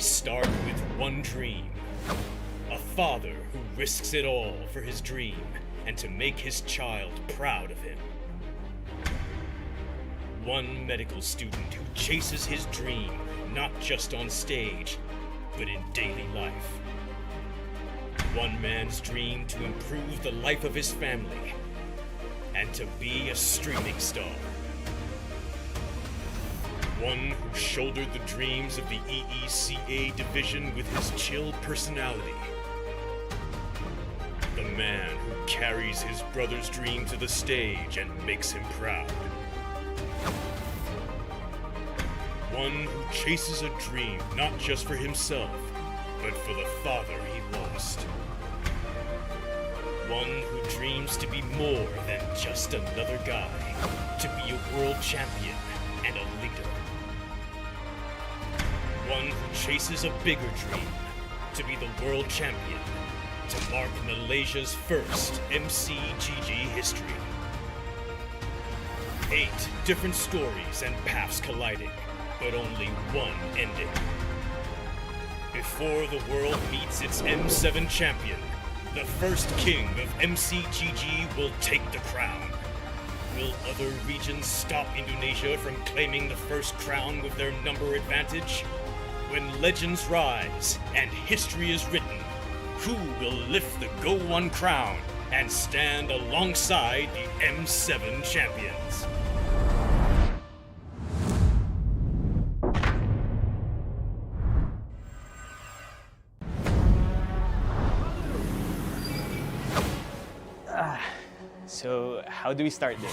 start with one dream. A father who risks it all for his dream and to make his child proud of him. One medical student who chases his dream not just on stage, but in daily life. One man's dream to improve the life of his family and to be a streaming star. One who shouldered the dreams of the EECA division with his chill personality. The man who carries his brother's dream to the stage and makes him proud. One who chases a dream not just for himself, but for the father he lost. One who dreams to be more than just another guy, to be a world champion and a leader. One who chases a bigger dream, to be the world champion, to mark Malaysia's first MCGG history. 8 different stories and paths colliding, but only one ending. Before the world meets its M7 champion, the first king of MCGG will take the crown. Will other regions stop Indonesia from claiming the first crown with their number advantage? When legends rise and history is written, who will lift the GO1 crown and stand alongside the M7 champions? So, how do we start this?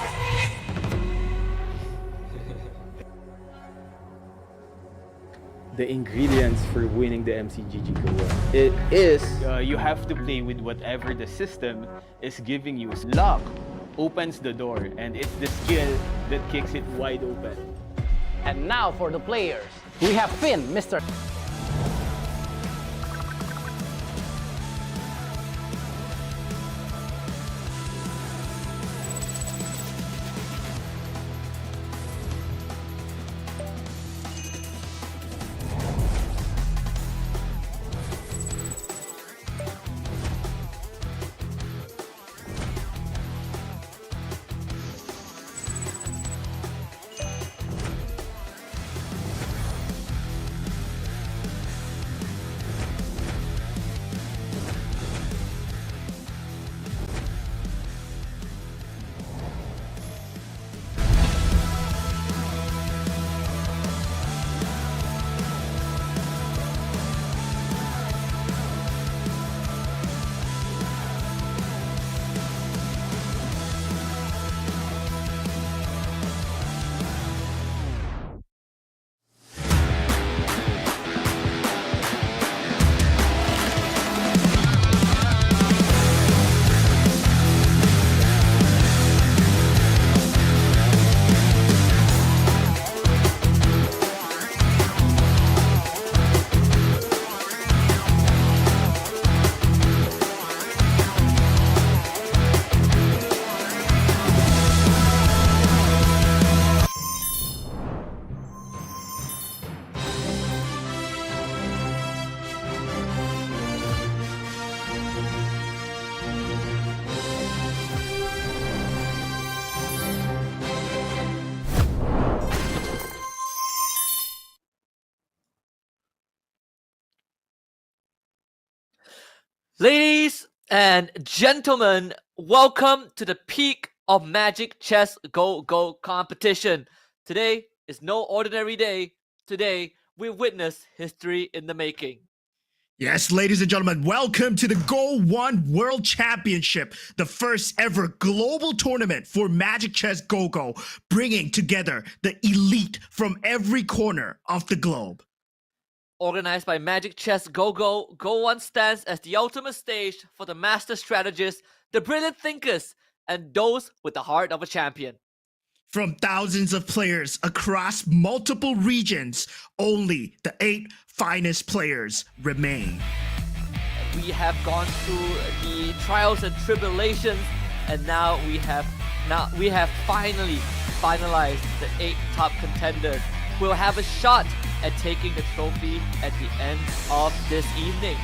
The ingredients for winning the MCGG GO1. It is You have to play with whatever the system is giving you. Luck opens the door, and it's the skill that kicks it wide open. And now for the players, we have Finn, Mr. Ladies and gentlemen, welcome to the peak of Magic Chess Go competition. Today is no ordinary day. Today, we witness history in the making. Yes, ladies and gentlemen, welcome to the GO1 World Championship, the first ever global tournament for Magic Chess Go, bringing together the elite from every corner of the globe. Organized by Magic Chess Go, GO1 stands as the ultimate stage for the master strategists, the brilliant thinkers, and those with the heart of a champion. From thousands of players across multiple regions, only the 8 finest players remain. We have gone through the trials and tribulations, and now we have finally finalized the 8 top contenders. We'll have a shot and taking the trophy at the end of this evening.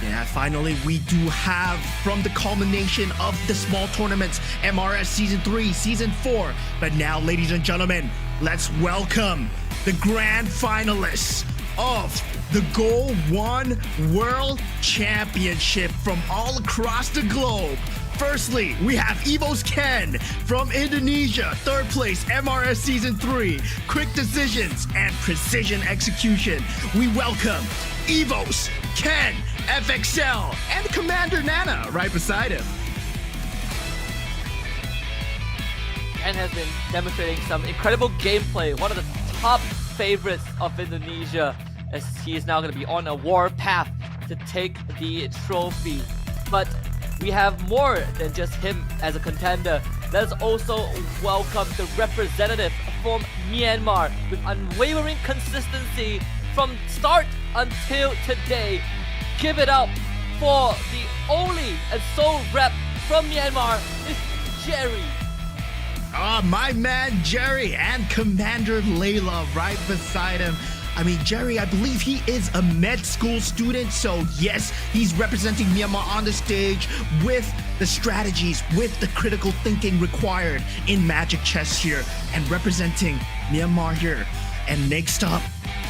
Yeah, finally we do have, from the culmination of the small tournaments, MRS Season 3, Season 4. But now, ladies and gentlemen, let's welcome the grand finalists of the GO1 World Championship from all across the globe. Firstly, we have Evo's Ken from Indonesia, third place, MRS Season 3, quick decisions and precision execution. We welcome Evo's Ken, FXL, and Commander Nana right beside him. Ken has been demonstrating some incredible gameplay, one of the top favorites of Indonesia, as he is now going to be on a war path to take the trophy. But we have more than just him as a contender. Let's also welcome the representative from Myanmar with unwavering consistency from start until today. Give it up for the only and sole rep from Myanmar, is Jerry. My man Jerry and Commander Layla right beside him. I mean, Jerry, I believe he is a med school student, so yes, he's representing Myanmar on the stage with the strategies, with the critical thinking required in Magic Chess here, and representing Myanmar here. And next up,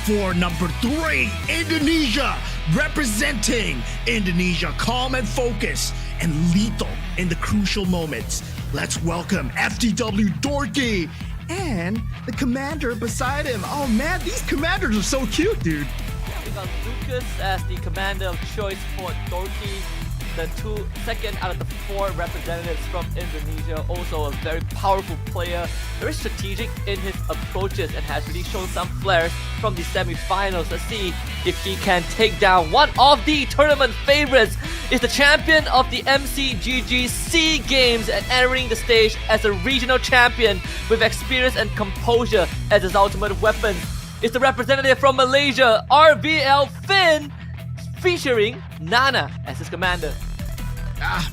for number 3, Indonesia, representing Indonesia, calm and focused, and lethal in the crucial moments. Let's welcome FTW Dorky and the commander beside him. Oh man, these commanders are so cute, dude. We got Lucas as the commander of choice for Dorky, the second out of the 4 representatives from Indonesia. Also a very powerful player, very strategic in his approaches, and has really shown some flares from the semi-finals. Let's see if he can take down one of the tournament favorites. Is the champion of the MCGG SEA Games and entering the stage as a regional champion with experience and composure as his ultimate weapon. It's the representative from Malaysia, RVL Finn, featuring Nana as his commander.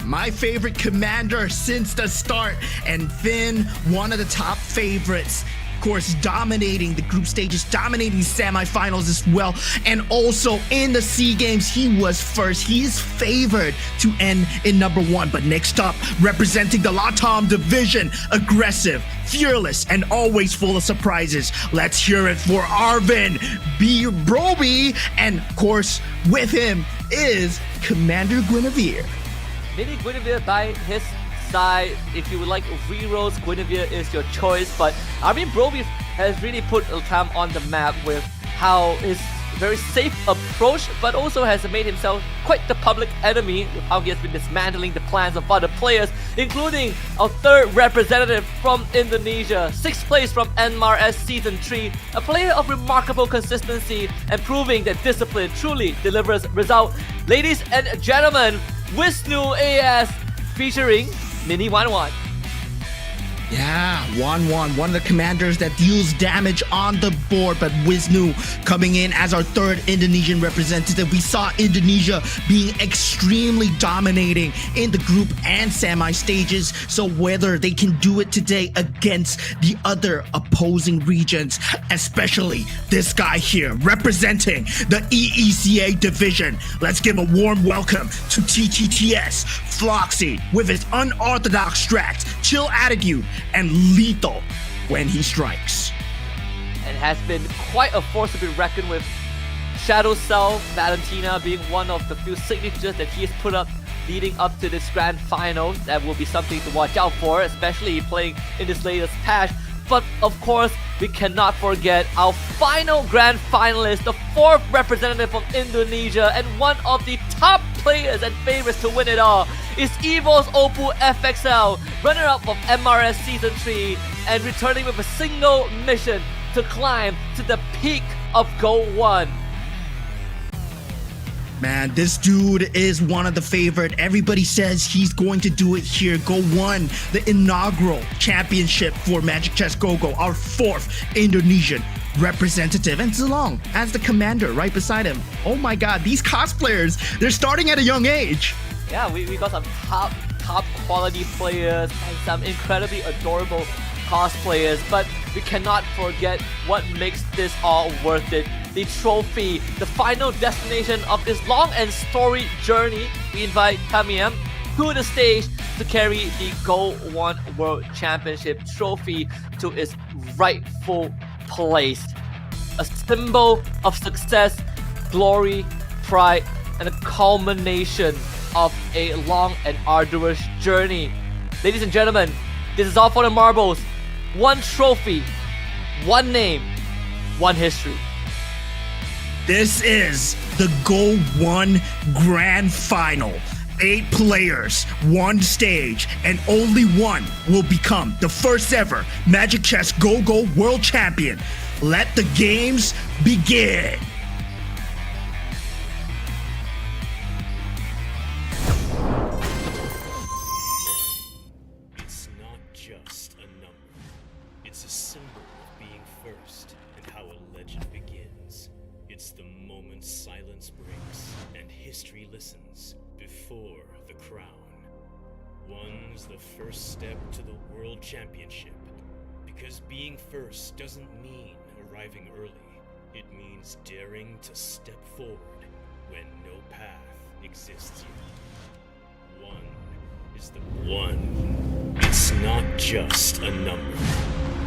My favorite commander since the start, and Finn, one of the top favorites. Of course, dominating the group stages, dominating semifinals as well, and also in the SEA Games, he was first. He is favored to end in number 1. But next up, representing the Latam division, aggressive, fearless, and always full of surprises. Let's hear it for Arvin B. Broby, and of course, with him is Commander Guinevere. Mini Guinevere by his side. If you would like rerolls, Guinevere is your choice, but Arvin Broby has really put Latam on the map with how his very safe approach, but also has made himself quite the public enemy with how he has been dismantling the plans of other players, including our 3rd representative from Indonesia, 6th place from MRS Season 3, a player of remarkable consistency and proving that discipline truly delivers result. Ladies and gentlemen, Wisnu AS featuring Mini 1-1. Yeah, 1-1, one of the commanders that deals damage on the board, but Wisnu coming in as our 3rd Indonesian representative. We saw Indonesia being extremely dominating in the group and semi stages, so whether they can do it today against the other opposing regions, especially this guy here representing the EECA division. Let's give a warm welcome to TTTS Floxy with his unorthodox strats, chill attitude, and lethal when he strikes. And has been quite a force to be reckoned with. Shadow Self, Valentina being one of the few signatures that he has put up leading up to this grand final. That will be something to watch out for, especially playing in this latest patch. But of course, we cannot forget our final grand finalist, the 4th representative from Indonesia and one of the top players and favorites to win it all, is Evo's Oppo FXL, runner-up of MRS Season 3, and returning with a single mission to climb to the peak of GO1. Man, this dude is one of the favorite. Everybody says he's going to do it here. GO1, the inaugural championship for Magic Chess GoGo, our 4th Indonesian representative. And Zilong as the commander right beside him. Oh my god, these cosplayers, they're starting at a young age. Yeah, we got some top quality players and some incredibly adorable cosplayers. But we cannot forget what makes this all worth it. The trophy, the final destination of this long and storied journey. We invite Kamiem to the stage to carry the GO1 World Championship trophy to its rightful place. A symbol of success, glory, pride, and a culmination of a long and arduous journey. Ladies and gentlemen, this is all for the marbles. One trophy, one name, one history. This is the GO1 Grand Final. 8 players, 1 stage, and only one will become the first ever Magic Chess Go World Champion. Let the games begin. It's not just a number. It's a symbol of being first and how a legend begins. It's the moment silence breaks and history listens before the crown. One's the first step to the World Championship. Because being first doesn't mean arriving early. It means daring to step forward when no path exists yet. One is the one. It's not just a number.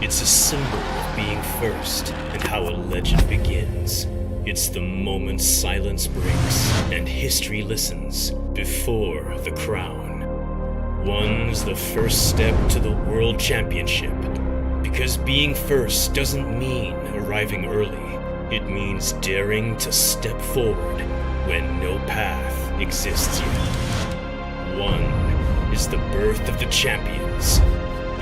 It's a symbol of being first and how a legend begins. It's the moment silence breaks and history listens before the crown. One's the first step to the World Championship. Because being first doesn't mean arriving early. It means daring to step forward when no path exists yet. One is the birth of the champions.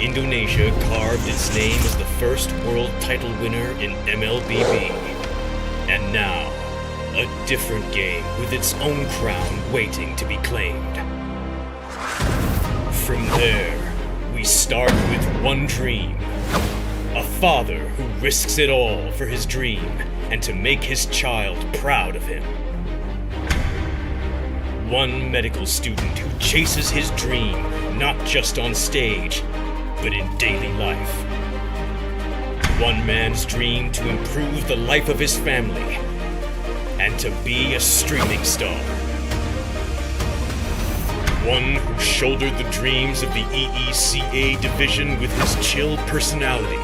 Indonesia carved its name as the first world title winner in MLBB. And now, a different game with its own crown waiting to be claimed. From there, we start with one dream. A father who risks it all for his dream and to make his child proud of him. One medical student who chases his dream not just on stage, but in daily life. One man's dream to improve the life of his family and to be a streaming star. One who shouldered the dreams of the EECA division with his chill personality.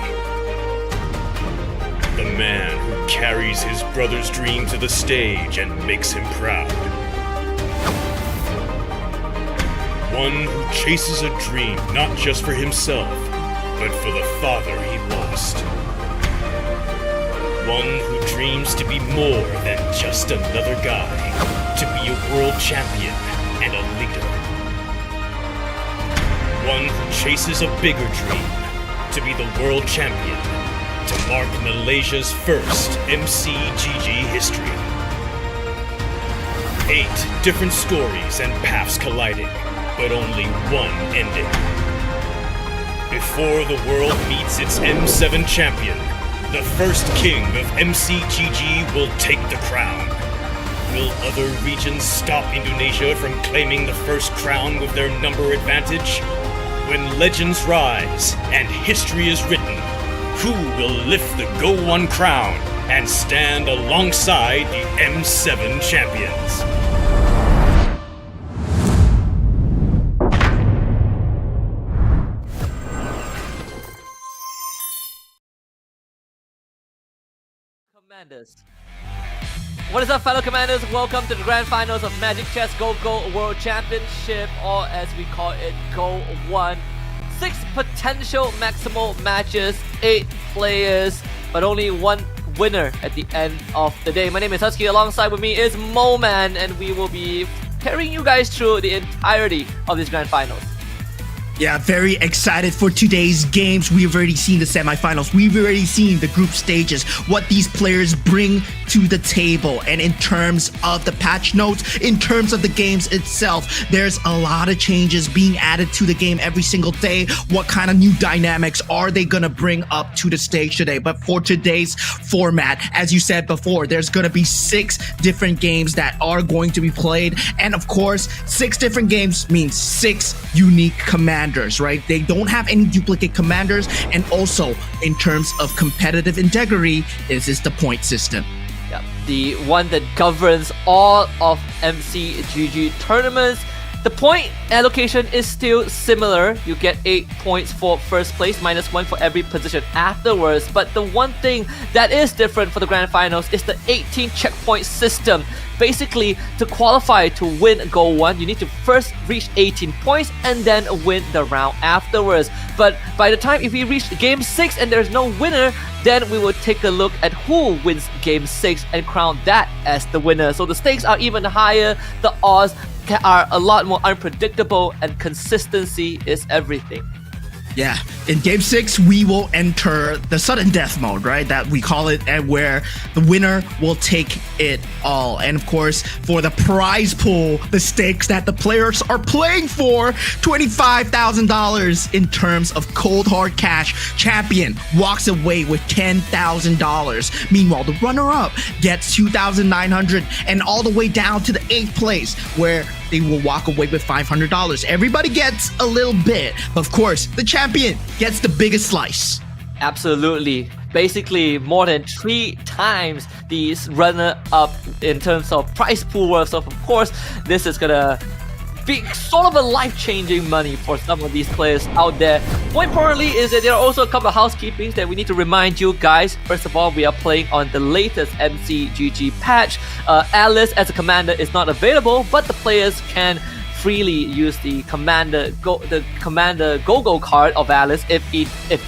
The man who carries his brother's dream to the stage and makes him proud. One who chases a dream not just for himself, but for the father he lost. One who dreams to be more than just another guy, to be a world champion and a leader. One who chases a bigger dream, to be the world champion, to mark Malaysia's first MCGG history. 8 different stories and paths colliding, but only one ending. Before the world meets its M7 champion, the first king of MCGG will take the crown. Will other regions stop Indonesia from claiming the first crown with their number advantage? When legends rise and history is written, who will lift the GO1 crown and stand alongside the M7 champions? Commanders. What is up, fellow commanders? Welcome to the grand finals of Magic Chess Go World Championship, or as we call it, GO1. 6 potential maximal matches, 8 players, but only one winner at the end of the day. My name is Husky. Alongside with me is Moman, and we will be carrying you guys through the entirety of this grand finals. Yeah, very excited for today's games. We've already seen the semifinals. We've already seen the group stages, what these players bring to the table. And in terms of the patch notes, in terms of the games itself, there's a lot of changes being added to the game every single day. What kind of new dynamics are they going to bring up to the stage today? But for today's format, as you said before, there's going to be 6 different games that are going to be played. And of course, 6 different games means 6 unique commanders. commanders, right? They don't have any duplicate commanders. And also, in terms of competitive integrity, this is the point system. Yeah, the one that governs all of MCGG tournaments. The point allocation is still similar. You get 8 points for first place, -1 for every position afterwards. But the one thing that is different for the grand finals is the 18 checkpoint system. Basically, to qualify to win GO1, you need to first reach 18 points and then win the round afterwards. But by the time if we reach Game 6 and there's no winner, then we will take a look at who wins Game 6 and crown that as the winner. So the stakes are even higher, the odds are a lot more unpredictable, and consistency is everything. Yeah, in Game 6, we will enter the sudden death mode, right? That we call it, and where the winner will take it all. And of course, for the prize pool, the stakes that the players are playing for, $25,000 in terms of cold hard cash. Champion walks away with $10,000. Meanwhile, the runner-up gets $2,900, and all the way down to the 8th place, where they will walk away with $500. Everybody gets a little bit, but of course, the champion gets the biggest slice. Absolutely. Basically, more than 3 times the runner-up in terms of prize pool worth. So, of course, this is gonna be sort of a life-changing money for some of these players out there. More importantly is that there are also a couple of housekeepings that we need to remind you guys. First of all, we are playing on the latest MCGG patch. Alice as a commander is not available, but the players can freely use the commander go card of Alice if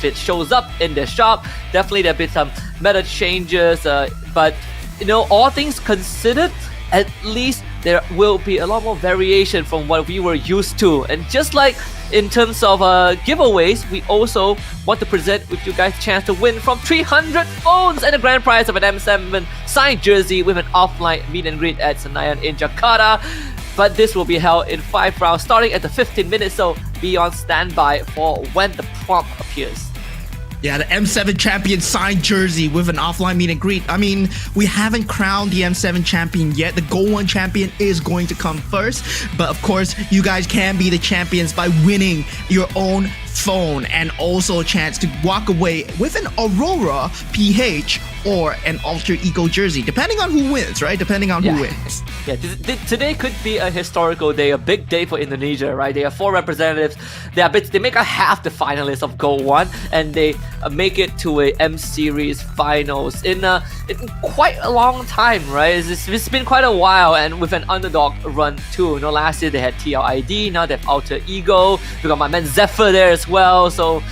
it shows up in their shop. Definitely there'll be some meta changes, but you know, all things considered, at least there will be a lot more variation from what we were used to. And just like in terms of giveaways, we also want to present with you guys a chance to win from 300 phones and a grand prize of an M7 signed jersey with an offline meet and greet at Senayan in Jakarta. But this will be held in 5 rounds starting at the 15 minutes, so be on standby for when the prompt appears. Yeah, the M7 champion signed jersey with an offline meet and greet. I mean, we haven't crowned the M7 champion yet. The GO1 champion is going to come first. But of course, you guys can be the champions by winning your own phone, and also a chance to walk away with an Aurora PH or an alter ego jersey, depending on who wins, right? Depending on who wins. Yeah, today could be a historical day, a big day for Indonesia, right? They have 4 representatives. They make a half the finalists of GO1, and they make it to a M Series finals in quite a long time, right? It's been quite a while, and with an underdog run too. You know, last year they had TLID, now they have alter ego. We got my man Zephyr there as well. So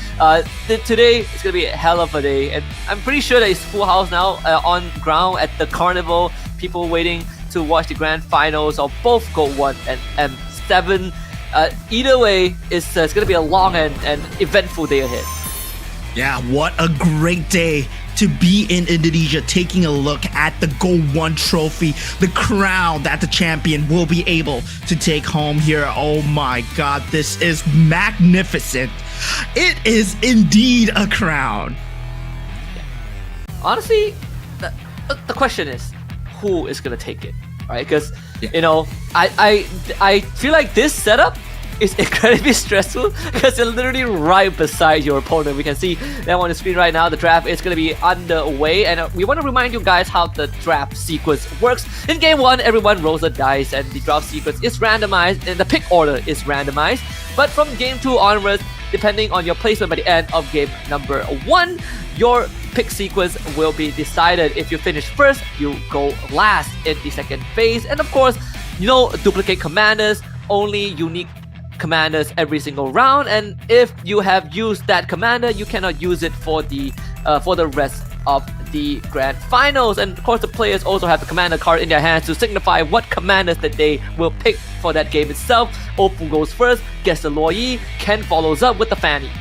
today it's gonna be a hell of a day, and I'm pretty sure that it's full house now on ground at the carnival. People waiting to watch the grand finals of both GO1 and M7. Either way, it's going to be a long and eventful day ahead. Yeah, what a great day to be in Indonesia, taking a look at the GO1 trophy, the crown that the champion will be able to take home here. Oh my god, this is magnificent. It is indeed a crown. Honestly, the question is, who is gonna take it, right? Because you know, I feel like this setup is incredibly stressful because you're literally right beside your opponent. We can see them on the screen right now. The draft is going to be underway, and we want to remind you guys how the draft sequence works. In Game 1, everyone rolls a dice, and the draft sequence is randomized, and the pick order is randomized. But from Game 2 onwards, depending on your placement by the end of Game number 1, your pick sequence will be decided. If you finish first, you go last in the second phase. And of course, you know, duplicate commanders, only unique commanders every single round, and if you have used that commander, you cannot use it for the rest of the grand finals. And of course, the players also have the commander card in their hands to signify what commanders that they will pick for that game itself. Opal goes first, gets the Loyi, Ken follows up with the Fanny.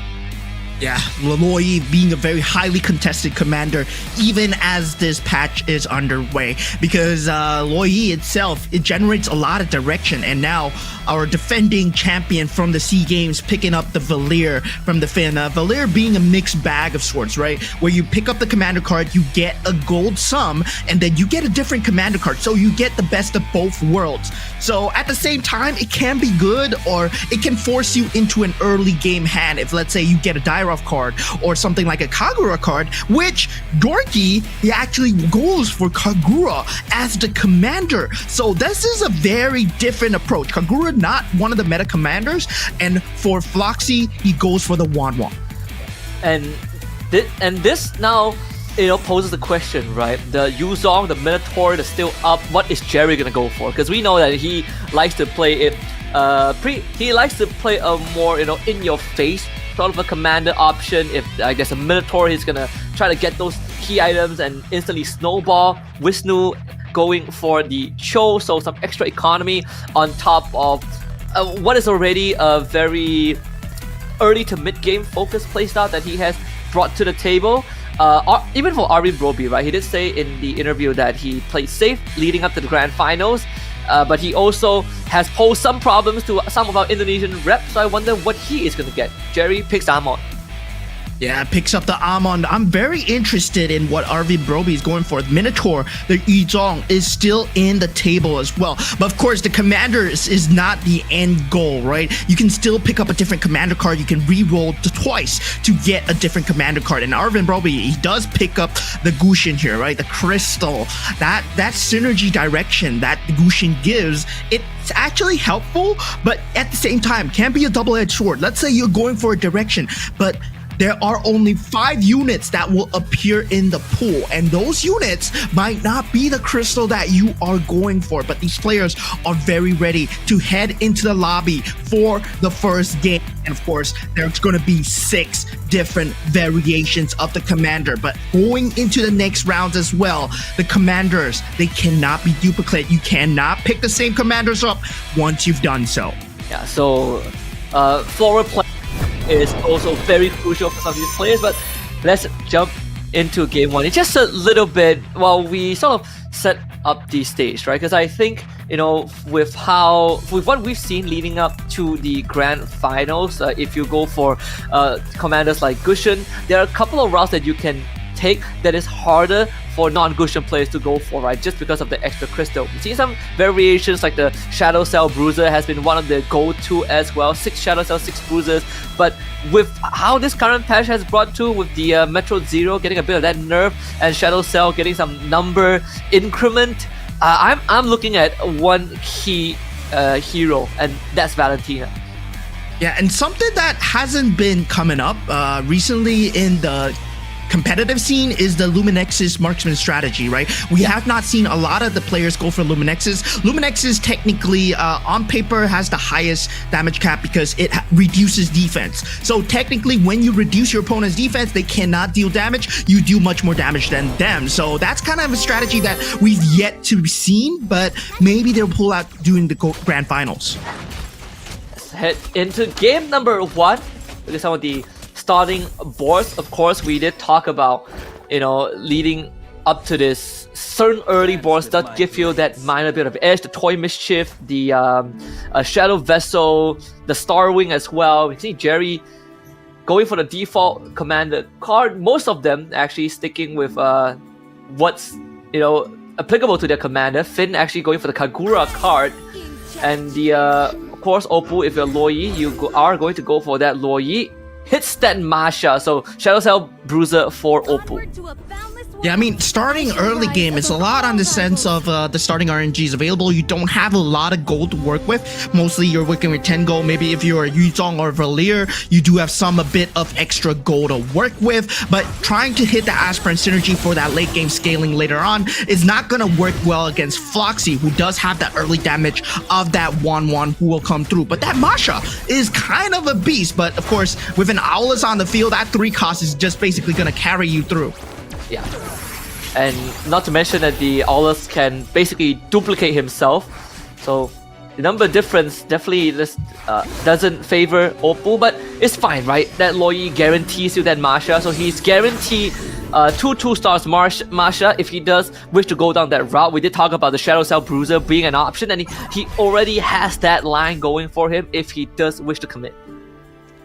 Yeah, Loi being a very highly contested commander, even as this patch is underway, because Loi itself, it generates a lot of direction, and now our defending champion from the SEA Games picking up the Valir from the Finn. Valir being a mixed bag of sorts, right? Where you pick up the commander card, you get a gold sum, and then you get a different commander card, so you get the best of both worlds. So at the same time, it can be good, or it can force you into an early game hand if, let's say, you get a Dairov card or something like a Kagura card, which Dorky, he actually goes for Kagura as the commander. So this is a very different approach. Kagura not one of the meta commanders, and for Floxy, he goes for the Wanwan. And this now, poses the question, right? The Yuzong, the Minotaur, is still up. What is Jerry gonna go for? Because we know that he likes to play it. He likes to play a more, in your face sort of a commander option. If I guess a Minotaur, he's gonna try to get those key items and instantly snowball. Wisnu going for the Cho, so some extra economy on top of what is already a very early to mid game focused playstyle that he has brought to the table. Even for Arvin Broby, right? He did say in the interview that he played safe leading up to the grand finals, but he also has posed some problems to some of our Indonesian reps, so I wonder what he is going to get. Jerry picks Amon. Yeah, picks up the Amon. I'm very interested in what Arvin Broby is going for. Minotaur, the Yuzong, is still in the table as well. But of course, the commander is not the end goal, right? You can still pick up a different commander card. You can re-roll twice to get a different commander card. And Arvin Broby, he does pick up the Gushin here, right? The crystal. That synergy direction that the Gushin gives, it's actually helpful, but at the same time, can be a double-edged sword. Let's say you're going for a direction, but there are only 5 units that will appear in the pool, and those units might not be the crystal that you are going for, but these players are very ready to head into the lobby for the first game. And of course, there's going to be 6 different variations of the commander, but going into the next rounds as well, the commanders, they cannot be duplicated. You cannot pick the same commanders up once you've done so. Yeah, so forward play is also very crucial for some of these players, but let's jump into game 1 in just a little bit while we sort of set up the stage, right? Because I think, with what we've seen leading up to the grand finals, if you go for commanders like Gushin, there are a couple of routes that you can take that is harder for non-Gushin players to go for, right? Just because of the extra crystal. We've seen some variations like the Shadow Cell Bruiser has been one of the go-to as well. 6 Shadow Cell, 6 Bruisers. But with how this current patch has brought to, with the Metro Zero getting a bit of that nerf and Shadow Cell getting some number increment, I'm looking at one key hero, and that's Valentina. Yeah, and something that hasn't been coming up recently in the competitive scene is the Luminex's marksman strategy, right? We have not seen a lot of the players go for Luminex's. Luminex's technically, on paper, has the highest damage cap because it reduces defense. So technically, when you reduce your opponent's defense, they cannot deal damage. You do much more damage than them. So that's kind of a strategy that we've yet to be seen, but maybe they'll pull out during the grand finals. Let's head into game number 1. Look at some of the starting boards. Of course, we did talk about, leading up to this, certain early boards that give you that minor bit of edge. The Toy Mischief, the Shadow Vessel, the Star Wing as well. We see Jerry going for the default commander card. Most of them actually sticking with what's applicable to their commander. Finn actually going for the Kagura card, and the of course Oppo, if you're Loi, you are going to go for that Loi. Hits that Masha, so Shadow Cell Bruiser for Oppo. Yeah, I mean, starting early game is a lot on the sense of the starting RNGs available. You don't have a lot of gold to work with. Mostly you're working with 10 gold. Maybe if you're a Yuzong or Valir, you do have a bit of extra gold to work with. But trying to hit the aspirant synergy for that late game scaling later on is not going to work well against Floxy, who does have that early damage of that Wanwan who will come through. But that Masha is kind of a beast. But of course, with an Aulus on the field, that 3 cost is just basically going to carry you through. Yeah, and not to mention that the Aulus can basically duplicate himself, so the number difference definitely doesn't favor Oppo. But it's fine, right? That Loyi guarantees you that Masha, so he's guaranteed 2 stars Masha if he does wish to go down that route. We did talk about the Shadow Cell Bruiser being an option, and he already has that line going for him if he does wish to commit.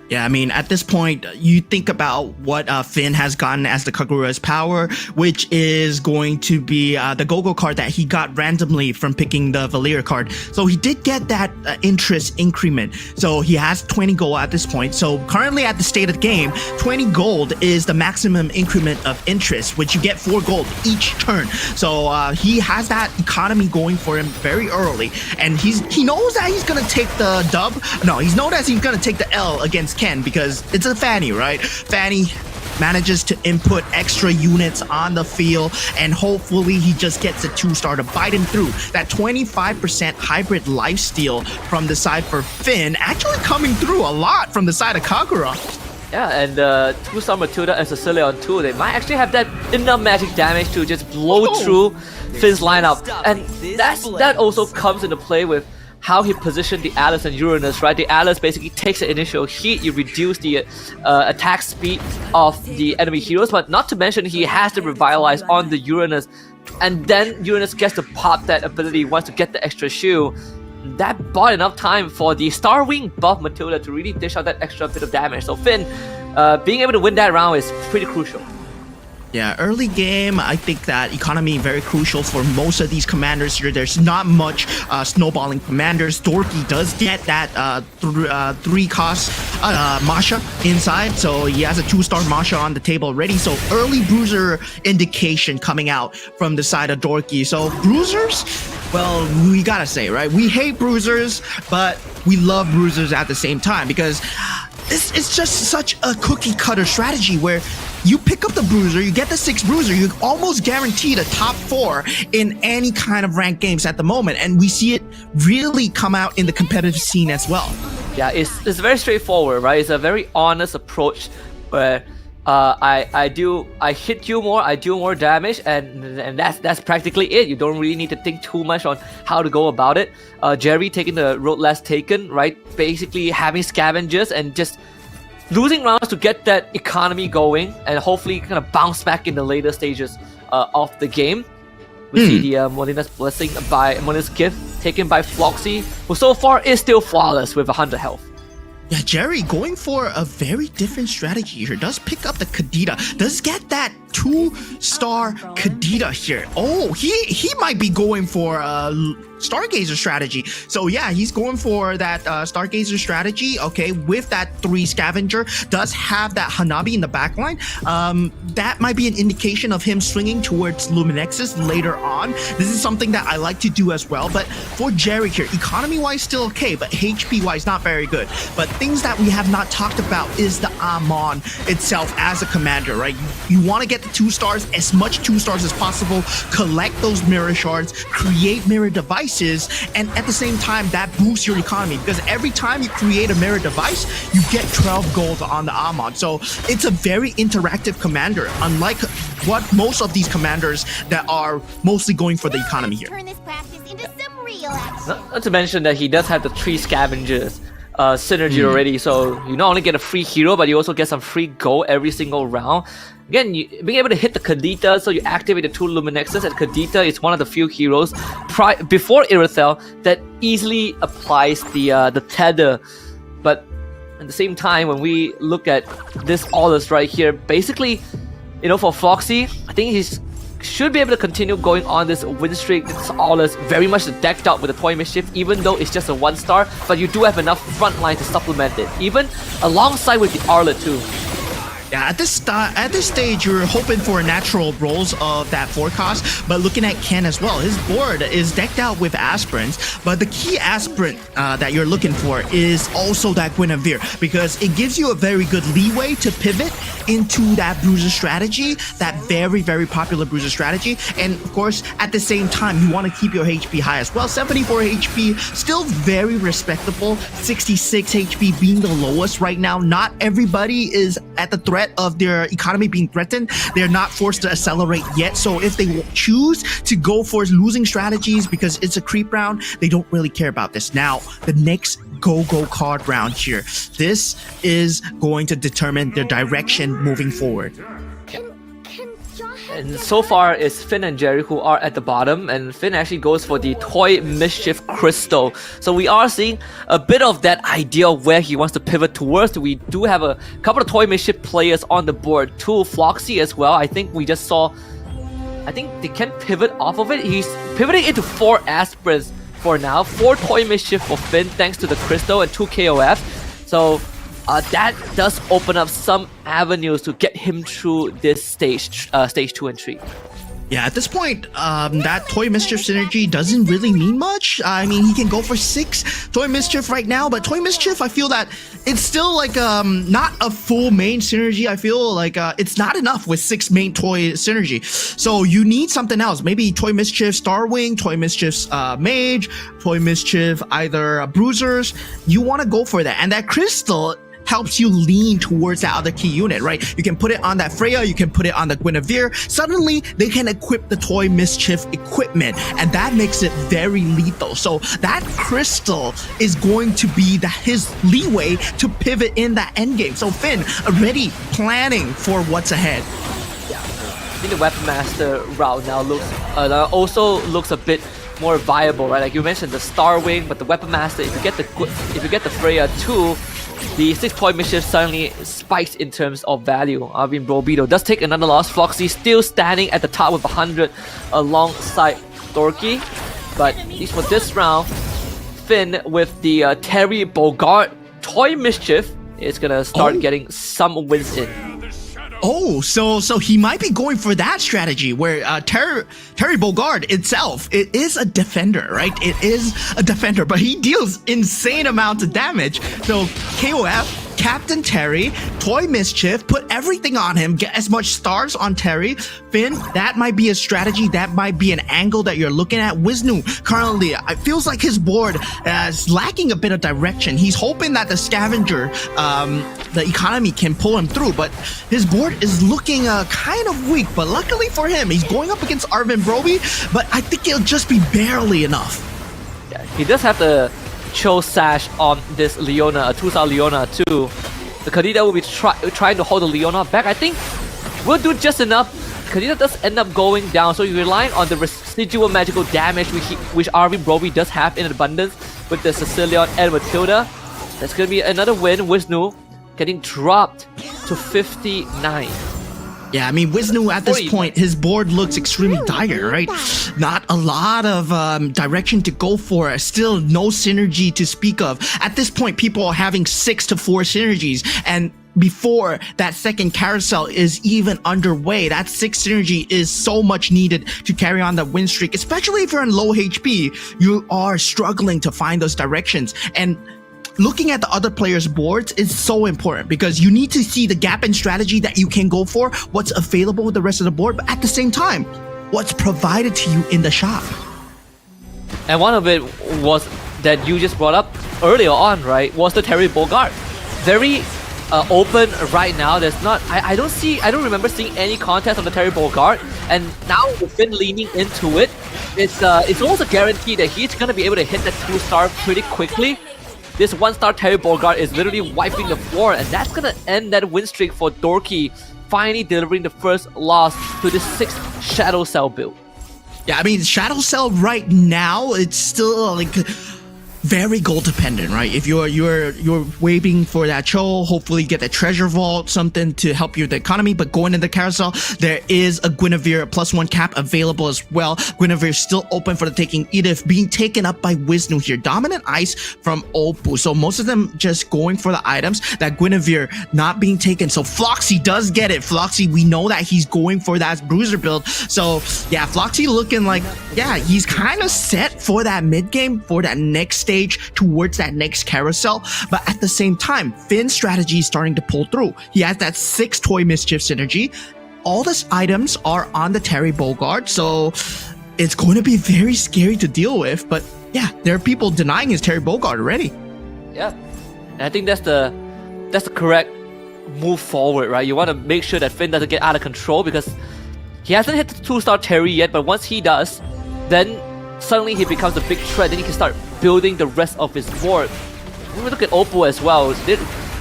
Yeah, I mean, at this point, you think about what Finn has gotten as the Kagura's power, which is going to be the Go-Go card that he got randomly from picking the Valir card. So he did get that interest increment. So he has 20 gold at this point. So currently at the state of the game, 20 gold is the maximum increment of interest, which you get 4 gold each turn. So he has that economy going for him very early. And he knows that he's going to take the dub. No, he knows that he's going to take the L against Ken because it's a Fanny, right? Fanny manages to input extra units on the field, and hopefully he just gets a 2-star to bite him through. That 25% hybrid lifesteal from the side for Finn actually coming through a lot from the side of Kagura. Yeah, and 2-star Matilda and Cecilia on 2, they might actually have that enough magic damage to just blow through Finn's lineup. And that also comes into play with how he positioned the Atlas and Uranus, right? The Atlas basically takes the initial hit, you reduce the attack speed of the enemy heroes, but not to mention he has to revitalize on the Uranus, and then Uranus gets to pop that ability once to get the extra shield. That bought enough time for the Star Wing buff Matilda to really dish out that extra bit of damage. So Finn, being able to win that round is pretty crucial. Yeah, early game, I think that economy very crucial for most of these commanders here. There's not much snowballing commanders. Dorky does get that 3-cost Masha inside, so he has a 2-star Masha on the table already. So early bruiser indication coming out from the side of Dorky. So bruisers, well, we gotta say, right? We hate bruisers, but we love bruisers at the same time because it's just such a cookie cutter strategy where you pick up the bruiser, you get the 6 bruiser, you almost guaranteed a top 4 in any kind of ranked games at the moment, and we see it really come out in the competitive scene as well. Yeah, it's very straightforward, right? It's a very honest approach where I hit you more, I do more damage, and that's practically it. You don't really need to think too much on how to go about it. Jerry taking the road less taken, right? Basically having scavengers and just losing rounds to get that economy going, and hopefully kind of bounce back in the later stages of the game. We see the Molina's Blessing by Molina's Gift taken by Floxy, who so far is still flawless with 100 health. Yeah, Jerry going for a very different strategy here. Does pick up the Kadita. Does get that 2-star Kadita here. Oh, he might be going for Stargazer strategy. So yeah, he's going for that Stargazer strategy. Okay, with that 3 scavenger, does have that Hanabi in the backline. That might be an indication of him swinging towards Luminexus later on. This is something that I like to do as well. But for Jerry here, economy wise still okay, but HP wise not very good. But things that we have not talked about is the Amon itself as a commander, right? You want to get the 2 stars, as much 2 stars as possible, collect those mirror shards, create mirror devices, and at the same time that boosts your economy, because every time you create a mirror device you get 12 gold on the Amon. So it's a very interactive commander, unlike what most of these commanders that are mostly going for the economy here. Turn this practice into some real action. Not to mention that he does have the 3 scavengers synergy already, so you not only get a free hero, but you also get some free gold every single round. Again, being able to hit the Kadita, so you activate the 2 Luminexes, and Kadita is one of the few heroes before Irithel that easily applies the tether. But at the same time, when we look at this Aulus right here, basically, you know, for Foxy, I think he's should be able to continue going on this win streak. This Aulus very much decked out with the Toy Mischief, even though it's just a 1-star, but you do have enough front line to supplement it, even alongside with the Arlet too. Yeah, at this stage, you're hoping for natural rolls of that forecast, but looking at Ken as well, his board is decked out with aspirants, but the key aspirant that you're looking for is also that Guinevere, because it gives you a very good leeway to pivot into that bruiser strategy, that very, very popular bruiser strategy, and of course, at the same time, you want to keep your HP high as well. 74 HP, still very respectable, 66 HP being the lowest right now. Not everybody is at the threat of their economy being threatened. They're not forced to accelerate yet, so if they choose to go for losing strategies because it's a creep round, they don't really care about this. Now, the next go-go card round here. This is going to determine the direction moving forward. And so far, it's Finn and Jerry who are at the bottom, and Finn actually goes for the Toy Mischief Crystal. So we are seeing a bit of that idea of where he wants to pivot towards. We do have a couple of Toy Mischief players on the board too, Floxy as well. I think we just saw, I think they can pivot off of it. He's pivoting into 4 Aspirins for now, 4 Toy Mischief for Finn thanks to the Crystal and 2 KOF. So that does open up some avenues to get him through this stage 2 and 3. Yeah, at this point, that Toy Mischief synergy doesn't really mean much. I mean, he can go for 6 Toy Mischief right now, but Toy Mischief, I feel that it's still like not a full main synergy. I feel like it's not enough with 6 main Toy synergy. So you need something else. Maybe Toy Mischief Starwing, Toy Mischief's Mage, Toy Mischief either Bruisers. You want to go for that. And that Crystal helps you lean towards that other key unit, right? You can put it on that Freya, you can put it on the Guinevere. Suddenly, they can equip the Toy Mischief equipment, and that makes it very lethal. So that Crystal is going to be his leeway to pivot in that endgame. So Finn already planning for what's ahead. Yeah, I think the Weapon Master route now also looks a bit more viable, right? Like you mentioned the Starwing, but the Weapon Master, if you get the Freya too, the 6 Toy Mischief suddenly spikes in terms of value. Arvin Brobido does take another loss. Floxy still standing at the top with 100 alongside Dorky. But at least for this round, Finn with the Terry Bogard Toy Mischief is gonna start getting some wins in. Oh, so he might be going for that strategy where Terry Bogard itself, it is a defender, right? It is a defender, but he deals insane amounts of damage. So KOF, Captain Terry, Toy Mischief, put everything on him, get as much stars on Terry. Finn, that might be a strategy, that might be an angle that you're looking at. Wisnu, currently, it feels like his board is lacking a bit of direction. He's hoping that the Scavenger, the economy can pull him through, but his board is looking kind of weak. But luckily for him, he's going up against Arvin Broby, but I think it'll just be barely enough. Yeah, he does have the Chill Sash on this Leona, a 2-star Leona too. The Khadida will be trying to hold the Leona back. I think we'll do just enough. Khadida does end up going down, so you're relying on the residual magical damage which Arvin Broby does have in abundance with the Sicilian and Matilda. That's gonna be another win. Wisnu getting dropped to 59. Yeah, I mean, Wisnu at this point, his board looks extremely dire, right? Not a lot of direction to go for. Still no synergy to speak of. At this point, people are having 6 to 4 synergies, and before that second carousel is even underway, that 6 synergy is so much needed to carry on the win streak, especially if you're in low HP. You are struggling to find those directions, and looking at the other players' boards is so important because you need to see the gap in strategy that you can go for, what's available with the rest of the board, but at the same time, what's provided to you in the shop. And one of it was that you just brought up earlier on, right? Was the Terry Bogard. Very open right now. There's not, I don't remember seeing any contest on the Terry Bogard. And now with Finn leaning into it, it's almost a guarantee that he's gonna be able to hit that 2-star pretty quickly. This 1-star Terry Bogard is literally wiping the floor, and that's gonna end that win streak for Dorky, finally delivering the first loss to this 6th Shadow Cell build. Yeah, I mean, Shadow Cell right now, it's still like very goal dependent, right? If you're waiting for that show, hopefully get a treasure vault, something to help you with the economy. But going in the carousel, there is a Guinevere +1 cap available as well. Guinevere is still open for the taking. Edith being taken up by Wisnu here. Dominant Ice from Oppo. So most of them just going for the items. That Guinevere not being taken. So Floxy does get it. Floxy, we know that he's going for that bruiser build. So yeah, Floxy looking like, yeah, he's kind of set for that mid game, for that next stage towards that next carousel. But at the same time, Finn's strategy is starting to pull through. He has that 6 Toy Mischief synergy. All these items are on the Terry Bogard, so it's going to be very scary to deal with. But yeah, there are people denying his Terry Bogard already. Yeah, and I think that's the correct move forward, right? You want to make sure that Finn doesn't get out of control because he hasn't hit the 2-star Terry yet, but once he does, then suddenly he becomes a big threat. Then he can start building the rest of his board. when we look at Oppo as well,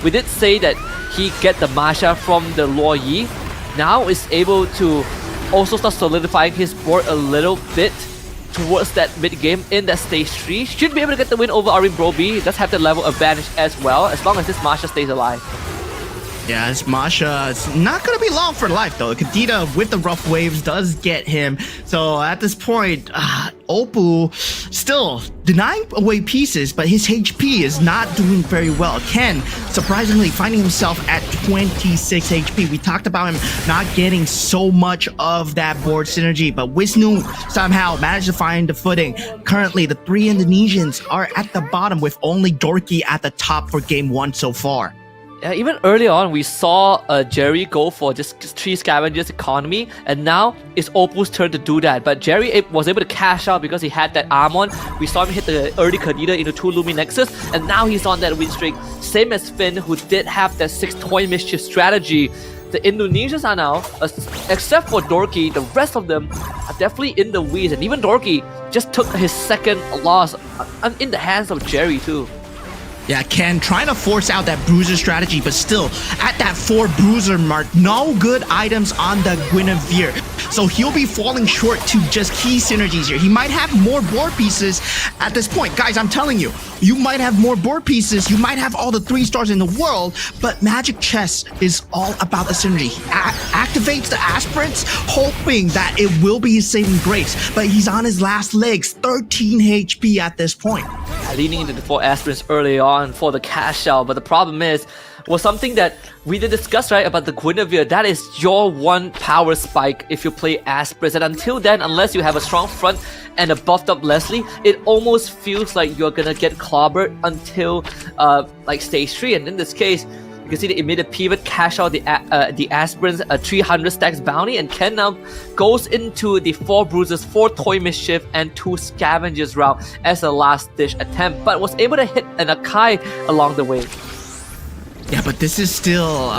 we did say that he get the Masha from the Luo Yi. Now is able to also start solidifying his board a little bit towards that mid game in that stage 3. Should be able to get the win over Arin Broby. He does have the level advantage as well, as long as this Masha stays alive. Yeah, this Masha is not going to be long for life, though. Kadita with the rough waves does get him. So at this point, Oppo still denying away pieces, but his HP is not doing very well. Ken, surprisingly, finding himself at 26 HP. We talked about him not getting so much of that board synergy, but Wisnu somehow managed to find the footing. Currently, the 3 Indonesians are at the bottom with only Dorky at the top for game 1 so far. Yeah, even early on, we saw Jerry go for just 3 scavengers economy, and now it's Oppo's turn to do that. But Jerry was able to cash out because he had that Armon. We saw him hit the early Kadita into 2 Lumi Nexus, and now he's on that win streak. Same as Finn, who did have that 6 Toy Mischief strategy. The Indonesians are now, except for Dorky, the rest of them are definitely in the weeds. And even Dorky just took his second loss in the hands of Jerry too. Yeah, Ken trying to force out that bruiser strategy, but still at that 4 bruiser mark, no good items on the Guinevere. So he'll be falling short to just key synergies here. He might have more board pieces at this point. Guys, I'm telling you, you might have more board pieces, you might have all the 3 stars in the world, but Magic Chess is all about the synergy. He activates the aspirants, hoping that it will be his saving grace, but he's on his last legs, 13 HP at this point. Leaning into the 4 aspirants early on for the cash out, but the problem was something that we did discuss, right, about the Guinevere. That is your one power spike if you play aspirants, and until then, unless you have a strong front and a buffed up Leslie, it almost feels like you're gonna get clobbered until like stage 3. And in this case, you can see the immediate pivot, cash out the aspirants, a 300 stacks bounty, and Ken now goes into the 4 bruises, 4 Toy Mischief, and 2 Scavengers route as a last ditch attempt, but was able to hit an Akai along the way. Yeah, but this is still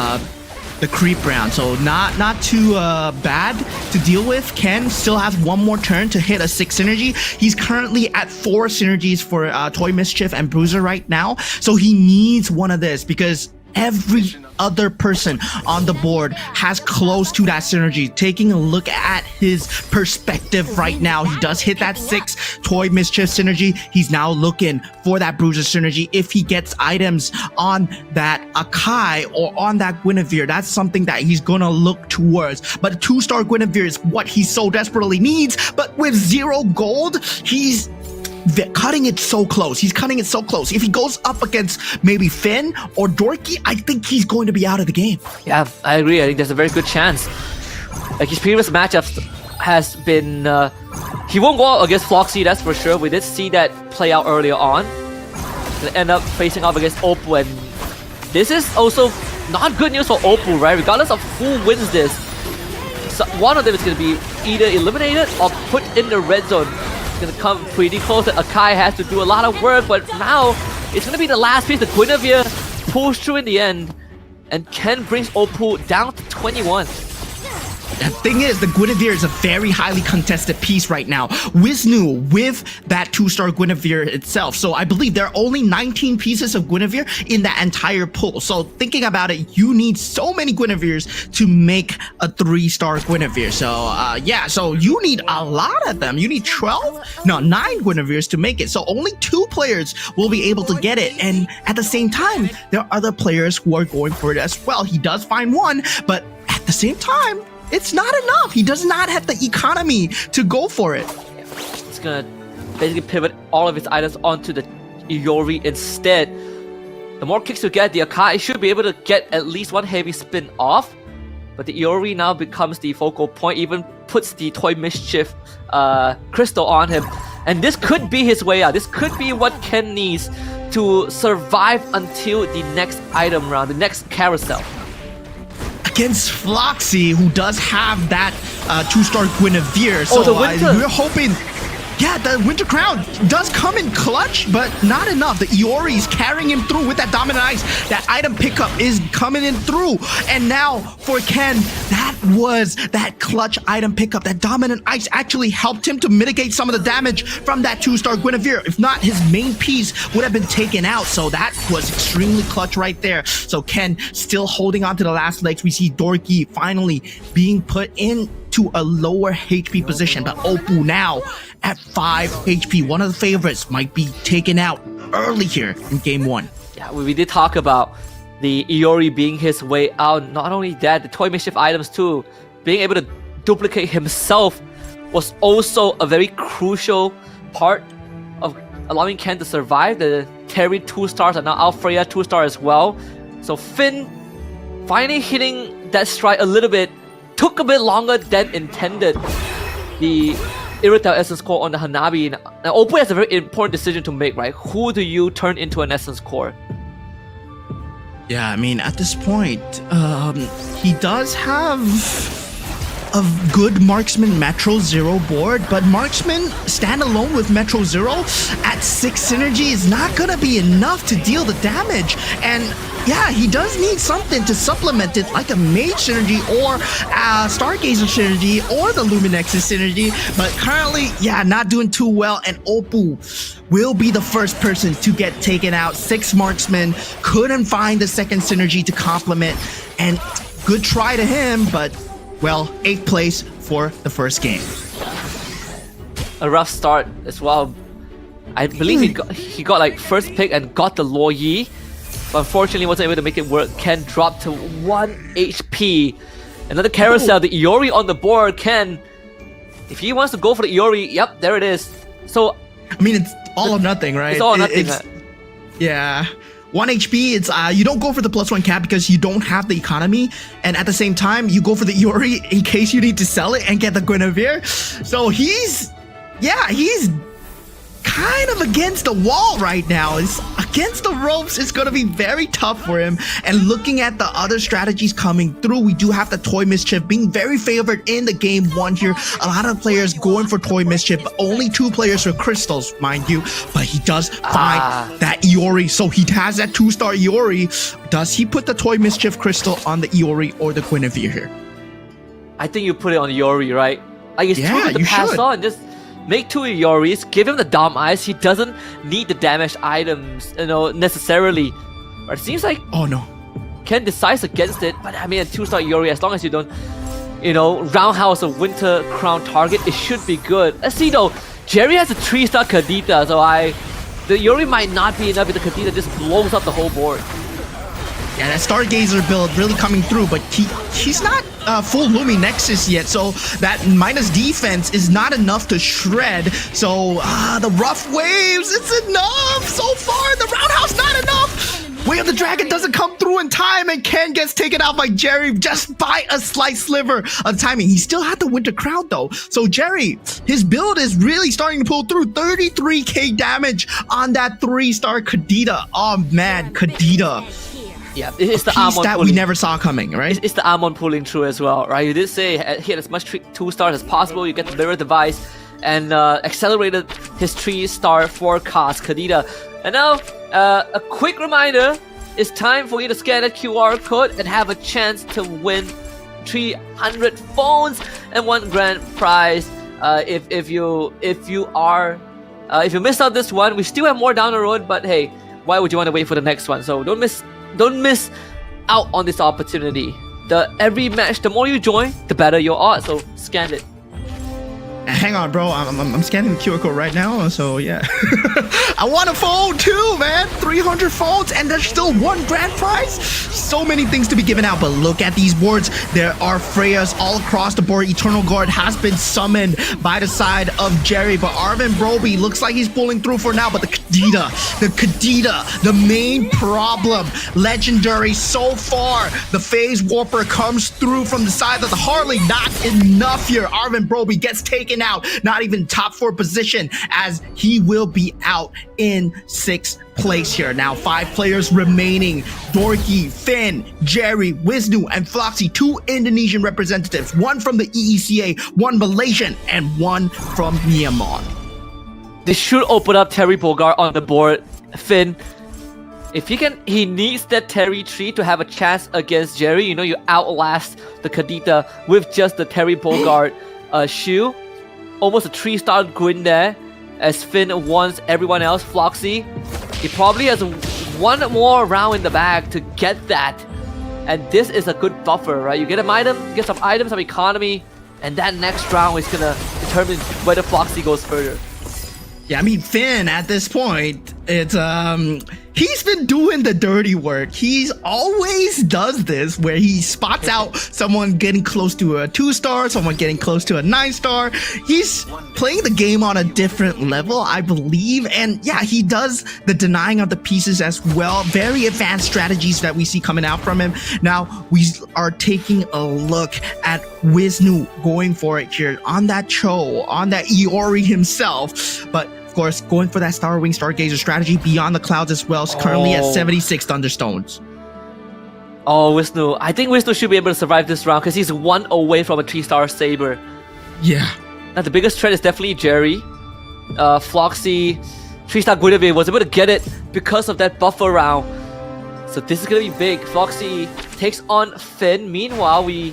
the creep round, so not too bad to deal with. Ken still has one more turn to hit a 6 synergy. He's currently at 4 synergies for Toy Mischief and Bruiser right now, so he needs one of this because every other person on the board has close to that synergy. Taking a look at his perspective right now, he does hit that 6 Toy Mischief synergy. He's now looking for that Bruiser synergy. If he gets items on that Akai or on that Guinevere, that's something that he's gonna look towards. But 2-star Guinevere is what he so desperately needs, but with 0 gold, he's cutting it so close. He's cutting it so close. If he goes up against maybe Finn or Dorky, I think he's going to be out of the game. Yeah, I agree. I think there's a very good chance. Like his previous matchups has been, he won't go out against Floxy, that's for sure. We did see that play out earlier on. Gonna end up facing off against Oppo, and this is also not good news for Oppo, right? Regardless of who wins this, so one of them is gonna be either eliminated or put in the red zone. Gonna come pretty close. Akai has to do a lot of work, but now it's gonna be the last piece. The Guinevere pulls through in the end, and Ken brings Oppo down to 21. The thing is, the Guinevere is a very highly contested piece right now. Wisnu with that 2-star Guinevere itself. So I believe there are only 19 pieces of Guinevere in that entire pool. So thinking about it, you need so many Guineveres to make a 3-star Guinevere. So yeah, so you need a lot of them. You need 9 Guineveres to make it. So only 2 players will be able to get it. And at the same time, there are other players who are going for it as well. He does find one, but at the same time, it's not enough. He does not have the economy to go for it. He's gonna basically pivot all of his items onto the Iori instead. The more kicks you get, the Akai should be able to get at least 1 heavy spin off. But the Iori now becomes the focal point, even puts the Toy Mischief crystal on him. And this could be his way out. This could be what Ken needs to survive until the next item round, the next carousel. Against Floxy, who does have that 2-star Guinevere. So the Winter. we're hoping... yeah, the Winter Crown does come in clutch, but not enough. The Iori is carrying him through with that Dominant Ice. That item pickup is coming in through. And now for Ken, that was that clutch item pickup. That Dominant Ice actually helped him to mitigate some of the damage from that 2-star Guinevere. If not, his main piece would have been taken out. So that was extremely clutch right there. So Ken still holding on to the last legs. We see Dorky finally being put into a lower HP position, but Oppo now at 5 HP. One of the favorites might be taken out early here in game 1. Yeah, we did talk about the Iori being his way out. Not only that, the toy mischief items too. Being able to duplicate himself was also a very crucial part of allowing Ken to survive. The Terry 2-stars and now Alfreya 2-star as well. So Finn finally hitting that stride a little bit. Took a bit longer than intended. The Irrital Essence Core on the Hanabi. Now, Oppo has a very important decision to make, right? Who do you turn into an Essence Core? Yeah, I mean, at this point, he does have a good Marksman Metro Zero board, but Marksman standalone with Metro Zero at 6 synergy is not gonna be enough to deal the damage. And yeah, he does need something to supplement it, like a Mage synergy or Stargazer synergy or the Luminexus synergy. But currently, yeah, not doing too well. And Oppo will be the first person to get taken out. 6 Marksmen couldn't find the second synergy to complement. And good try to him, but well, 8th place for the first game. A rough start as well. I believe he got like first pick and got the Luo Yi, but unfortunately wasn't able to make it work. Ken dropped to 1 HP. Another carousel, the Iori on the board. Ken, if he wants to go for the Iori, yep, there it is. So I mean, it's all or nothing, right? It's all or nothing. Yeah. 1 HP, it's you don't go for the +1 cap because you don't have the economy, and at the same time you go for the Iori in case you need to sell it and get the Guinevere. So he's kind of against the wall right now. It's against the ropes. It's going to be very tough for him. And looking at the other strategies coming through, we do have the Toy Mischief being very favored in the game 1 here. A lot of players going for Toy Mischief, but only 2 players for Crystals, mind you. But he does find that Iori. So he has that 2-star Iori. Does he put the Toy Mischief Crystal on the Iori or the Guinevere here? I think you put it on Iori, right? Like it's too good to pass should. on. Just make 2 Ioris, give him the Dom Eyes. He doesn't need the damaged items, necessarily. But it seems like Ken decides against it. But I mean, a 2-star Iori, as long as you don't, roundhouse a Winter Crown target, it should be good. Let's see though. Jerry has a 3-star Kadita, so the Iori might not be enough if the Kadita just blows up the whole board. Yeah, that Stargazer build really coming through, but he's not full Lumi Nexus yet, so that minus defense is not enough to shred. So the rough waves, it's enough so far. The roundhouse not enough. Way of the Dragon doesn't come through in time, and Ken gets taken out by Jerry just by a slight sliver of timing. He still had the Winter Crown though, so Jerry, his build is really starting to pull through. 33k damage on that 3-star Kadita. Oh man, Kadita. Yeah, it's the piece Amon that pulling. we never saw coming, right? It's the Amon pulling through as well, right? You did say hit as much 2-stars as possible. You get the mirror device and accelerated his 3-star forecast, Kadita. And now, a quick reminder: it's time for you to scan that QR code and have a chance to win 300 phones and 1 grand prize. If you missed out this one, we still have more down the road. But hey, why would you want to wait for the next one? So don't miss out on this opportunity. Every match, the more you join, the better your odds. So scan it. Hang on, bro. I'm scanning the QR code right now. So yeah, I want a phone too, man. 300 phones, and there's still 1 grand prize. So many things to be given out, but look at these boards. There are Freyas all across the board. Eternal Guard has been summoned by the side of Jerry, but Arvin Broby looks like he's pulling through for now. But the Kadita, the main problem. Legendary so far. The Phase Warper comes through from the side of the Harley. Not enough here. Arvin Broby gets taken out, not even top 4 position, as he will be out in 6th place here. Now 5 players remaining: Dorky, Finn, Jerry, Wisnu, and Floxy. 2 Indonesian representatives, 1 from the EECA, 1 Malaysian, and 1 from Myanmar. This should open up Terry Bogard on the board. Finn, if he needs that Terry tree to have a chance against Jerry. You know, you outlast the Kadita with just the Terry Bogard shoe. Almost a 3-star Gwyn there, as Finn wants everyone else. Floxy, he probably has one more round in the bag to get that. And this is a good buffer, right? You get an item, get some items, some economy, and that next round is gonna determine whether Floxy goes further. Yeah, I mean, Finn, at this point, it's he's been doing the dirty work. He's always does this, where he spots out someone getting close to a 2-star, someone getting close to a 9-star. He's playing the game on a different level, I believe. And yeah, he does the denying of the pieces as well. Very advanced strategies that we see coming out from him. Now, we are taking a look at Wisnu going for it here on that Cho, on that Iori himself. But of course, going for that Starwing Stargazer strategy beyond the clouds as well. Is currently at 76 Thunderstones. Oh, Wisnu. I think Wisnu should be able to survive this round because he's 1 away from a 3-star Saber. Yeah. Now, the biggest threat is definitely Jerry. Floxy, 3-star Guinevere was able to get it because of that buffer round. So this is going to be big. Floxy takes on Finn. Meanwhile, I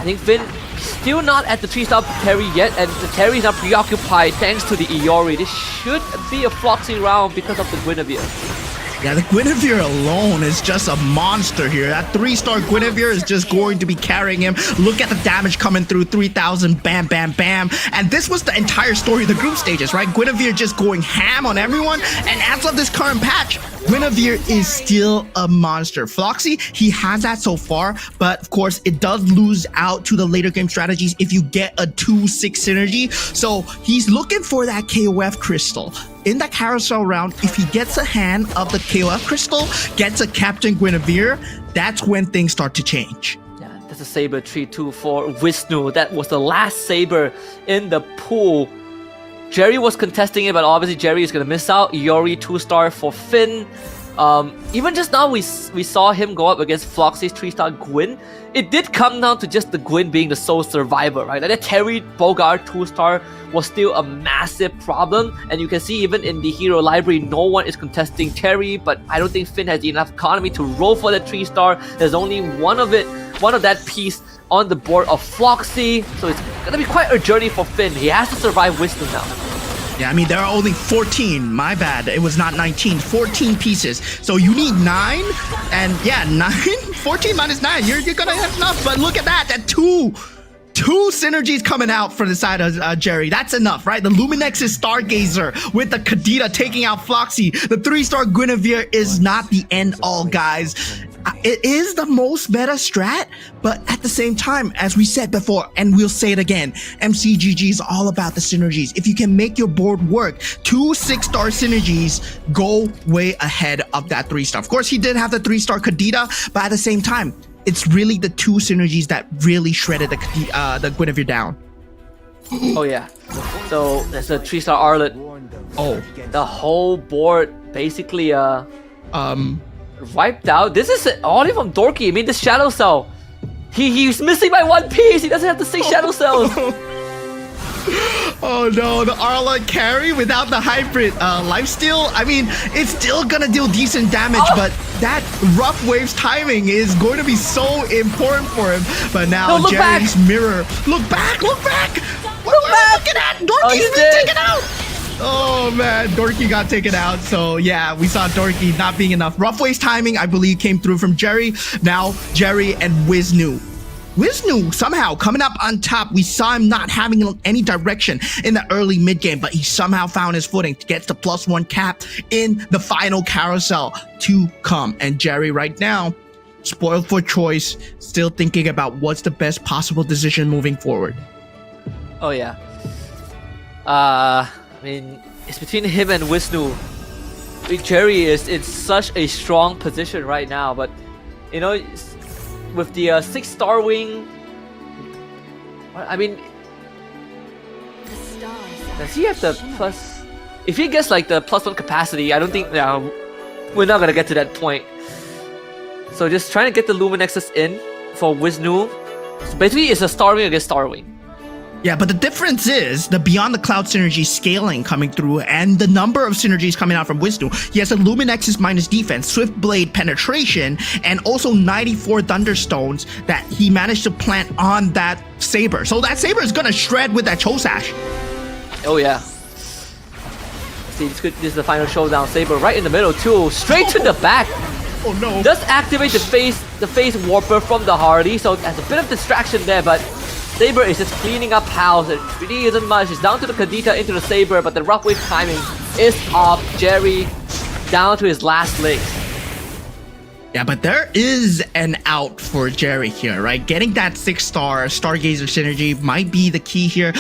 think Finn still not at the 3-star Terry yet, and the Terry is not preoccupied thanks to the Iori. This should be a Floxy round because of the Guinevere. Yeah, the Guinevere alone is just a monster here. That 3-star Guinevere is just going to be carrying him. Look at the damage coming through, 3,000, bam, bam, bam. And this was the entire story of the group stages, right? Guinevere just going ham on everyone. And as of this current patch, Guinevere is still a monster. Floxy, he has that so far, but of course, it does lose out to the later game strategies if you get a 2-6 synergy. So he's looking for that KOF crystal. In that carousel round, if he gets a hand of the KOF crystal, gets a Captain Guinevere, that's when things start to change. Yeah, that's a Saber 3-2 for Wisnu. That was the last Saber in the pool. Jerry was contesting it, but obviously Jerry is going to miss out. Iori 2-star for Finn. Even just now, we saw him go up against Floxy's 3-star Gwyn. It did come down to just the Gwyn being the sole survivor, right? Like that Terry Bogard 2-star was still a massive problem. And you can see even in the hero library, no one is contesting Terry, but I don't think Finn has enough economy to roll for that 3-star. There's only one of that piece on the board of Floxy. So it's going to be quite a journey for Finn. He has to survive Wisdom now. Yeah, I mean, there are only 14. My bad. It was not 19. 14 pieces. So you need 9. And yeah, 9. 14 minus 9. You're going to have enough. But look at that. That two synergies coming out for the side of Jerry. That's enough, right? The Luminex's Stargazer with the Kadita taking out Floxy. The 3-star Guinevere is not the end all, guys. It is the most meta strat, but at the same time, as we said before, and we'll say it again, MCGG is all about the synergies. If you can make your board work, 2 6-star synergies go way ahead of that 3-star. Of course, he did have the 3-star Kadita, but at the same time, it's really the 2 synergies that really shredded the Guinevere down. Oh yeah. So there's a 3-star Arlet. Oh. The whole board basically wiped out. This is only from Dorky. I mean, this Shadow Cell. He's missing by 1 piece. He doesn't have the 6 Shadow Cells. Oh no, the Arla carry without the hybrid lifesteal. I mean, it's still gonna deal decent damage, but that rough waves timing is going to be so important for him. But now no, Jerry's back. mirror. Look back, look back! What are we looking at? Dorky's been taken out! Oh man, Dorky got taken out. So yeah, we saw Dorky not being enough. Rough waves timing, I believe, came through from Jerry. Now Jerry and Wisnu. Wisnu somehow coming up on top. We saw him not having any direction in the early mid game, but he somehow found his footing to get the +1 cap in the final carousel to come. And Jerry right now, spoiled for choice, still thinking about what's the best possible decision moving forward. Oh yeah. I mean, it's between him and Wisnu. Jerry is in such a strong position right now, but you know, with the 6-star wing, I mean, does he have the plus? If he gets like the +1 capacity, I don't think we're not gonna get to that point. So just trying to get the Luminexus in for Wisnu. So basically, it's a Starwing against Starwing. Yeah, but the difference is the Beyond the Cloud synergy scaling coming through and the number of synergies coming out from Wisnu. He has a Luminex's minus defense, Swift Blade penetration, and also 94 Thunderstones that he managed to plant on that Saber. So that Saber is gonna shred with that Chosash. Oh yeah. See, this is the final showdown. Saber right in the middle too, straight to the back. Oh no. Does activate the face warper from the Hardy, so there's a bit of distraction there, but Saber is just cleaning up house. It really isn't much. It's down to the Kadita into the Saber, but the rough wave timing is off. Jerry down to his last legs. Yeah, but there is an out for Jerry here, right? Getting that 6-star Stargazer synergy might be the key here.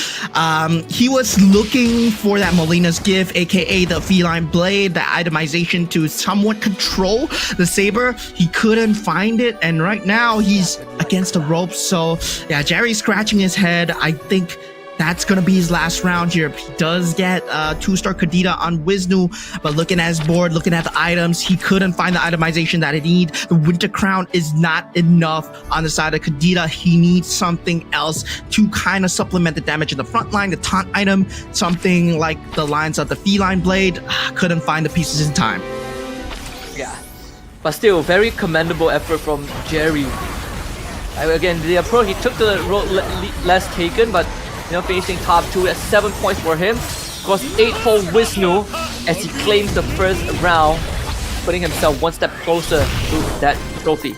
He was looking for that Molina's gift, aka the Feline Blade, the itemization to somewhat control the Saber. He couldn't find it, and right now he's against the ropes. So yeah, Jerry's scratching his head. I think that's gonna be his last round here. He does get 2-star Kadita on Wisnu, but looking at his board, looking at the items, he couldn't find the itemization that he needs. The Winter Crown is not enough on the side of Kadita. He needs something else to kind of supplement the damage in the front line. The taunt item, something like the lines of the Feline Blade, couldn't find the pieces in time. Yeah, but still, very commendable effort from Jerry. Again, the approach, he took the road less taken, but finishing top 2 at 7 points for him. Of course, 8 for Wisnu as he claims the first round, putting himself one step closer to that trophy.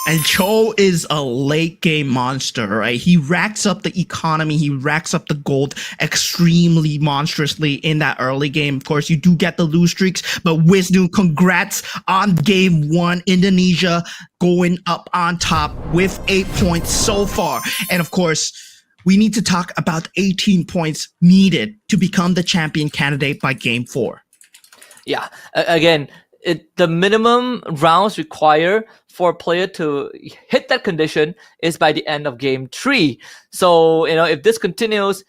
And Cho is a late game monster, right? He racks up the economy, he racks up the gold extremely monstrously in that early game. Of course, you do get the lose streaks, but Wisnu, congrats on game 1. Indonesia going up on top with 8 points so far. And of course, we need to talk about 18 points needed to become the champion candidate by game 4. Yeah, again, the minimum rounds required for a player to hit that condition is by the end of game 3. So, if this continues,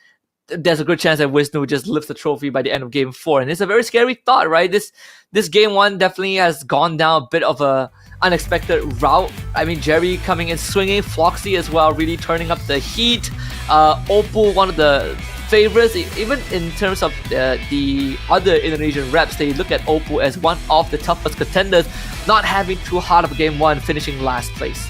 there's a good chance that Wisnu just lifts the trophy by the end of game 4. And it's a very scary thought, right? This game 1 definitely has gone down a bit of a unexpected route. I mean, Jerry coming in swinging, Floxy as well, really turning up the heat. Oppo, one of the favorites, even in terms of the other Indonesian reps, they look at Oppo as one of the toughest contenders, not having too hard of a game 1, finishing last place.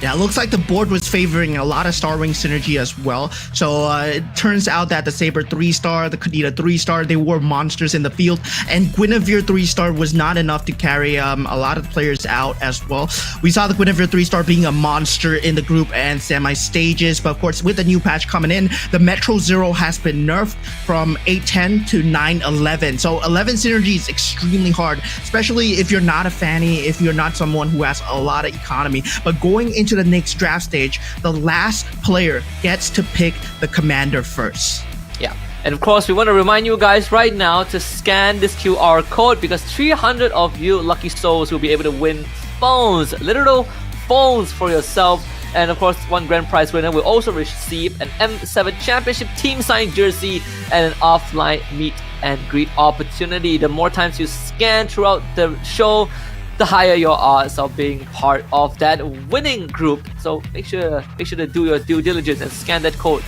Yeah, it looks like the board was favoring a lot of Starwing synergy as well. So it turns out that the Saber 3-star, the Kadita 3-star, they were monsters in the field. And Guinevere 3-star was not enough to carry a lot of players out as well. We saw the Guinevere 3-star being a monster in the group and semi-stages. But of course, with the new patch coming in, the Metro Zero has been nerfed from 810 to 911. So 11 synergy is extremely hard, especially if you're not a fanny, if you're not someone who has a lot of economy. But going into the next draft stage, the last player gets to pick the commander first. Yeah, and of course we want to remind you guys right now to scan this QR code, because 300 of you lucky souls will be able to win phones, literal phones for yourself. And of course, one grand prize winner will also receive an M7 Championship team signed jersey and an offline meet and greet opportunity. The more times you scan throughout the show, the higher your odds of being part of that winning group. So make sure to do your due diligence and scan that code.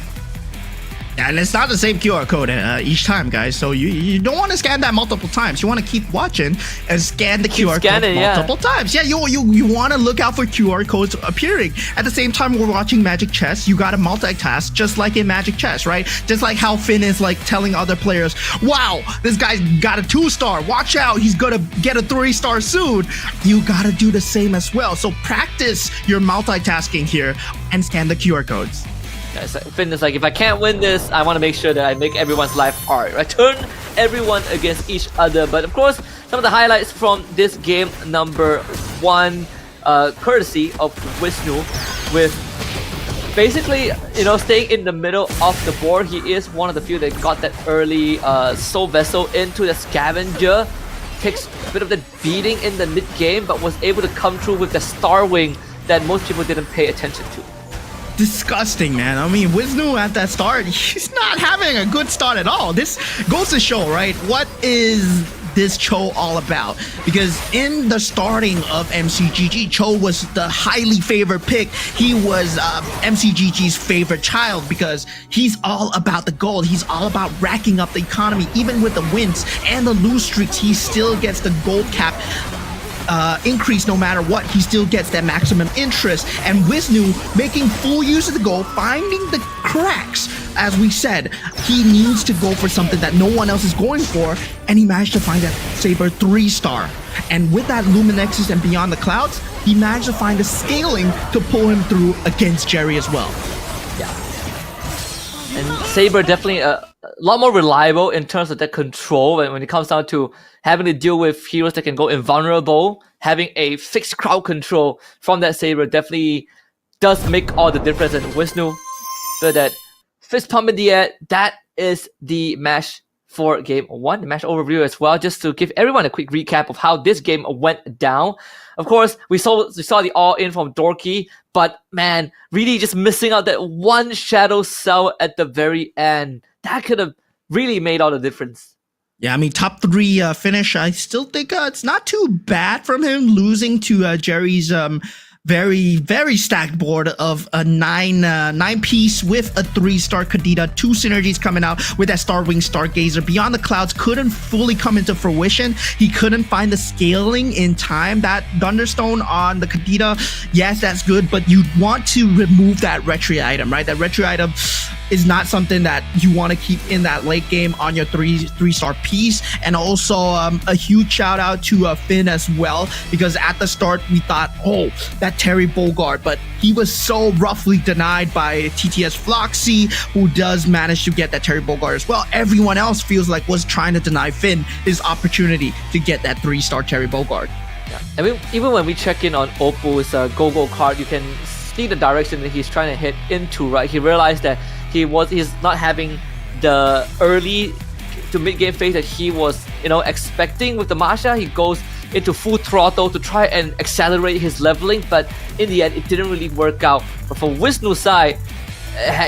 And it's not the same QR code each time, guys. So you don't want to scan that multiple times. You want to keep watching and scan the QR code multiple times. Yeah, you want to look out for QR codes appearing. At the same time, we're watching Magic Chess. You got to multitask just like in Magic Chess, right? Just like how Finn is like telling other players, wow, this guy's got a 2-star. Watch out, he's going to get a 3-star soon. You got to do the same as well. So practice your multitasking here and scan the QR codes. Finn is like, if I can't win this, I want to make sure that I make everyone's life hard. I turn everyone against each other. But of course, some of the highlights from this game number 1, courtesy of Wisnu, with basically, staying in the middle of the board. He is one of the few that got that early Soul Vessel into the Scavenger. Takes a bit of the beating in the mid game, but was able to come through with the Starwing that most people didn't pay attention to. Disgusting, man. I mean, Wisnu at that start, he's not having a good start at all. This goes to show, right, what is this Cho all about? Because in the starting of MCGG, Cho was the highly favored pick. He was MCGG's favorite child because he's all about the gold. He's all about racking up the economy. Even with the wins and the lose streaks, he still gets the gold cap increase no matter what. He still gets that maximum interest. And Wisnu making full use of the gold, finding the cracks. As we said, he needs to go for something that no one else is going for, and he managed to find that Saber 3-star. And with that Luminexus and Beyond the Clouds, he managed to find the scaling to pull him through against Jerry as well. And Saber definitely a lot more reliable in terms of that control when it comes down to having to deal with heroes that can go invulnerable. Having a fixed crowd control from that Saber definitely does make all the difference. And Wisnu, so that fist pump in the air, that is the match for game 1, the match overview as well, just to give everyone a quick recap of how this game went down. Of course, we saw the all-in from Dorky, but man, really just missing out that one shadow cell at the very end. That could have really made all the difference. Yeah, I mean, top 3 finish, I still think it's not too bad from him losing to Jerry's very, very stacked board of a 9-piece with a 3-star Kadita, 2 synergies coming out with that Starwing Stargazer. Beyond the Clouds couldn't fully come into fruition. He couldn't find the scaling in time. That Thunderstone on the Kadita, yes, that's good, but you want to remove that retry item, right? That retry item is not something that you want to keep in that late game on your 3-star piece. And also a huge shout out to Finn as well, because at the start we thought, oh, that Terry Bogard, but he was so roughly denied by TTS Floxy, who does manage to get that Terry Bogard as well. Everyone else feels like was trying to deny Finn his opportunity to get that 3-star Terry Bogard. Yeah. I mean, even when we check in on Oppo's Go-Go card, you can see the direction that he's trying to hit into, right? He realized that he's not having the early to mid-game phase that he was, expecting with the Masha. He goes into full throttle to try and accelerate his leveling, but in the end, it didn't really work out. But for Wisnu's side,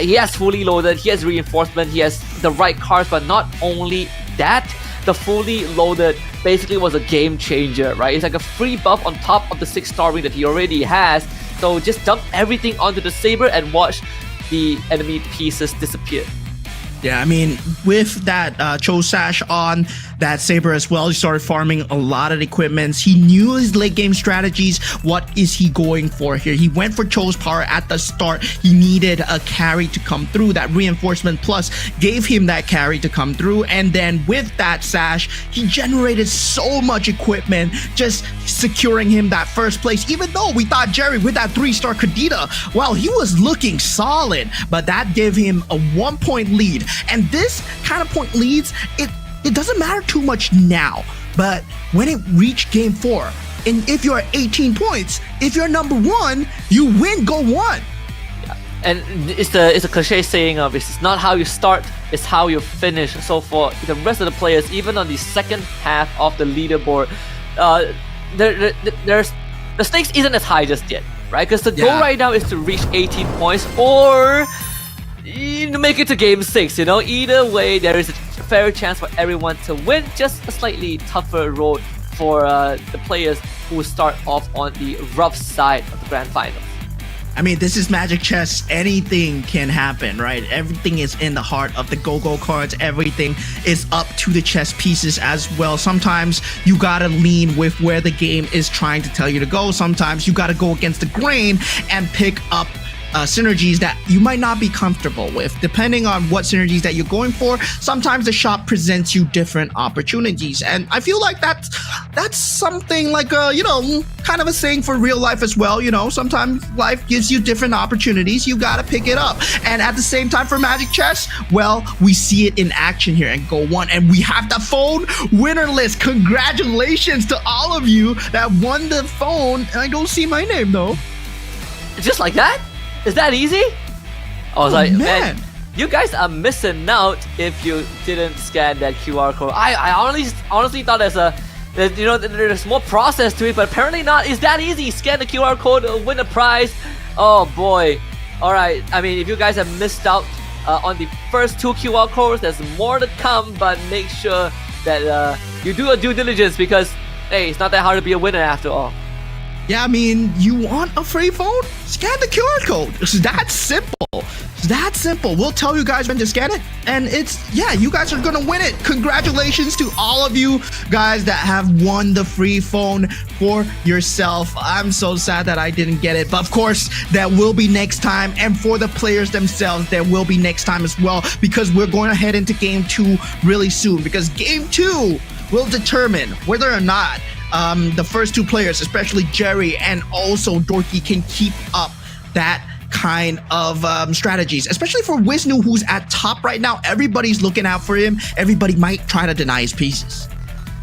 he has fully loaded, he has reinforcement, he has the right cards, but not only that, the fully loaded basically was a game changer, right? It's like a free buff on top of the 6-star ring that he already has. So just dump everything onto the Saber and watch the enemy pieces disappear. Yeah, I mean, with that Cho Sash on that Saber as well, he started farming a lot of equipments. He knew his late game strategies. What is he going for here? He went for Cho's power at the start. He needed a carry to come through. That reinforcement plus gave him that carry to come through. And then with that Sash, he generated so much equipment, just securing him that first place. Even though we thought Jerry with that 3-star Kadita, well, he was looking solid, but that gave him a 1-point lead. And this kind of point leads, it doesn't matter too much now, but when it reached game 4, and if you're at 18 points, if you're number 1, you win GO1. Yeah. And it's a cliche saying of it's not how you start, it's how you finish. So for the rest of the players, even on the second half of the leaderboard, there's the stakes isn't as high just yet, right? Because the goal right now is to reach 18 points or to make it to game 6, Either way, there is a fair chance for everyone to win, just a slightly tougher road for the players who start off on the rough side of the grand finals. I mean, this is Magic Chess. Anything can happen, right? Everything is in the heart of the Go-Go cards. Everything is up to the chess pieces as well. Sometimes you gotta lean with where the game is trying to tell you to go. Sometimes you gotta go against the grain and pick up synergies that you might not be comfortable with. Depending on what synergies that you're going for, sometimes the shop presents you different opportunities. And I feel like that's something like kind of a saying for real life as well. Sometimes life gives you different opportunities. You gotta pick it up. And at the same time for Magic Chess, well, we see it in action here in GO1, and we have the phone winner list. Congratulations to all of you that won the phone. I don't see my name though. Just like that? Is that easy? I was like, man, you guys are missing out if you didn't scan that QR code. I honestly thought there's more process to it, but apparently not. Is that easy? Scan the QR code, win a prize. Oh boy. All right. I mean, if you guys have missed out on the first 2 QR codes, there's more to come, but make sure that you do a due diligence because hey, it's not that hard to be a winner after all. Yeah, I mean, you want a free phone? Scan the QR code. It's that simple. It's that simple. We'll tell you guys when to scan it. And you guys are going to win it. Congratulations to all of you guys that have won the free phone for yourself. I'm so sad that I didn't get it. But of course, that will be next time. And for the players themselves, there will be next time as well. Because we're going to head into Game 2 really soon. Because Game 2 will determine whether or not the first two players, especially Jerry and also Dorky, can keep up that kind of strategies, especially for Wisnu, who's at top right now. Everybody's looking out for him. Everybody might try to deny his pieces.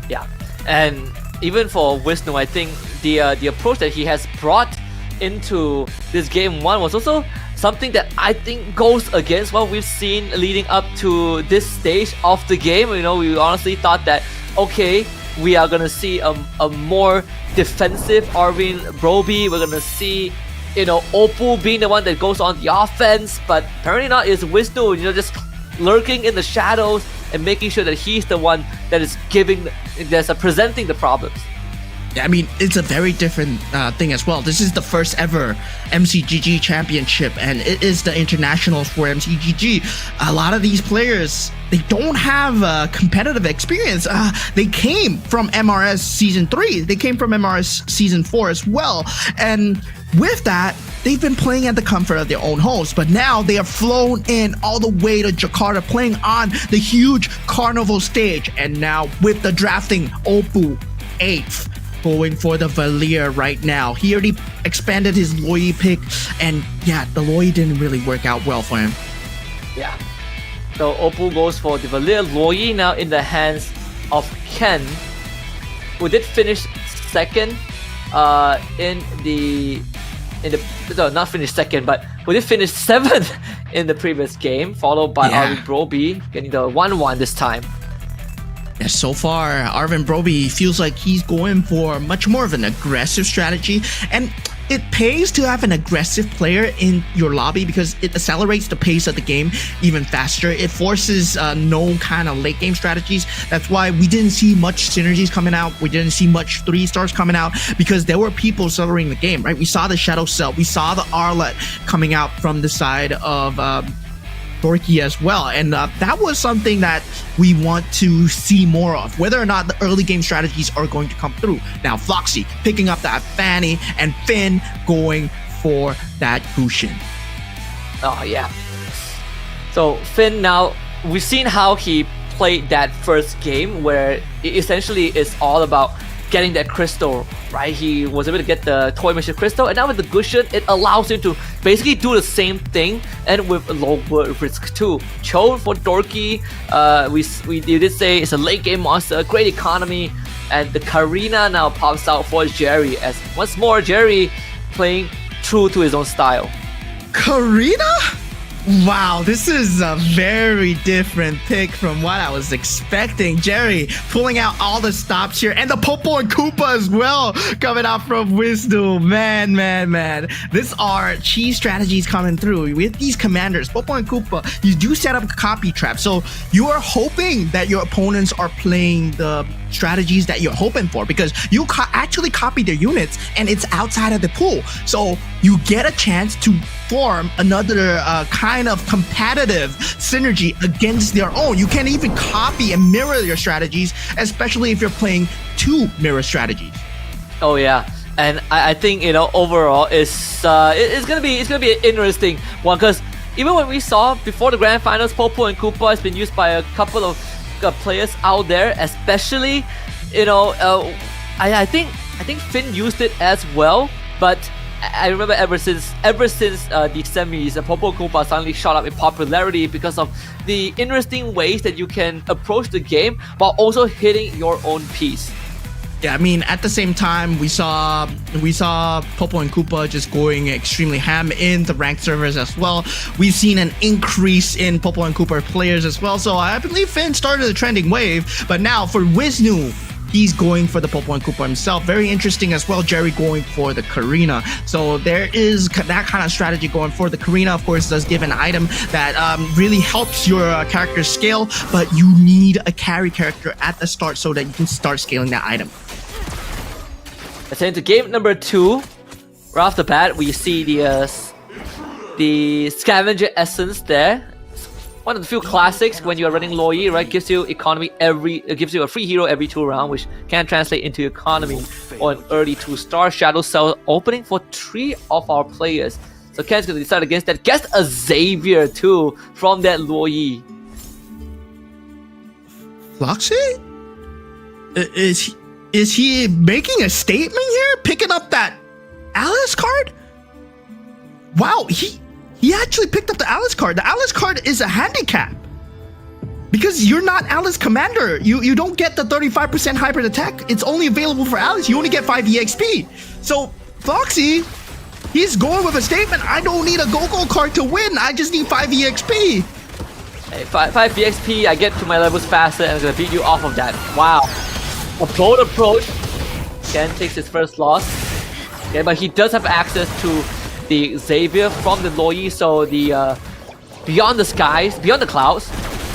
Yeah, and even for Wisnu, I think the approach that he has brought into this Game 1 was also something that I think goes against what we've seen leading up to this stage of the game. You know, we honestly thought that, okay, we are going to see a more defensive Arvin Broby. We're going to see, you know, Oppo being the one that goes on the offense, but apparently not. Is Wisnu, you know, just lurking in the shadows and making sure that he's the one that is presenting the problems. Yeah, I mean, it's a very different thing as well. This is the first ever MCGG championship, and it is the internationals for MCGG. A lot of these players, they don't have competitive experience. They came from MRS Season 3. They came from MRS Season 4 as well. And with that, they've been playing at the comfort of their own homes. But now they are flown in all the way to Jakarta, playing on the huge carnival stage. And now with the drafting, Oppo 8th. Going for the Valier right now. He already expanded his Loi pick, and yeah, the Loi didn't really work out well for him. Yeah. So Oppo goes for the Valier. Loi now in the hands of Ken, who did finish second not finish second, but who did finish 7th in the previous game, followed by Arvin Broby getting the 1-1 this time. Yeah, so far, Arvin Broby feels like he's going for much more of an aggressive strategy, and it pays to have an aggressive player in your lobby because it accelerates the pace of the game even faster. It forces no kind of late game strategies. That's why we didn't see much synergies coming out. We didn't see much 3-stars coming out because there were people accelerating the game, right? We saw the Shadow Cell. We saw the Arlet coming out from the side of Dorky as well, and that was something that we want to see more of, whether or not the early game strategies are going to come through. Now Floxy picking up that Fanny, and Finn going for that Gushin. Oh yeah. So Finn, now we've seen how he played that first game where it essentially is all about getting that crystal, right? He was able to get the toy mission crystal, and now with the Gushin, it allows him to basically do the same thing, and with low risk too. Cho for Dorky, you did say it's a late game monster, great economy, and the Karina now pops out for Jerry, as once more Jerry playing true to his own style. Karina? Wow, this is a very different pick from what I was expecting. Jerry pulling out all the stops here, and the Popo and Koopa as well coming out from Wisnu. Man. These are cheese strategies coming through. With these commanders, Popo and Koopa, you do set up a copy trap. So you are hoping that your opponents are playing the strategies that you're hoping for, because you actually copy their units and it's outside of the pool. So you get a chance to form another kind of competitive synergy against their own. You can even copy and mirror your strategies, especially if you're playing 2 mirror strategies. Oh yeah, and I think, you know, overall it's gonna be an interesting one, because even when we saw before the grand finals, Popo and Koopa has been used by a couple of players out there, especially, you know, I think Finn used it as well, but I remember ever since the semis, Popo Koopa suddenly shot up in popularity because of the interesting ways that you can approach the game while also hitting your own piece. Yeah, I mean, at the same time, we saw Popo and Koopa just going extremely ham in the ranked servers as well. We've seen an increase in Popo and Koopa players as well. So I believe Finn started a trending wave, but now for Wisnu, he's going for the Popo and Koopa himself. Very interesting as well, Jerry going for the Karina. So there is that kind of strategy going for the Karina. Of course, does give an item that really helps your character scale, but you need a carry character at the start so that you can start scaling that item. Let's head into game number 2. Right off the bat, we see the scavenger essence there. One of the few classics when you are running Loyi, right? Gives you economy gives you a free hero every 2 rounds, which can translate into economy or an early 2-star shadow cell opening for 3 of our players. So Ken's gonna decide against that. Gets a Xavier too from that Loyi. Floxy? Is he making a statement here? Picking up that Alice card? Wow, he actually picked up the Alice card. The Alice card is a handicap. Because you're not Alice Commander. You don't get the 35% hybrid attack. It's only available for Alice. You only get 5 EXP. So, Foxy, he's going with a statement. I don't need a Go-Go card to win. I just need 5 EXP. Hey, 5 EXP, I get to my levels faster and I'm gonna beat you off of that. Wow. A bold approach. Ken takes his first loss. Okay, but he does have access to the Xavier from the Loyi, so the Beyond the Skies, Beyond the Clouds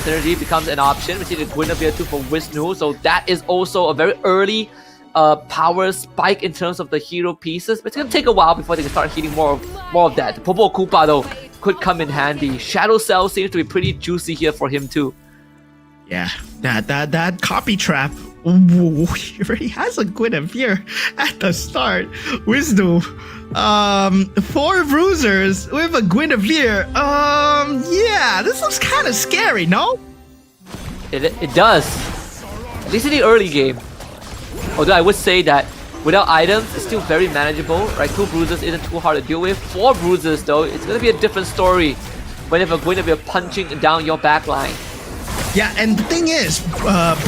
synergy becomes an option. We see the Guinevere too for Wisnu, so that is also a very early power spike in terms of the hero pieces. But it's gonna take a while before they can start hitting more of that. The Popo Koopa though could come in handy. Shadow Cell seems to be pretty juicy here for him too. Yeah, that copy trap. Ooh, he already has a Guinevere at the start. Wisdom, 4 bruisers with a Guinevere. Yeah, this looks kind of scary, no? It does. At least in the early game. Although I would say that without items, it's still very manageable, right? 2 bruisers isn't too hard to deal with. 4 bruisers though, it's gonna be a different story when you have a Guinevere punching down your backline. Yeah, and the thing is,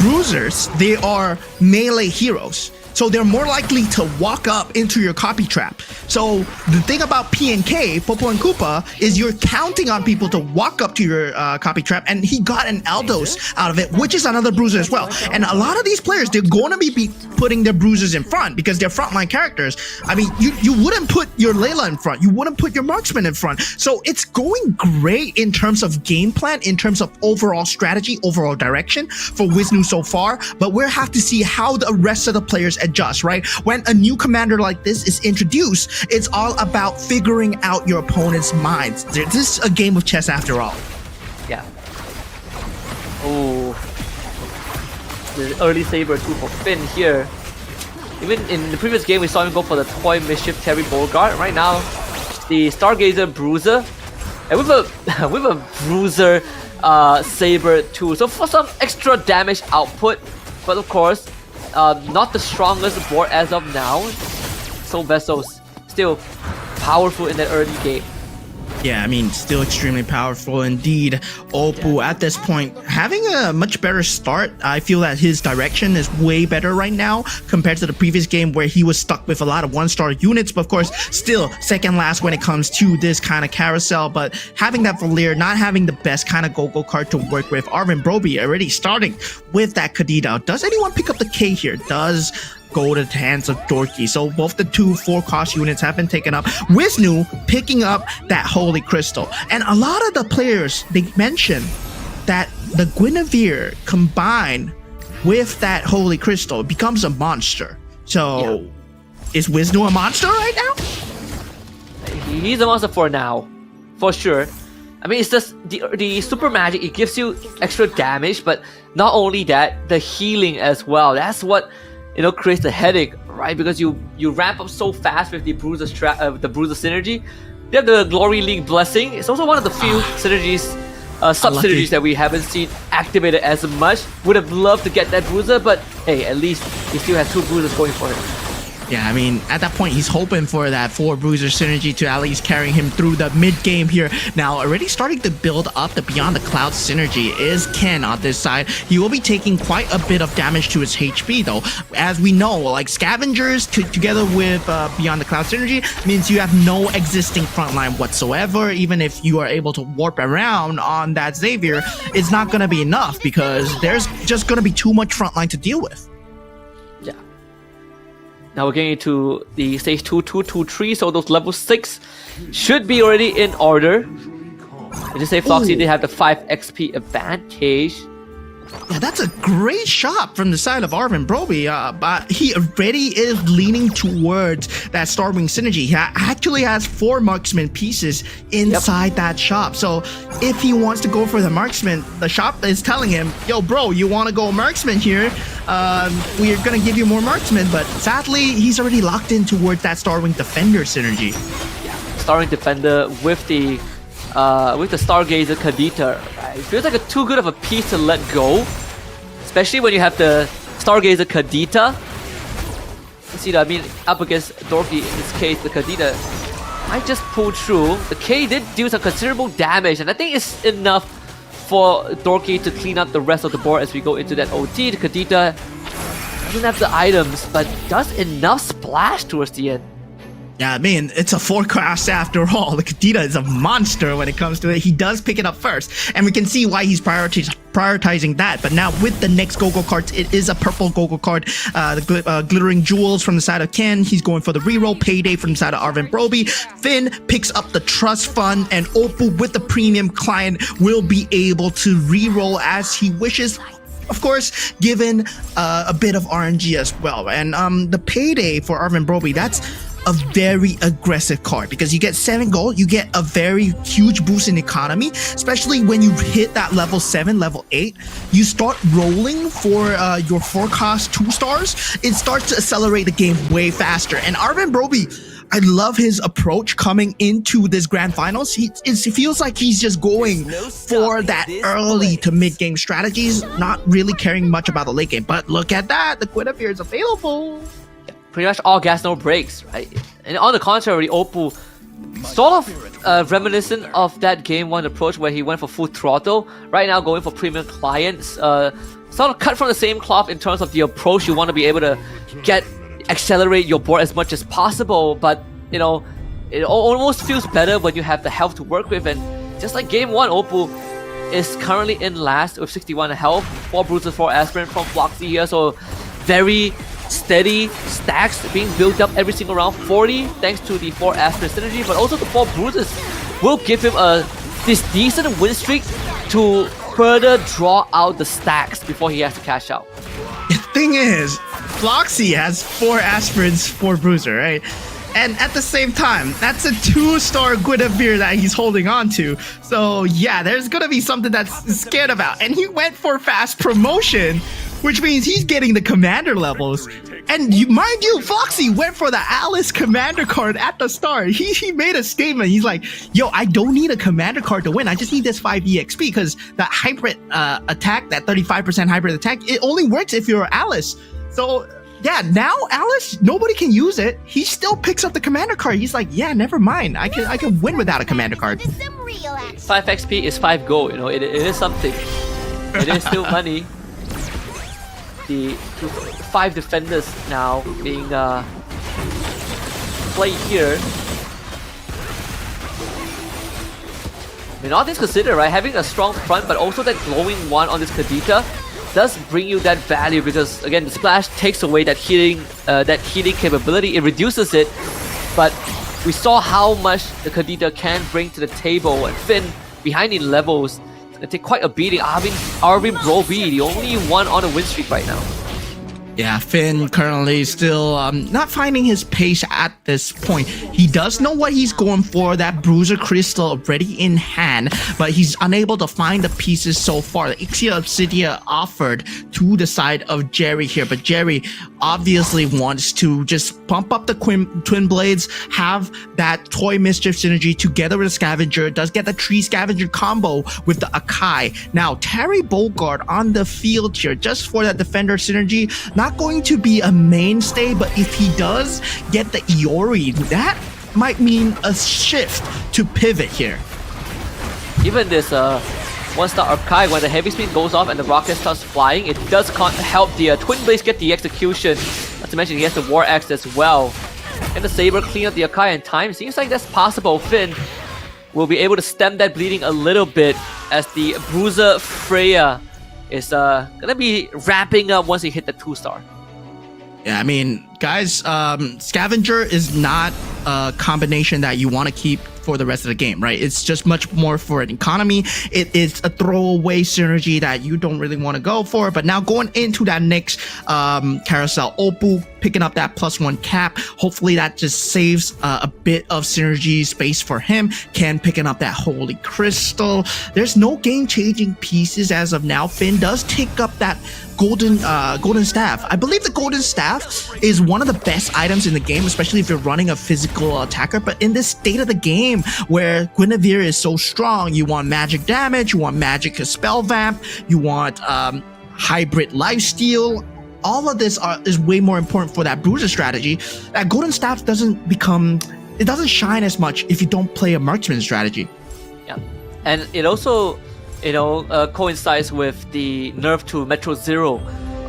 bruisers, they are melee heroes. So they're more likely to walk up into your copy trap. So the thing about PNK, Popo and Koopa, is you're counting on people to walk up to your copy trap, and he got an Aldos out of it, which is another bruiser as well. And a lot of these players, they're going to be putting their bruisers in front because they're frontline characters. I mean, you wouldn't put your Layla in front. You wouldn't put your marksman in front. So it's going great in terms of game plan, in terms of overall strategy, overall direction for Wisnu so far. But we'll have to see how the rest of the players adjust, right? When a new commander like this is introduced, it's all about figuring out your opponent's minds. This is a game of chess after all. Yeah. Oh. The early saber too for Finn here. Even in the previous game, we saw him go for the Toy Mischief Terry Bogart. Right now, the Stargazer Bruiser, and with a Bruiser Saber too. So for some extra damage output, but of course, not the strongest board as of now. Soul Vessels still powerful in the early game. Yeah, I mean, still extremely powerful indeed. Oppo at this point having a much better start. I feel that his direction is way better right now compared to the previous game where he was stuck with a lot of 1-star units. But of course, still second last when it comes to this kind of carousel. But having that Valir, not having the best kind of Go-Go card to work with. Arvin Broby already starting with that Kadita. Does anyone pick up the K here? Does go to the hands of Dorky. So both the 2 4-cost units have been taken up. Wisnu picking up that Holy Crystal. And a lot of the players, they mentioned that the Guinevere combined with that Holy Crystal becomes a monster. So is Wisnu a monster right now? He's a monster for now, for sure. I mean, it's just the super magic, it gives you extra damage, but not only that, the healing as well. That's what, you know, creates the headache, right? Because you ramp up so fast with the Bruiser synergy. You have the Glory League Blessing. It's also one of the few synergies, sub-synergies that we haven't seen activated as much. Would have loved to get that Bruiser, but hey, at least he still has 2 Bruisers going for him. Yeah, I mean, at that point, he's hoping for that 4 bruiser synergy to at least carry him through the mid-game here. Now, already starting to build up the Beyond the Clouds synergy is Ken on this side. He will be taking quite a bit of damage to his HP, though. As we know, like, Scavengers together with Beyond the Clouds synergy means you have no existing frontline whatsoever. Even if you are able to warp around on that Xavier, it's not going to be enough because there's just going to be too much frontline to deal with. Now we're getting into the stage 2, 2, 2, 3, so those level 6 should be already in order. Did you say Floxy did have the 5 XP advantage? Yeah, that's a great shot from the side of Arvin Broby, but he already is leaning towards that Starwing synergy. He actually has 4 marksman pieces inside that shop. So if he wants to go for the marksman, the shop is telling him, yo bro, you want to go marksman here? We're going to give you more marksman, but sadly, he's already locked in towards that Starwing Defender synergy. Starwing Defender with the Stargazer Kadita. It feels like too good of a piece to let go, especially when you have the Stargazer Kadita. You see that, I mean, up against Dorky in this case, the Kadita might just pull through. The K did do some considerable damage, and I think it's enough for Dorky to clean up the rest of the board as we go into that OT. The Kadita doesn't have the items, but does enough splash towards the end. Yeah, I mean, it's a forecast after all. The Kadita is a monster when it comes to it. He does pick it up first, and we can see why he's prioritizing that. But now with the next Go-Go cards, it is a purple Go-Go card. The Glittering Jewels from the side of Ken. He's going for the reroll. Payday from the side of Arvin Broby. Finn picks up the Trust Fund, and Opal with the Premium Client will be able to reroll as he wishes. Of course, given a bit of RNG as well. And the Payday for Arvin Broby, that's a very aggressive card because you get 7 gold, you get a very huge boost in economy, especially when you hit that level 7, level 8. You start rolling for your forecast 2 stars. It starts to accelerate the game way faster. And Arvin Broby, I love his approach coming into this grand finals. It feels like he's just going for that early to mid game strategies, not really caring much about the late game. But look at that, the Guinevere is available. Pretty much all gas, no brakes, right? And on the contrary, Opal sort of reminiscent of that game 1 approach where he went for full throttle. Right now going for premium clients, sort of cut from the same cloth in terms of the approach. You want to be able to accelerate your board as much as possible, but you know, it almost feels better when you have the health to work with. And just like game 1, Opal is currently in last with 61 health, 4 bruises, 4 aspirin from Floxy here, so very steady stacks being built up every single round. 40 thanks to the 4 aspirin synergy, but also the 4 bruises will give him this decent win streak to further draw out the stacks before he has to cash out. The thing is, Floxy has 4 aspirins, 4 bruiser, right? And at the same time, that's a 2-star Guinevere that he's holding on to. So yeah, there's gonna be something that's scared about. And he went for fast promotion, which means he's getting the commander levels. And mind you, Floxy went for the Alice commander card at the start. He made a statement. He's like, yo, I don't need a commander card to win. I just need this 5 EXP because that hybrid attack, that 35% hybrid attack, it only works if you're Alice. So yeah, now Alice, nobody can use it. He still picks up the commander card. He's like, yeah, never mind. I can win without a commander card. 5 XP is 5 gold, you know, it is something. It is still money. The 5 defenders now being played here. I mean, all things considered, right? Having a strong front, but also that glowing one on this Kadita does bring you that value because again, the splash takes away that healing capability. It reduces it, but we saw how much the Kadita can bring to the table. And Finn behind in levels. They take quite a beating. Arvin Broby, the only one on a win streak right now. Yeah, Finn currently still not finding his pace at this point. He does know what he's going for, that Bruiser Crystal already in hand, but he's unable to find the pieces so far. The Ixia Obsidia offered to the side of Jerry here, but Jerry obviously wants to just pump up the Twin Blades, have that Toy Mischief synergy together with the Scavenger, does get the Tree Scavenger combo with the Akai. Now, Terry Bogard on the field here, just for that Defender synergy, not going to be a mainstay, but if he does get the Iori, that might mean a shift to pivot here. Even this 1-star Akai, when the heavy speed goes off and the rocket starts flying, it does help the Twin Blades get the execution. Not to mention he has the War Axe as well. And the Saber clean up the Akai in time. Seems like that's possible. Finn will be able to stem that bleeding a little bit as the Bruiser Freya is gonna be wrapping up once he hit the 2-star. Yeah, I mean, guys, Scavenger is not a combination that you want to keep for the rest of the game, right? It's just much more for an economy. It is a throwaway synergy that you don't really want to go for. But now going into that next carousel, Oppo picking up that +1 cap. Hopefully that just saves a bit of synergy space for him. Ken picking up that Holy Crystal. There's no game-changing pieces as of now. Finn does take up that golden staff. I believe the golden staff is one of the best items in the game, especially if you're running a physical attacker. But in this state of the game where Guinevere is so strong, you want magic damage, you want magic spell vamp, you want hybrid lifesteal. All of this is way more important for that bruiser strategy. That golden staff doesn't shine as much if you don't play a marksman strategy. Yeah, and it also coincides with the nerf to Metro Zero,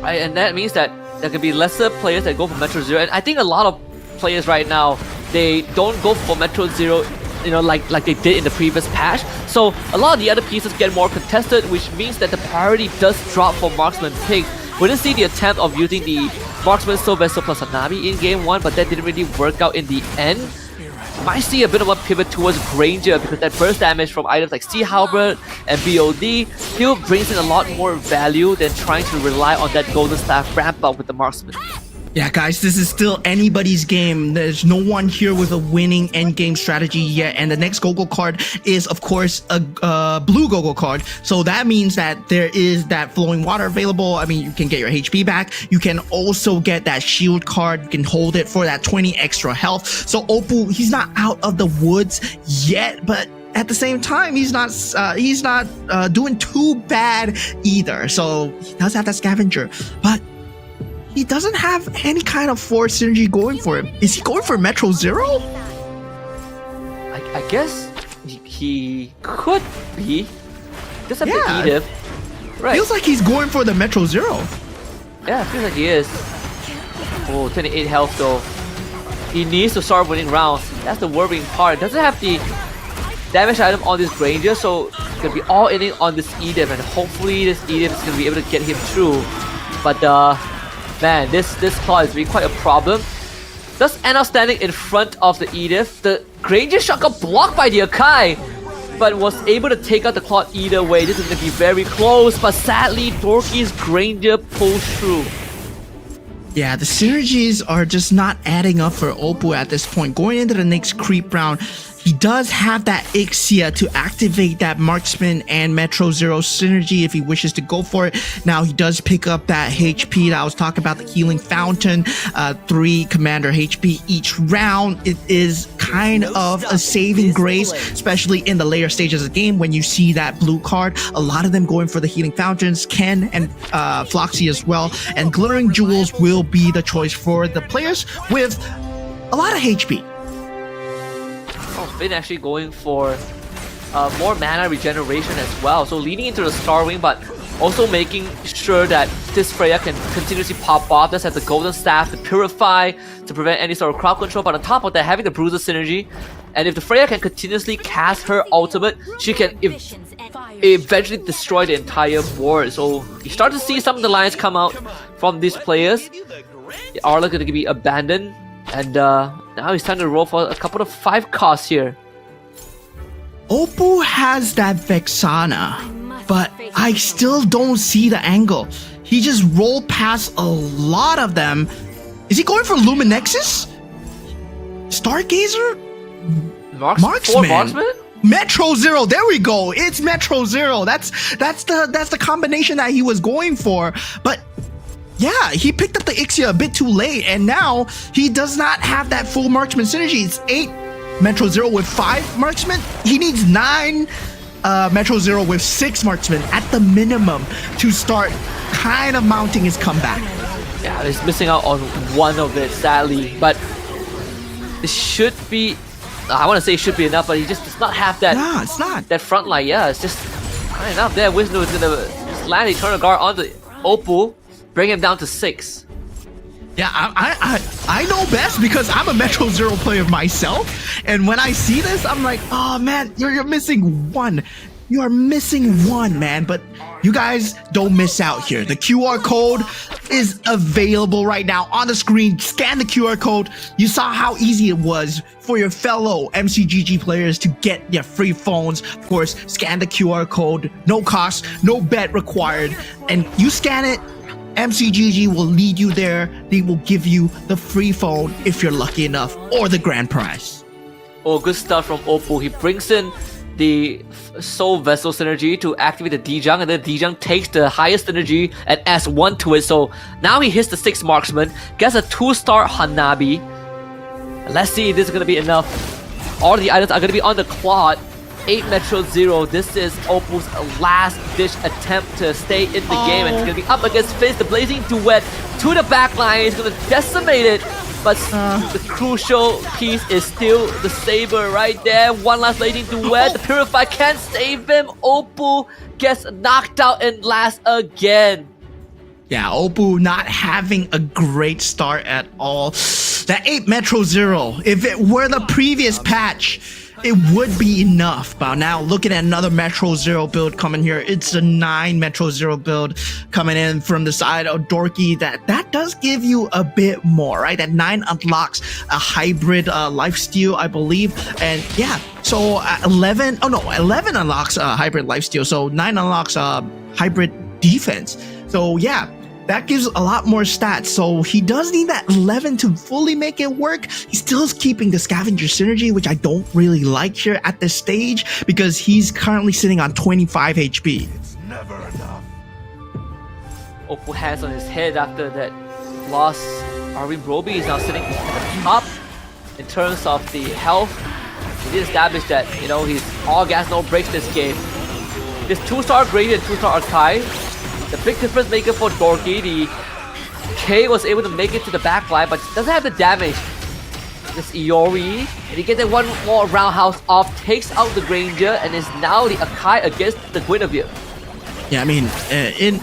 right? And that means that there can be lesser players that go for Metro Zero. And I think a lot of players right now, they don't go for Metro Zero, like they did in the previous patch. So a lot of the other pieces get more contested, which means that the priority does drop for Marksman Pig. We didn't see the attempt of using the Marksman Soul Vessel plus Hanabi in game 1, but that didn't really work out in the end. Might see a bit of a pivot towards Granger because that burst damage from items like Sea Halberd and BOD still brings in a lot more value than trying to rely on that golden staff ramp up with the marksman. Yeah, guys, this is still anybody's game. There's no one here with a winning endgame strategy yet. And the next Gogo card is, of course, a blue Gogo card. So that means that there is that flowing water available. I mean, you can get your HP back. You can also get that shield card. You can hold it for that 20 extra health. So Oppo, he's not out of the woods yet, but at the same time, he's not doing too bad either. So he does have that scavenger, but he doesn't have any kind of force synergy going for him. Is he going for Metro Zero? I guess he could be. Just have to Edith. Right. Feels like he's going for the Metro Zero. Yeah, feels like he is. Oh, 28 health though. He needs to start winning rounds. That's the worrying part. Doesn't have the damage item on this Granger, so it's gonna be all in on this Edith, and hopefully this Edith is gonna be able to get him through. But man, this claw is really quite a problem. Does end up standing in front of the Edith. The Granger shot got blocked by the Akai, but was able to take out the claw either way. This is going to be very close, but sadly, Dorky's Granger pulls through. Yeah, the synergies are just not adding up for Oppo at this point. Going into the next creep round, he does have that Ixia to activate that Marksman and Metro Zero synergy if he wishes to go for it. Now he does pick up that HP that I was talking about, the Healing Fountain, 3 Commander HP each round. It is kind of a saving grace, especially in the later stages of the game when you see that blue card. A lot of them going for the Healing Fountains, Ken and Floxy as well. And Glittering Jewels will be the choice for the players with a lot of HP. Finn actually going for more mana regeneration as well. So leaning into the Starwing, but also making sure that this Freya can continuously pop off. Does have the Golden Staff to purify, to prevent any sort of crowd control. But on top of that, having the Bruiser synergy. And if the Freya can continuously cast her ultimate, she can eventually destroy the entire board. So you start to see some of the lines come out from these players. Arla going to be abandoned. And now it's time to roll for a couple of 5 costs here. Oppo has that Vexana, but I still don't see the angle. He just rolled past a lot of them. Is he going for Luminexus? Stargazer? Marksman? Marksman? Metro Zero, there we go. It's Metro Zero. That's the combination that he was going for. But yeah, he picked up the Ixia a bit too late, and now he does not have that full marksman synergy. It's 8 Metro Zero with 5 marksman. He needs 9 Metro Zero with 6 marksman at the minimum to start kind of mounting his comeback. Yeah, he's missing out on one of it, sadly. But it should be, I want to say it should be enough, but he just does not have that. Nah, it's not. That front line, yeah, it's just not enough there. Wisnu is going to just land Eternal Guard onto Oppo. Bring him down to 6. Yeah, I know best because I'm a Metro Zero player myself, and when I see this, I'm like, oh man, you're missing 1. You are missing one, man. But you guys don't miss out here. The QR code is available right now on the screen. Scan the QR code. You saw how easy it was for your fellow MCGG players to get their free phones. Of course, scan the QR code. No cost, no bet required. And you scan it, MCGG will lead you there. They will give you the free phone if you're lucky enough, or the grand prize. Oh, good stuff from Oppo. He brings in the Soul Vessel synergy to activate the Dijang, and then Dijang takes the highest synergy and adds 1 to it. So now he hits the 6 marksman, gets a 2-star Hanabi. Let's see if this is going to be enough. All the items are going to be on the clock. 8 Metro Zero. This is Oppo's last ditch attempt to stay in the game, and it's going to be up against Fizz, the Blazing Duet to the backline. He's going to decimate it, but the crucial piece is still the Saber right there. One last Blazing Duet. The Purify can't save him. Oppo gets knocked out and last again. Yeah, Oppo not having a great start at all. That 8 Metro Zero, if it were the previous patch, it would be enough. But now looking at another Metro Zero build coming here, it's a 9 Metro Zero build coming in from the side of Dorky. That does give you a bit more, right? That 9 unlocks a hybrid lifesteal, I believe. And yeah, so 11 unlocks a hybrid lifesteal. So 9 unlocks hybrid defense. So yeah, that gives a lot more stats. So he does need that 11 to fully make it work. He still is keeping the scavenger synergy, which I don't really like here at this stage, because he's currently sitting on 25 HP. Oppo has on his head after that loss. Arvin Roby is now sitting at the top in terms of the health. He did establish that, you know, he's all gas, no brakes this game. This 2-star Grady and 2-star Archive. The big difference maker for Dorky, the K was able to make it to the back line, but doesn't have the damage. This Iori, and he gets that one more roundhouse off, takes out the Granger, and is now the Akai against the Guinevere. Yeah, I mean,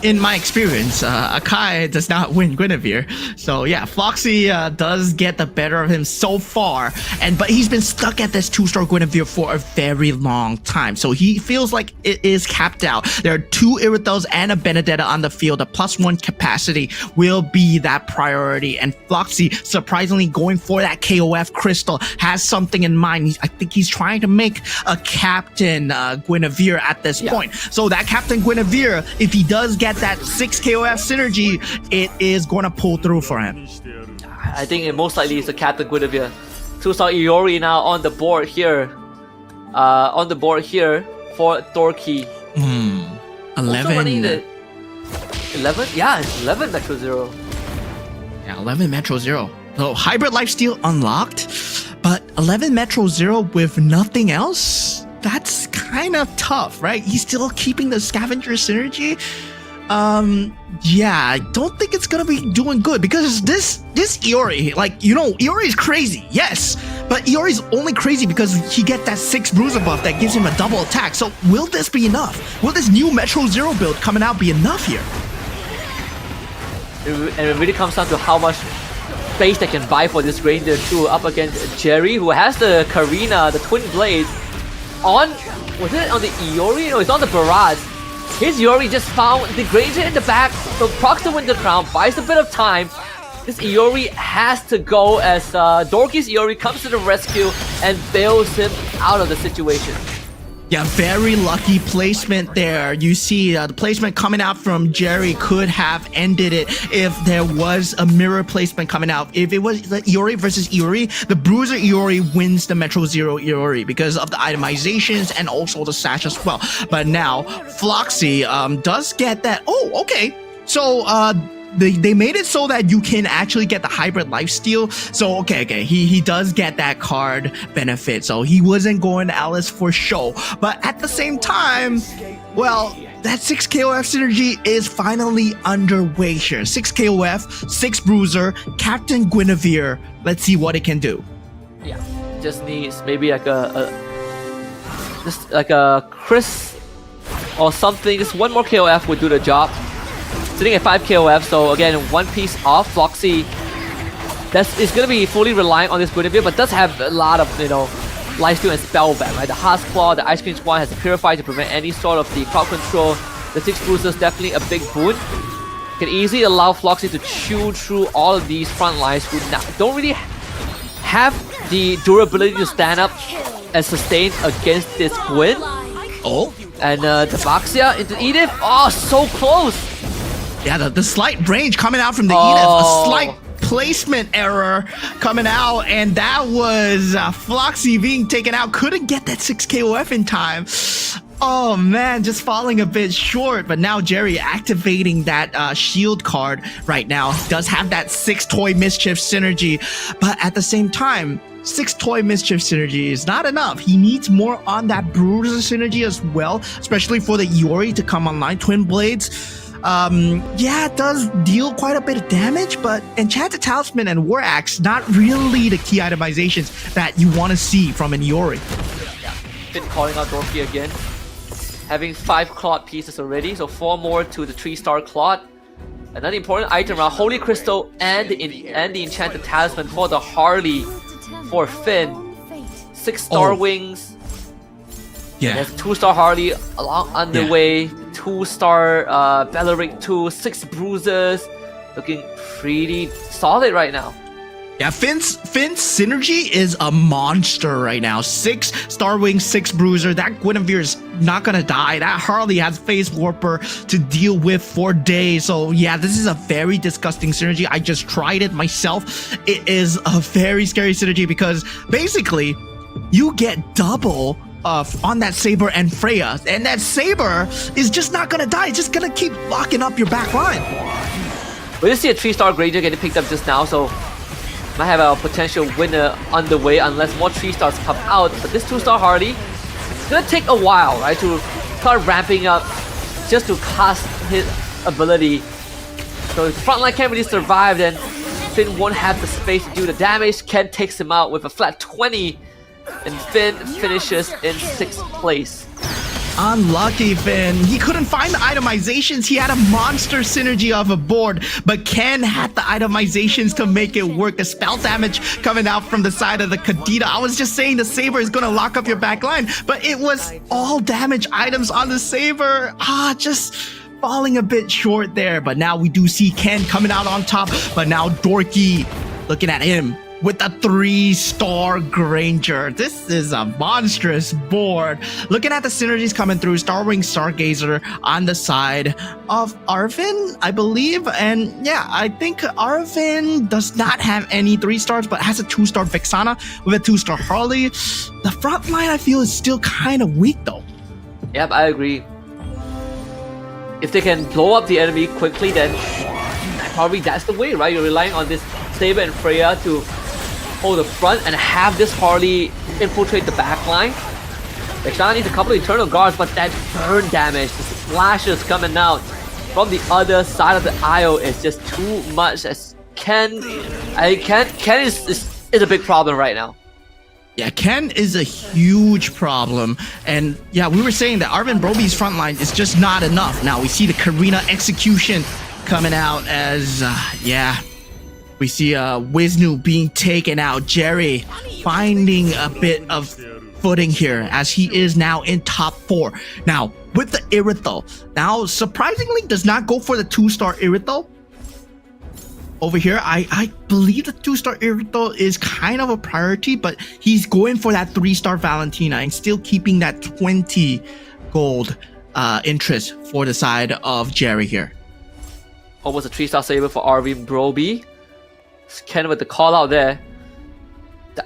in my experience, Akai does not win Guinevere. So yeah, Floxy does get the better of him so far, but he's been stuck at this 2-star Guinevere for a very long time. So he feels like it is capped out. There are 2 Irithels and a Benedetta on the field. A +1 capacity will be that priority. And Floxy, surprisingly going for that KOF crystal, has something in mind. I think he's trying to make a Captain Guinevere at this point. So that Captain Guinevere, if he does get that 6 KOF synergy, it is going to pull through for him. I think it most likely is the Captain Guinevere. 2-star Iori now on the board here. For Dorky. 11. 11? Yeah, it's 11 Metro Zero. Yeah, 11 Metro Zero. So hybrid lifesteal unlocked, but 11 Metro Zero with nothing else? That's kind of tough, right? He's still keeping the scavenger synergy. Yeah, I don't think it's gonna be doing good, because this Iori, like, you know, Iori is crazy, yes, but Iori's only crazy because he gets that 6 bruiser buff that gives him a double attack. So will this be enough? Will this new Metro Zero build coming out be enough here? And it really comes down to how much space they can buy for this Ranger too, up against Jerry, who has the Karina, the Twin Blades, on, was it on the Iori? No, it's on the Barrage. His Iori just found the Granger in the back, so Prox to win the crown, buys a bit of time. This Iori has to go as Dorky's Iori comes to the rescue and bails him out of the situation. Yeah, very lucky placement there. You see the placement coming out from Jerry could have ended it if there was a mirror placement coming out. If it was the Iori versus Iori, the Bruiser Iori wins the Metro Zero Iori because of the itemizations and also the sash as well. But now, Floxy does get that. Oh, okay. So, they made it so that you can actually get the hybrid lifesteal. So okay, he does get that card benefit. So he wasn't going to Alice for show. But at the same time, well, that 6 KOF synergy is finally underway here. 6 KOF, 6 bruiser, Captain Guinevere. Let's see what it can do. Yeah, just needs maybe like just like a Chris or something. Just one more KOF would do the job. Sitting at 5 KOF, so again, 1 piece off. Floxy is going to be fully reliant on this Guinevere, but does have a lot of, you know, Lifesteal and Spellback, right? The Heart's Claw, the Ice Cream Swan has Purify to prevent any sort of the crowd control. The 6 Bruisers definitely a big boon. Can easily allow Floxy to chew through all of these front lines who don't really have the durability to stand up and sustain against this Gwyn. Oh. And the Baxia into Edith. Oh, so close. Yeah, the slight range coming out from the Edith. A slight placement error coming out, and that was Floxy being taken out. Couldn't get that 6 KOF in time. Oh man, just falling a bit short. But now Jerry activating that shield card right now. Does have that 6 Toy Mischief synergy, but at the same time, 6 Toy Mischief synergy is not enough. He needs more on that Bruiser synergy as well, especially for the Iori to come online. Twin Blades. Yeah, it does deal quite a bit of damage, but Enchanted Talisman and War Axe, not really the key itemizations that you want to see from an Iori. Been calling out Dorky again. Having 5 Clot pieces already, so 4 more to the 3-star Clot. Another important item around Holy Crystal and the Enchanted Talisman for the Harley for Finn. 6 Star Wings. Yeah. There's 2-star Harley along underway. 2-star Belleric 2, 6 Bruisers. Looking pretty solid right now. Yeah, Finn's synergy is a monster right now. 6 Star Wing, 6 Bruiser. That Guinevere is not gonna die. That Harley has Phase Warper to deal with for days. So yeah, this is a very disgusting synergy. I just tried it myself. It is a very scary synergy because basically you get double on that Saber and Freya, and that Saber is just not gonna die. It's just gonna keep locking up your back line. We just see a 3-star Granger getting picked up just now, so might have a potential winner underway unless more 3-stars come out. But this 2-star Harley, it's gonna take a while, right, to start ramping up just to cast his ability. So if frontline can't really survive, then Finn won't have the space to do the damage. Ken takes him out with a flat 20, and Finn finishes in 6th place. Unlucky Finn. He couldn't find the itemizations. He had a monster synergy of a board, but Ken had the itemizations to make it work. The spell damage coming out from the side of the Kadita. I was just saying the Saber is gonna lock up your back line, but it was all damage items on the Saber. Just falling a bit short there. But now we do see Ken coming out on top, but now Dorky looking at him with a 3-star Granger. This is a monstrous board. Looking at the synergies coming through, Starwing Stargazer on the side of Arvin, I believe. And yeah, I think Arvin does not have any 3-stars, but has a 2-star Vexana with a 2-star Harley. The front line, I feel, is still kind of weak though. Yep, I agree. If they can blow up the enemy quickly, then probably that's the way, right? You're relying on this Saber and Freya to hold the front and have this Harley infiltrate the back line. Vexana needs a couple of Eternal Guards, but that burn damage, the splashes coming out from the other side of the aisle is just too much. As Ken is a big problem right now. Yeah, Ken is a huge problem. And yeah, we were saying that Arvin Broby's front line is just not enough. Now we see the Karina execution coming out as, we see Wisnu being taken out. Jerry finding a bit of footing here as he is now in top 4. Now, with the Irithel, now surprisingly does not go for the 2-star Irithel. Over here, I believe the 2-star Irithel is kind of a priority, but he's going for that 3-star Valentina and still keeping that 20 gold interest for the side of Jerry here. Almost a 3-star Saber for Arvin Broby. Ken with the call out there.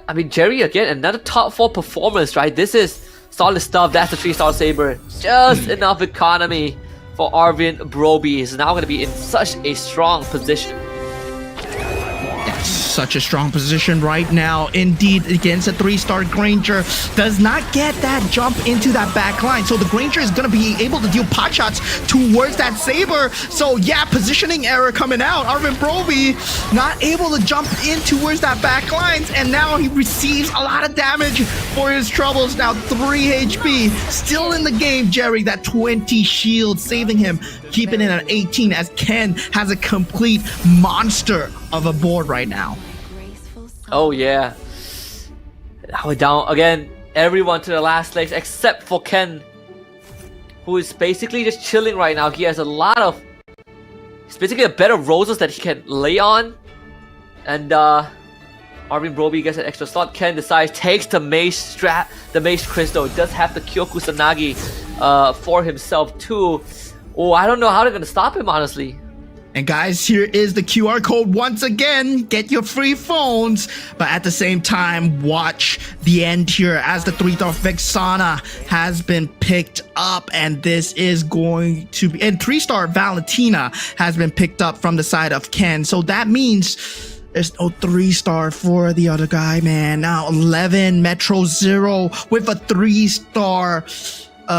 I mean, Jerry again, another top 4 performance, right? This is solid stuff. That's the 3-star Saber. Just enough economy for Arvin Broby. He's now going to be in such a strong position. Such a strong position right now, indeed, against a 3-star Granger. Does not get that jump into that back line, so the Granger is going to be able to deal pot shots towards that Saber. So yeah, positioning error coming out. Arvin Broby not able to jump in towards that back lines, and now he receives a lot of damage for his troubles. Now 3 HP, still in the game. Jerry, that 20 shield saving him, keeping it at 18 as Ken has a complete monster of a board right now. Oh yeah. Now we're down again. everyone to the last legs except for Ken, who is basically just chilling right now. He has a lot of... It's basically a bed of roses that he can lay on. And Arvin Broby gets an extra slot. Ken decides, takes the Mage Crystal. Does have the Kyoku Sanagi for himself too. Oh, I don't know how they're gonna stop him, honestly. And guys, here is the QR code once again. Get your free phones. But at the same time, watch the end here as the 3-star Vexana has been picked up. And this is going to be... And 3-star Valentina has been picked up from the side of Ken. So that means... there's no 3-star for the other guy, man. Now 11 Metro Zero with a 3-star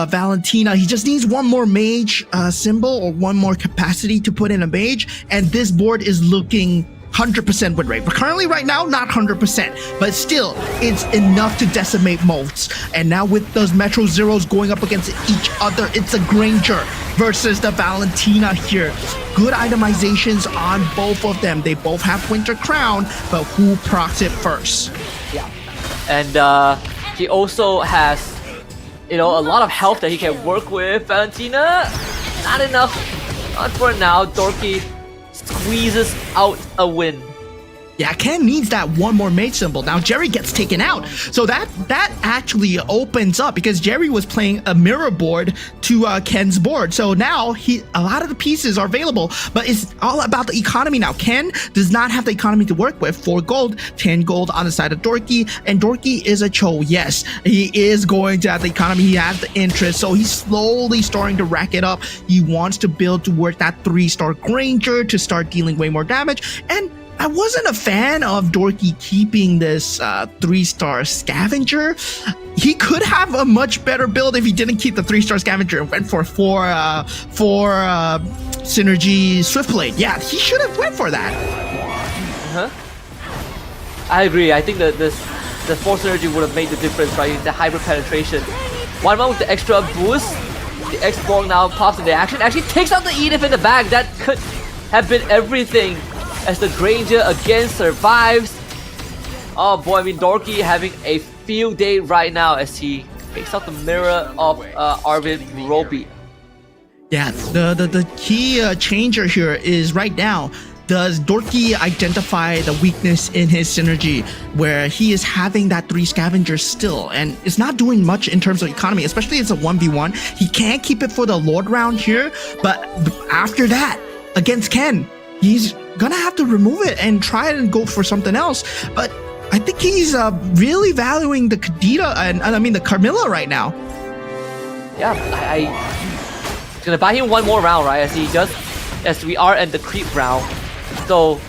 Valentina. He just needs one more mage symbol or one more capacity to put in a mage, and this board is looking 100% win rate. But currently right now, not 100%, but still, it's enough to decimate modes. And now with those Metro Zeros going up against each other, it's a Granger versus the Valentina here. Good itemizations on both of them. They both have Winter Crown, but who procs it first? Yeah. And he also has, you know, a lot of health that he can work with. Valentina, not enough. Not for now. Dorky squeezes out a win. Yeah, Ken needs that one more mage symbol. Now Jerry gets taken out, so that actually opens up because Jerry was playing a mirror board to Ken's board. So now a lot of the pieces are available, but it's all about the economy now. Ken does not have the economy to work with. 4 gold, 10 gold on the side of Dorky, and Dorky is a Cho. Yes, he is going to have the economy. He has the interest, so he's slowly starting to rack it up. He wants to build towards that 3-star Granger to start dealing way more damage. And I wasn't a fan of Dorky keeping this 3-star Scavenger. He could have a much better build if he didn't keep the 3-star Scavenger and went for 4 Synergy Swiftblade. Yeah, he should have went for that. I agree. I think that the 4 Synergy would have made the difference, right? The hybrid penetration. 1-1 with the extra boost. The X-Borg now pops into action. Actually takes out the Edith in the back. That could have been everything, as the Granger again survives. Oh boy, I mean, Dorky having a field day right now as he takes out the mirror of Arvin Roby. Yeah, the key changer here is right now, does Dorky identify the weakness in his synergy where he is having that 3 scavengers still and is not doing much in terms of economy, especially as a 1v1. He can't keep it for the Lord round here, but after that, against Ken, he's gonna have to remove it and try and go for something else. But I think he's really valuing the Kadita and I mean the Carmilla right now. Yeah, I gonna buy him one more round, right? As we are at the creep round. So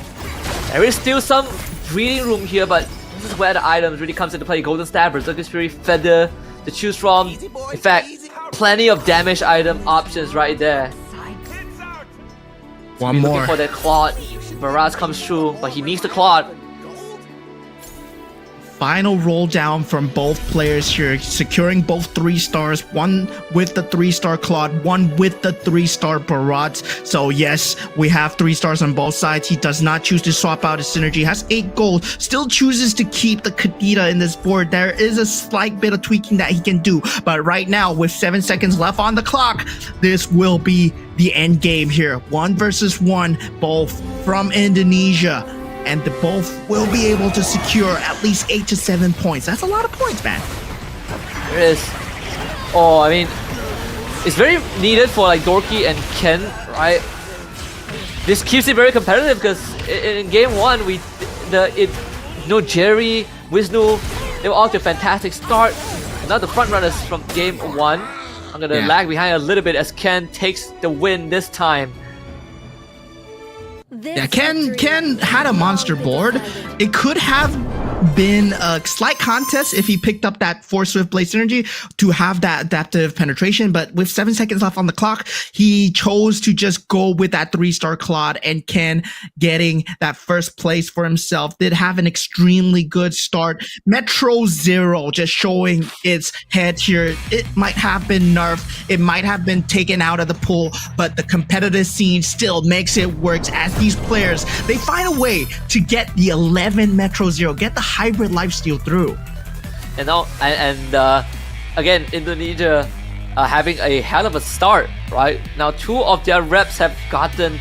there is still some breathing room here, but this is where the items really comes into play. Golden Stab, Berserker's Fury, Feather to choose from. In fact, plenty of damage item options right there. One more. Looking for that Claude. Baraz comes through, but he needs the Claude. Final roll down from both players here, securing both 3 stars, one with the 3-star Claude, one with the 3-star Barat. So yes, we have 3 stars on both sides. He does not choose to swap out his synergy, has 8 gold, still chooses to keep the Kadita in this board. There is a slight bit of tweaking that he can do, but right now with 7 seconds left on the clock, this will be the end game here. 1 versus 1, both from Indonesia. And the both will be able to secure at least 8 to 7 points. That's a lot of points, man. There is. Oh, I mean, it's very needed for like Dorky and Ken, right? This keeps it very competitive because in game 1, Jerry, Wisnu, they were all to a fantastic start. And now the front runners from game 1. I'm gonna lag behind a little bit as Ken takes the win this time. Yeah, Ken had a monster board. It could have been a slight contest if he picked up that 4 Swiftblade synergy to have that adaptive penetration, but with 7 seconds left on the clock, he chose to just go with that 3-star Claude, and Ken getting that first place for himself. Did have an extremely good start. Metro Zero just showing its head here. It might have been nerfed, it might have been taken out of the pool, but the competitive scene still makes it work as these players, they find a way to get the 11 Metro Zero, get the hybrid lifesteal through. And now, again, Indonesia having a hell of a start, right? Now, 2 of their reps have gotten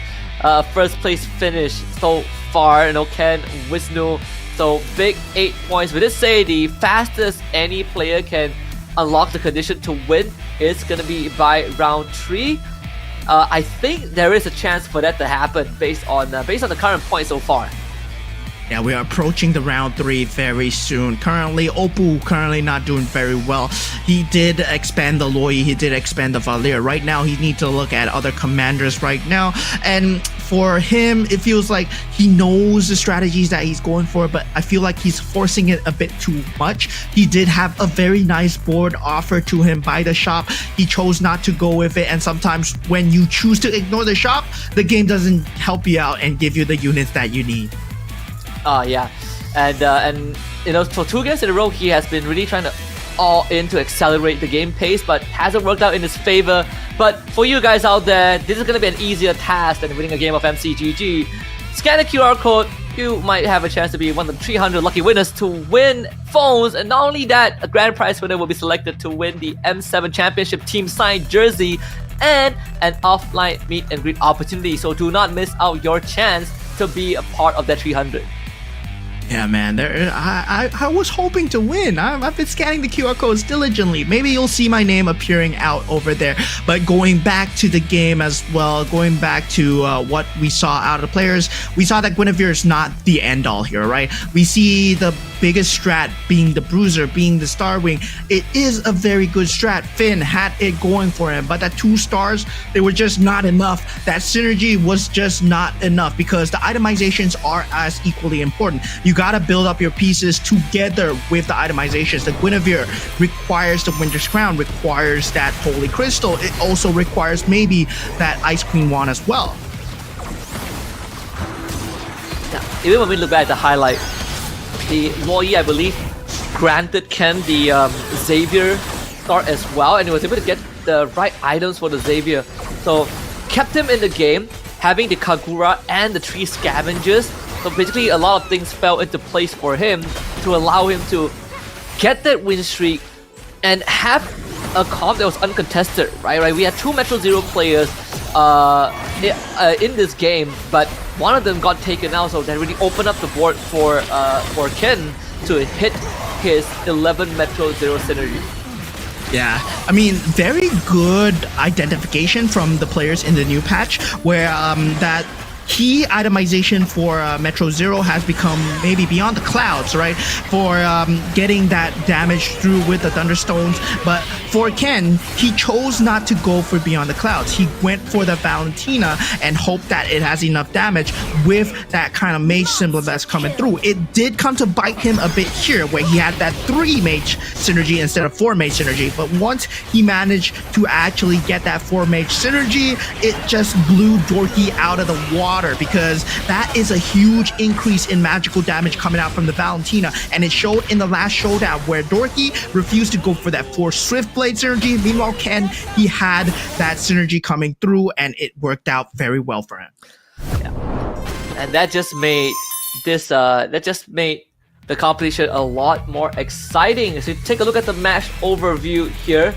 first place finish so far. Ken, Wisnu. So big 8 points. We did say the fastest any player can unlock the condition to win is gonna be by round 3. I think there is a chance for that to happen based on the current points so far. Yeah, we are approaching the round 3 very soon. Currently, Oppo not doing very well. He did expand the Loi, he did expand the Valir. Right now, he needs to look at other commanders right now. And for him, it feels like he knows the strategies that he's going for, but I feel like he's forcing it a bit too much. He did have a very nice board offered to him by the shop. He chose not to go with it, and sometimes when you choose to ignore the shop, the game doesn't help you out and give you the units that you need. Yeah, and for 2 games in a row, he has been really trying to all in to accelerate the game pace, but hasn't worked out in his favor. But for you guys out there, this is gonna be an easier task than winning a game of MCGG. Scan the QR code, you might have a chance to be one of the 300 lucky winners to win phones, and not only that, a grand prize winner will be selected to win the M7 Championship team signed jersey and an offline meet and greet opportunity. So do not miss out your chance to be a part of that 300. Yeah, man, I was hoping to win. I've been scanning the QR codes diligently. Maybe you'll see my name appearing out over there. But going back to the game as well, going back to what we saw out of the players, we saw that Guinevere is not the end-all here, right? We see the biggest strat being the Bruiser, being the Starwing. It is a very good strat. Finn had it going for him, but that 2 stars, they were just not enough. That synergy was just not enough because the itemizations are as equally important. You gotta build up your pieces together with the itemizations. The Guinevere requires the Winter's Crown, requires that Holy Crystal. It also requires maybe that Ice Queen Wand as well. Now, even when we look back at the highlight, the Loi, I believe, granted Ken the Xavier start as well, and he was able to get the right items for the Xavier. So kept him in the game, having the Kagura and the 3 scavengers. So basically a lot of things fell into place for him to allow him to get that win streak and have a comp that was uncontested, right? We had 2 Metro Zero players in this game, but one of them got taken out, so that really opened up the board for Ken to hit his 11 Metro Zero synergy. Yeah, I mean, very good identification from the players in the new patch, where that key itemization for Metro Zero has become maybe beyond the clouds, right? For getting that damage through with the Thunderstones. But for Ken, he chose not to go for Beyond the Clouds. He went for the Valentina and hoped that it has enough damage with that kind of mage symbol that's coming through. It did come to bite him a bit here, where he had that 3 mage synergy instead of 4 mage synergy. But once he managed to actually get that 4 mage synergy, it just blew Dorky out of the water, because that is a huge increase in magical damage coming out from the Valentina. And it showed in the last showdown where Dorky refused to go for that 4 Swift Blade synergy. Meanwhile, Ken, he had that synergy coming through, and it worked out very well for him. Yeah. And that just made this the competition a lot more exciting. So take a look at the match overview here.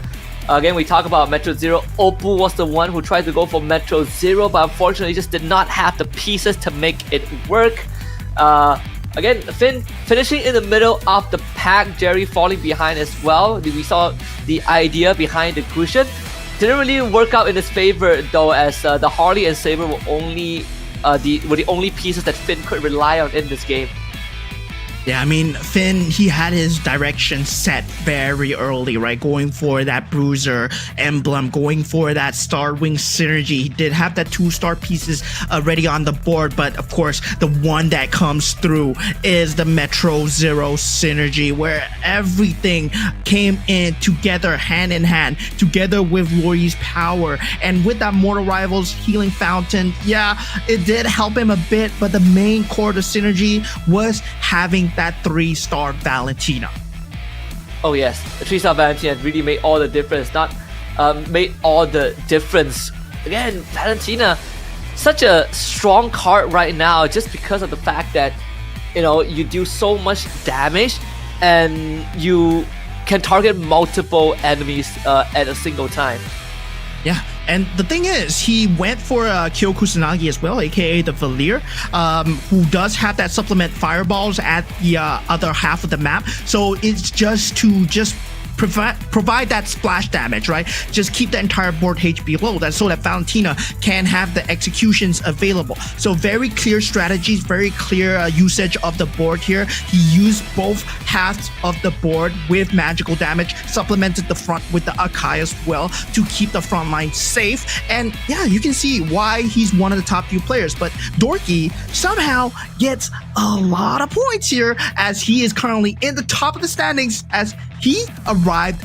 Again, we talk about Metro Zero. Oppo was the one who tried to go for Metro Zero, but unfortunately just did not have the pieces to make it work. Again, Finn finishing in the middle of the pack, Jerry falling behind as well. We saw the idea behind the cushion. Didn't really work out in his favor though, as the Harley and Saber were the only pieces that Finn could rely on in this game. Yeah, I mean, Finn, he had his direction set very early, right? Going for that Bruiser emblem, going for that Starwing synergy. He did have that 2-star pieces already on the board, but of course, the one that comes through is the Metro Zero synergy, where everything came in together, hand in hand, together with Loi's power. And with that Mortal Rivals Healing Fountain, yeah, it did help him a bit, but the main core of the synergy was having that 3-star Valentina. Oh yes, the 3-star Valentina really made all the difference. Made all the difference. Again, Valentina, such a strong card right now, just because of the fact that you do so much damage and you can target multiple enemies at a single time. Yeah, and the thing is, he went for Kyo Kusanagi as well, aka the Valir, who does have that supplement fireballs at the other half of the map. So it's just to provide that splash damage, right? Just keep the entire board HP low, so that Valentina can have the executions available. So very clear strategies, very clear usage of the board here. He used both halves of the board with magical damage, supplemented the front with the Akai as well to keep the front line safe. And yeah, you can see why he's one of the top few players. But Dorky somehow gets a lot of points here, as he is currently in the top of the standings, as he arrived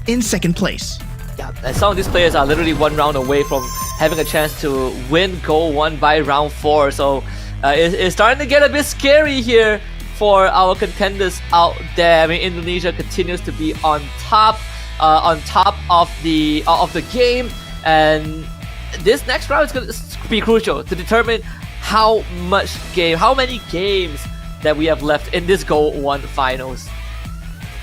in second place. Yeah, and some of these players are literally one round away from having a chance to win GO1 by round 4. So it's starting to get a bit scary here for our contenders out there. I mean, Indonesia continues to be on top of the game, and this next round is going to be crucial to determine how many games that we have left in this GO1 finals.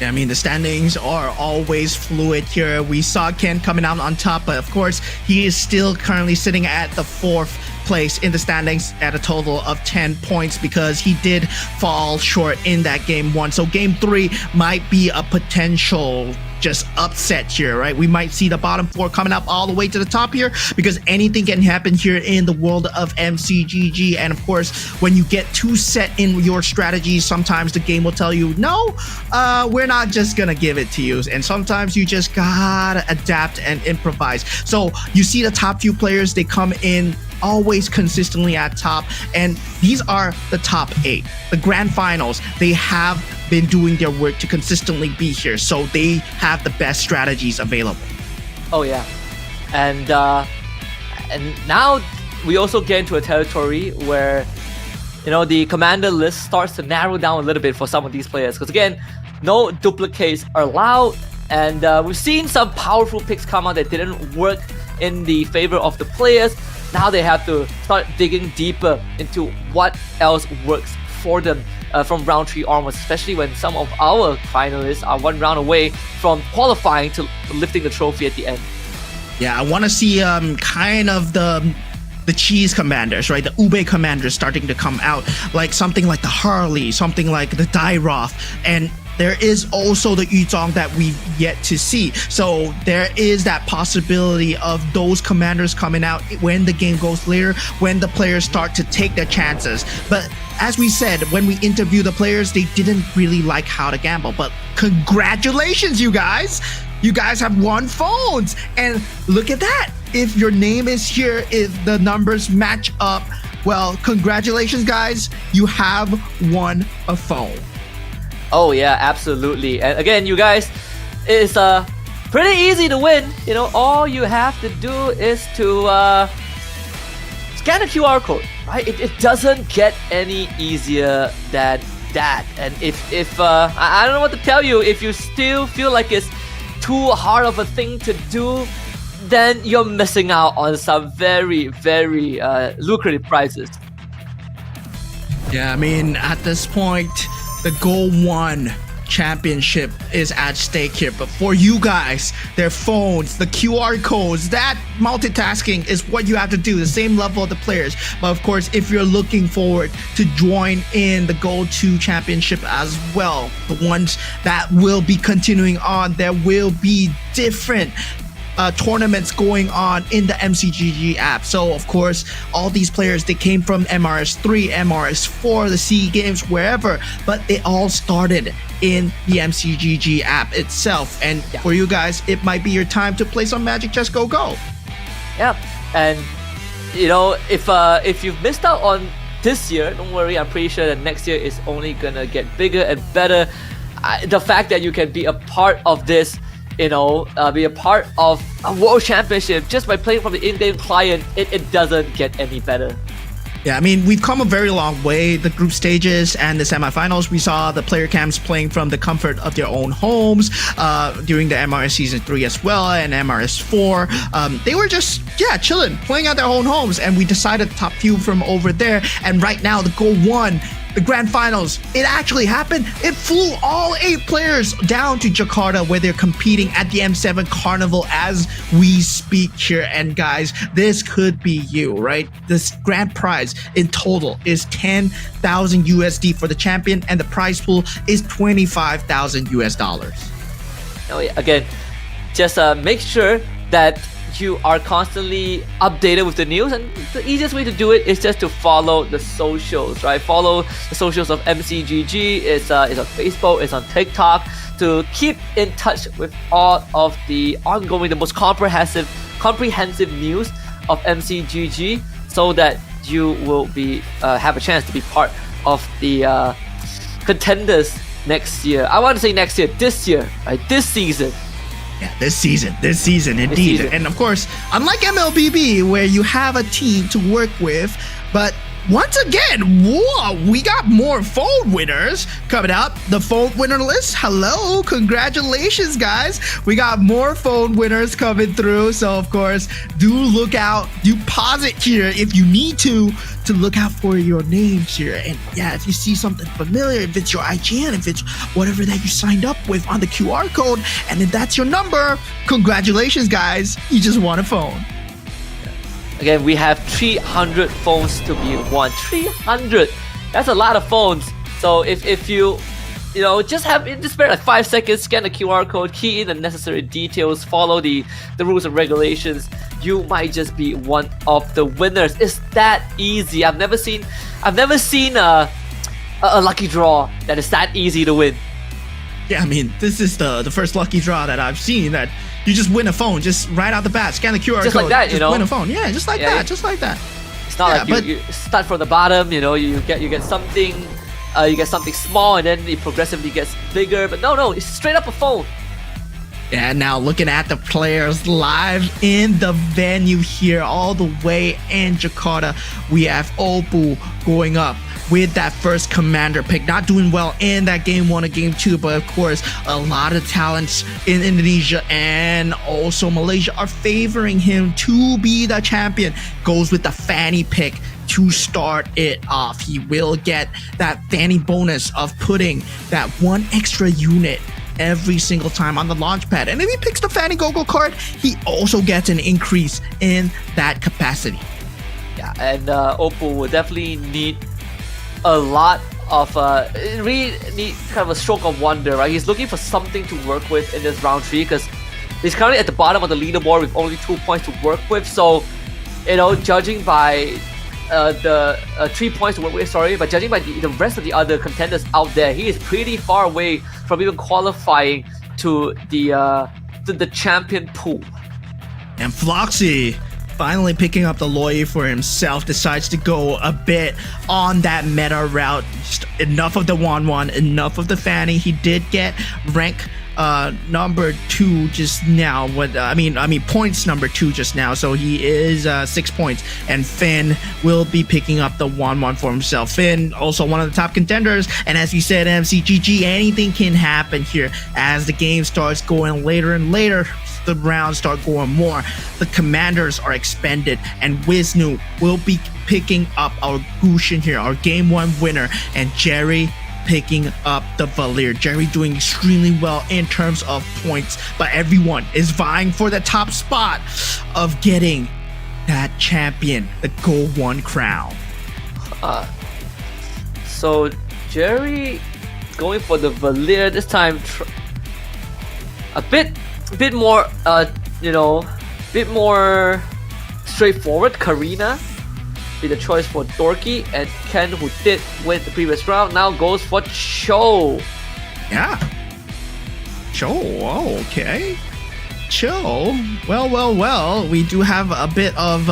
I mean, the standings are always fluid here. We saw Ken coming out on top, but of course, he is still currently sitting at the 4th place in the standings at a total of 10 points because he did fall short in that game 1. So game 3 might be a potential just upset here, right? We might see the bottom 4 coming up all the way to the top here, because anything can happen here in the world of MCGG. And of course, when you get too set in your strategies, sometimes the game will tell you, no, we're not just gonna give it to you. And sometimes you just gotta adapt and improvise. So you see the top few players, they come in always consistently at top, and these are the top 8. The grand finals, they have been doing their work to consistently be here, so they have the best strategies available. Oh yeah, and now we also get into a territory where, you know, the commander list starts to narrow down a little bit for some of these players, because again, no duplicates are allowed, and we've seen some powerful picks come out that didn't work in the favor of the players. Now they have to start digging deeper into what else works for them from round 3 onwards, especially when some of our finalists are 1 round away from qualifying to lifting the trophy at the end. Yeah, I want to see kind of the cheese commanders, right? The Ube commanders starting to come out, like something like the Harley, something like the Dairoth, and there is also the Yuzong that we've yet to see. So there is that possibility of those commanders coming out when the game goes later, when the players start to take their chances. But as we said, when we interview the players, they didn't really like how to gamble. But congratulations, you guys! You guys have won phones! And look at that! If your name is here, if the numbers match up, well, congratulations, guys! You have won a phone. Oh yeah, absolutely. And again, you guys, it's pretty easy to win. You know, all you have to do is to scan a QR code, right? It doesn't get any easier than that. And if I don't know what to tell you, if you still feel like it's too hard of a thing to do, then you're missing out on some very, very lucrative prizes. Yeah, I mean, at this point, the GO1 championship is at stake here. But for you guys, their phones, the QR codes, that multitasking is what you have to do, the same level of the players. But of course, if you're looking forward to join in the GO2 championship as well, the ones that will be continuing on, there will be different tournaments going on in the MCGG app. So of course, all these players, they came from MRS3, MRS4, the SEA Games, wherever, but they all started in the MCGG app itself. And for you guys, it might be your time to play some Magic Chess Go Go. Yeah, and you know, if you've missed out on this year, don't worry, I'm pretty sure that next year is only gonna get bigger and better. The fact that you can be a part of this, you know, be a part of a world championship just by playing from the in-game client, it doesn't get any better. Yeah, I mean, we've come a very long way. The group stages and the semifinals, we saw the player camps playing from the comfort of their own homes during the MRS Season 3 as well, and MRS 4. They were just, chilling, playing at their own homes, and we decided top few from over there. And right now, the GO1 the grand finals. It actually happened. It flew all 8 players down to Jakarta where they're competing at the M7 Carnival as we speak here. And guys, this could be you, right? This grand prize in total is 10,000 USD for the champion, and the prize pool is 25,000 US dollars. Again, just make sure that you are constantly updated with the news, and the easiest way to do it is just to follow the socials, right? Follow the socials of MCGG. It's on Facebook, it's on TikTok, to keep in touch with all of the ongoing, the most comprehensive news of MCGG, so that you will be have a chance to be part of the contenders next year. I want to say next year, this year, right? This season. Yeah, this season, indeed. And of course, unlike MLBB, where you have a team to work with, but once again, whoa, we got more phone winners coming up. The phone winner list. Hello, congratulations, guys. We got more phone winners coming through. So, of course, do look out. Do pause it here if you need to look out for your names here. And yeah, if you see something familiar, if it's your IGN, if it's whatever that you signed up with on the QR code, and if that's your number, congratulations, guys. You just won a phone. Again, we have 300 phones to be won. 300! That's a lot of phones. So if you just spare like 5 seconds, scan the QR code, key in the necessary details, follow the rules and regulations, you might just be one of the winners. It's that easy. I've never seen a lucky draw that is that easy to win. Yeah, I mean, this is the first lucky draw that I've seen that you just win a phone, just right out the bat, scan the QR code, just like that, just win a phone. Yeah, just like that, just like that. It's not like you start from the bottom, you get something, you get something small, and then it progressively gets bigger. But no, it's straight up a phone. Yeah, now looking at the players live in the venue here, all the way in Jakarta, we have Oppo going up with that first commander pick, not doing well in that game 1 and game 2, but of course a lot of talents in Indonesia and also Malaysia are favoring him to be the champion. Goes with the Fanny pick to start it off. He will get that Fanny bonus of putting that 1 extra unit every single time on the launch pad, and if he picks the Fanny Gogo card, he also gets an increase in that capacity. Yeah, and Oppo will definitely need a lot of really need kind of a stroke of wonder, right? He's looking for something to work with in this round 3, because he's currently at the bottom of the leaderboard with only 2 points to work with. So, judging by the 3 points to work with, but judging by the rest of the other contenders out there, he is pretty far away from even qualifying to the champion pool. And Floxy, finally picking up the lawyer for himself, decides to go a bit on that meta route. Just enough of the 1-1, enough of the Fanny. He did get rank number 2 just now. Points number 2 just now. So he is 6 points, and Finn will be picking up the 1-1 for himself. Finn, also one of the top contenders, and as you said, MCGG, anything can happen here as the game starts going later and later. The rounds start going more. The commanders are expended, and Wisnu will be picking up our Gushin here, our game 1 winner, and Jerry picking up the Valir. Jerry doing extremely well in terms of points, but everyone is vying for the top spot of getting that champion, the GO1 crown. So Jerry going for the Valir this time, a bit more bit more straightforward. Karina be the choice for Dorky, and Ken, who did win the previous round, now goes for Cho. Yeah, Cho. Oh, okay. Cho. Well, we do have a bit of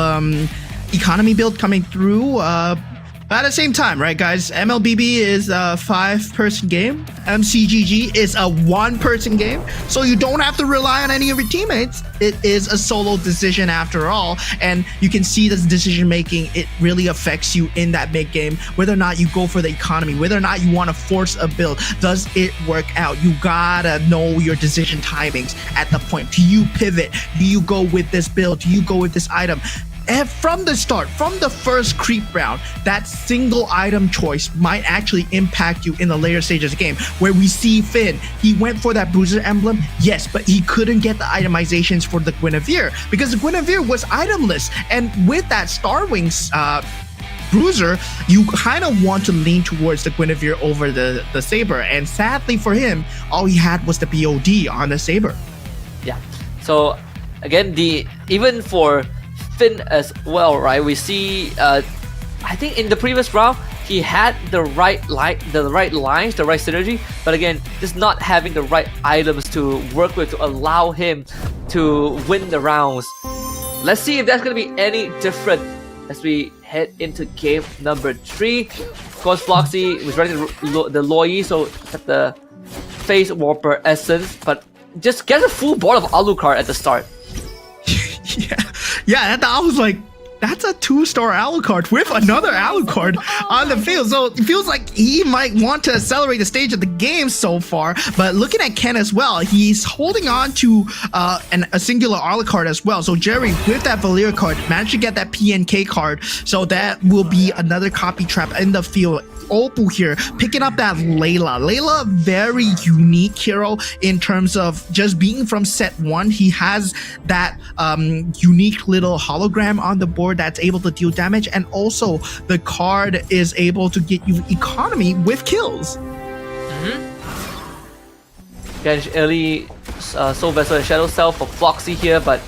economy build coming through, but at the same time, right, guys, MLBB is a 5-person game. MCGG is a 1-person game, so you don't have to rely on any of your teammates. It is a solo decision after all, and you can see this decision making, it really affects you in that mid game, whether or not you go for the economy, whether or not you want to force a build. Does it work out? You gotta know your decision timings at the point. Do you pivot? Do you go with this build? Do you go with this item? from the start, from the first creep round, that single item choice might actually impact you in the later stages of the game. Where we see Finn, he went for that Bruiser emblem, yes, but he couldn't get the itemizations for the Guinevere because the Guinevere was itemless. And with that Star Wings Bruiser, you kind of want to lean towards the Guinevere over the Saber. And sadly for him, all he had was the BOD on the Saber. Yeah. So again, even for Finn as well, right? We see, I think in the previous round, he had the right lines, the right synergy, but again, just not having the right items to work with to allow him to win the rounds. Let's see if that's gonna be any different as we head into game number 3. Of course, Floxy was running the Loi, so at the Face Warper Essence, but just get a full board of Alucard at the start. Yeah, I was like, that's a 2-star Alucard with another Alucard on the field. So it feels like he might want to accelerate the stage of the game so far. But looking at Ken as well, he's holding on to a singular Alucard as well. So Jerry, with that Valir card, managed to get that PNK card. So that will be another copy trap in the field. Opal here picking up that Layla, very unique hero in terms of just being from set 1. He has that unique little hologram on the board that's able to deal damage, and also the card is able to get you economy with kills. Again, early Soul Vessel and Shadow Cell for Floxy here, but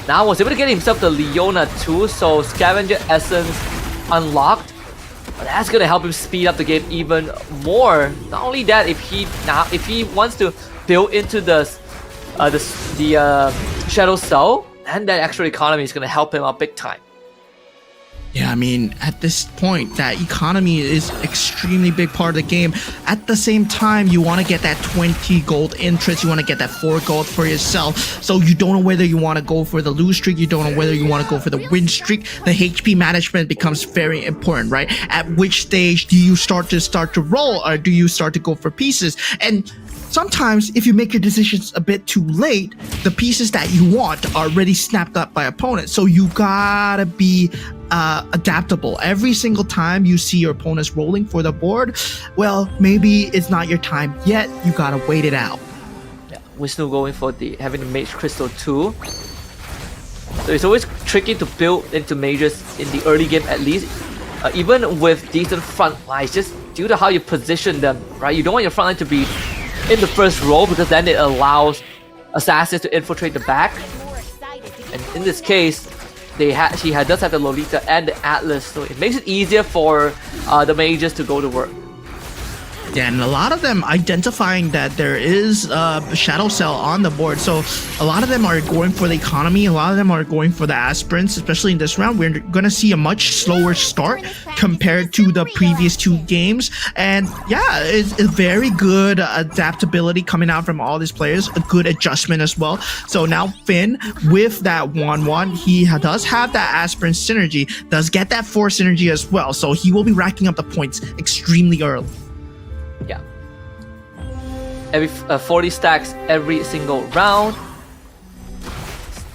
now was able to get himself the Leona too, so Scavenger Essence unlocked. But that's gonna help him speed up the game even more. Not only that, if he wants to build into the Shadow Cell, then that extra economy is gonna help him out big time. Yeah, I mean, at this point, that economy is extremely big part of the game. At the same time, you want to get that 20 gold interest. You want to get that 4 gold for yourself. So you don't know whether you want to go for the lose streak. You don't know whether you want to go for the win streak. The HP management becomes very important, right? At which stage do you start to roll, or do you start to go for pieces? And sometimes, if you make your decisions a bit too late, the pieces that you want are already snapped up by opponents. So you gotta be adaptable. Every single time you see your opponents rolling for the board, well, maybe it's not your time yet. You gotta wait it out. Yeah, we're still going for having the Mage Crystal too. So it's always tricky to build into mages in the early game, at least. Even with decent front lines, just due to how you position them, right? You don't want your front line to be in the first row because then it allows assassins to infiltrate the back. And in this case, she does have the Lolita and the Atlas, so it makes it easier for the mages to go to work. Yeah, and a lot of them identifying that there is a Shadow Cell on the board. So a lot of them are going for the economy. A lot of them are going for the aspirants, especially in this round. We're going to see a much slower start compared to the previous 2 games. And yeah, it's a very good adaptability coming out from all these players. A good adjustment as well. So now Finn, with that 1-1, he does have that aspirant synergy, does get that 4 synergy as well. So he will be racking up the points extremely early. Yeah. Every 40 stacks every single round.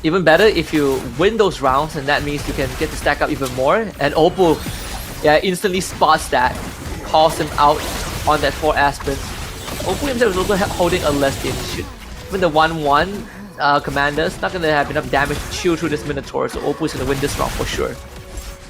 Even better if you win those rounds, and that means you can get to stack up even more. And Opal, yeah, instantly spots that, calls him out on that 4 aspirants. Opal himself is also holding a less damage. Even the 1-1 commander's not gonna have enough damage to chew through this Minotaur, so Opal is gonna win this round for sure.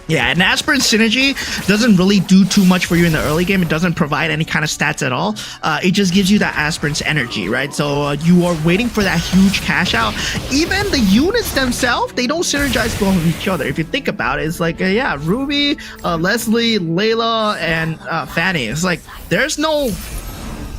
Yeah, and Aspirant Synergy doesn't really do too much for you in the early game. It doesn't provide any kind of stats at all. It just gives you that Aspirant's energy, right? So you are waiting for that huge cash out. Even the units themselves, they don't synergize well with each other. If you think about it, it's like, yeah, Ruby, Leslie, Layla, and Fanny. It's like, there's no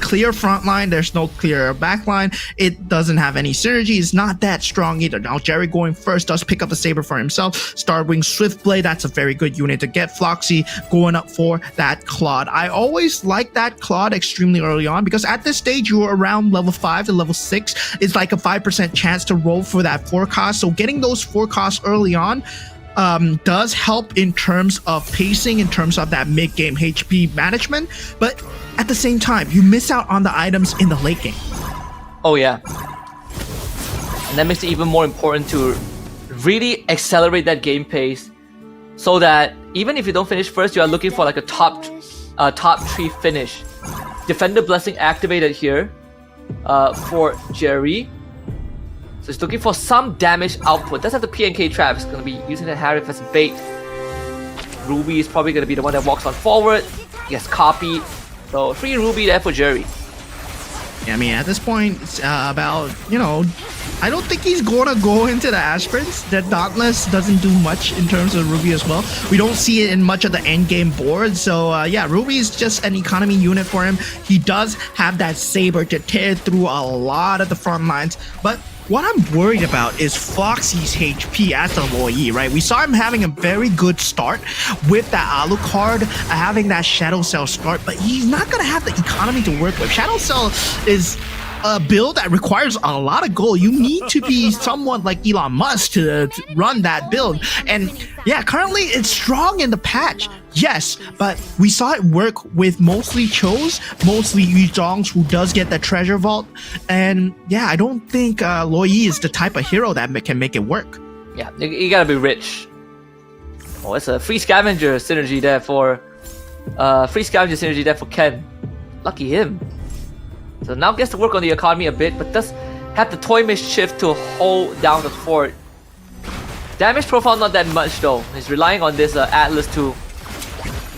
clear front line, there's no clear back line. It doesn't have any synergy. It's not that strong either. Now Jerry going first does pick up the saber for himself. Starwing Swiftblade, that's a very good unit to get. Floxy going up for that Claude. I always like that Claude extremely early on because at this stage you're around level 5 to level 6. It's like a 5% chance to roll for that forecast. So getting those forecasts early on does help in terms of pacing, in terms of that mid-game HP management, but at the same time, you miss out on the items in the late game. Oh yeah. And that makes it even more important to really accelerate that game pace, so that even if you don't finish first, you are looking for like a top 3 finish. Defender Blessing activated here for Jerry. So he's looking for some damage output. That's at the PNK trap. He's going to be using the Harif as bait. Ruby is probably going to be the one that walks on forward. He has copy. So free Ruby there for Jerry. I mean, at this point, it's about, you know, I don't think he's gonna go into the aspirants. The Dauntless doesn't do much in terms of Ruby as well. We don't see it in much of the end game board. So yeah, Ruby is just an economy unit for him. He does have that saber to tear through a lot of the front lines, but what I'm worried about is Foxy's HP as the Loi, right? We saw him having a very good start with that Alucard, having that Shadow Cell start, but he's not going to have the economy to work with. Shadow Cell is a build that requires a lot of gold. You need to be someone like Elon Musk to run that build. And yeah, currently it's strong in the patch. Yes, but we saw it work with mostly Chos, mostly Yuzongs, who does get the treasure vault. And yeah, I don't think Loi is the type of hero that can make it work. Yeah, you gotta be rich. Oh, it's a free scavenger synergy there for Ken. Lucky him. So now gets to work on the economy a bit, but does have the Toy Mischief to hold down the fort. Damage profile not that much though. He's relying on this Atlas to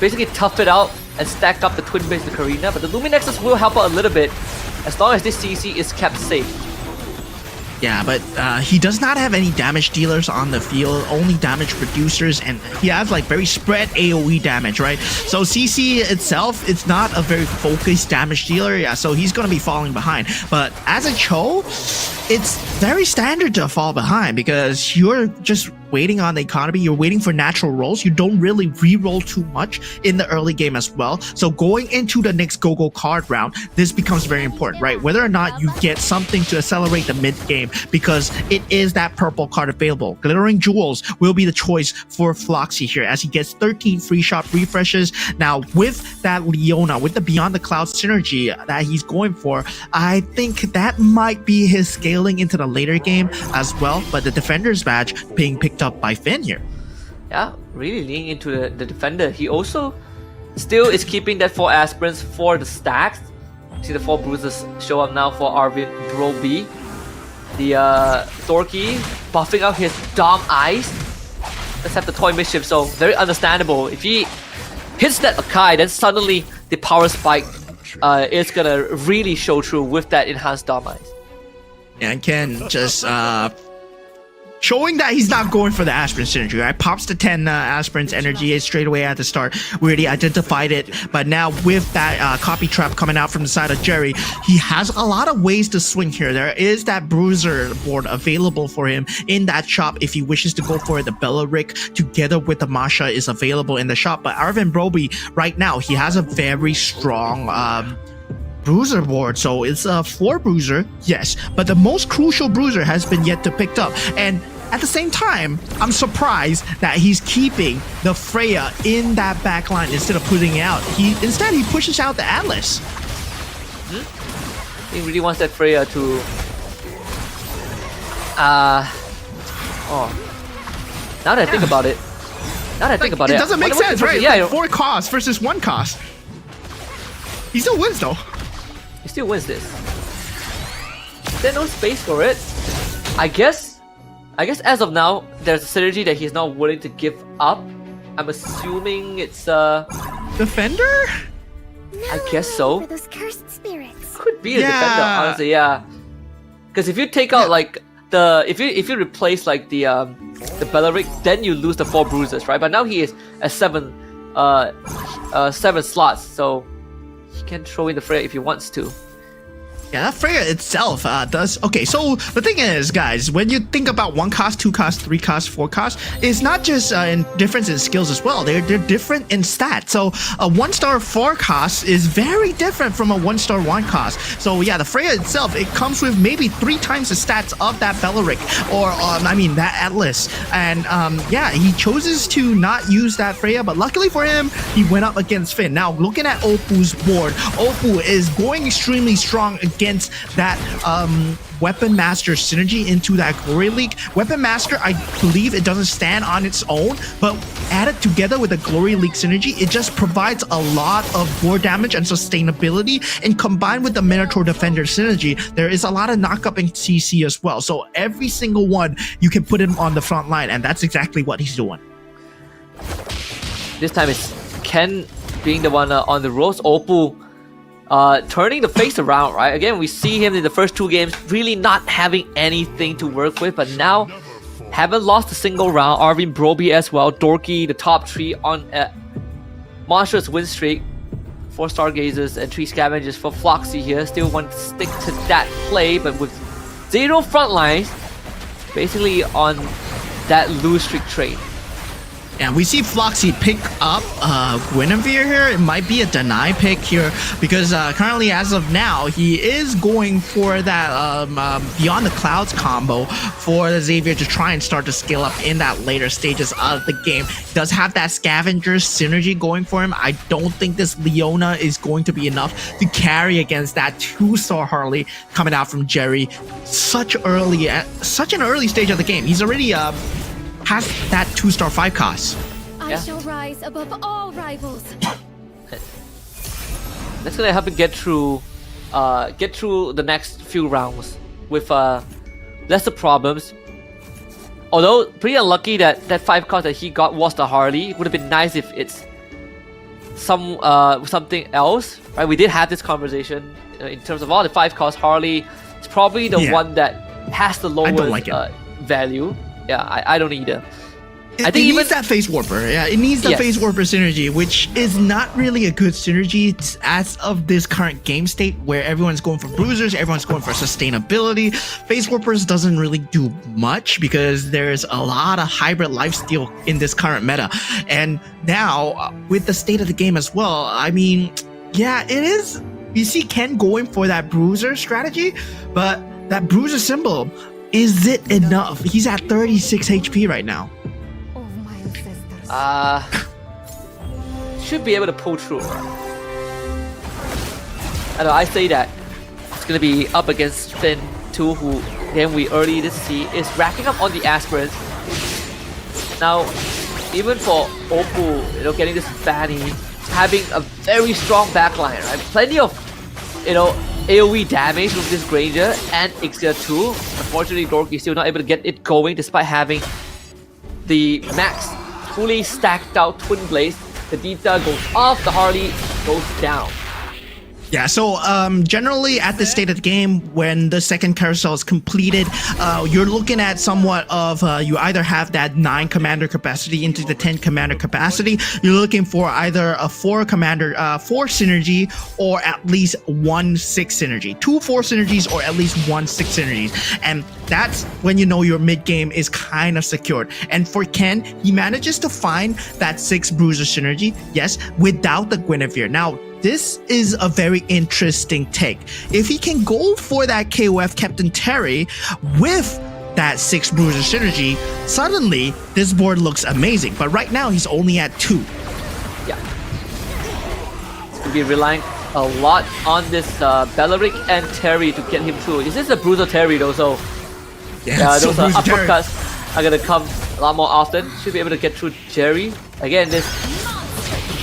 basically tough it out and stack up the Twin Base to Karina, but the Luminexus will help out a little bit as long as this CC is kept safe. Yeah, but he does not have any damage dealers on the field, only damage producers, and he has like very spread AoE damage, right? So CC itself, it's not a very focused damage dealer, yeah, so he's gonna be falling behind. But as a Cho, it's very standard to fall behind because you're just waiting on the economy, you're waiting for natural rolls, you don't really re-roll too much in the early game as well. So going into the next Go-Go card round, this becomes very important, right? Whether or not you get something to accelerate the mid game, because it is that purple card available. Glittering Jewels will be the choice for Floxy here as he gets 13 free shot refreshes. Now with that Leona, with the Beyond the Clouds synergy that he's going for, I think that might be his scaling into the later game as well. But the Defender's badge being picked up by Finn here. Yeah, really leaning into the Defender. He also still is keeping that 4 aspirants for the stacks. See the 4 bruises show up now for Arvin Broby. The Thorky buffing out his Dom Eyes. Let's have the Toy Mischief, so very understandable. If he hits that Akai, then suddenly the power spike is gonna really show through with that enhanced Dom Eyes. And Ken just showing that he's not going for the aspirant synergy, right? Pops the 10 aspirants energy straight away at the start. We already identified it, but now with that copy trap coming out from the side of Jerry, he has a lot of ways to swing here. There is that bruiser board available for him in that shop if he wishes to go for it. The Bellaric together with the Masha is available in the shop, but Arvin Broby right now, he has a very strong bruiser board, so it's a 4 bruiser, yes, but the most crucial bruiser has been yet to picked up. And at the same time, I'm surprised that he's keeping the Freya in that back line instead of putting it out. Instead he pushes out the Atlas. He really wants that Freya to now that I think about it, it doesn't make sense, right? Yeah, like 4 costs versus 1 cost. He still wins though. He still wins this. Is there no space for it? I guess as of now, there's a synergy that he's not willing to give up. I'm assuming it's Defender? I guess so. For those cursed spirits. Could be a Defender, honestly, yeah. Because if you take out like the if you replace like the Bellaric, then you lose the 4 bruises, right? But now he is at 7 slots, so he can throw in the Freya if he wants to. Yeah, that Freya itself does. Okay, so the thing is, guys, when you think about 1 cost, 2 cost, 3 cost, 4 cost, it's not just in difference in skills as well. They're different in stats. So a 1-star 4 cost is very different from a 1-star 1 cost. So yeah, the Freya itself, it comes with maybe 3 times the stats of that Bellaric or I mean that Atlas. And yeah, he chooses to not use that Freya, but luckily for him, he went up against Finn. Now looking at Opu's board, Opu is going extremely strong against that Weapon Master synergy into that Glory League. Weapon Master, I believe it doesn't stand on its own, but added together with the Glory League synergy, it just provides a lot of more damage and sustainability. And combined with the Minotaur Defender synergy, there is a lot of knockup in CC as well. So every single one, you can put him on the front line, and that's exactly what he's doing. This time it's Ken being the one on the ropes. Oppo turning the face around, right? Again, we see him in the first 2 games really not having anything to work with, but now haven't lost a single round. Arvin Broby as well. Dorky, the top 3 on a monstrous win streak. 4 Stargazers and 3 Scavengers for Floxy here. Still want to stick to that play, but with 0 front lines, basically on that lose streak train. And we see Floxy pick up Guinevere here. It might be a deny pick here because currently, as of now, he is going for that Beyond the Clouds combo for the Xavier to try and start to scale up in that later stages of the game. He does have that Scavenger synergy going for him. I don't think this Leona is going to be enough to carry against that 2-star Harley coming out from Jerry. Such an early stage of the game. He's already has that 2-star 5 cost. I shall rise above all rivals. That's gonna help him get through the next few rounds with lesser problems. Although pretty unlucky that that 5 cost that he got was the Harley. It would have been nice if it's something else, right? We did have this conversation in terms of all the 5 cost. Harley is probably the one that has the lowest value. Yeah, I don't either. I think it needs that Face Warper. Yeah, it needs the Face Warper synergy, which is not really a good synergy as of this current game state where everyone's going for bruisers, everyone's going for sustainability. Face Warpers doesn't really do much because there's a lot of hybrid lifesteal in this current meta. And now, with the state of the game as well, I mean, yeah, it is. You see Ken going for that bruiser strategy, but that bruiser symbol, is it enough? He's at 36 HP right now. Oh, my ancestors. Should be able to pull through. I know I say that it's gonna be up against Finn too, who then we early to see is racking up on the aspirants. Now, even for Oppo, you know, getting this Fanny, having a very strong backline, right? Plenty of, you know, AoE damage with this Granger and Ixia too. Unfortunately, Dorky is still not able to get it going despite having the max fully stacked out Twin Blaze. The Dita goes off, the Harley goes down. Yeah, so generally at this state of the game, when the second carousel is completed, you're looking at somewhat of you either have that 9 commander capacity into the 10 commander capacity. You're looking for either a 4 synergy or at least 1 6 synergy. 2 4 synergies or at least 1 6 synergies. And that's when you know your mid game is kind of secured. And for Ken, he manages to find that 6 bruiser synergy, yes, without the Guinevere. Now, this is a very interesting take. If he can go for that KOF Captain Terry with that 6 bruiser synergy, suddenly this board looks amazing. But right now he's only at 2. Yeah. He's going to be relying a lot on this Belleric and Terry to get him through. This is a bruiser Terry though, so those uppercuts are going to come a lot more often. Should be able to get through Jerry. Again, this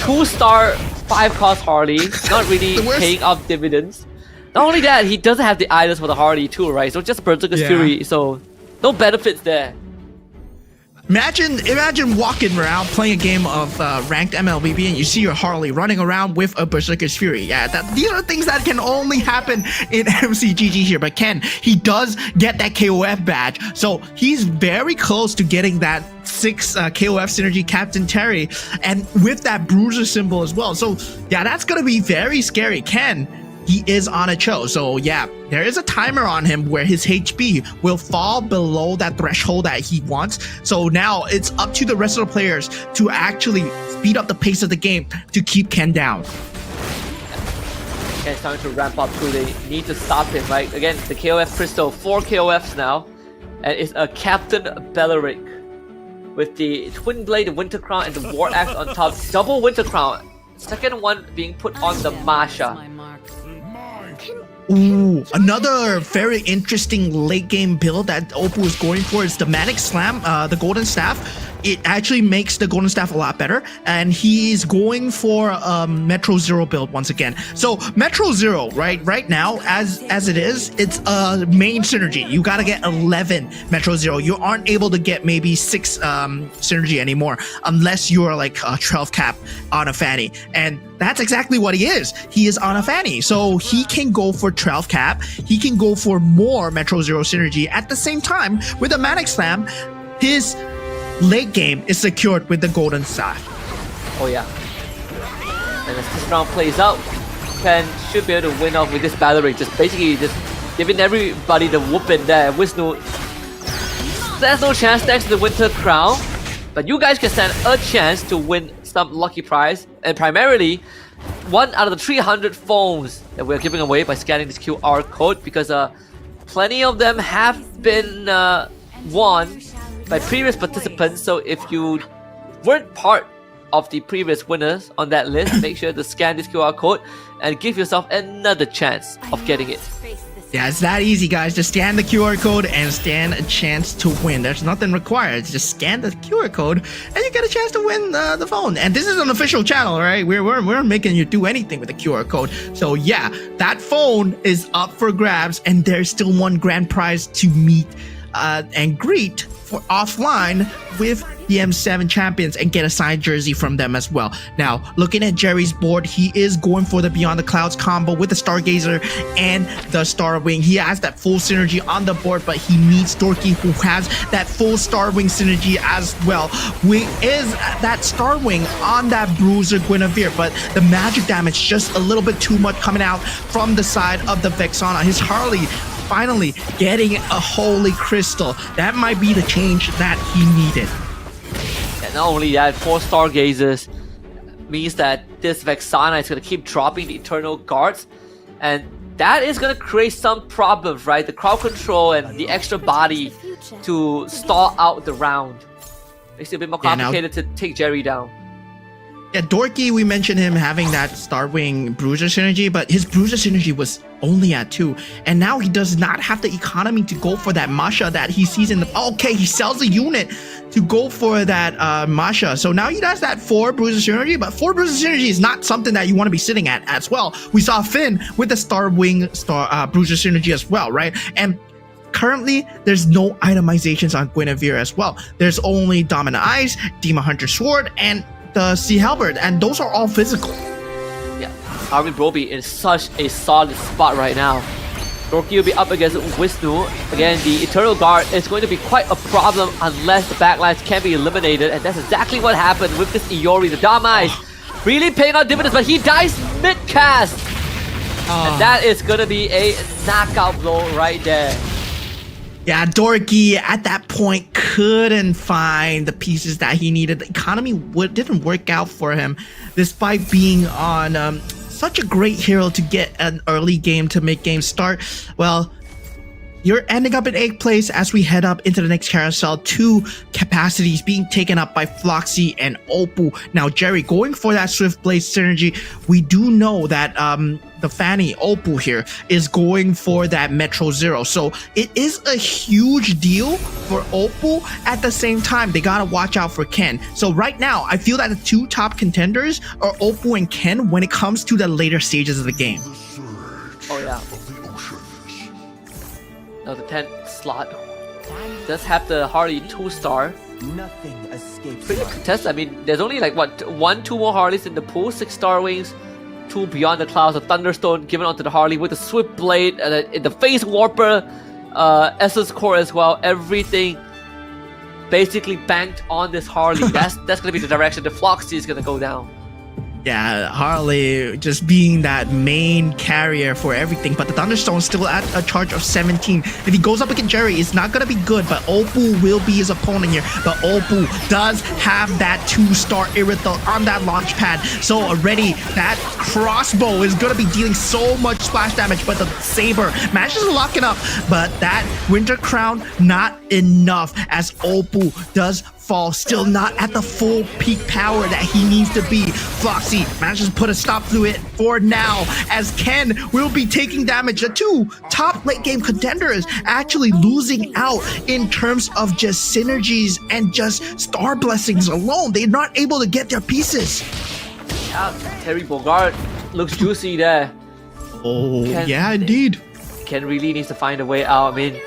2-star 5 cost Harley, not really paying off dividends. Not only that, he doesn't have the items for the Harley too, right? So just Berserker's Fury, so no benefits there. Imagine walking around playing a game of ranked MLBB and you see your Harley running around with a Berserker's Fury. Yeah, these are things that can only happen in MCGG here. But Ken, he does get that KOF badge, so he's very close to getting that 6 KOF synergy Captain Terry, and with that bruiser symbol as well. So yeah, that's gonna be very scary. Ken, he is on a Cho, so yeah, there is a timer on him where his HP will fall below that threshold that he wants. So now it's up to the rest of the players to actually speed up the pace of the game to keep Ken down. Ken's starting to ramp up too. They need to stop him, right? Again, the KOF Crystal, 4 KOFs now, and it's a Captain Belleric with the Twin Blade, the Winter Crown, and the War Axe on top. Double Winter Crown. Second one being put on the Masha. Ooh, another very interesting late game build that Oppo is going for is the Manic Slam, the Golden Staff. It actually makes the Golden Staff a lot better, and he's going for Metro Zero build once again. So Metro Zero, right now, as it is, it's a main synergy. You gotta get 11 Metro Zero. You aren't able to get maybe 6 synergy anymore unless you're like a 12 cap on a Fanny, and that's exactly what he is. He is on a Fanny, so he can go for 12 cap. He can go for more Metro Zero synergy at the same time with a Manic Slam. His late game is secured with the Golden Staff. Oh yeah. And as this round plays out, Ken should be able to win off with this battle rate. Just basically just giving everybody the whooping there. Wisnu, there's no chance thanks to the Winter Crown, but you guys can stand a chance to win some lucky prize, and primarily 1 out of the 300 phones that we're giving away by scanning this QR code, because plenty of them have been won by previous participants. So if you weren't part of the previous winners on that list, make sure to scan this QR code and give yourself another chance of getting it. Yeah, it's that easy, guys. Just scan the QR code and stand a chance to win. There's nothing required. Just scan the QR code and you get a chance to win the phone. And this is an official channel, right? We're making you do anything with the QR code. So yeah, that phone is up for grabs, and there's still one grand prize to meet and greet for offline with the M7 champions and get a signed jersey from them as well. Now, looking at Jerry's board, he is going for the Beyond the Clouds combo with the Stargazer and the Starwing. He has that full synergy on the board, but he needs Dorky, who has that full Starwing synergy as well. Is that Starwing on that Bruiser Guinevere, but the magic damage just a little bit too much coming out from the side of the Vexana. His Harley finally getting a Holy Crystal. That might be the change that he needed. And not only that, 4 Stargazers means that this Vexana is going to keep dropping the Eternal Guards, and that is going to create some problems, right? The crowd control and the extra body to stall out the round. Makes it a bit more complicated to take Jerry down. Yeah, Dorky, we mentioned him having that Starwing Bruiser synergy, but his Bruiser synergy was only at 2, and now he does not have the economy to go for that Masha that he sees in the... Okay, he sells a unit to go for that Masha, so now he does that 4 Bruiser synergy, but 4 Bruiser synergy is not something that you want to be sitting at as well. We saw Finn with the Starwing Bruiser synergy as well, right? And currently, there's no itemizations on Guinevere as well. There's only Dominant Eyes, Demon Hunter Sword, and the Sea Halberd, and those are all physical. Yeah, Armin Broby in such a solid spot right now. Dorky will be up against Wisnu. Again, the Eternal Guard is going to be quite a problem unless the backlines can be eliminated, and that's exactly what happened with this Iori. The Damai really paying out dividends, but he dies mid-cast. And that is going to be a knockout blow right there. Yeah, Dorky at that point couldn't find the pieces that he needed. The economy didn't work out for him, despite being on such a great hero to get an early game to make games start. Well, you're ending up in 8th place as we head up into the next carousel. 2 capacities being taken up by Floxy and Oppo. Now, Jerry going for that Swift Blade synergy. We do know that the Fanny Oppo here is going for that Metro Zero. So it is a huge deal for Oppo. At the same time, they gotta watch out for Ken. So right now, I feel that the 2 top contenders are Oppo and Ken when it comes to the later stages of the game. Oh yeah. Now the 10th slot does have the Harley 2-star. Nothing escapes. Pretty contested. I mean, there's only like what 1-2 more Harleys in the pool. 6 Starwings, 2 Beyond the Clouds, a Thunderstone given onto the Harley with the Swift Blade, and the Phase Warper, Essence Core as well. Everything basically banked on this Harley. That's gonna be the direction the Floxy is gonna go down. Yeah, Harley just being that main carrier for everything, but the Thunderstone still at a charge of 17. If he goes up against Jerry, it's not gonna be good, but Oppo will be his opponent here. But Oppo does have that 2-star Irithel on that launch pad, so already that crossbow is gonna be dealing so much splash damage, but the Saber manages to lock it up, but that Winter Crown not enough as Oppo does fall, still not at the full peak power that he needs to be. Floxy manages to put a stop to it for now, as Ken will be taking damage. The two top late game contenders actually losing out in terms of just synergies and just star blessings alone. They're not able to get their pieces. Yeah, Terry Bogard looks juicy there. Oh, yeah, indeed. Ken really needs to find a way out. I mean,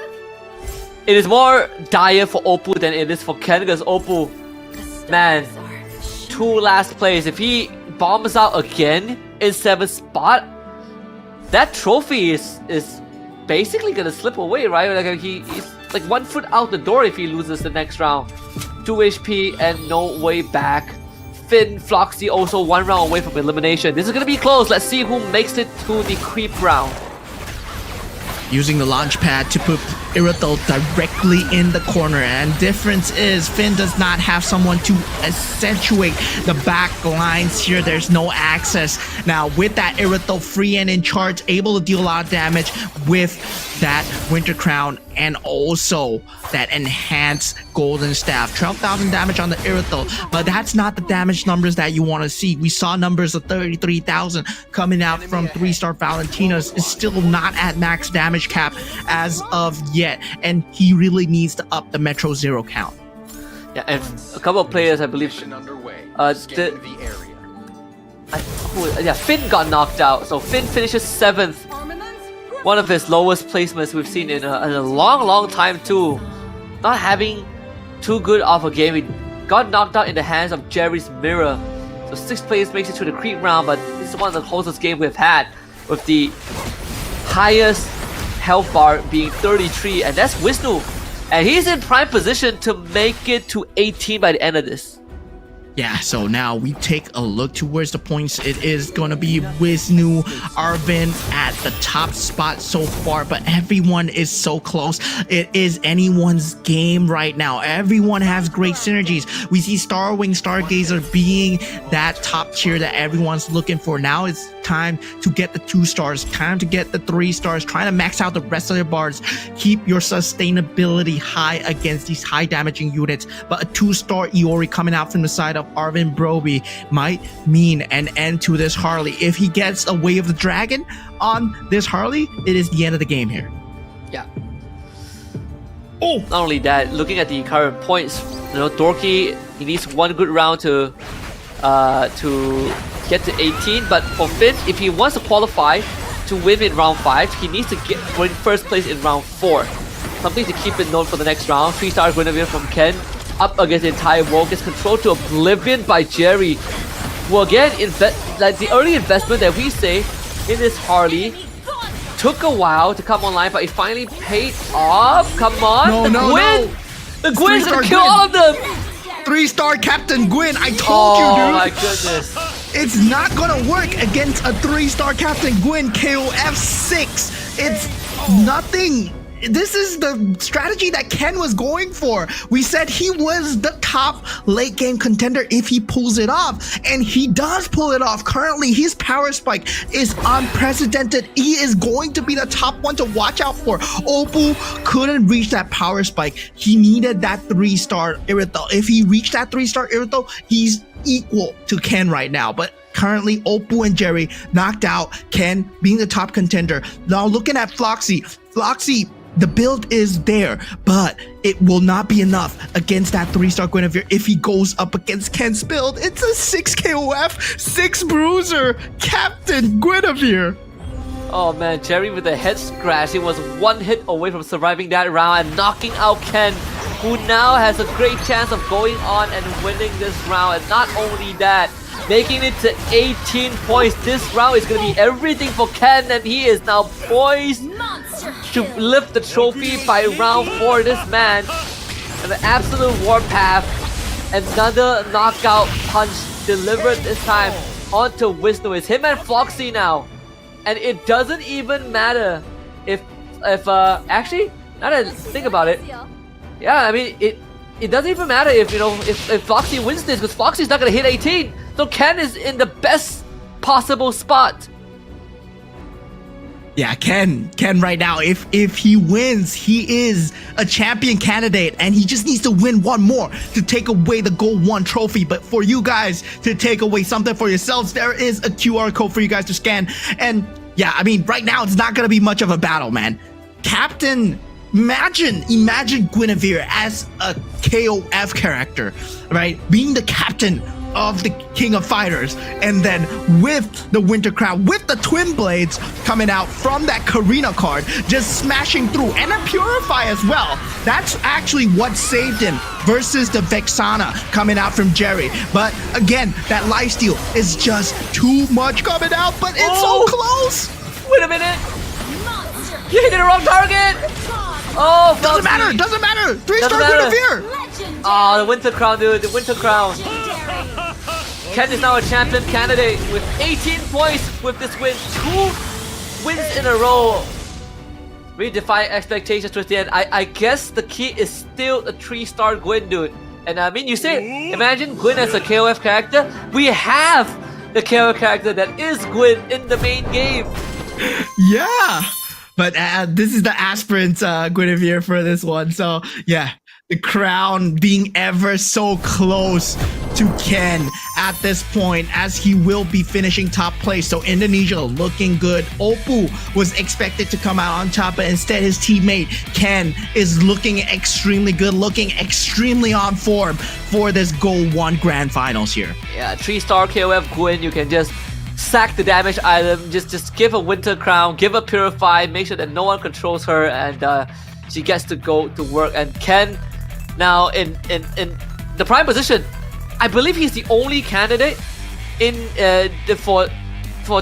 it is more dire for Oppo than it is for Ken, because Oppo, man, 2 last plays. If he bombs out again in 7th spot, that trophy is basically gonna slip away, right? Like he's like 1 foot out the door if he loses the next round. 2 HP and no way back. Finn, Floxy also 1 round away from elimination. This is gonna be close. Let's see who makes it to the creep round. Using the launch pad to put Irithel directly in the corner, and difference is Finn does not have someone to accentuate the back lines here. There's no access. Now with that Irithel free and in charge, able to deal a lot of damage with that Winter Crown and also that enhanced Golden Staff. 12,000 damage on the Irithel, but that's not the damage numbers that you want to see. We saw numbers of 33,000 coming out from 3-star Valentina's. Is still not at max damage cap as of yet, and he really needs to up the Metro Zero count. Yeah, and a couple of players, I believe, Finn got knocked out, so Finn finishes 7th. One of his lowest placements we've seen in a long time too. Not having too good of a game. He got knocked out in the hands of Jerry's mirror. So 6th place makes it to the creep round, but this is one of the closest games we've had, with the highest health bar being 33, and that's Wisnu. And he's in prime position to make it to 18 by the end of this. Yeah, so now we take a look towards the points. It is going to be Wisnu, Arvin at the top spot so far, but everyone is so close. It is anyone's game right now. Everyone has great synergies. We see Starwing, Stargazer being that top tier that everyone's looking for. Now it's time to get the 2 stars, time to get the 3 stars, trying to max out the rest of their bars. Keep your sustainability high against these high damaging units, but a 2-star Iori coming out from the side of Arvin Broby might mean an end to this Harley. If he gets a Way of the Dragon on this Harley, it is the end of the game here. Yeah. Oh! Not only that, looking at the current points, Dorky, he needs 1 good round to get to 18, but for Finn, if he wants to qualify to win in round 5, he needs to win 1st place in round 4. Something to keep in note for the next round. 3-star Guinevere from Ken, up against the entire world, gets controlled to oblivion by Jerry. Well, again, like the early investment that we say in this Harley took a while to come online, but it finally paid off. Come on, Gwyn! The Gwyn's gonna kill all of them! 3-star Captain Gwyn, I told you, dude! Oh my goodness. It's not gonna work against a 3-star Captain Gwyn KOF 6. It's nothing. This is the strategy that Ken was going for. We said he was the top late game contender if he pulls it off, and he does pull it off. Currently, his power spike is unprecedented. He is going to be the top one to watch out for. Oppo couldn't reach that power spike. He needed that 3-star Irithel. If he reached that 3-star Irithel, he's equal to Ken right now. But currently, Oppo and Jerry knocked out, Ken being the top contender. Now looking at Floxy, the build is there, but it will not be enough against that 3-star Guinevere if he goes up against Ken's build. It's a 6 KOF, 6 bruiser, Captain Guinevere. Oh man, Jerry with a head scratch. He was 1 hit away from surviving that round and knocking out Ken, who now has a great chance of going on and winning this round. And not only that, making it to 18 points. This round is going to be everything for Ken, and he is now poised to lift the trophy by round 4. This man, an absolute warpath. Another knockout punch delivered this time onto Wisnu. It's him and Floxy now. And it doesn't even matter if actually, now that I think about it, yeah, I mean, it doesn't even matter if, if Floxy wins this, because Floxy's not going to hit 18. So Ken is in the best possible spot. Yeah, Ken right now, if he wins, he is a champion candidate, and he just needs to win one more to take away the GO1 trophy. But for you guys to take away something for yourselves, there is a QR code for you guys to scan. And yeah, I mean, right now it's not gonna be much of a battle, man. Captain, imagine Guinevere as a KOF character, right? Being the captain of the King of Fighters, and then with the Winter Crown, with the Twin Blades coming out from that Karina card, just smashing through, and a Purify as well. That's actually what saved him versus the Vexana coming out from Jerry. But again, that lifesteal is just too much coming out, but it's so close. Wait a minute! You hit the wrong target! Oh, Doesn't matter. 3-star Guinevere. Oh, the Winter Crown, dude. The Winter Crown. Ken is now a champion candidate with 18 points with this win. 2 wins in a row. Really defying expectations towards the end. I guess the key is still a 3-star Gwyn, dude. And I mean, you say, imagine Gwyn as a KOF character. We have the KOF character that is Gwyn in the main game. Yeah. But this is the aspirant Guinevere for this one. So yeah, the crown being ever so close to Ken at this point, as he will be finishing top place. So Indonesia looking good. Oppo was expected to come out on top, but instead his teammate Ken is looking extremely good, looking extremely on form for this GO1 Grand Finals here. Yeah, 3-star KOF Gwyn, you can just sack the damage item, just give a Winter Crown, give a Purify, make sure that no one controls her, and she gets to go to work. And Ken now in the prime position. I believe he's the only candidate in for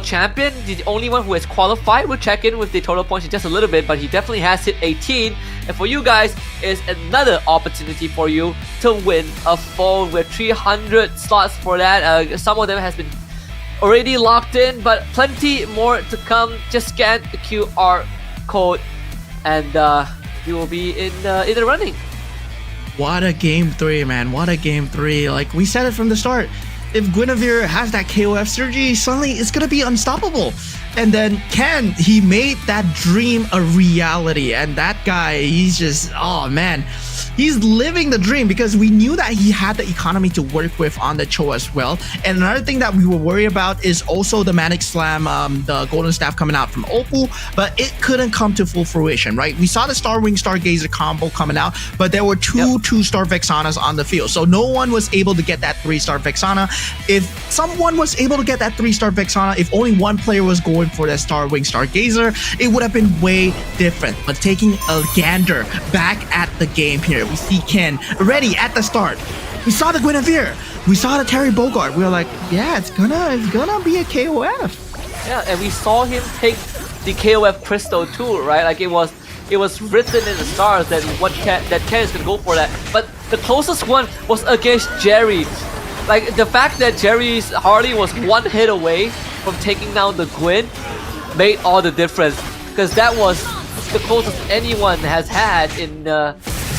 champion. He's the only one who has qualified. We'll check in with the total points in just a little bit, but he definitely has hit 18. And for you guys, is another opportunity for you to win a phone with 300 slots for that. Some of them has been already locked in, but plenty more to come. Just scan the QR code, and you will be in the running. What a game 3, man. What a game 3. Like we said it from the start. If Guinevere has that KOF surgery, suddenly it's gonna be unstoppable. And then Ken, he made that dream a reality. And that guy, he's just, oh man, he's living the dream, because we knew that he had the economy to work with on the Cho as well. And another thing that we were worried about is also the Manic Slam, the Golden Staff coming out from Oppo, but it couldn't come to full fruition, right? We saw the Star Wing Stargazer combo coming out, but there were two 2-star Vexanas on the field. So no one was able to get that 3-star Vexana. If someone was able to get that 3-star Vexana, if only one player was going for that Star Wing Stargazer, it would have been way different. But taking a gander back at the game here, we see Ken ready at the start. We saw the Guinevere, we saw the Terry Bogard. We were like, yeah, it's gonna be a KOF. Yeah, and we saw him take the KOF Crystal too, right? Like it was written in the stars that Ken is gonna go for that. But the closest one was against Jerry. Like the fact that Jerry's Harley was 1 hit away from taking down the Gwyn made all the difference, because that was the closest anyone has had in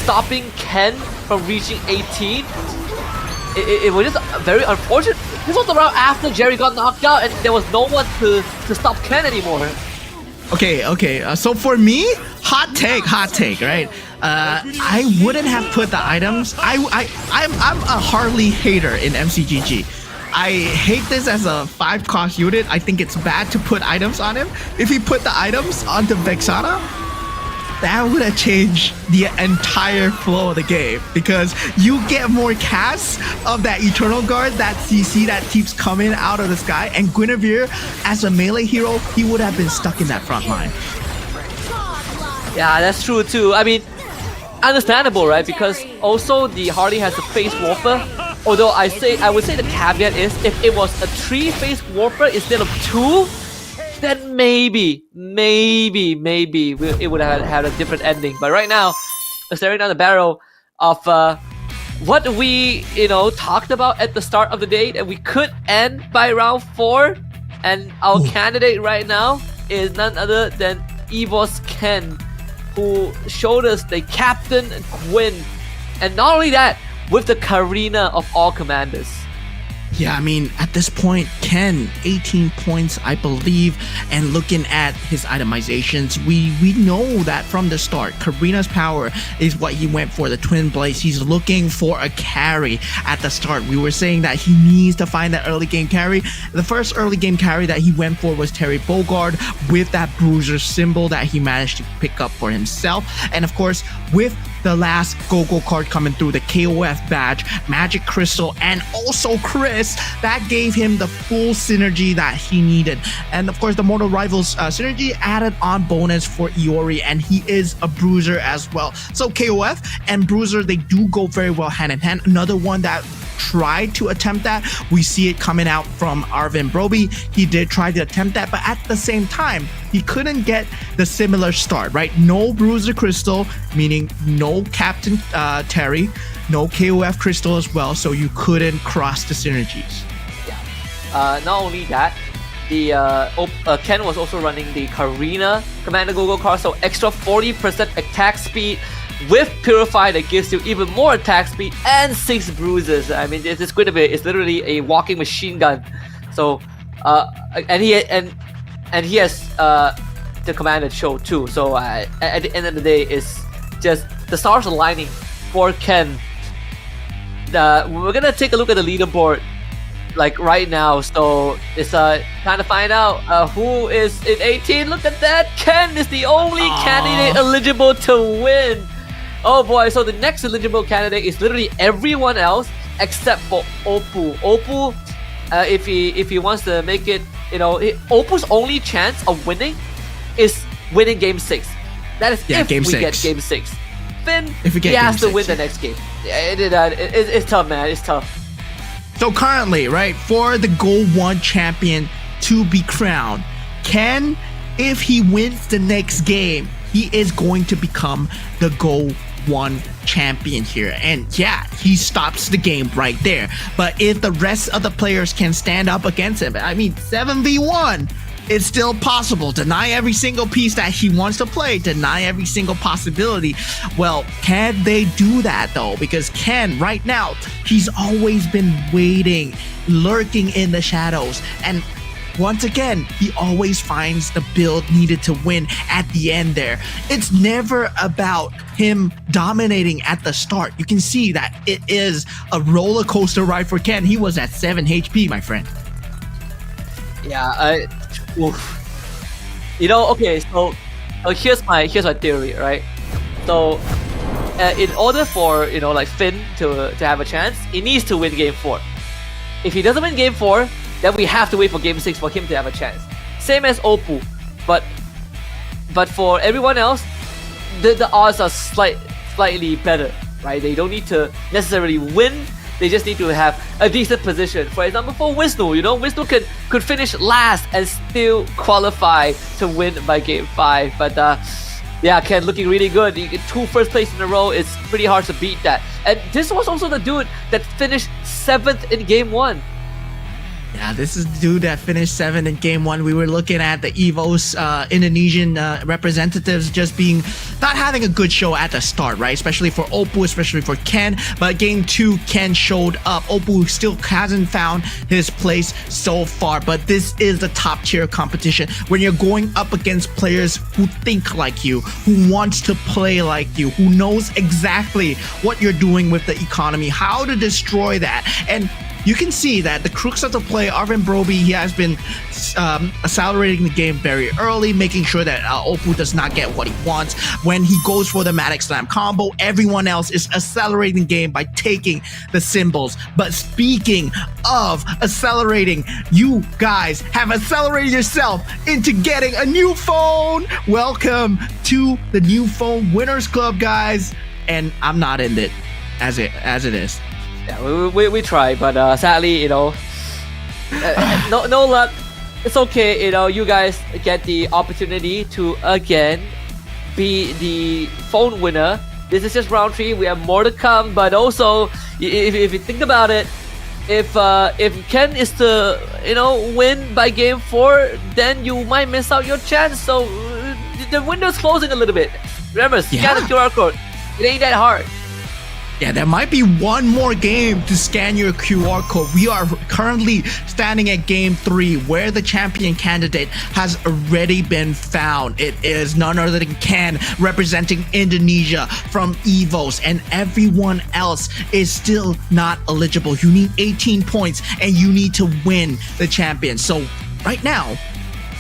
stopping Ken from reaching 18. It was just very unfortunate. This was the round after Jerry got knocked out, and there was no one to stop Ken anymore. Okay. So for me, hot take, right? I wouldn't have put the items. I'm a Harley hater in MCGG. I hate this as a 5-cost unit. I think it's bad to put items on him. If he put the items onto Vexana, that would have changed the entire flow of the game, because you get more casts of that Eternal Guard, that CC that keeps coming out of the sky, and Guinevere as a melee hero, he would have been stuck in that front line. Yeah, that's true too. I mean, understandable, right? Because also the Harley has a phase warper. Although I would say the caveat is, if it was a 3-phase warper instead of 2, then maybe it would have had a different ending. But right now, we're staring down the barrel of what we talked about at the start of the day, that we could end by round 4, and our candidate right now is none other than EVOS Ken, who showed us the Captain Gwyn, and not only that, with the Karina of all commanders. Yeah, I mean, at this point, Ken, 18 points, I believe, and looking at his itemizations, we know that from the start, Karina's power is what he went for, the Twin Blades. He's looking for a carry at the start. We were saying that he needs to find that early game carry. The first early game carry that he went for was Terry Bogard with that bruiser symbol that he managed to pick up for himself. And of course, with the last Go-Go card coming through, the KOF badge, Magic Crystal, and also Chris, that gave him the full synergy that he needed. And of course, the Mortal Rivals synergy added on bonus for Iori, and he is a bruiser as well. So KOF and bruiser, they do go very well hand in hand. Another one that tried to attempt that, we see it coming out from Arvin Broby. He did try to attempt that, but at the same time, he couldn't get the similar start, right? No Bruiser Crystal, meaning no Captain Terry, no KOF Crystal as well, so you couldn't cross the synergies. Not only that, the Ken was also running the Karina Commander Go-Go card, so extra 40% attack speed with Purify that gives you even more attack speed and 6 bruises. I mean, it's going to be, it's literally a walking machine gun. So, and he has the Commander show too. So at the end of the day, it's just the stars aligning for Ken. We're gonna take a look at the leaderboard like right now, so it's time to find out who is in 18. Look at that, Ken is the only candidate eligible to win. Oh boy, so the next eligible candidate is literally everyone else except for Oppo. Oppo, if he wants to make it, you know, Oppo's only chance of winning is winning game 6. That is if we get game 6. Finn, he has to win the next game. It's tough, man. It's tough. So currently, right, for the GO1 champion to be crowned, Ken, if he wins the next game, he is going to become the GO1 champion here. And yeah, he stops the game right there. But if the rest of the players can stand up against him, I mean, 7v1, it's still possible. Deny every single piece that he wants to play, deny every single possibility. Well, can they do that though? Because Ken, right now, he's always been waiting, lurking in the shadows. And once again, he always finds the build needed to win at the end there. It's never about him dominating at the start. You can see that it is a roller coaster ride for Ken. He was at 7 HP, my friend. Yeah, you know, okay, so here's my theory, right? So in order for, you know, like Finn to have a chance, he needs to win game 4. If he doesn't win game 4, then we have to wait for game 6 for him to have a chance. Same as Oppo, but for everyone else, the odds are slightly better, right? They don't need to necessarily win. They just need to have a decent position. For example, for Wisnu, you know, Wisnu could finish last and still qualify to win by game 5. But yeah, Ken looking really good. You get 2 first place in a row. It's pretty hard to beat that. And this was also the dude that finished 7th in game 1. Yeah, this is the dude that finished 7th in game 1. We were looking at the EVO's Indonesian representatives just not having a good show at the start, right? Especially for Oppo, especially for Ken. But game 2, Ken showed up. Oppo still hasn't found his place so far. But this is the top tier competition when you're going up against players who think like you, who wants to play like you, who knows exactly what you're doing with the economy, how to destroy that. And you can see that the crux of the play, Arvin Broby, he has been accelerating the game very early, making sure that Oppo does not get what he wants. When he goes for the Matic Slam combo, everyone else is accelerating the game by taking the symbols. But speaking of accelerating, you guys have accelerated yourself into getting a new phone. Welcome to the new phone winners club, guys. And I'm not in it as it is. Yeah, we try, but sadly, you know, no luck. It's okay, you know, you guys get the opportunity to again be the phone winner. This is just round 3. We have more to come, but also, if you think about it, if Ken is to, you know, win by game 4, then you might miss out your chance. So the window's closing a little bit. Remember, scan the QR code. It ain't that hard. Yeah, there might be one more game to scan your QR code. We are currently standing at game 3 where the champion candidate has already been found. It is none other than Ken representing Indonesia from EVOS, and everyone else is still not eligible. You need 18 points and you need to win the champion. So right now,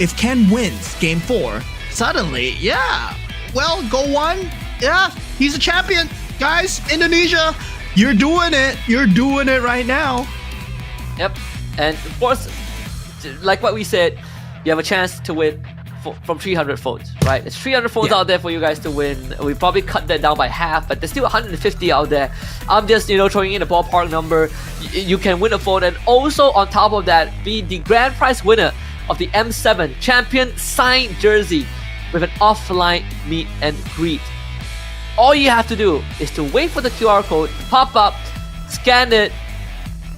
if Ken wins game 4, suddenly, yeah, well, GO1, yeah, he's a champion. Guys, Indonesia, you're doing it. You're doing it right now. Yep. And of course, like what we said, you have a chance to win from 300 phones, right? There's 300 phones out there for you guys to win. We probably cut that down by half, but there's still 150 out there. I'm just, throwing in a ballpark number. You can win a phone, and also on top of that, be the grand prize winner of the M7 champion signed jersey with an offline meet and greet. All you have to do is to wait for the QR code to pop up, scan it,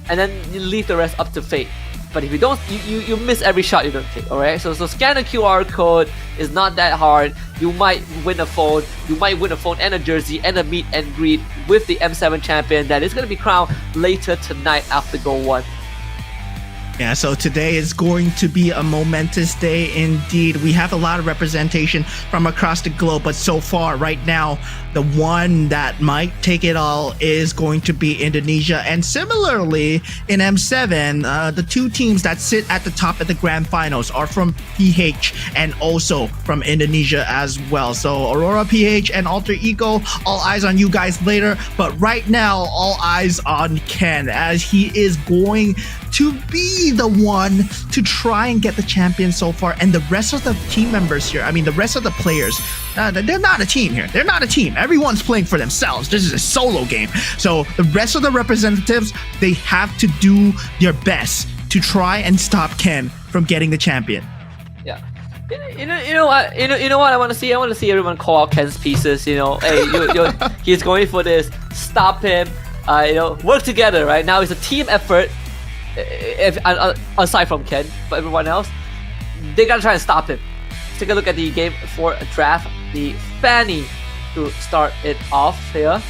and then you leave the rest up to fate. But if you don't, you miss every shot you don't take, alright? So scan a QR code is not that hard. You might win a phone. You might win a phone and a jersey and a meet and greet with the M7 champion that is going to be crowned later tonight after GO1. Yeah, so today is going to be a momentous day indeed. We have a lot of representation from across the globe, but so far, right now, the one that might take it all is going to be Indonesia. And similarly, in M7, the two teams that sit at the top of the grand finals are from PH and also from Indonesia as well. So Aurora PH and Alter Ego, all eyes on you guys later. But right now, all eyes on Ken, as he is going to be the one to try and get the champion so far. And the rest of the team members here, I mean, the rest of the players, they're not a team here. They're not a team. Everyone's playing for themselves. This is a solo game. So the rest of the representatives, they have to do their best to try and stop Ken from getting the champion. Yeah. You know what? You know what I want to see? I want to see everyone call out Ken's pieces. Hey, he's going for this. Stop him. Work together. Right now, it's a team effort. Aside from Ken, but everyone else, they gotta try and stop him. Let's take a look at the game 4 draft. The Fanny to start it off here,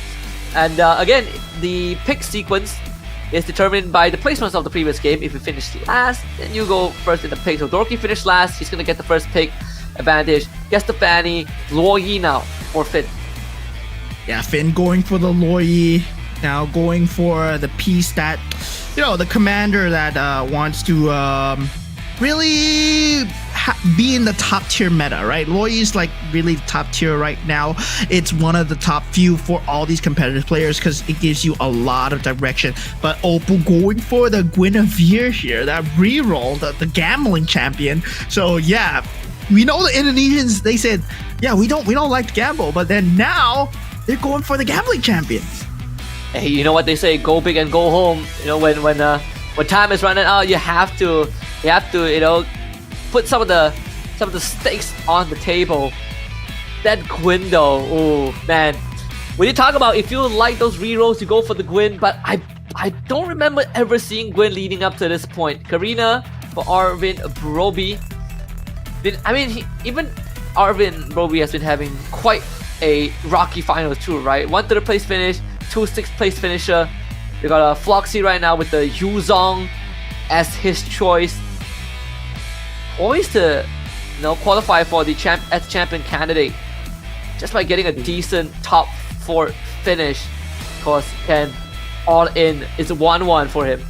and again, the pick sequence is determined by the placements of the previous game. If you finish last, then you go first in the pick. So Dorky finished last, he's gonna get the first pick advantage. Gets the Fanny. Luoyi now for Finn. Yeah, Finn going for the Luoyi. Now going for the piece that, the commander that wants to really be in the top tier meta, right? Luoyi is like really top tier right now. It's one of the top few for all these competitive players because it gives you a lot of direction. But Opal going for the Guinevere here, that reroll, the gambling champion. So yeah, we know the Indonesians, they said, yeah, we don't like to gamble, but then now they're going for the gambling champions. Hey, you know what they say? Go big and go home. When time is running out, you have to put some of the stakes on the table. That Gwyn though, oh man. When you talk about if you like those rerolls, you go for the Gwyn, but I don't remember ever seeing Gwyn leading up to this point. Karina for Arvin Broby. Even Arvin Broby has been having quite a rocky final too, right? 1 3rd place finish. 2 6th place finisher. We got a Floxy right now with the Yuzong as his choice. Always to qualify for the champion candidate just by getting a decent top 4 finish. Of course, Ken all in. It's 1-1 for him.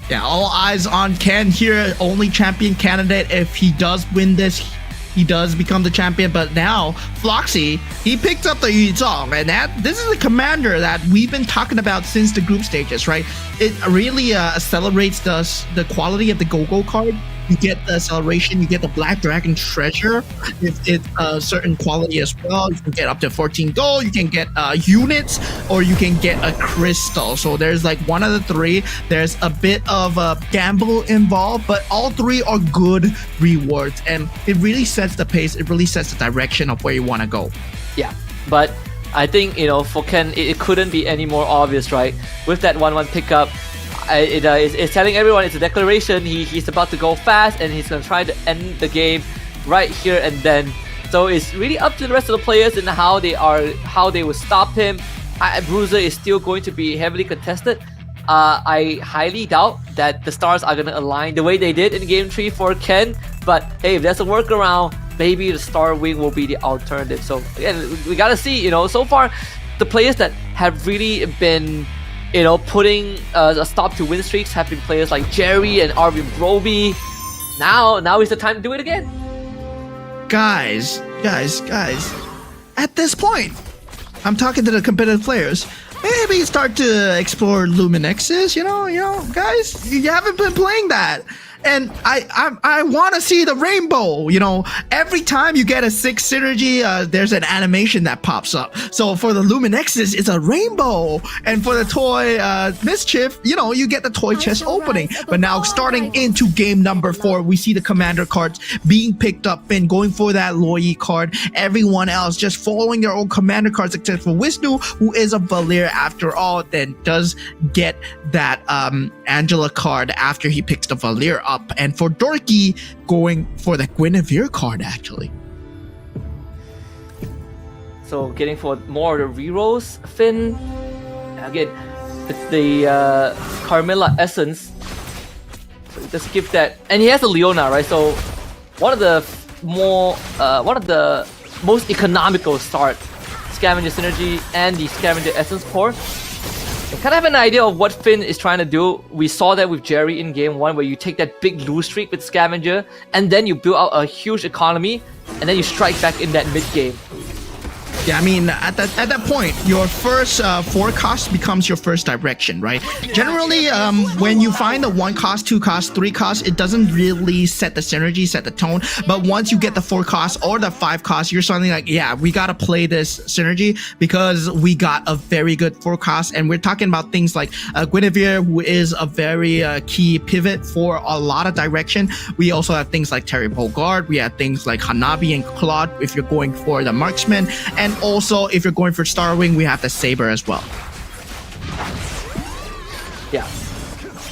Yeah, all eyes on Ken here. Only champion candidate. If he does win this, he does become the champion. But now Floxy, he picked up the Yuzong, and this is the commander that we've been talking about since the group stages, right? It really accelerates the quality of the Go-Go card. You get the acceleration, you get the Black Dragon treasure. It's a certain quality as well. You can get up to 14 gold, you can get units, or you can get a crystal. So there's like one of the three. There's a bit of a gamble involved, but all three are good rewards, and it really sets the pace. It really sets the direction of where you want to go. Yeah, but I think for Ken, it couldn't be any more obvious, right? With that 1-1 pickup, it's telling everyone it's a declaration. He's about to go fast, and he's gonna try to end the game right here and then. So it's really up to the rest of the players and how they will stop him, Bruiser is still going to be heavily contested. I highly doubt that the stars are going to align the way they did in Game 3 for Ken. But hey, if there's a workaround, maybe the Star Wing will be the alternative. So again, we gotta see, you know, so far the players that have really been, you know, putting a stop to win streaks have been players like Jerry and Arvin Broby. Now is the time to do it again. Guys. At this point, I'm talking to the competitive players. Maybe start to explore Luminexes, you know, guys, you haven't been playing that. And I want to see the rainbow, you know. Every time you get a 6 synergy, there's an animation that pops up. So for the Luminexes, it's a rainbow. And for the toy Mischief, you know, you get the toy chest opening. But now starting into game number 4, we see the commander cards being picked up and going for that Loyi card. Everyone else just following their own commander cards except for Wisnu, who is a Valir after all, then does get that Angela card after he picks the Valir up. And for Dorky, going for the Guinevere card actually. So getting for more of the rerolls, Finn. Again, the Carmilla Essence. So just give that, and he has a Leona, right? So one of the most economical start, Scavenger Synergy and the Scavenger Essence core. I kind of have an idea of what Finn is trying to do. We saw that with Jerry in Game 1, where you take that big lose streak with Scavenger, and then you build out a huge economy, and then you strike back in that mid-game. Yeah, I mean, at that point, your first forecast becomes your first direction, right? Generally, when you find the 1 cost, 2 cost, 3 cost, it doesn't really set the synergy, set the tone. But once you get the 4 cost or the 5 cost, you're suddenly like, yeah, we gotta play this synergy because we got a very good forecast. And we're talking about things like Guinevere, who is a very key pivot for a lot of direction. We also have things like Terry Bogard. We have things like Hanabi and Claude if you're going for the marksman. And also, if you're going for Starwing, we have the Saber as well. Yeah.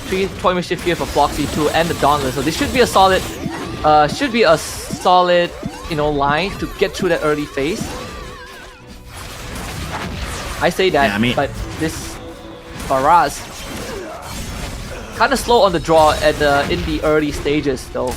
3 Toy Mischief here for Floxy 2 and the Dauntless. So this should be a solid, you know, line to get through that early phase. I say that, yeah, but this Faraz kind of slow on the draw at in the early stages, though.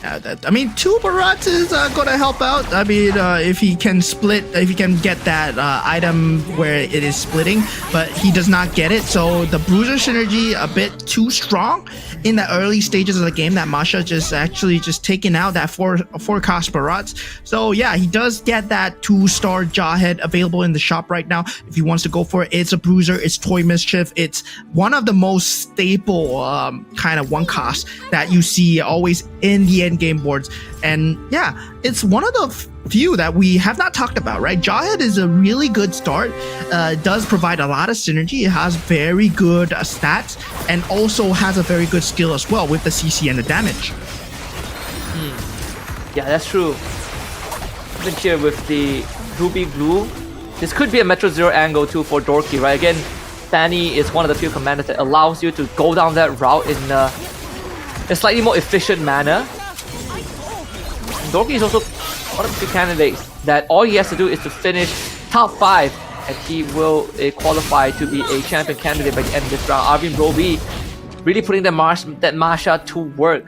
I mean, 2 Barats is gonna help out. I mean, if he can split, if he can get that item where it is splitting, but he does not get it. So the Bruiser synergy a bit too strong in the early stages of the game. That Masha just taking out that 4 cost Barats. So yeah, he does get that 2-star Jawhead available in the shop right now. If he wants to go for it, it's a Bruiser, it's Toy Mischief. It's one of the most staple kind of 1 cost that you see always in the end game boards. And yeah, it's one of the few that we have not talked about, right? Jawhead is a really good start, does provide a lot of synergy. It has very good stats and also has a very good skill as well with the CC and the damage. Yeah, that's true. Even here with the Ruby Glue, this could be a Metro Zero angle too for Dorky, right? Again, Fanny is one of the few commanders that allows you to go down that route in a slightly more efficient manner. Dorky is also one of the few candidates that all he has to do is to finish top 5 and he will qualify to be a champion candidate by the end of this round. Arvin Broby really putting that Masha to work.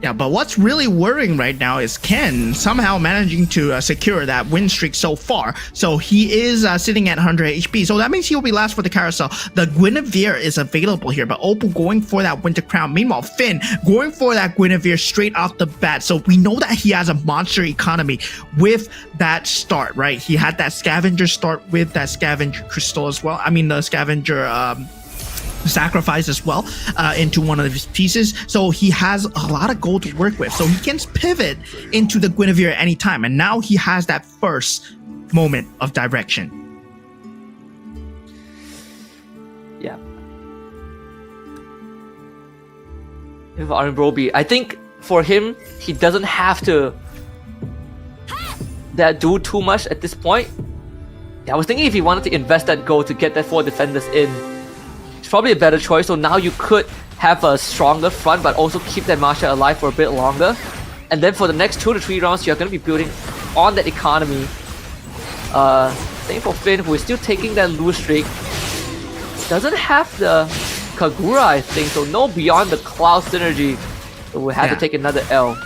Yeah, but what's really worrying right now is Ken somehow managing to secure that win streak so far. So he is sitting at 100 HP. So that means he'll be last for the carousel. The Guinevere is available here, but Opal going for that Winter Crown. Meanwhile, Finn going for that Guinevere straight off the bat. So we know that he has a monster economy with that start, right? He had that Scavenger start with that Scavenger Crystal as well. I mean, the Scavenger sacrifice as well into one of his pieces. So he has a lot of gold to work with. So he can pivot into the Guinevere at any time. And now he has that first moment of direction. Yeah. With Arvin Broby, I think for him, he doesn't have to do too much at this point. Yeah, I was thinking if he wanted to invest that gold to get that 4 defenders in, it's probably a better choice. So now you could have a stronger front, but also keep that Masha alive for a bit longer. And then for the next 2 to 3 rounds, you're going to be building on that economy Same for Finn, who is still taking that lose streak. Doesn't have the Kagura, I think, so no Beyond the Cloud synergy. So we had to take another L.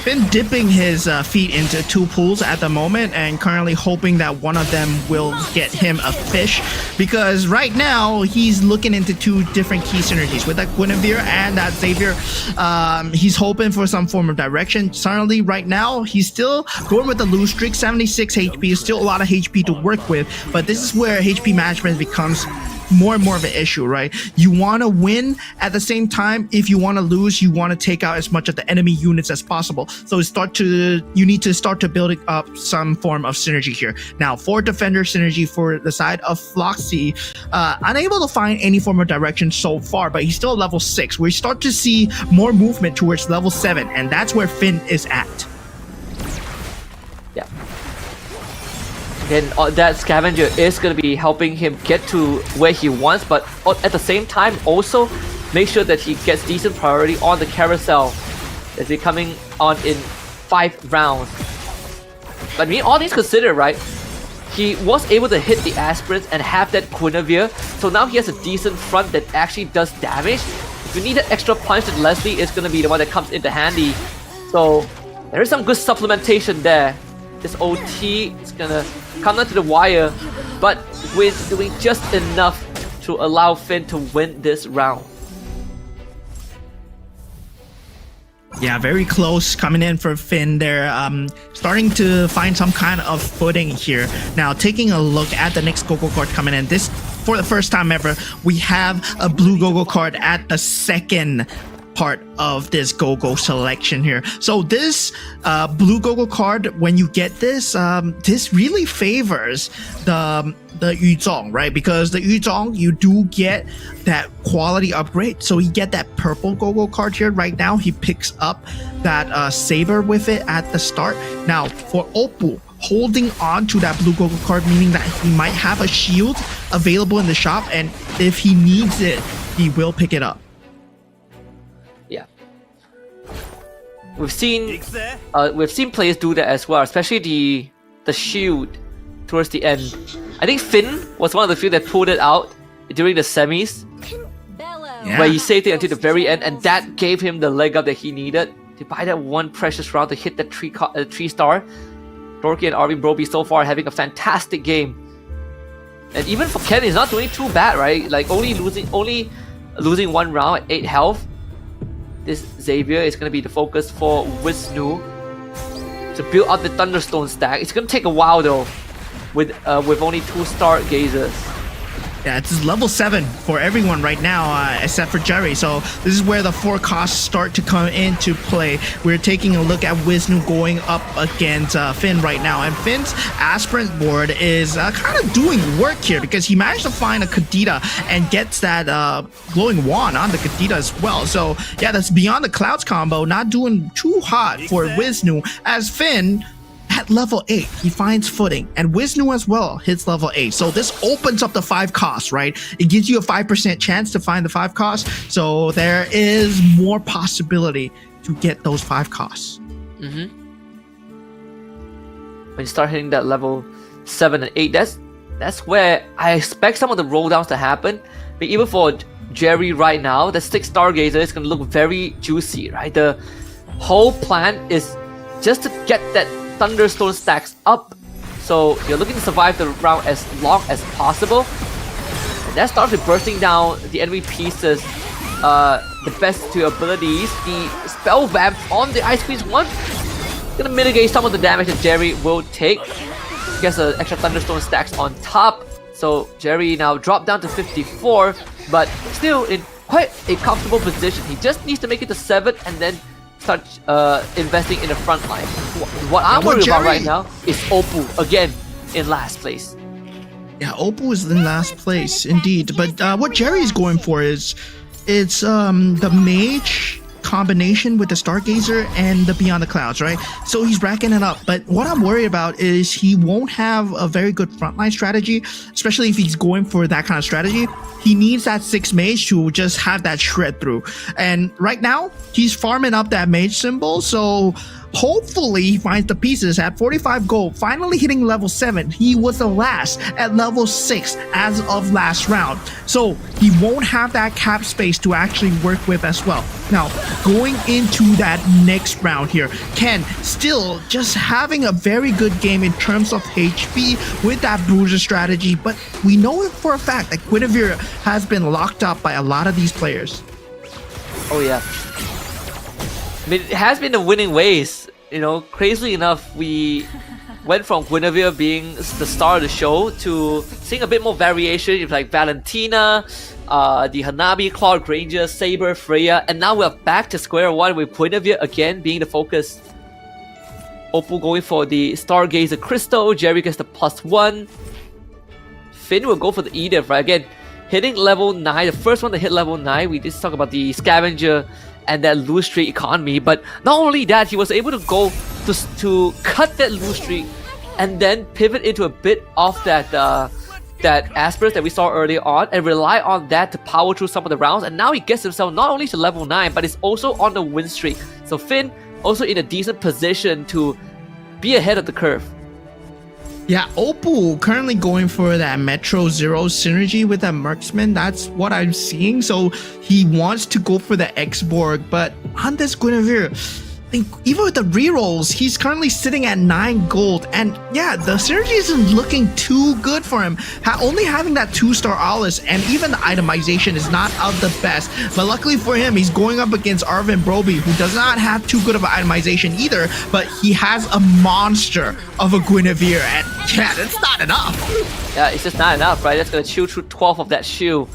Been dipping his feet into two pools at the moment and currently hoping that one of them will get him a fish, because right now he's looking into two different key synergies with that Guinevere and that Xavier. He's hoping for some form of direction. Certainly right now he's still going with the lose streak. 76 HP is still a lot of HP to work with, but this is where HP management becomes more and more of an issue, right? You want to win at the same time. If you want to lose, you want to take out as much of the enemy units as possible. So you need to start to build up some form of synergy here. Now, for defender synergy for the side of Floxy, unable to find any form of direction so far, but he's still level 6. We start to see more movement towards level 7, and that's where Finn is at. Yeah. Then that scavenger is going to be helping him get to where he wants, but at the same time also make sure that he gets decent priority on the carousel as he's coming on in 5 rounds. But I mean, all these considered, right? He was able to hit the aspirants and have that Guinevere, so now he has a decent front that actually does damage. If you need an extra punch, then Leslie is going to be the one that comes into handy. So there is some good supplementation there. This OT is going to come down to the wire, but with doing just enough to allow Finn to win this round. Yeah, very close coming in for Finn there. Starting to find some kind of footing here. Now, taking a look at the next Gogo card coming in. This, for the first time ever, we have a blue Gogo card at the second part of this Gogo selection here. So this blue Gogo card, when you get this, this really favors the Yuzong, right? Because the Yuzong, you do get that quality upgrade. So you get that purple Gogo card here right now. He picks up that saber with it at the start. Now for Oppo, holding on to that blue Gogo card, meaning that he might have a shield available in the shop, and if he needs it, he will pick it up. We've seen players do that as well, especially the shield towards the end. I think Finn was one of the few that pulled it out during the semis, where he saved it until the very end, and that gave him the leg up that he needed to buy that one precious round to hit that 3-star. Dorky and Arvin Broby so far having a fantastic game, and even for Ken, he's not doing too bad, right? Like only losing 1 round at 8 health. This Xavier is going to be the focus for Wisnu to build up the Thunderstone stack. It's going to take a while though, with only 2 Stargazers. Yeah, it's level 7 for everyone right now, except for Jerry. So this is where the 4 costs start to come into play. We're taking a look at Wisnu going up against Finn right now. And Finn's aspirant board is kind of doing work here, because he managed to find a Kadita and gets that glowing wand on the Kadita as well. So yeah, that's Beyond the Clouds combo, not doing too hot for Wisnu, as Finn at level 8, he finds footing, and Wisnu as well hits level 8. So this opens up the 5 costs, right? It gives you a 5% chance to find the 5 costs. So there is more possibility to get those 5 costs. When you start hitting that level 7 and 8, that's where I expect some of the roll downs to happen. But even for Jerry right now, the 6 Stargazer is going to look very juicy, right? The whole plan is just to get that Thunderstone stacks up, so you're looking to survive the round as long as possible. And that starts with bursting down the enemy pieces, the best to your abilities. The spell vamp on the Ice Queen's one gonna mitigate some of the damage that Jerry will take. Gets an extra Thunderstone stacks on top, so Jerry now dropped down to 54, but still in quite a comfortable position. He just needs to make it to 7 and then start investing in the front line. What I'm worried about right now is Oppo again in last place. Yeah, Oppo is in last place indeed. But what Jerry's going for is it's the mage combination with the Stargazer and the Beyond the Clouds, right? So he's racking it up. But what I'm worried about is he won't have a very good frontline strategy, especially if he's going for that kind of strategy. He needs that 6 mage to just have that shred through. And right now, he's farming up that mage symbol. So hopefully he finds the pieces at 45 gold, finally hitting level 7. He was the last at level 6 as of last round. So he won't have that cap space to actually work with as well. Now, going into that next round here, Ken still just having a very good game in terms of HP with that bruiser strategy, but we know for a fact that Guinevere has been locked up by a lot of these players. Oh yeah. I mean, it has been the winning ways. You know, crazily enough, we went from Guinevere being the star of the show to seeing a bit more variation with like Valentina, the Hanabi, Cloud Granger, Saber, Freya, and now we're back to square one with Guinevere again being the focus. Opal going for the Stargazer Crystal, Jerry gets the +1. Finn will go for the Edith, right? Again, hitting level 9, the first one to hit level 9, we did talk about the Scavenger and that lose streak economy, but not only that, he was able to go to cut that lose streak and then pivot into a bit of that that Asperus that we saw earlier on and rely on that to power through some of the rounds, and now he gets himself not only to level 9 but is also on the win streak. So Finn also in a decent position to be ahead of the curve. Yeah, Opal currently going for that Metro Zero synergy with that Marksman. That's what I'm seeing. So he wants to go for the X-Borg, but on this Guinevere, even with the rerolls, he's currently sitting at 9 gold. And yeah, the synergy isn't looking too good for him. Only having that 2-star Alice and even the itemization is not of the best. But luckily for him, he's going up against Arvin Broby, who does not have too good of an itemization either, but he has a monster of a Guinevere. And yeah, that's not enough. Yeah, it's just not enough, right? That's gonna chew through 12 of that shield.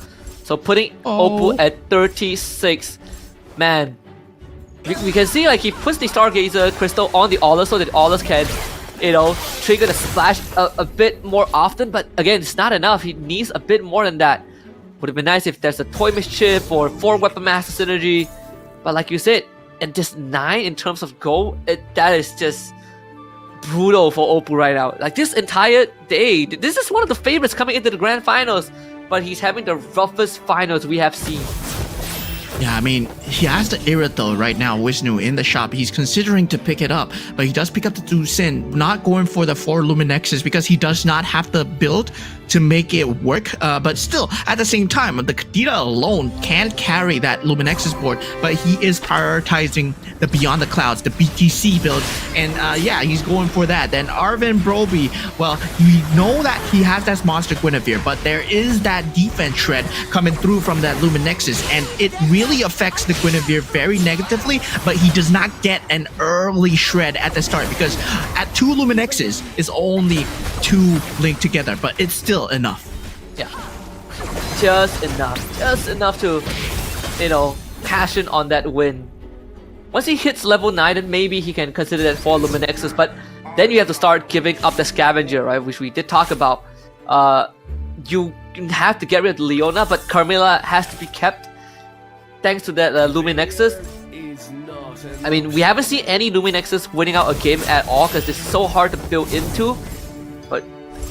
So putting Opal at 36, man. We can see like he puts the Stargazer Crystal on the Aulus so that Aulus can, you know, trigger the splash a bit more often, but again, it's not enough. He needs a bit more than that. Would have been nice if there's a Toy Mischief or 4 Weapon Master synergy, but like you said, and just 9 in terms of gold, that is just brutal for Opal right now. Like this entire day, this is one of the favorites coming into the grand finals, but he's having the roughest finals we have seen. Yeah, I mean, he has the Irithel right now, Wisnu, in the shop. He's considering to pick it up, but he does pick up the Dusin, not going for the 4 Luminexes because he does not have the build to make it work. But still, at the same time, the Kadita alone can't carry that Luminexes board, but he is prioritizing the Beyond the Clouds, the BTC build, and yeah, he's going for that. Then Arvin Broby, well, we know that he has that monster Guinevere, but there is that defense shred coming through from that Luminexes, and it really affects the Guinevere very negatively, but he does not get an early shred at the start because at 2 Luminexes is only 2 linked together, but it's still enough. Yeah, just enough to, you know, cash in on that win. Once he hits level 9, then maybe he can consider that 4 Luminexes, but then you have to start giving up the Scavenger, right, which we did talk about. You have to get rid of Leona, but Carmilla has to be kept thanks to that Luminexes. I mean, we haven't seen any Luminexes winning out a game at all because it's so hard to build into, but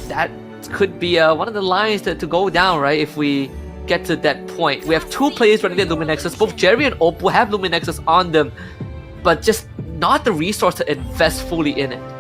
that could be one of the lines to go down, right, if we get to that point. We have 2 players running their Luminexes. Both Jerry and Opal have Luminexes on them, but just not the resource to invest fully in it.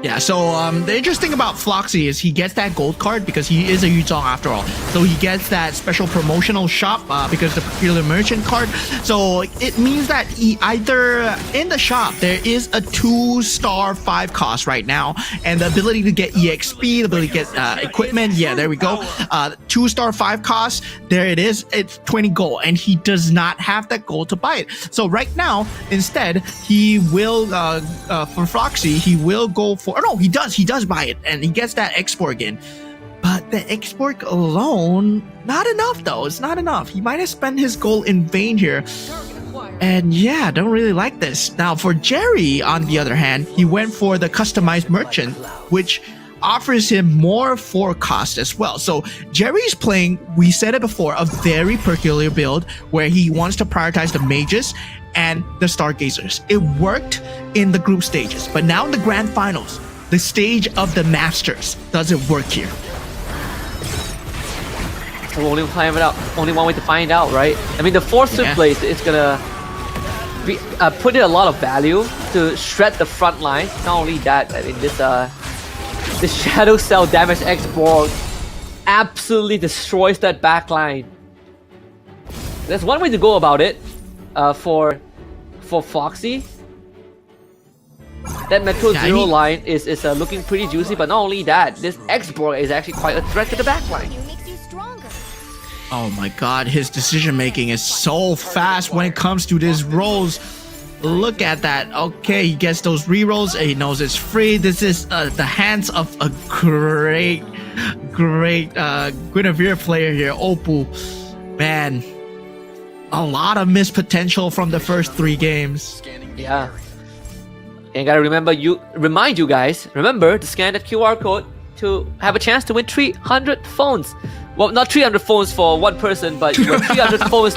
Yeah, so the interesting thing about Floxy is he gets that gold card because he is a Yuzong after all. So he gets that special promotional shop because the Peculiar Merchant card. So it means that he either in the shop there is a 2-star 5 cost right now, and the ability to get EXP, the ability to get equipment. Yeah, there we go. 2-star 5 cost. There it is. It's 20 gold, and he does not have that gold to buy it. So right now, instead, he will for Floxy, he will go for. Oh no, he does buy it, and he gets that export again. But the export alone, not enough though. It's not enough. He might have spent his gold in vain here. And yeah, don't really like this. Now for Jerry, on the other hand, he went for the customized merchant, which offers him more forecast as well. So Jerry's playing, we said it before, a very peculiar build where he wants to prioritize the mages and the Stargazers. It worked in the group stages, but now in the grand finals, the stage of the Masters doesn't work here. So only one way to find out, right? I mean, the 4th place is gonna put in a lot of value to shred the front line. Not only that, I mean this Shadow Cell damage X-Borg absolutely destroys that back line. There's one way to go about it for Foxy. That Metro Zero line is looking pretty juicy, but not only that, this X-Borg is actually quite a threat to the back line. Oh my god, his decision making is so fast when it comes to these rolls. Look at that. Okay, he gets those rerolls and he knows it's free. This is the hands of a great Guinevere player here, Opal. Man, a lot of missed potential from the first 3 games. Yeah. And gotta remind you guys, remember to scan that QR code to have a chance to win 300 phones. Well, not 300 phones for one person, but you have 300 phones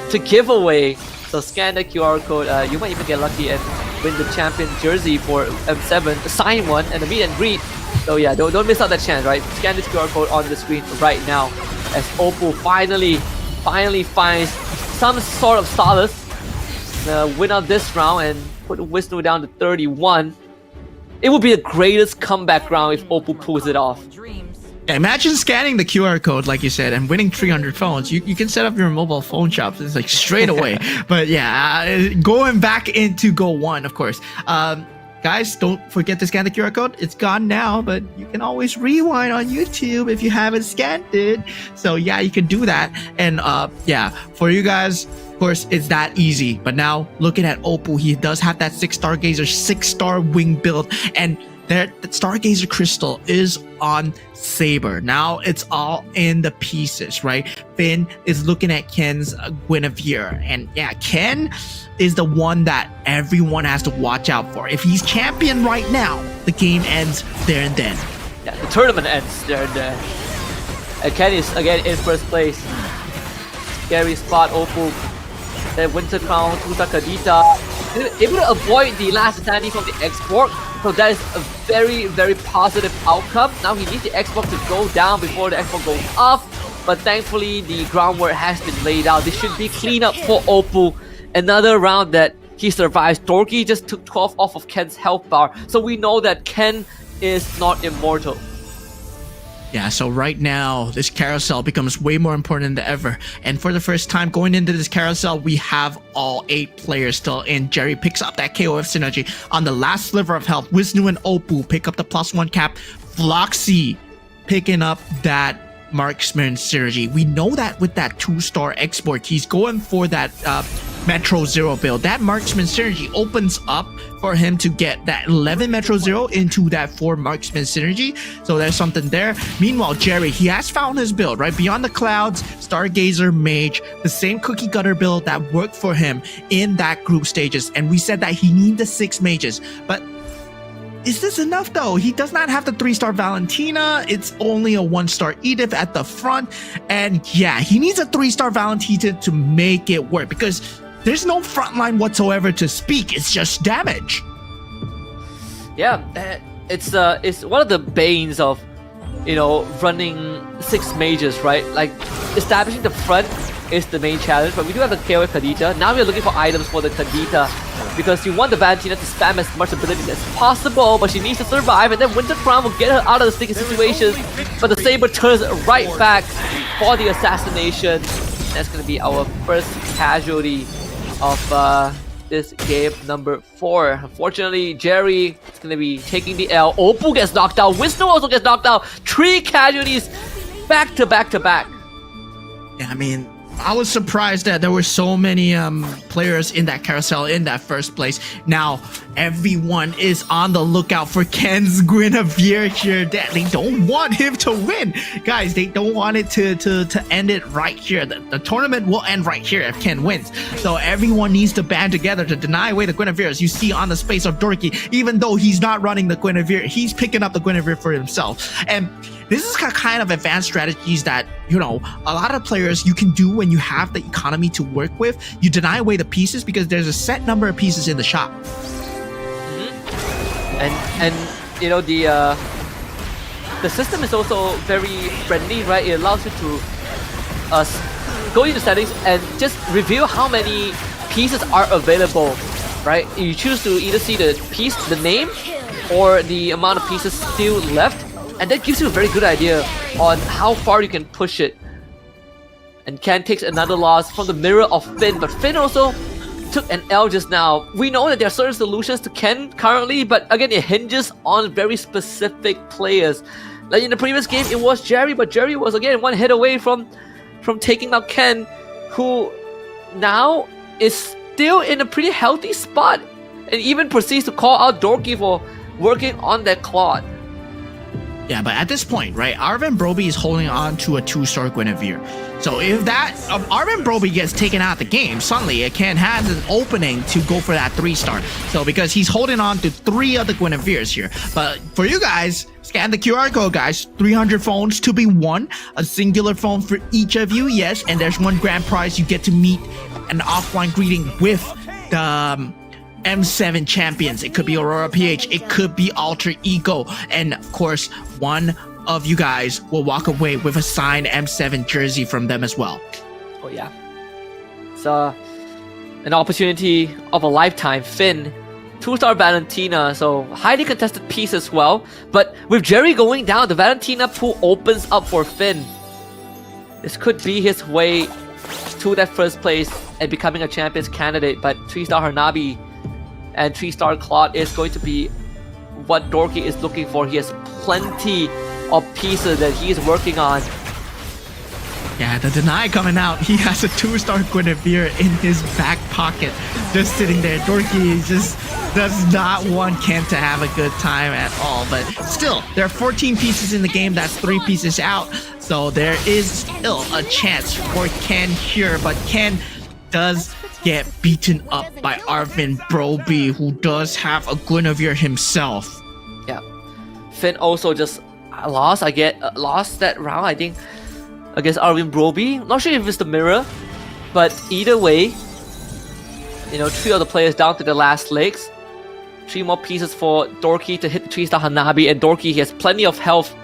to give away. So scan the QR code. You might even get lucky and win the champion jersey for M7, sign one, and a meet and greet. So yeah, don't miss out that chance, right? Scan this QR code on the screen right now as Opal finally finds some sort of solace. Win out this round and put Wisnu down to 31. It would be the greatest comeback round if Opal pulls it off. Yeah, imagine scanning the QR code, like you said, and winning 300 phones. You can set up your mobile phone shops. It's like straight away. But yeah, going back into GO1, of course. Guys, don't forget to scan the QR code. It's gone now, but you can always rewind on YouTube if you haven't scanned it. So yeah, you can do that. And yeah, for you guys, of course, it's that easy. But now, looking at Opal, he does have that 6 Stargazer, 6-star wing build. And that Stargazer crystal is on Saber. Now it's all in the pieces, right? Finn is looking at Ken's Guinevere, and yeah, Ken is the one that everyone has to watch out for. If he's champion right now, the game ends there and then. Yeah, the tournament ends there and then. And Ken is again in first place. Scary spot, Opal. Then Winter Crown, Tusa Kadita. Able to avoid the last sanity from the X-Borg. So that is a very, very positive outcome. Now he needs the X-Borg to go down before the X-Borg goes off. But thankfully, the groundwork has been laid out. This should be clean up for Opal. Another round that he survives. Dorky just took 12 off of Ken's health bar. So we know that Ken is not immortal. Yeah, so right now, this carousel becomes way more important than ever. And for the first time going into this carousel, we have all 8 players still in. Jerry picks up that KOF synergy on the last sliver of health. Wisnu and Opal pick up the +1 cap. Floxy picking up that marksman synergy. We know that with that 2-star export, he's going for that Metro Zero build. That marksman synergy opens up for him to get that 11 Metro Zero into that 4 marksman synergy. So there's something there. Meanwhile, Jerry, he has found his build, right? Beyond the Clouds, Stargazer, Mage, the same cookie cutter build that worked for him in that group stages. And we said that he needed the 6 mages, but is this enough though? He does not have the 3-star Valentina. It's only a 1-star Edith at the front. And yeah, he needs a 3-star Valentina to make it work because there's no frontline whatsoever to speak. It's just damage. Yeah, it's one of the banes of, you know, running 6 mages, right? Like, establishing the front is the main challenge, but we do have the KOF Kadita. Now we're looking for items for the Kadita because you want the Valentina to spam as much abilities as possible, but she needs to survive, and then Winter Crown will get her out of the sticky situations. But the Saber turns right back for the assassination. That's going to be our first casualty of this game number 4. Unfortunately, Jerry is going to be taking the L. Opal gets knocked out. Wisnu also gets knocked out. 3 casualties back to back to back. Yeah, I mean, I was surprised that there were so many players in that carousel in that first place. Now, everyone is on the lookout for Ken's Guinevere here. They don't want him to win. Guys, they don't want it to end it right here. The tournament will end right here if Ken wins. So everyone needs to band together to deny away the Guinevere. As you see on the space of Dorky, even though he's not running the Guinevere, he's picking up the Guinevere for himself. And this is kind of advanced strategies that, you know, a lot of players you can do when you have the economy to work with. You deny away the pieces because there's a set number of pieces in the shop. And you know, the system is also very friendly, right? It allows you to go into settings and just reveal how many pieces are available, right? You choose to either see the piece, the name, or the amount of pieces still left, and that gives you a very good idea on how far you can push it. And Ken takes another loss from the mirror of Finn, but Finn also took an L just now. We know that there are certain solutions to Ken currently, but again, it hinges on very specific players. Like in the previous game, it was Jerry, but Jerry was again one hit away from taking out Ken, who now is still in a pretty healthy spot, and even proceeds to call out Dorky for working on that Claude. Yeah, but at this point, right, Arvin Broby is holding on to a 2-star Guinevere. So if that Arvin Broby gets taken out of the game, suddenly it can have an opening to go for that 3-star. So because he's holding on to 3 of the Guineveres here. But for you guys, scan the QR code, guys. 300 phones to be won. A singular phone for each of you, yes. And there's one grand prize. You get to meet an offline greeting with the M7 champions. It could be Aurora PH, it could be Alter Ego, and of course one of you guys will walk away with a signed M7 jersey from them as well. Oh yeah, it's an opportunity of a lifetime. Finn, 2-star Valentina, so highly contested piece as well, but with Jerry going down, the Valentina pool opens up for Finn. This could be his way to that first place and becoming a champions candidate, but 3-star Hanabi and 3-star Claude is going to be what Dorky is looking for. He has plenty of pieces that he is working on. Yeah, the deny coming out. He has a 2-star Guinevere in his back pocket, just sitting there. Dorky just does not want Ken to have a good time at all. But still, there are 14 pieces in the game. That's 3 pieces out. So there is still a chance for Ken here. But Ken does get beaten up by Arvin Broby, who does have a Guinevere himself. Yeah, Finn also just lost. Lost that round, I think, against Arvin Broby. Not sure if it's the mirror, but either way, you know, 3 of the players down to the last legs. 3 more pieces for Dorky to hit the 3-star Hanabi, and Dorky has plenty of health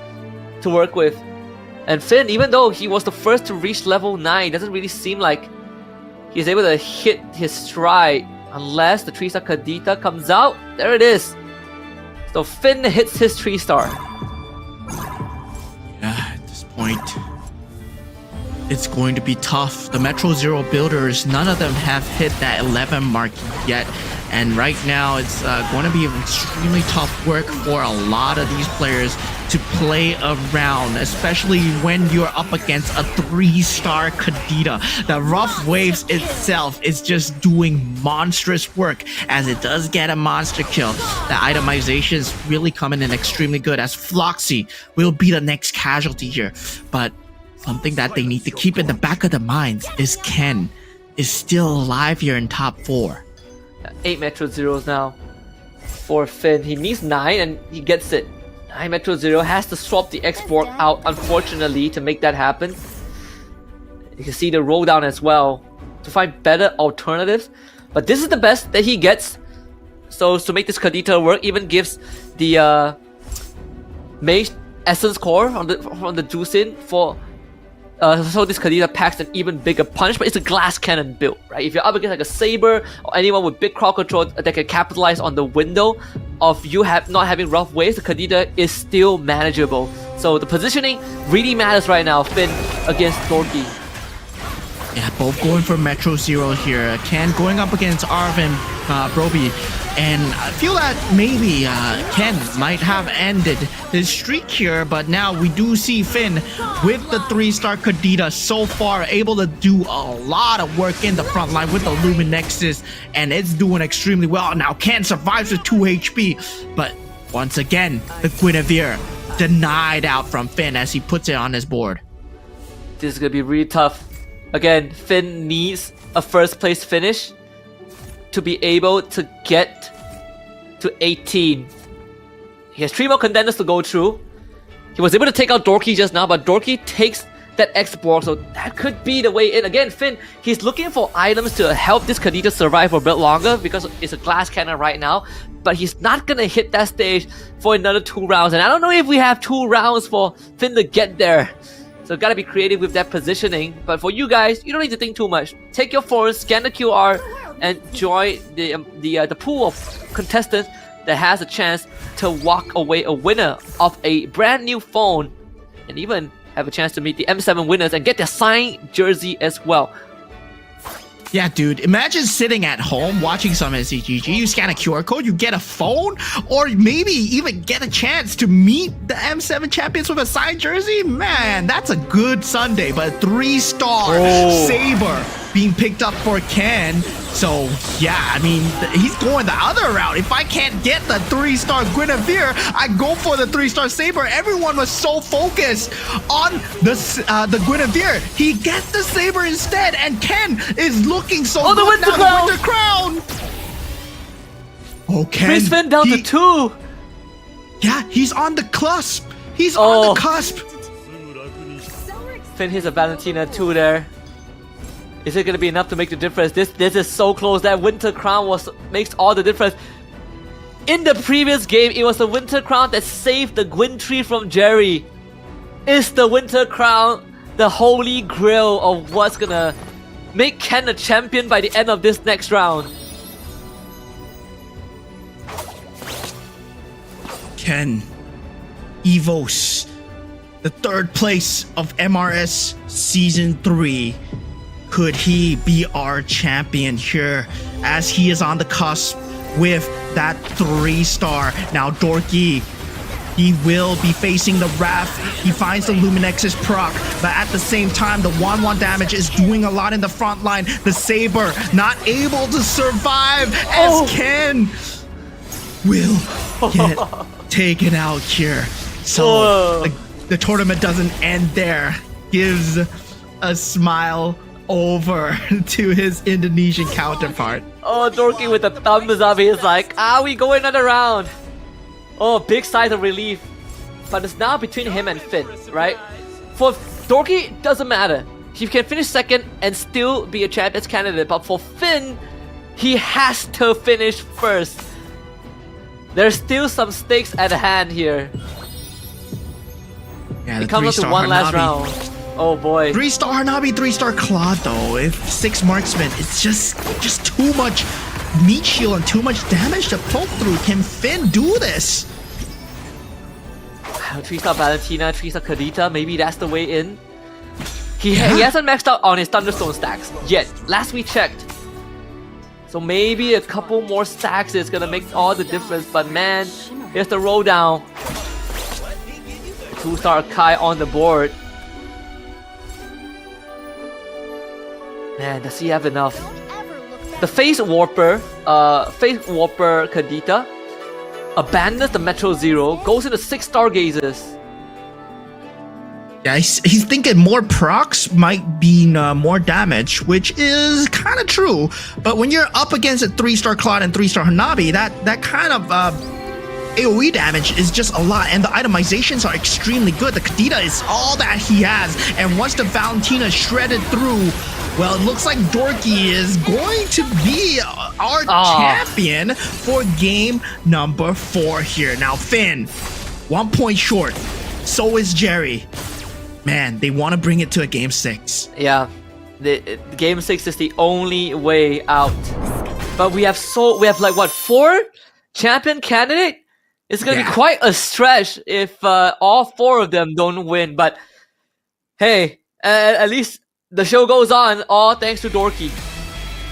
to work with. And Finn, even though he was the first to reach level 9, doesn't really seem like he's able to hit his stride unless the 3-star Kadita comes out. There it is. So Finn hits his 3-star. Yeah, at this point, it's going to be tough. The Metro Zero builders, none of them have hit that 11 mark yet. And right now, it's going to be extremely tough work for a lot of these players to play around, especially when you're up against a 3-star Kadita. The Rough Waves itself is just doing monstrous work, as it does get a monster kill. The itemization is really coming in extremely good, as Floxy will be the next casualty here. But something that they need to keep in the back of their minds is Ken is still alive here in top 4. 8 Metro Zeros now for Finn. He needs 9 and he gets it. 9 Metro Zero has to swap the export out, unfortunately, to make that happen. You can see the roll down as well to find better alternatives. But this is the best that he gets. So to make this Kadita work, even gives the Mage Essence Core on the Juicin for so this Kadita packs an even bigger punch, but it's a glass cannon build, right? If you're up against like a Saber or anyone with big crowd control that can capitalize on the window of you not having rough waves, the Kadita is still manageable. So the positioning really matters right now, Finn against Dorky. Yeah, both going for Metro Zero here. Ken going up against Arvin Broby. And I feel that maybe Ken might have ended his streak here, but now we do see Finn with the 3-star Kadita so far able to do a lot of work in the front line with the Lumen Nexus, and it's doing extremely well. Now Ken survives with 2 HP, but once again, the Guinevere denied out from Finn as he puts it on his board. This is going to be really tough. Again, Finn needs a first place finish to be able to get to 18. He has 3 more contenders to go through. He was able to take out Dorky just now, but Dorky takes that X-Borg, so that could be the way in. Again, Finn, he's looking for items to help this Kadita survive for a bit longer because it's a glass cannon right now, but he's not gonna hit that stage for another 2 rounds, and I don't know if we have 2 rounds for Finn to get there. So gotta be creative with that positioning. But for you guys, you don't need to think too much. Take your phone, scan the QR, and join the pool of contestants that has a chance to walk away a winner of a brand new phone, and even have a chance to meet the M7 winners and get their signed jersey as well. Yeah, dude, imagine sitting at home watching some SCGG, you scan a QR code, you get a phone, or maybe even get a chance to meet the M7 champions with a signed jersey. Man, that's a good Sunday. But 3-star Saber being picked up for Ken. So, yeah, I mean, he's going the other route. If I can't get the 3-star Guinevere, I go for the 3-star Saber. Everyone was so focused on the Guinevere. He gets the Saber instead, and Ken is looking so good. The Winter now. Crown! The Winter Crown! Oh, Ken. Chris Finn down to 2. Yeah, he's on the cusp. He's on the cusp. Finn hits a Valentina 2 there. Is it going to be enough to make the difference? This is so close. That Winter Crown makes all the difference. In the previous game, it was the Winter Crown that saved the Gwyn tree from Jerry. Is the Winter Crown the holy grail of what's going to make Ken a champion by the end of this next round? Ken, Evos, the 3rd place of MRS Season 3. Could he be our champion here as he is on the cusp with that 3-star? Now Dorky, he will be facing the Wrath. He finds the Luminex's proc, but at the same time, the 1-1 damage is doing a lot in the front line. The Saber not able to survive as Ken will get taken out here. So the tournament doesn't end there. Gives a smile over to his Indonesian counterpart. Oh, Dorky with the thumbs up. He's like, we go another round. Oh, big sigh of relief. But it's now between him and Finn, right? For Dorky, it doesn't matter. He can finish 2nd and still be a champions candidate. But for Finn, he has to finish 1st. There's still some stakes at hand here. Yeah, it comes up to one last round. Oh boy. 3-star Hanabi, 3-star Claude though. If 6 marksman, it's just too much meat shield and too much damage to poke through. Can Finn do this? 3-star Valentina, 3-star Kadita, maybe that's the way in. He hasn't maxed out on his Thunderstone stacks yet. Last we checked. So maybe a couple more stacks is gonna make all the difference. But man, here's the roll down. 2-star Kai on the board. Man, does he have enough? The Face Warper Kadita abandons the Metro Zero, goes into 6 Stargazers. Yeah, he's thinking more procs might mean more damage, which is kind of true. But when you're up against a 3-star Claude and 3-star Hanabi, that kind of AoE damage is just a lot, and the itemizations are extremely good. The Kadita is all that he has, and once the Valentina is shredded through, well, it looks like Dorky is going to be our champion for game number 4 here. Now, Finn, 1 point short. So is Jerry. Man, they want to bring it to a game 6. Yeah, the game 6 is the only way out. But we have like what, 4 champion candidate? It's gonna be quite a stretch if all 4 of them don't win. But hey, at least the show goes on, all thanks to Dorky.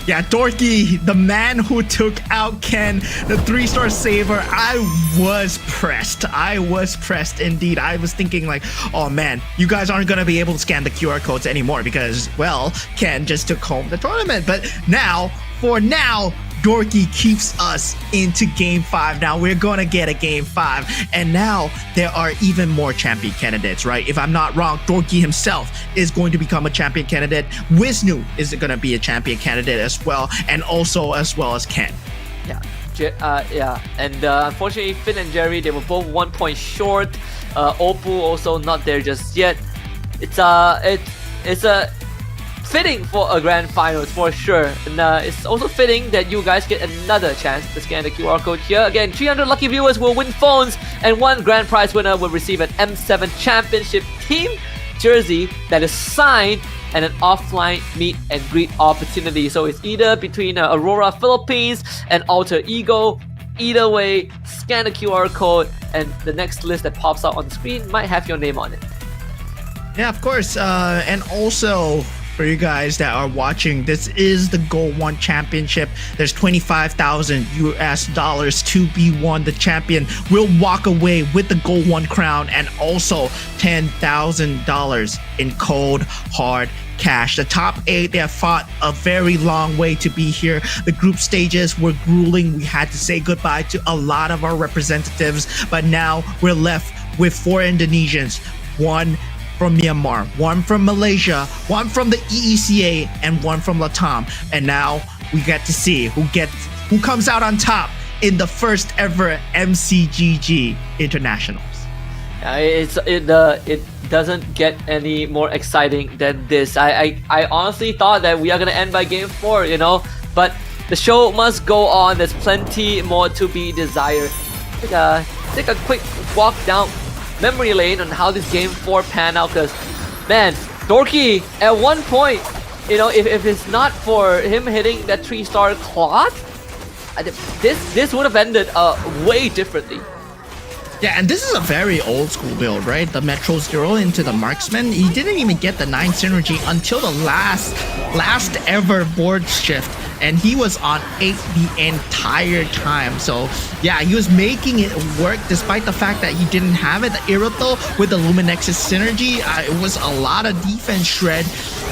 Yeah, Dorky, the man who took out Ken, the 3-star Saber. I was pressed. Indeed. I was thinking like, oh man, you guys aren't going to be able to scan the QR codes anymore because, well, Ken just took home the tournament. But now, for now, Dorky keeps us into game 5. Now we're gonna get a game 5, and now there are even more champion candidates, right? If I'm not wrong, Dorky himself is going to become a champion candidate. Wisnu is gonna be a champion candidate as well, and also as well as Ken. Yeah, and unfortunately, Finn and Jerry, they were both 1 point short. Opal also not there just yet. It's a fitting for a grand finals for sure, and it's also fitting that you guys get another chance to scan the QR code here. Again, 300 lucky viewers will win phones, and 1 grand prize winner will receive an M7 Championship team jersey that is signed and an offline meet and greet opportunity. So it's either between Aurora Philippines and Alter Ego. Either way, scan the QR code and the next list that pops out on the screen might have your name on it. Yeah, of course. And also, for you guys that are watching, this is the GO1 Championship. There's 25,000 US dollars to be won. The champion will walk away with the GO1 crown and also $10,000 in cold hard cash. The top 8, they have fought a very long way to be here. The group stages were grueling. We had to say goodbye to a lot of our representatives, but now we're left with 4 Indonesians, 1 from Myanmar, 1 from Malaysia, 1 from the EECA, and 1 from Latam. And now we get to see who comes out on top in the first ever MCGG Internationals. It doesn't get any more exciting than this. I honestly thought that we are gonna end by game 4, you know, but the show must go on. There's plenty more to be desired. Take a quick walk down memory lane on how this game 4 panned out, because man, Dorky at one point, you know, if it's not for him hitting that 3-star clock, this would have ended way differently. Yeah, and this is a very old school build, right? The Metro Zero into the Marksman. He didn't even get the 9 synergy until the last ever board shift, and he was on 8 the entire time. So yeah, he was making it work despite the fact that he didn't have it. The Irito with the Luminexus synergy, it was a lot of defense shred.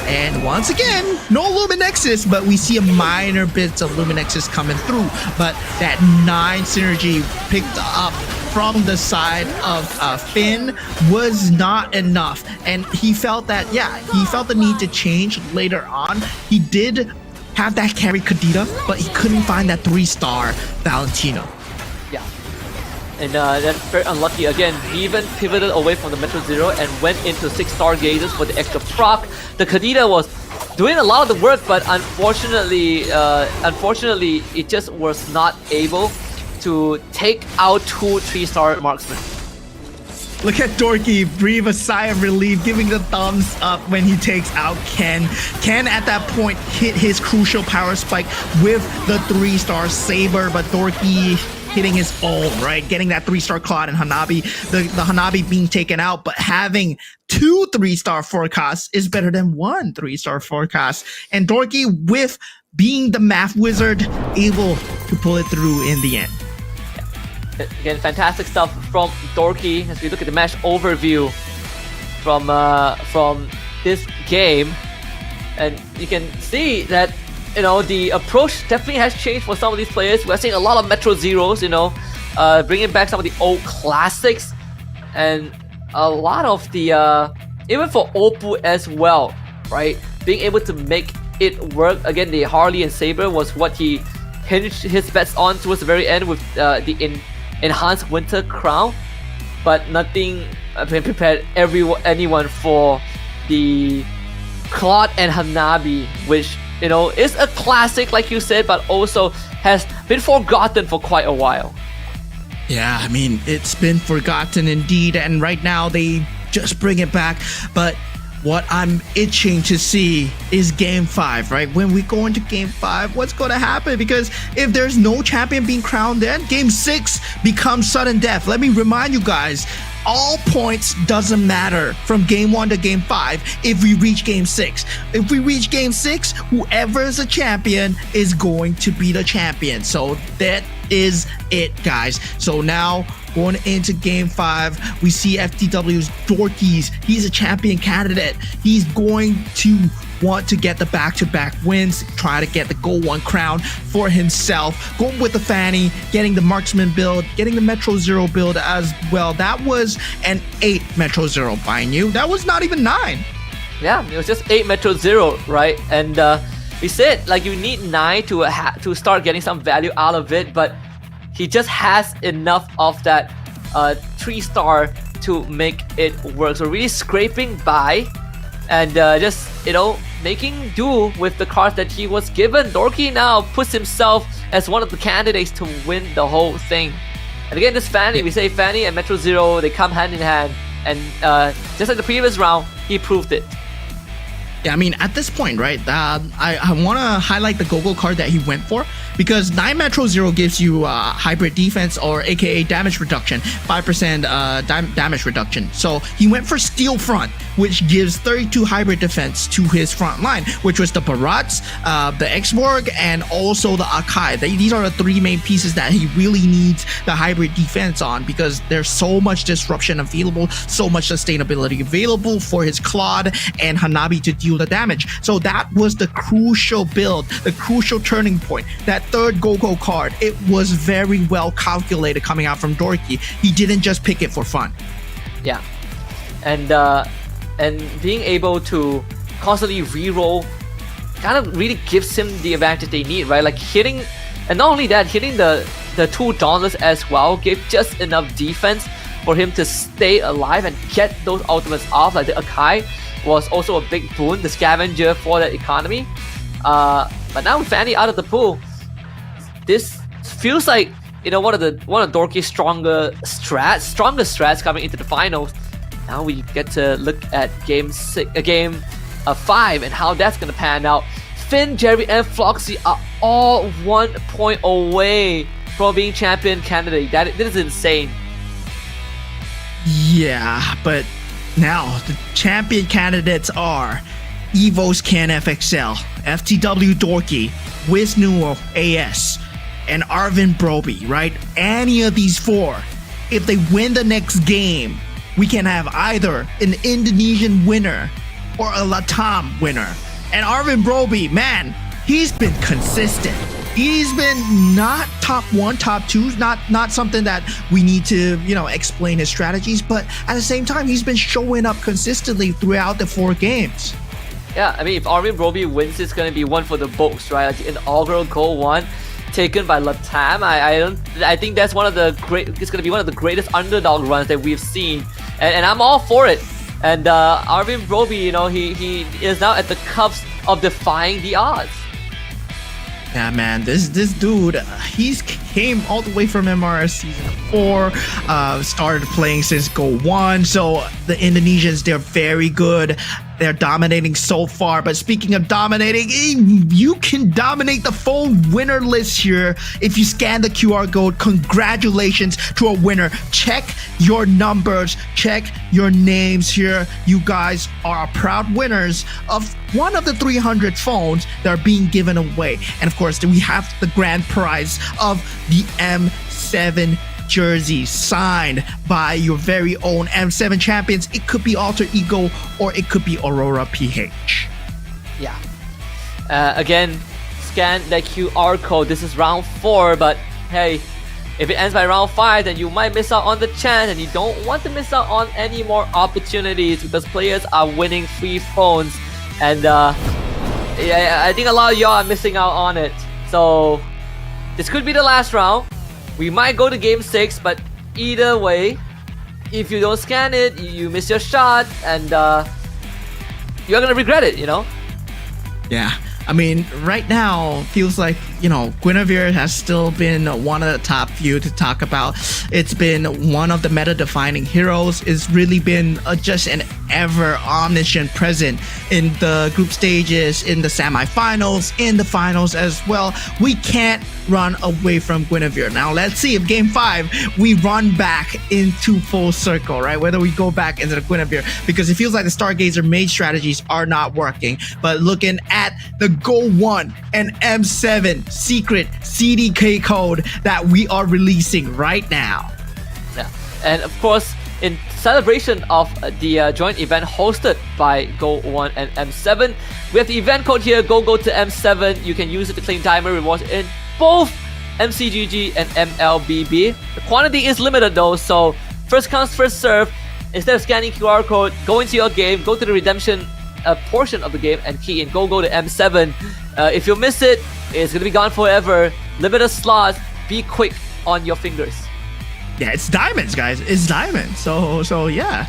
And once again, no Luminexus, but we see a minor bits of Luminexus coming through. But that 9 synergy picked up from the side of Finn was not enough. And he felt that, yeah, he felt the need to change later on. He did have that carry Kadita, but he couldn't find that 3-star Valentino. Yeah. And that's very unlucky. Again, he even pivoted away from the Metro Zero and went into 6-star gazes for the extra proc. The Kadita was doing a lot of the work, but unfortunately, it just was not able to take out 2 3-star marksmen. Look at Dorky breathe a sigh of relief, giving the thumbs up when he takes out Ken. Ken at that point hit his crucial power spike with the 3-star Saber, but Dorky hitting his all, right? Getting that 3-star Claude and Hanabi. The Hanabi being taken out, but having 2 3-star forecasts is better than 1 3-star forecast. And Dorky, with being the math wizard, able to pull it through in the end. Again, fantastic stuff from Dorky as we look at the match overview from this game, and you can see that, you know, the approach definitely has changed for some of these players. We're seeing a lot of Metro Zeros, you know, bringing back some of the old classics, and a lot of the even for Oppo as well, right? Being able to make it work. Again, the Harley and Saber was what he hinged his bets on towards the very end with the enhanced Winter Crown, but nothing prepared anyone for the Claude and Hanabi, which, you know, is a classic like you said, but also has been forgotten for quite a while. Yeah, I mean, it's been forgotten indeed, and right now they just bring it back. But what I'm itching to see is game 5, right? When we go into game 5, what's going to happen? Because if there's no champion being crowned, then game 6 becomes sudden death. Let me remind you guys, all points doesn't matter from game 1 to game 5 if we reach game 6. If we reach game 6, whoever is a champion is going to be the champion. So that is it, guys. So now going into game 5, we see FTW's Dorkies. He's a champion candidate. He's going to want to get the back-to-back wins, try to get the GO1 crown for himself. Going with the Fanny, getting the Marksman build, getting the Metro Zero build as well. That was an 8 Metro Zero, mind you. That was not even 9. Yeah, it was just 8 Metro Zero, right? And we said, like, you need 9 to start getting some value out of it, but he just has enough of that 3-star to make it work. So really scraping by and just, you know, making do with the cards that he was given. Dorky now puts himself as one of the candidates to win the whole thing. And again, this Fanny, we say Fanny and Metro Zero, they come hand in hand. And just like the previous round, he proved it. Yeah, I mean, at this point, right, I want to highlight the Gogo card that he went for, because 9 Metro Zero gives you hybrid defense, or aka damage reduction, 5% damage reduction. So he went for Steel Front, which gives 32 hybrid defense to his front line, which was the Barats, the Xborg, and also the Akai. These are the 3 main pieces that he really needs the hybrid defense on, because there's so much disruption available, so much sustainability available for his Claude and Hanabi to deal the damage. So that was the crucial build, the crucial turning point. That third Gogo card, it was very well calculated coming out from Dorky. He didn't just pick it for fun. Yeah, and being able to constantly reroll kind of really gives him the advantage they need, right? Like hitting, and not only that, hitting the 2 Dauntless as well gave just enough defense for him to stay alive and get those ultimates off. Like the Akai was also a big boon, the scavenger for that economy. But now with Fanny out of the pool, this feels like, you know, one of Dorky's strongest strats coming into the finals. Now we get to look at game 5 and how that's gonna pan out. Finn, Jerry, and Floxy are all 1 point away from being champion candidate. This is insane. Yeah, but now the champion candidates are Evo's Can FXL, FTW Dorky, Wisnuo AS, and Arvin Broby, right? Any of these 4, if they win the next game, we can have either an Indonesian winner or a Latam winner. And Arvin Broby, man, he's been consistent. He's been not top 1, top 2, not something that we need to, you know, explain his strategies, but at the same time, he's been showing up consistently throughout the 4 games. Yeah, I mean, if Arvin Broby wins, it's gonna be one for the books, right? Like an inaugural GO1 taken by Latam. I think that's it's gonna be one of the greatest underdog runs that we've seen, and I'm all for it. And Arvin Broby, you know, he is now at the cusp of defying the odds. Yeah, man, this dude, he's came all the way from MRS Season 4, started playing since GO1, so the Indonesians, they're very good. They're dominating so far, but speaking of dominating, you can dominate the full winner list here if you scan the QR code. Congratulations to a winner. Check your numbers, check your names here. You guys are proud winners of one of the 300 phones that are being given away. And of course, we have the grand prize of the M7 jersey signed by your very own M7 champions. It could be Alter Ego or it could be Aurora PH. Yeah. Again, scan that QR code. This is round 4, but hey, if it ends by round 5, then you might miss out on the chance, and you don't want to miss out on any more opportunities because players are winning free phones, and yeah, I think a lot of y'all are missing out on it. So this could be the last round. We might go to game 6, but either way, if you don't scan it, you miss your shot, and you're gonna regret it, you know? Yeah, I mean, right now, feels like, you know, Guinevere has still been one of the top few to talk about. It's been one of the meta-defining heroes. It's really been just an ever omniscient present in the group stages, in the semifinals, in the finals as well. We can't run away from Guinevere. Now, let's see if game 5, we run back into full circle, right? Whether we go back into the Guinevere, because it feels like the Stargazer mage strategies are not working. But looking at the GO1 and M7 secret CDK code that we are releasing right now. Yeah, and of course, in celebration of the joint event hosted by GO1 and M7, we have the event code here, go to M7. You can use it to claim diamond rewards in both MCGG and MLBB. The quantity is limited though, so first comes, first serve. Instead of scanning QR code, go into your game, go to the redemption portion of the game and key in go to M7. If you miss it, it's gonna be gone forever. Limited slots, be quick on your fingers. Yeah, it's diamonds, guys. It's diamonds. So yeah.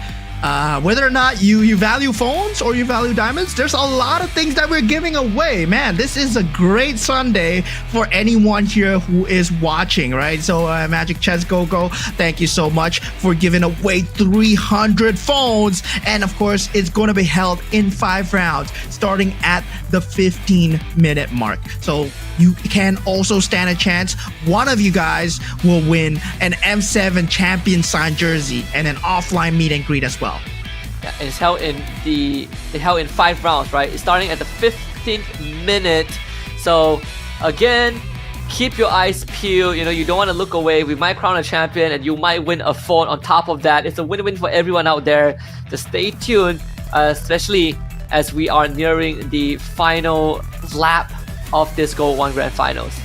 Whether or not you value phones or you value diamonds, there's a lot of things that we're giving away. Man, this is a great Sunday for anyone here who is watching, right? So Magic Chess Go, thank you so much for giving away 300 phones. And of course, it's going to be held in 5 rounds, starting at the 15-minute mark. So you can also stand a chance. One of you guys will win an M7 champion signed jersey and an offline meet and greet as well. Yeah, it's held in 5 rounds, right? It's starting at the 15th minute. So again, keep your eyes peeled. You know, you don't want to look away. We might crown a champion and you might win a phone on top of that. It's a win-win for everyone out there. Just stay tuned, especially as we are nearing the final lap of this GO1 Grand Finals.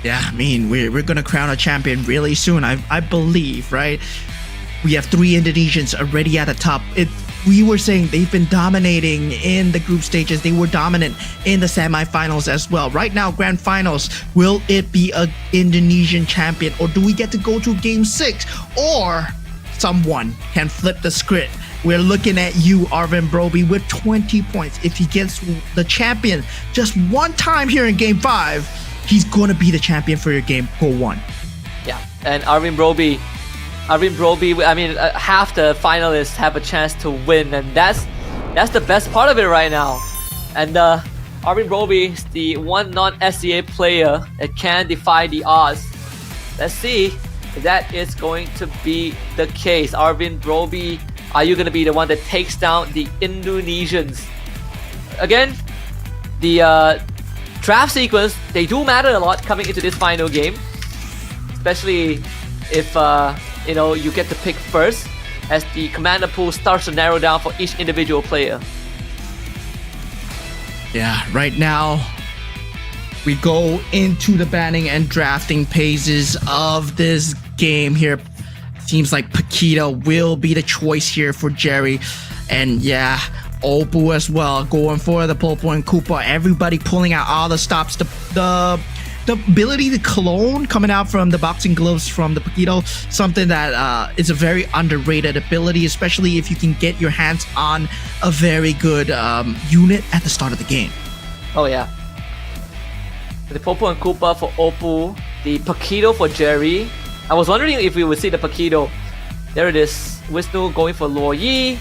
Yeah, I mean, we're gonna crown a champion really soon, I believe, right? We have 3 Indonesians already at the top. We were saying they've been dominating in the group stages. They were dominant in the semifinals as well. Right now, Grand Finals, will it be an Indonesian champion, or do we get to go to Game 6, or someone can flip the script? We're looking at you, Arvin Broby, with 20 points. If he gets the champion just one time here in Game 5, he's going to be the champion for your game, GO1. Yeah, and Arvin Broby, I mean, half the finalists have a chance to win, and that's the best part of it right now. And Arvin Broby is the one non-SCA player that can defy the odds. Let's see if that is going to be the case. Arvin Broby, are you going to be the one that takes down the Indonesians? Again, the draft sequence, they do matter a lot coming into this final game, especially if you know, you get to pick first, as the commander pool starts to narrow down for each individual player. Yeah, right now we go into the banning and drafting phases of this game here. Seems like Paquito will be the choice here for Jerry. And yeah, Oppo as well, going for the Popo and Koopa. Everybody pulling out all the stops. The ability to clone coming out from the boxing gloves from the Paquito, something that is a very underrated ability, especially if you can get your hands on a very good unit at the start of the game. Oh yeah. The Popo and Koopa for Oppo, the Paquito for Jerry. I was wondering if we would see the Paquito. There it is. Wisnu going for Luo Yi.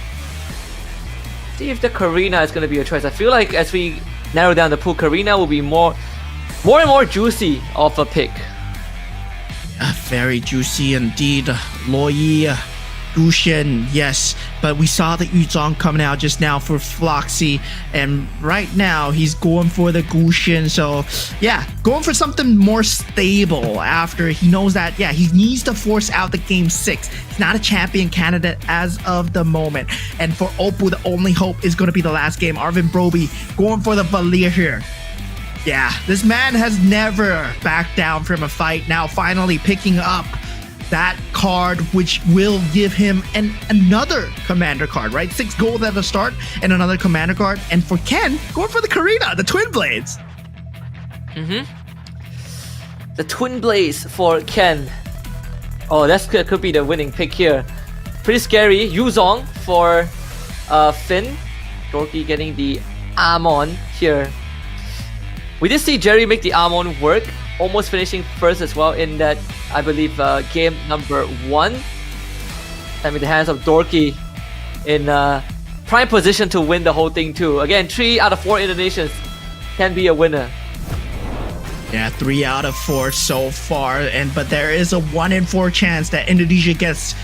See if the Karina is going to be a choice. I feel like as we narrow down the pool, Karina will be more and more juicy of a pick. Very juicy indeed. Luo Yi, Gushen, yes. But we saw the Yuzong coming out just now for Floxy. And right now, he's going for the Gushen. So, yeah, going for something more stable after he knows that, yeah, he needs to force out the Game 6. He's not a champion candidate as of the moment. And for Oppo, the only hope is going to be the last game. Arvin Broby going for the Valir here. Yeah, this man has never backed down from a fight. Now finally picking up that card, which will give him another commander card, right? 6 gold at the start and another commander card. And for Ken, going for the Karina, the Twin Blades. The Twin Blades for Ken. Oh, that could be the winning pick here. Pretty scary. Yuzong for Finn. Dorky getting the Amon here. We did see Jerry make the Amon work, almost finishing first as well in that, I believe, game number 1. And in the hands of Dorky in prime position to win the whole thing too. Again, 3 out of 4 Indonesians can be a winner. Yeah, 3 out of 4 so far, but there is a 1 in 4 chance that Indonesia gets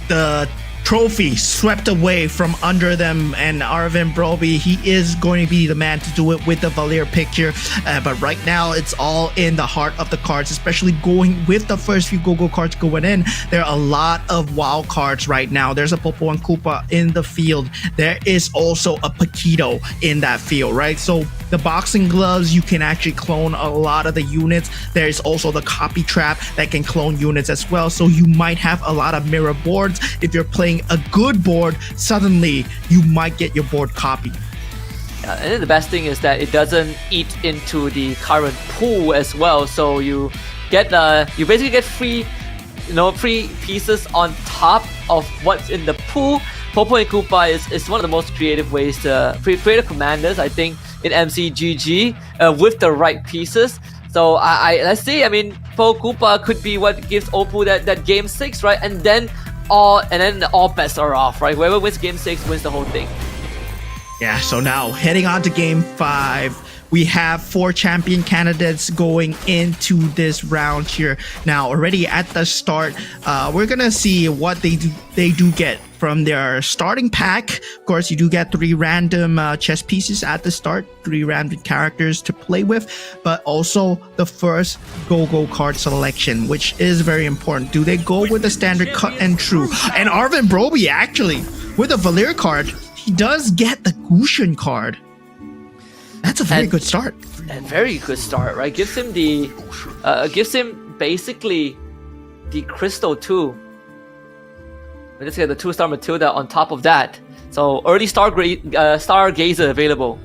the trophy swept away from under them, and Arvin Broby, he is going to be the man to do it with the Valir picture. But right now, it's all in the heart of the cards, especially going with the first few Go-Go cards going in. There are a lot of wild cards right now. There's a Popo and Koopa in the field. There is also a Paquito in that field, right? So the boxing gloves, you can actually clone a lot of the units. There's also the copy trap that can clone units as well. So you might have a lot of mirror boards. If you're playing a good board, suddenly you might get your board copied. Yeah, and then the best thing is that it doesn't eat into the current pool as well. So you get you basically get free free pieces on top of what's in the pool. Popo and Koopa is one of the most creative ways to creative commanders, I think, in MCGG with the right pieces. So let's see. I mean, Popo Koopa could be what gives Oppo that game 6, right? And then all bets are off, right? Whoever wins game 6 wins the whole thing. Yeah, so now heading on to game 5. We have 4 champion candidates going into this round here. Now, already at the start, we're gonna see what they do get from their starting pack. Of course, you do get 3 random chess pieces at the start, 3 random characters to play with, but also the first go-go card selection, which is very important. Do they go with the standard cut and true? And Arvin Broby, actually, with a Valir card, he does get the Gushin card. That's a very good start. A very good start, right? Gives him basically the crystal too. Let's get the 2-star Matilda on top of that. So early Stargazer available.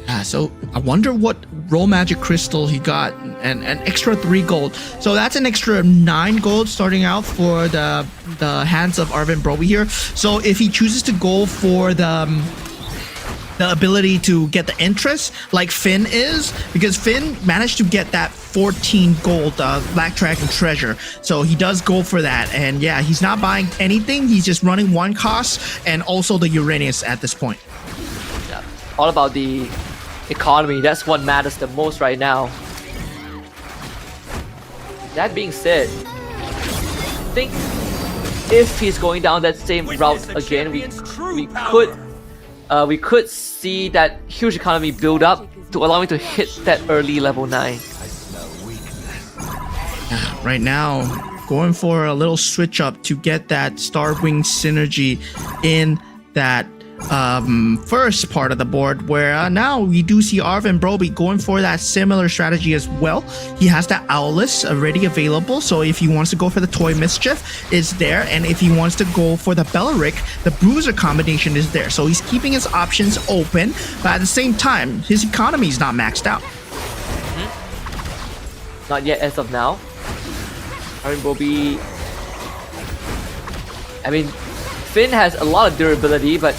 Yeah, so I wonder what Roll Magic Crystal he got, and an extra 3 gold. So that's an extra 9 gold starting out for the hands of Arvin Broby here. So if he chooses to go for the ability to get the interest like Finn is, because Finn managed to get that 14 gold Black Dragon treasure, so he does go for that. And yeah, he's not buying anything, he's just running 1 cost and also the Uranus at this point. Yeah, all about the economy. That's what matters the most right now. That being said, I think if he's going down that same route again, we could see that huge economy build up to allow him to hit that early level 9. Right now, going for a little switch up to get that Starwing synergy in that first part of the board, where now we do see Arvin Broby going for that similar strategy as well. He has that Owless already available, so if he wants to go for the Toy Mischief, it's there, and if he wants to go for the Belleric, the Bruiser combination is there. So he's keeping his options open, but at the same time, his economy is not maxed out. Not yet as of now. Arvin Broby, I mean, Finn has a lot of durability, but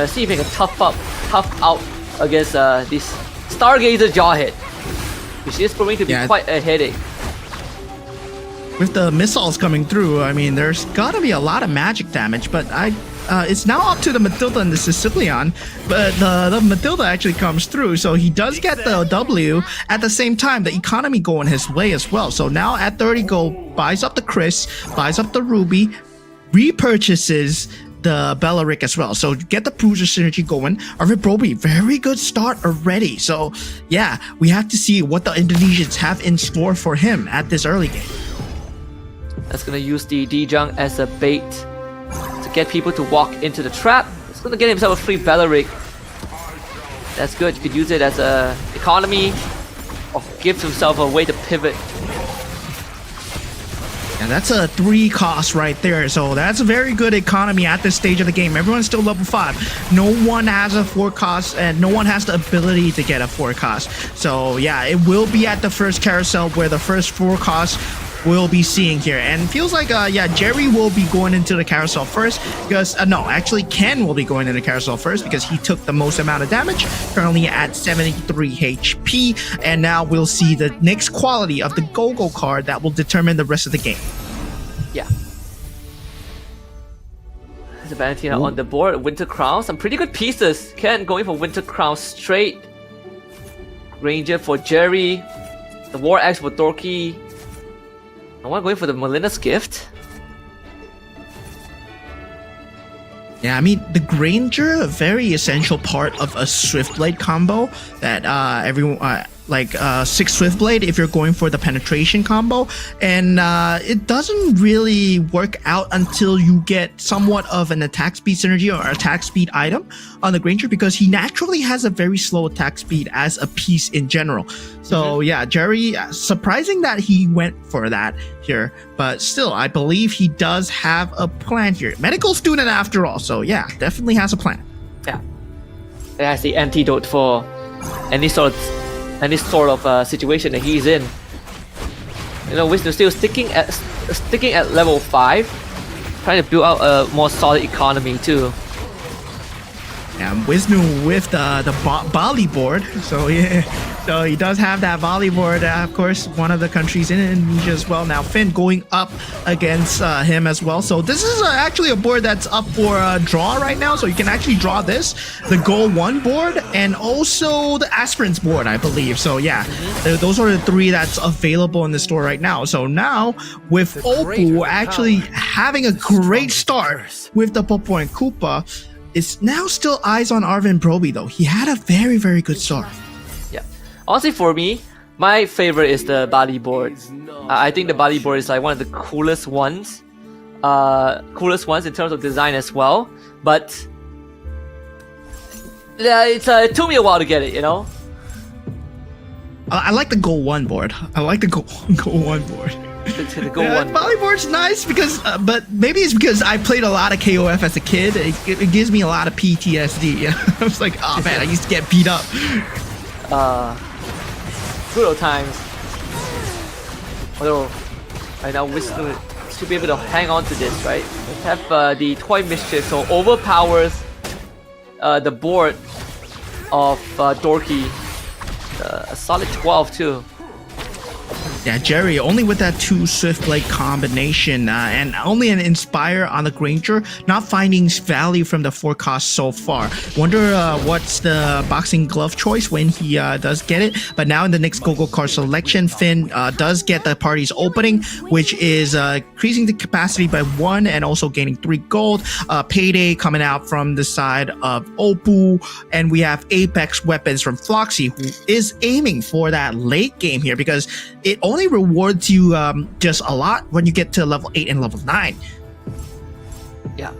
see if he can tough out against this Stargazer Jawhead, which is proving to be quite a headache. With the missiles coming through, I mean, there's gotta be a lot of magic damage, but it's now up to the Matilda and the Sicilian, but the Matilda actually comes through, so he does get the W. At the same time, the economy going his way as well. So now at 30 gold, buys up the Chris, buys up the Ruby, repurchases the Belleric as well. So get the Bruiser synergy going. Arvin Broby, very good start already. So yeah, we have to see what the Indonesians have in store for him at this early game. That's gonna use the D-Jung as a bait to get people to walk into the trap. It's gonna get himself a free Belleric. That's good. You could use it as a economy, or gives himself a way to pivot. And that's a 3 cost right there, so that's a very good economy at this stage of the game. Everyone's still level 5. No one has a 4 cost, and no one has the ability to get a 4 cost. So yeah, it will be at the first carousel where the first 4 costs we'll be seeing here. And feels like yeah, Jerry will be going into the carousel first, because no, actually Ken will be going into the carousel first because he took the most amount of damage, currently at 73 HP. And now we'll see the next quality of the go-go card that will determine the rest of the game. Yeah. There's a Valentina on the board. Winter Crown, some pretty good pieces. Ken going for Winter Crown straight. Ranger for Jerry. The War Axe for Dorky. I want going for the Melina's Gift. Yeah, I mean, the Granger, a very essential part of a Swiftblade combo that everyone, like 6 Swiftblade if you're going for the penetration combo. And it doesn't really work out until you get somewhat of an attack speed synergy or attack speed item on the Granger, because he naturally has a very slow attack speed as a piece in general. So yeah, Jerry, surprising that he went for that here, but still, I believe he does have a plan here. Medical student after all, so yeah, definitely has a plan. Yeah, it has the antidote for any sort of situation that he's in. You know, Wisnu still sticking at level 5, trying to build out a more solid economy too. Yeah, Wisnu with the Bali board. So yeah, so he does have that Bali board. Of course, one of the countries in Indonesia as well. Now Finn going up against him as well. So this is actually a board that's up for draw right now. So you can actually draw this, the GO1 board, and also the Aspirants board, I believe. So yeah, those are the 3 that's available in the store right now. So now with Oppo actually having a great start with the Popo and Koopa. It's now still eyes on Arvin Broby though. He had a very, very good start. Yeah, honestly for me, my favorite is the Bali board. I think the Bali board is like one of the coolest ones in terms of design as well. But yeah, it took me a while to get it, you know. I like the GO1 board. I like the GO1 board. To the GO1. Bali board's nice because, but maybe it's because I played a lot of KOF as a kid. It gives me a lot of PTSD. I was like, oh man, I used to get beat up. Good old times. Although, right now Wisnu should be able to hang on to this, right? Let's have the Toy Mischief, so overpowers the board of Dorky. A solid 12 too. Yeah, Jerry, only with that 2 Swift Blade combination and only an Inspire on the Granger, not finding value from the 4 cost so far. Wonder what's the boxing glove choice when he does get it. But now in the next Go-Go card selection, Finn does get the party's opening, which is increasing the capacity by 1 and also gaining 3 gold. Payday coming out from the side of Oppo, and we have Apex weapons from Floxy, who is aiming for that late game here because it only rewards you just a lot when you get to level 8 and level 9. Yeah.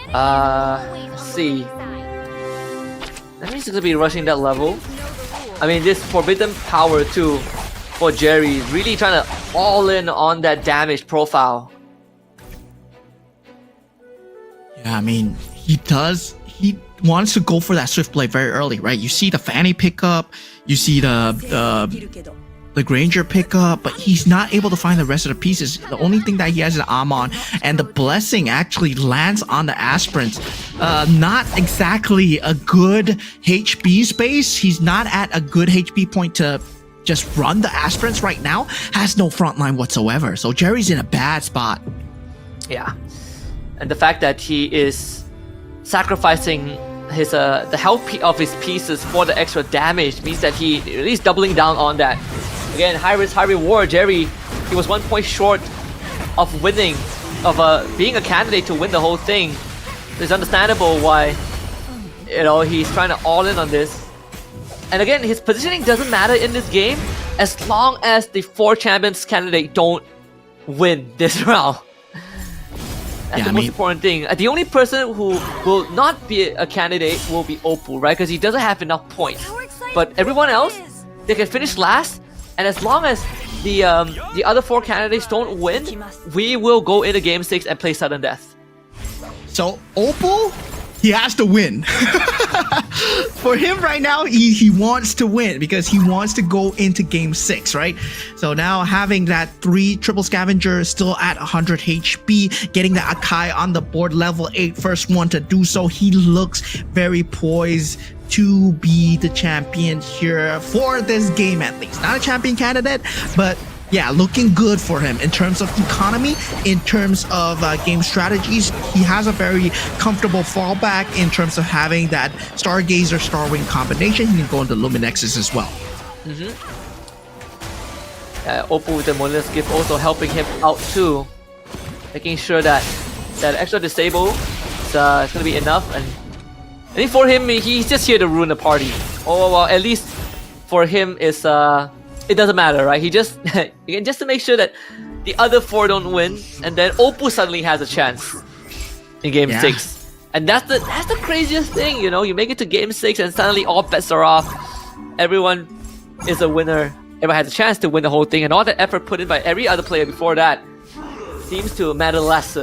Let's see. That means he's gonna be rushing that level. I mean, this Forbidden Power too for Jerry, really trying to all in on that damage profile. Yeah, I mean, he wants to go for that Swift Blade very early, right? You see the Fanny pickup, you see the Granger pickup, but he's not able to find the rest of the pieces. The only thing that he has is Amon, and the Blessing actually lands on the Aspirants. Not exactly a good HP space. He's not at a good HP point to just run the Aspirants right now. Has no front line whatsoever. So Jerry's in a bad spot. Yeah. And the fact that he is sacrificing his the health of his pieces for the extra damage means that he is doubling down on that. Again, high risk, high reward. Jerry, he was 1 point short of winning, of being a candidate to win the whole thing. It's understandable why, you know, he's trying to all in on this. And again, his positioning doesn't matter in this game as long as the 4 champions candidate don't win this round. That's the most important thing. The only person who will not be a candidate will be Oppo, right? Because he doesn't have enough points. But everyone else, they can finish last. And as long as the other 4 candidates don't win, we will go into Game 6 and play sudden death. So Oppo, he has to win. For him right now, he wants to win because he wants to go into Game 6, right? So now having that 3 triple scavenger still at 100 HP, getting the Akai on the board, level 8, first one to do so. He looks very poised to be the champion here for this game, at least. Not a champion candidate, but yeah, looking good for him in terms of economy, in terms of game strategies. He has a very comfortable fallback in terms of having that Stargazer Starwing combination. He can go into Luminexes as well. Oppo with the Molina's gift also helping him out too, making sure that that extra disable is going to be enough. And I think for him, he's just here to ruin the party. Oh well, at least for him is it doesn't matter, right? He just just to make sure that the other 4 don't win, and then Oppo suddenly has a chance in Game 6. And that's the craziest thing, you know. You make it to Game 6 and suddenly all bets are off. Everyone is a winner. Everyone has a chance to win the whole thing, and all the effort put in by every other player before that seems to matter less.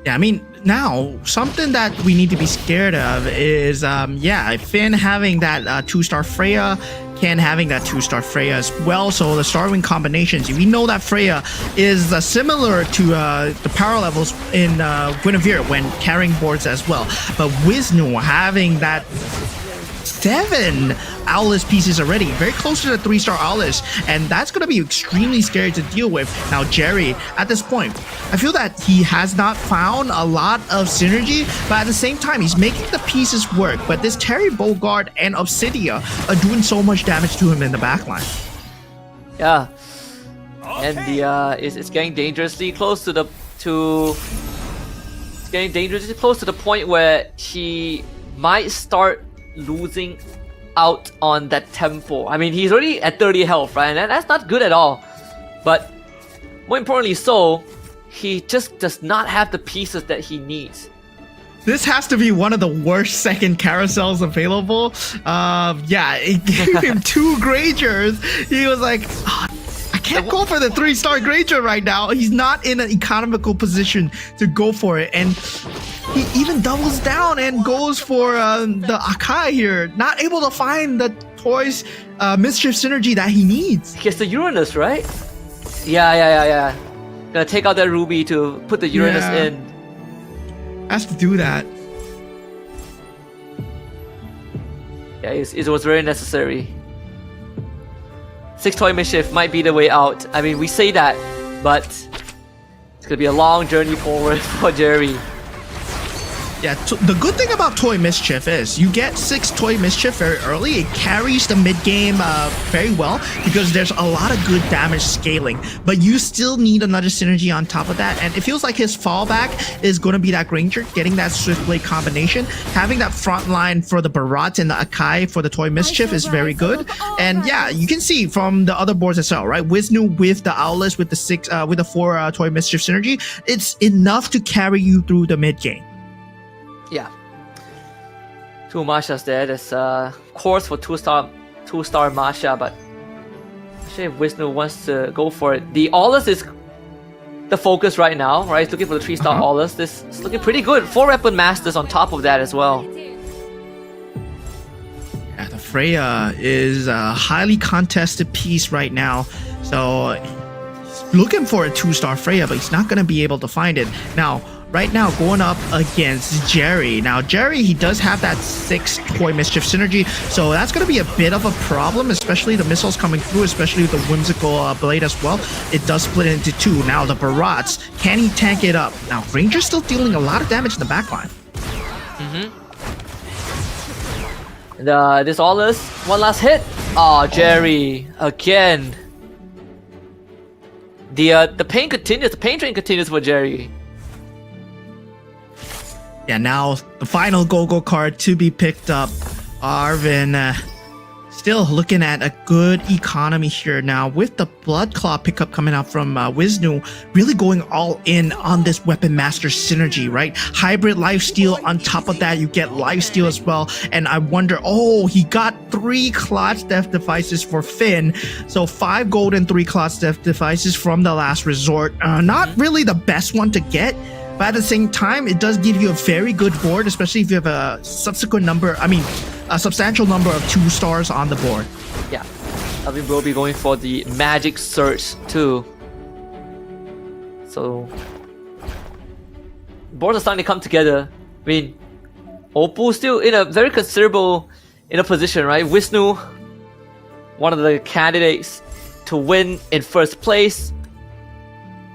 Yeah, I mean, now something that we need to be scared of is Finn having that 2-star Freya, Ken having that 2-star Freya as well. So the Starwing combinations, we know that Freya is similar to the power levels in Guinevere when carrying boards as well. But Wisnu having that 7 Owless pieces already, very close to the 3-star Owless, and that's going to be extremely scary to deal with. Now Jerry, at this point, I feel that he has not found a lot of synergy, but at the same time, he's making the pieces work. But this Terry Bogard and Obsidia are doing so much damage to him in the backline. Yeah, and the it's getting dangerously close to the it's getting dangerously close to the point where he might start losing out on that tempo. I mean, he's already at 30 health, right? And that's not good at all. But more importantly so, he just does not have the pieces that he needs. This has to be one of the worst second carousels available. Yeah, it gave him 2 Grangers. He was like, oh, I can't go for the 3-star Granger right now. He's not in an economical position to go for it. And he even doubles down and goes for the Akai here. Not able to find the Toys Mischief synergy that he needs. He gets the Uranus, right? Yeah. Gonna take out that Ruby to put the Uranus in. Has to do that. Yeah, it was very necessary. 6 Toy Mischief might be the way out. I mean, we say that, but it's gonna be a long journey forward for Jerry. Yeah, the good thing about Toy Mischief is you get 6 Toy Mischief very early. It carries the mid game very well because there's a lot of good damage scaling, but you still need another synergy on top of that. And it feels like his fallback is going to be that Granger, getting that Swift Blade combination. Having that front line for the Barat and the Akai for the Toy Mischief is very good. And yeah, you can see from the other boards as well, right? Wisnu with the Owless with the 4 Toy Mischief synergy, it's enough to carry you through the mid game. Yeah. 2 Mashas there. There's course for 2-star Masha, but actually if Wisnu wants to go for it. The Aulus is the focus right now, right? He's looking for the 3-star Aulus. This is looking pretty good. 4 Weapon Masters on top of that as well. Yeah, the Freya is a highly contested piece right now. So he's looking for a 2-star Freya, but he's not going to be able to find it. Now, right now, going up against Jerry. Now, Jerry, he does have that 6 Toy Mischief synergy, so that's going to be a bit of a problem, especially the missiles coming through, especially with the Whimsical Blade as well. It does split into 2. Now, the Barats, can he tank it up? Now, Ranger's still dealing a lot of damage in the backline. And this Aulus, one last hit. Oh, Jerry, again. The pain continues, the pain train continues for Jerry. Yeah, now the final go-go card to be picked up. Arvin still looking at a good economy here now with the Blood Claw pickup coming out from Wisnu, really going all in on this Weapon Master synergy, right? Hybrid lifesteal on top of that, you get lifesteal as well. And I wonder, oh, he got 3 Clot's Death devices for Finn. So 5 gold and 3 Clot's Death devices from the Last Resort. Not really the best one to get, but at the same time, it does give you a very good board, especially if you have a subsequent number, a substantial number of 2 stars on the board. Yeah, Alvin will be going for the Magic Search too. So, boards are starting to come together. I mean, Oppo still in a very considerable position, right? Wisnu, one of the candidates to win in first place.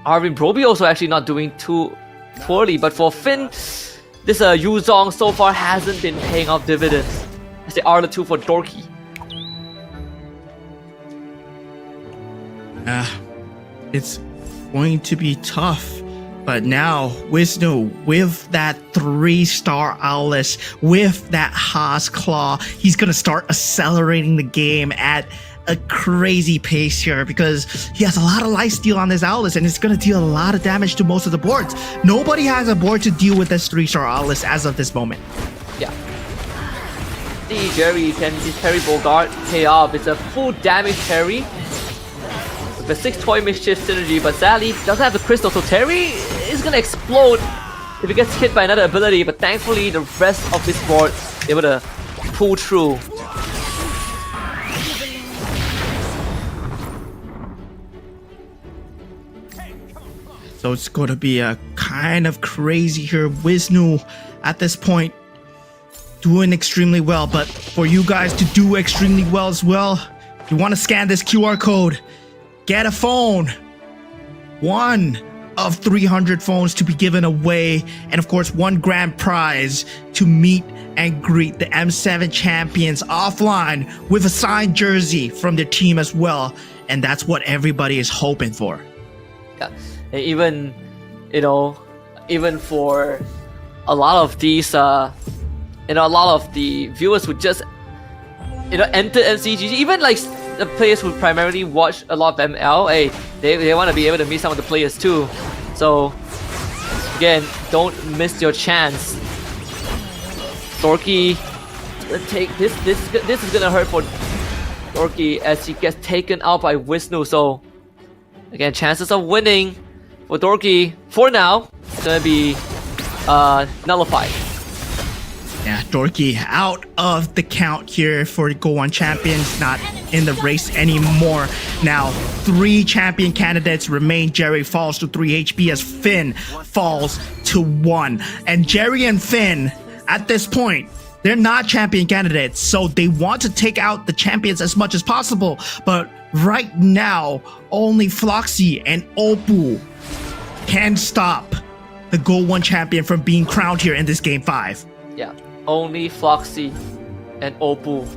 Arvin Broby also actually not doing too poorly, but for Finn, this Yuzong so far hasn't been paying off dividends. As they are the 2 for Dorky. It's going to be tough. But now, Wisnu, with that 3-star Owless, with that Haas Claw, he's going to start accelerating the game at a crazy pace here because he has a lot of lifesteal on this Owless and it's going to deal a lot of damage to most of the boards. Nobody has a board to deal with this 3-star Owless as of this moment. Yeah. See, Jerry can carry Bogart pay off. It's a full damage Terry with a 6 Toy Mischief synergy, but sadly doesn't have the crystal, so Terry is gonna explode if he gets hit by another ability, but thankfully the rest of his board able to pull through. So it's going to be a kind of crazy here. Wisnu at this point doing extremely well, but for you guys to do extremely well as well, you want to scan this QR code, get a phone. 1 of 300 phones to be given away, and of course 1 grand prize to meet and greet the M7 champions offline with a signed jersey from their team as well, and that's what everybody is hoping for. Yeah, and even, you know, even for a lot of these, you know, a lot of the viewers who just, you know, enter MCGG, even like the players who primarily watch a lot of ML, hey, they want to be able to meet some of the players too. So again, don't miss your chance. Dorky, take this. This is gonna hurt for Dorky as he gets taken out by Wisnu. So again, chances of winning for Dorky for now is gonna be nullified. Yeah, Dorky out of the count here for GO1 champions, not in the race anymore. Now, 3 champion candidates remain. Jerry falls to 3 HP as Finn falls to 1. And Jerry and Finn, at this point, they're not champion candidates, so they want to take out the champions as much as possible. But right now, only Floxy and Oppo can stop the GO1 champion from being crowned here in this game 5. Yeah, only Floxy and Oppo.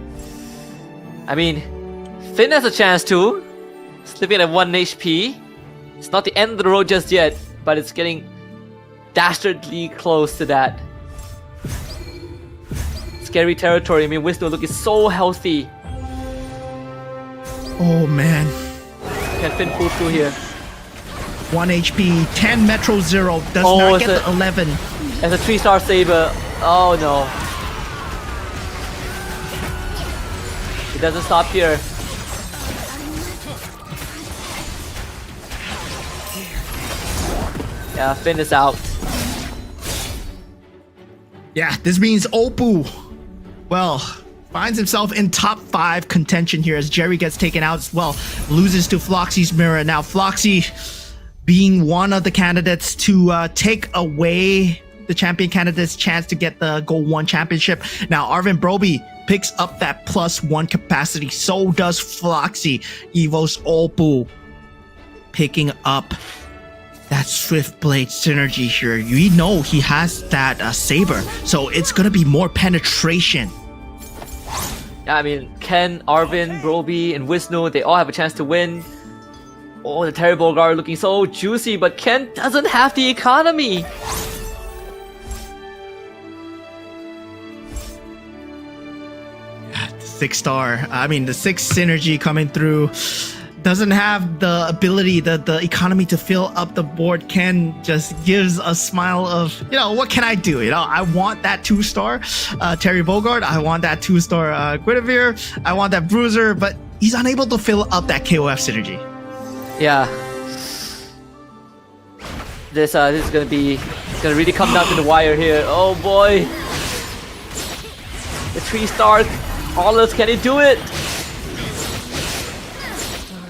I mean, Finn has a chance too. Slipping at 1 HP. It's not the end of the road just yet, but it's getting dastardly close to that. Scary territory. I mean, Wisnu looking so healthy. Oh man. Can Finn pull through here? 1 HP, 10 Metro Zero, does not get the 11. As a 3-star saber. Oh no. It doesn't stop here. Yeah, Finn is out. Yeah, this means Oppo, well, finds himself in top 5 contention here as Jerry gets taken out as well. Loses to Floxy's mirror. Now, Floxy being one of the candidates to take away the champion candidate's chance to get the GO1 championship. Now, Arvin Broby picks up that +1 capacity. So does Floxy. Evo's Oppo picking up that Swift Blade synergy here. You know he has that saber, so it's gonna be more penetration. Yeah, I mean, Ken, Arvin, Broby, and Wisnu, they all have a chance to win. Oh, the Terry Bogard looking so juicy, but Ken doesn't have the economy. Yeah, the 6-star, I mean the 6 synergy coming through. Doesn't have the ability, the economy to fill up the board. Ken just gives a smile of, you know, what can I do? You know, I want that 2-star Terry Bogard. I want that 2-star Guinevere. I want that Bruiser, but he's unable to fill up that KOF synergy. Yeah. This is gonna really come down to the wire here. Oh boy. The 3-star. Aulus, can he do it?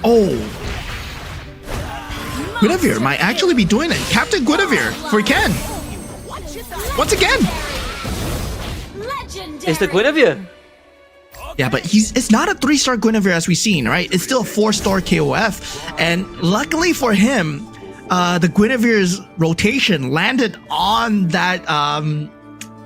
Oh, Guinevere might actually be doing it. Captain Guinevere for Ken. Once again. It's the Guinevere. Yeah, but it's not a 3-star Guinevere as we've seen, right? It's still a 4-star KOF. And luckily for him, the Guinevere's rotation landed on that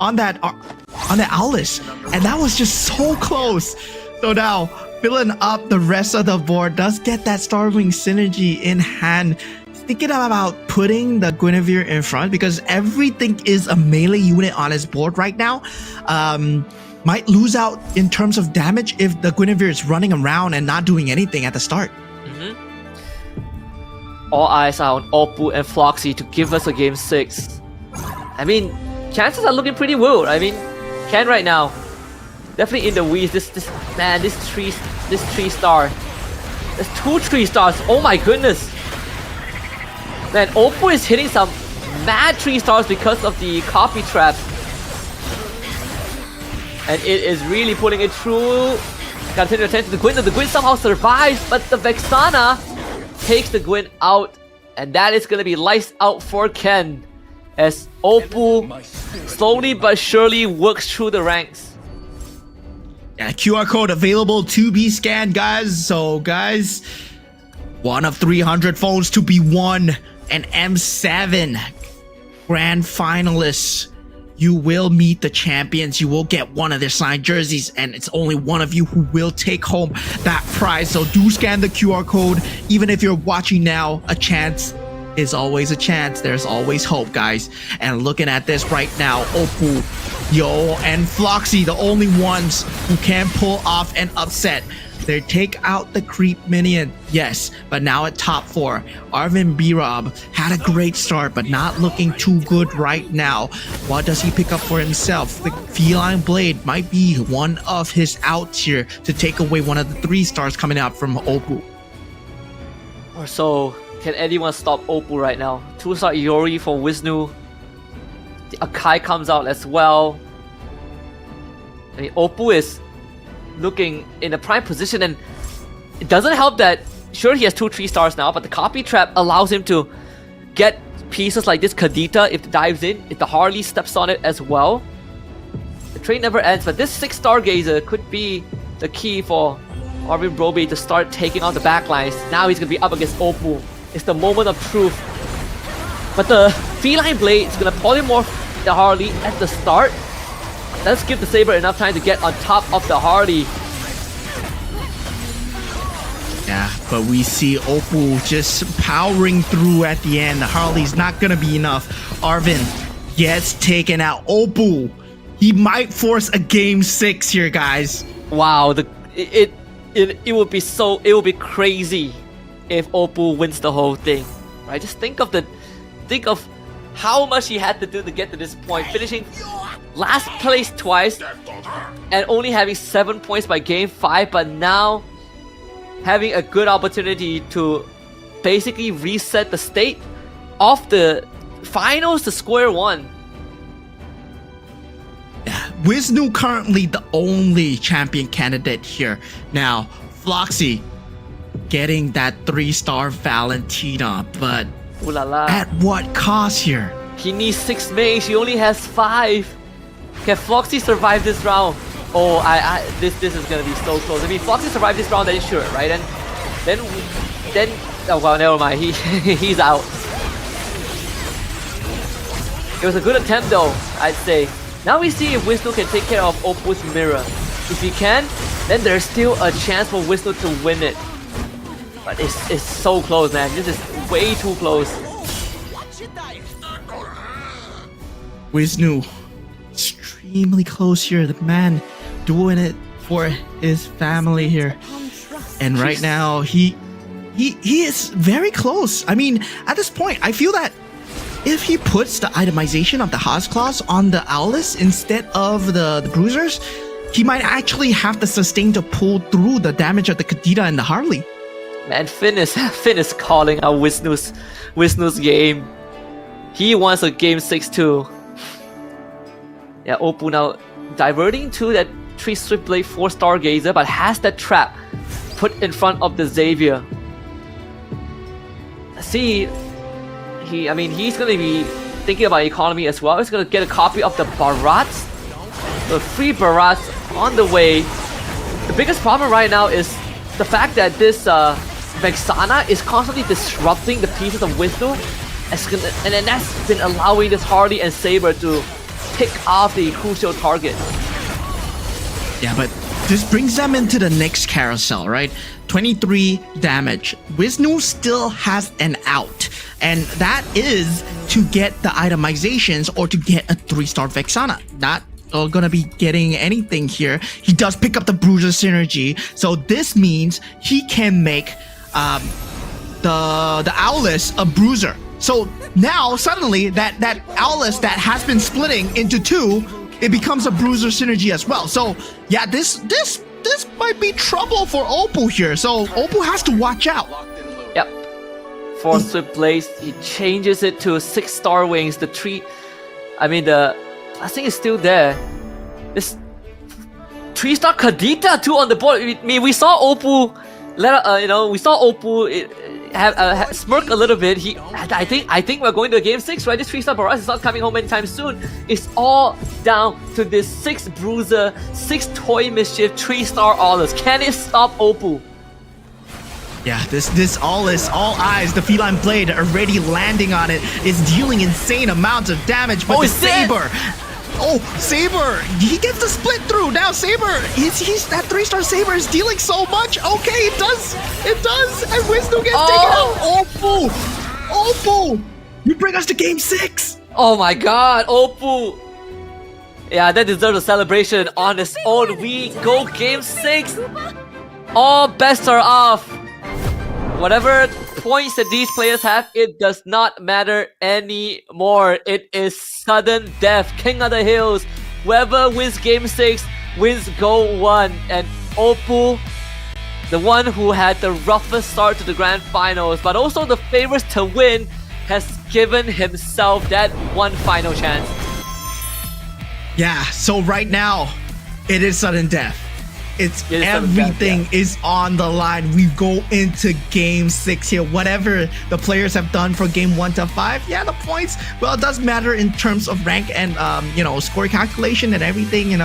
Aulus. And that was just so close. So now, filling up the rest of the board, does get that Starwing synergy in hand. Thinking about putting the Guinevere in front because everything is a melee unit on his board right now. Might lose out in terms of damage if the Guinevere is running around and not doing anything at the start. All eyes are on Oppo and Floxy to give us a game 6. I mean, chances are looking pretty well. I mean, Ken right now, definitely in the weeds. This 3-star. There's 2 3-stars. Oh my goodness. Man, Oppo is hitting some mad 3-stars because of the copy trap. And it is really putting it through. Continue attention to the Gwyn. The Gwyn somehow survives, but the Vexana takes the Gwyn out And that is going to be lights out for Ken as Oppo slowly but surely works through the ranks. Yeah, QR code available to be scanned, guys. So, guys, one of 300 phones to be won. An M7 grand finalists. You will meet the champions. You will get one of their signed jerseys, and it's only one of you who will take home that prize. So do scan the QR code. Even if you're watching now, a chance is always a chance. There's always hope, guys. And looking at this right now, Oppo, Yo, and Floxy, the only ones who can pull off an upset. They take out the creep minion, yes, but now at top 4, Arvin B-Rob had a great start, but not looking too good right now. What does he pick up for himself? The Feline Blade might be one of his outs here to take away one of the 3 stars coming out from Oppo. Or so, can anyone stop Oppo right now? 2-star Iori for Wisnu. The Akai comes out as well. I mean, Oppo is looking in a prime position, and it doesn't help that sure he has 2 3-stars now, but the copy trap allows him to get pieces like this Kadita if it dives in, if the Harley steps on it as well. The trade never ends, but this 6 Stargazer could be the key for Arvin Broby to start taking on the backlines. Now he's gonna be up against Oppo. It's the moment of truth. But the Feline Blade is gonna polymorph the Harley at the start. Let's give the Saber enough time to get on top of the Harley. Yeah, but we see Oppo just powering through at the end. The Harley's not gonna be enough. Arvin gets taken out. Oppo, he might force a game 6 here, guys. Wow, it would be crazy if Oppo wins the whole thing, right? Just think of how much he had to do to get to this point, finishing last place twice and only having 7 points by game 5, but now having a good opportunity to basically reset the state of the finals to square one. Wisnu currently the only champion candidate here. Now, Floxy getting that 3-star Valentina, but Ooh la la. at what cost here? He needs 6 mage, he only has 5. Can Floxy survive this round? Oh, this is gonna be so close. I mean, Floxy survived this round, then sure, right? And then, oh well, never mind. He's out. It was a good attempt though, I'd say. Now we see if Wisnu can take care of Oppo's mirror. If he can, then there's still a chance for Wisnu to win it. But it's so close, man. This is way too close. Wisnu, extremely close here. The man doing it for his family here. And right now, he is very close. I mean, at this point, I feel that if he puts the itemization of the Haas class on the Owless instead of the Bruisers, he might actually have the sustain to pull through the damage of the Kadita and the Harley. Man, Finn is calling out Wisnu's game. He wants a game 6 too. Yeah, Oppo now diverting to that 3 Swift Blade 4 Stargazer, but has that trap put in front of the Xavier. See, he's gonna be thinking about economy as well. He's gonna get a copy of the Barats. The 3 Barats on the way. The biggest problem right now is the fact that this Vexana is constantly disrupting the pieces of Wisnu, and then that's been allowing this Harley and Saber to pick off the crucial target. Yeah, but this brings them into the next carousel, right? 23 damage. Wisnu still has an out, and that is to get the itemizations or to get a 3-star Vexana. Not gonna be getting anything here. He does pick up the Bruiser synergy, so this means he can make the Owless a Bruiser. So now suddenly that Owless that has been splitting into 2, it becomes a Bruiser synergy as well. So yeah, this might be trouble for Oppo here. So Oppo has to watch out. Yep. 4 Swift Blades. He changes it to 6 Star Wings. The blessing is still there. This 3-star Kadita too on the board. I mean, we saw Oppo we saw Oppo smirk a little bit. I think we're going to game 6, right? This 3-star Barrage is not coming home anytime soon. It's all down to this 6 Bruiser, 6 Toy Mischief, 3-star Aulus. Can it stop Oppo? Yeah, this all eyes, the feline blade already landing on it, is dealing insane amounts of damage, but the Saber. Oh, Saber, he gets the split through. Now Saber, he's that 3-star Saber is dealing so much. Okay, it does, and Wisdom gets taken out. Oppo, you bring us to game 6. Oh my god, Oppo. Yeah, that deserves a celebration on its own. We go game 6. All bets are off. Whatever points that these players have, it does not matter anymore. It is sudden death, King of the Hills. Whoever wins game 6 wins GO1. And Oppo, the one who had the roughest start to the grand finals, but also the favorites to win, has given himself that one final chance. Yeah, so right now, it is sudden death. Everything is on the line. We go into game 6 here. Whatever the players have done from game 1 to 5, yeah, the points, well, it does matter in terms of rank and score calculation and everything,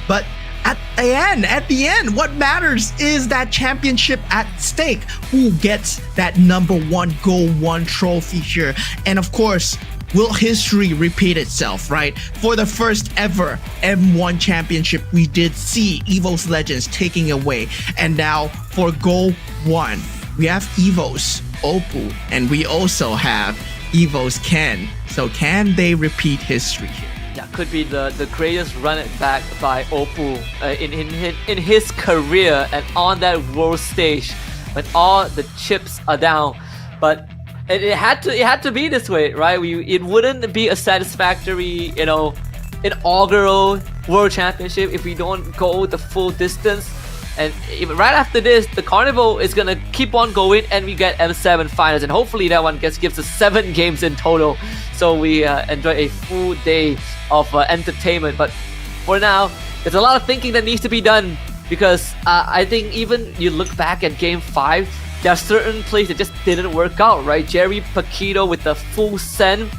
but at the end, what matters is that championship at stake. Who gets that #1 GO1 trophy here? And of course, will history repeat itself, right? For the first ever M1 championship, we did see EVOS Legends taking away. And now for GO1, we have EVOS Oppo, and we also have EVOS Ken. So can they repeat history here? Yeah, could be the greatest run it back by Oppo in his career and on that world stage when all the chips are down. But it had to be this way, right? It wouldn't be a satisfactory, inaugural world championship if we don't go the full distance. And right after this, the carnival is gonna keep on going, and we get M7 finals, and hopefully that one gives us 7 games in total, so we enjoy a full day of entertainment. But for now, there's a lot of thinking that needs to be done, because I think even you look back at game 5. There are certain plays that just didn't work out, right? Jerry Paquito with the full send,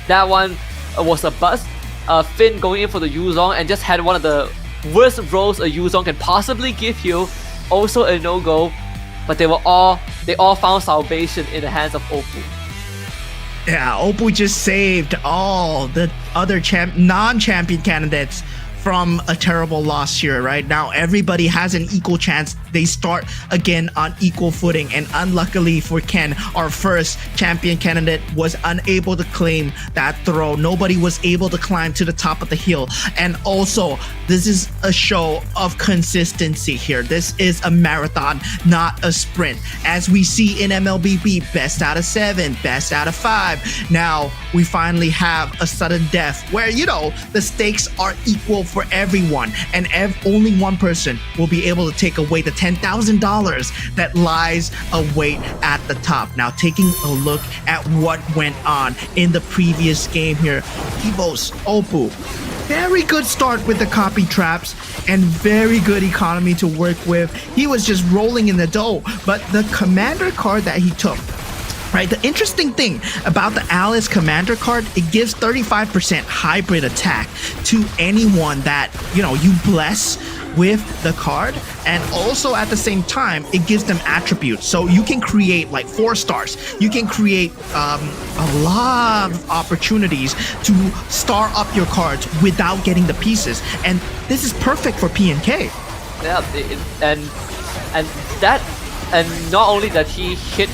that one was a bust. Finn going in for the Yuzong and just had one of the worst rolls a Yuzong can possibly give you, also a no-go. But they all found salvation in the hands of Oppo. Yeah, Oppo just saved all the other non-champion candidates from a terrible loss here. Right now, everybody has an equal chance. They start again on equal footing, and unluckily for Ken, our first champion candidate was unable to claim that throw. Nobody was able to climb to the top of the hill. And also, this is a show of consistency here. This is a marathon, not a sprint. As we see in MLBB, best out of 7, best out of 5. Now we finally have a sudden death where, the stakes are equal for everyone, and only one person will be able to take away the $10,000 that lies await at the top. Now, taking a look at what went on in the previous game here, EVOS Oppo, very good start with the copy traps and very good economy to work with. He was just rolling in the dough, but the commander card that he took, right? The interesting thing about the Alice Commander card, it gives 35% hybrid attack to anyone that, you bless with the card, and also at the same time it gives them attributes, so you can create like 4 stars. You can create a lot of opportunities to star up your cards without getting the pieces, and this is perfect for PNK. Yeah, and not only that he hit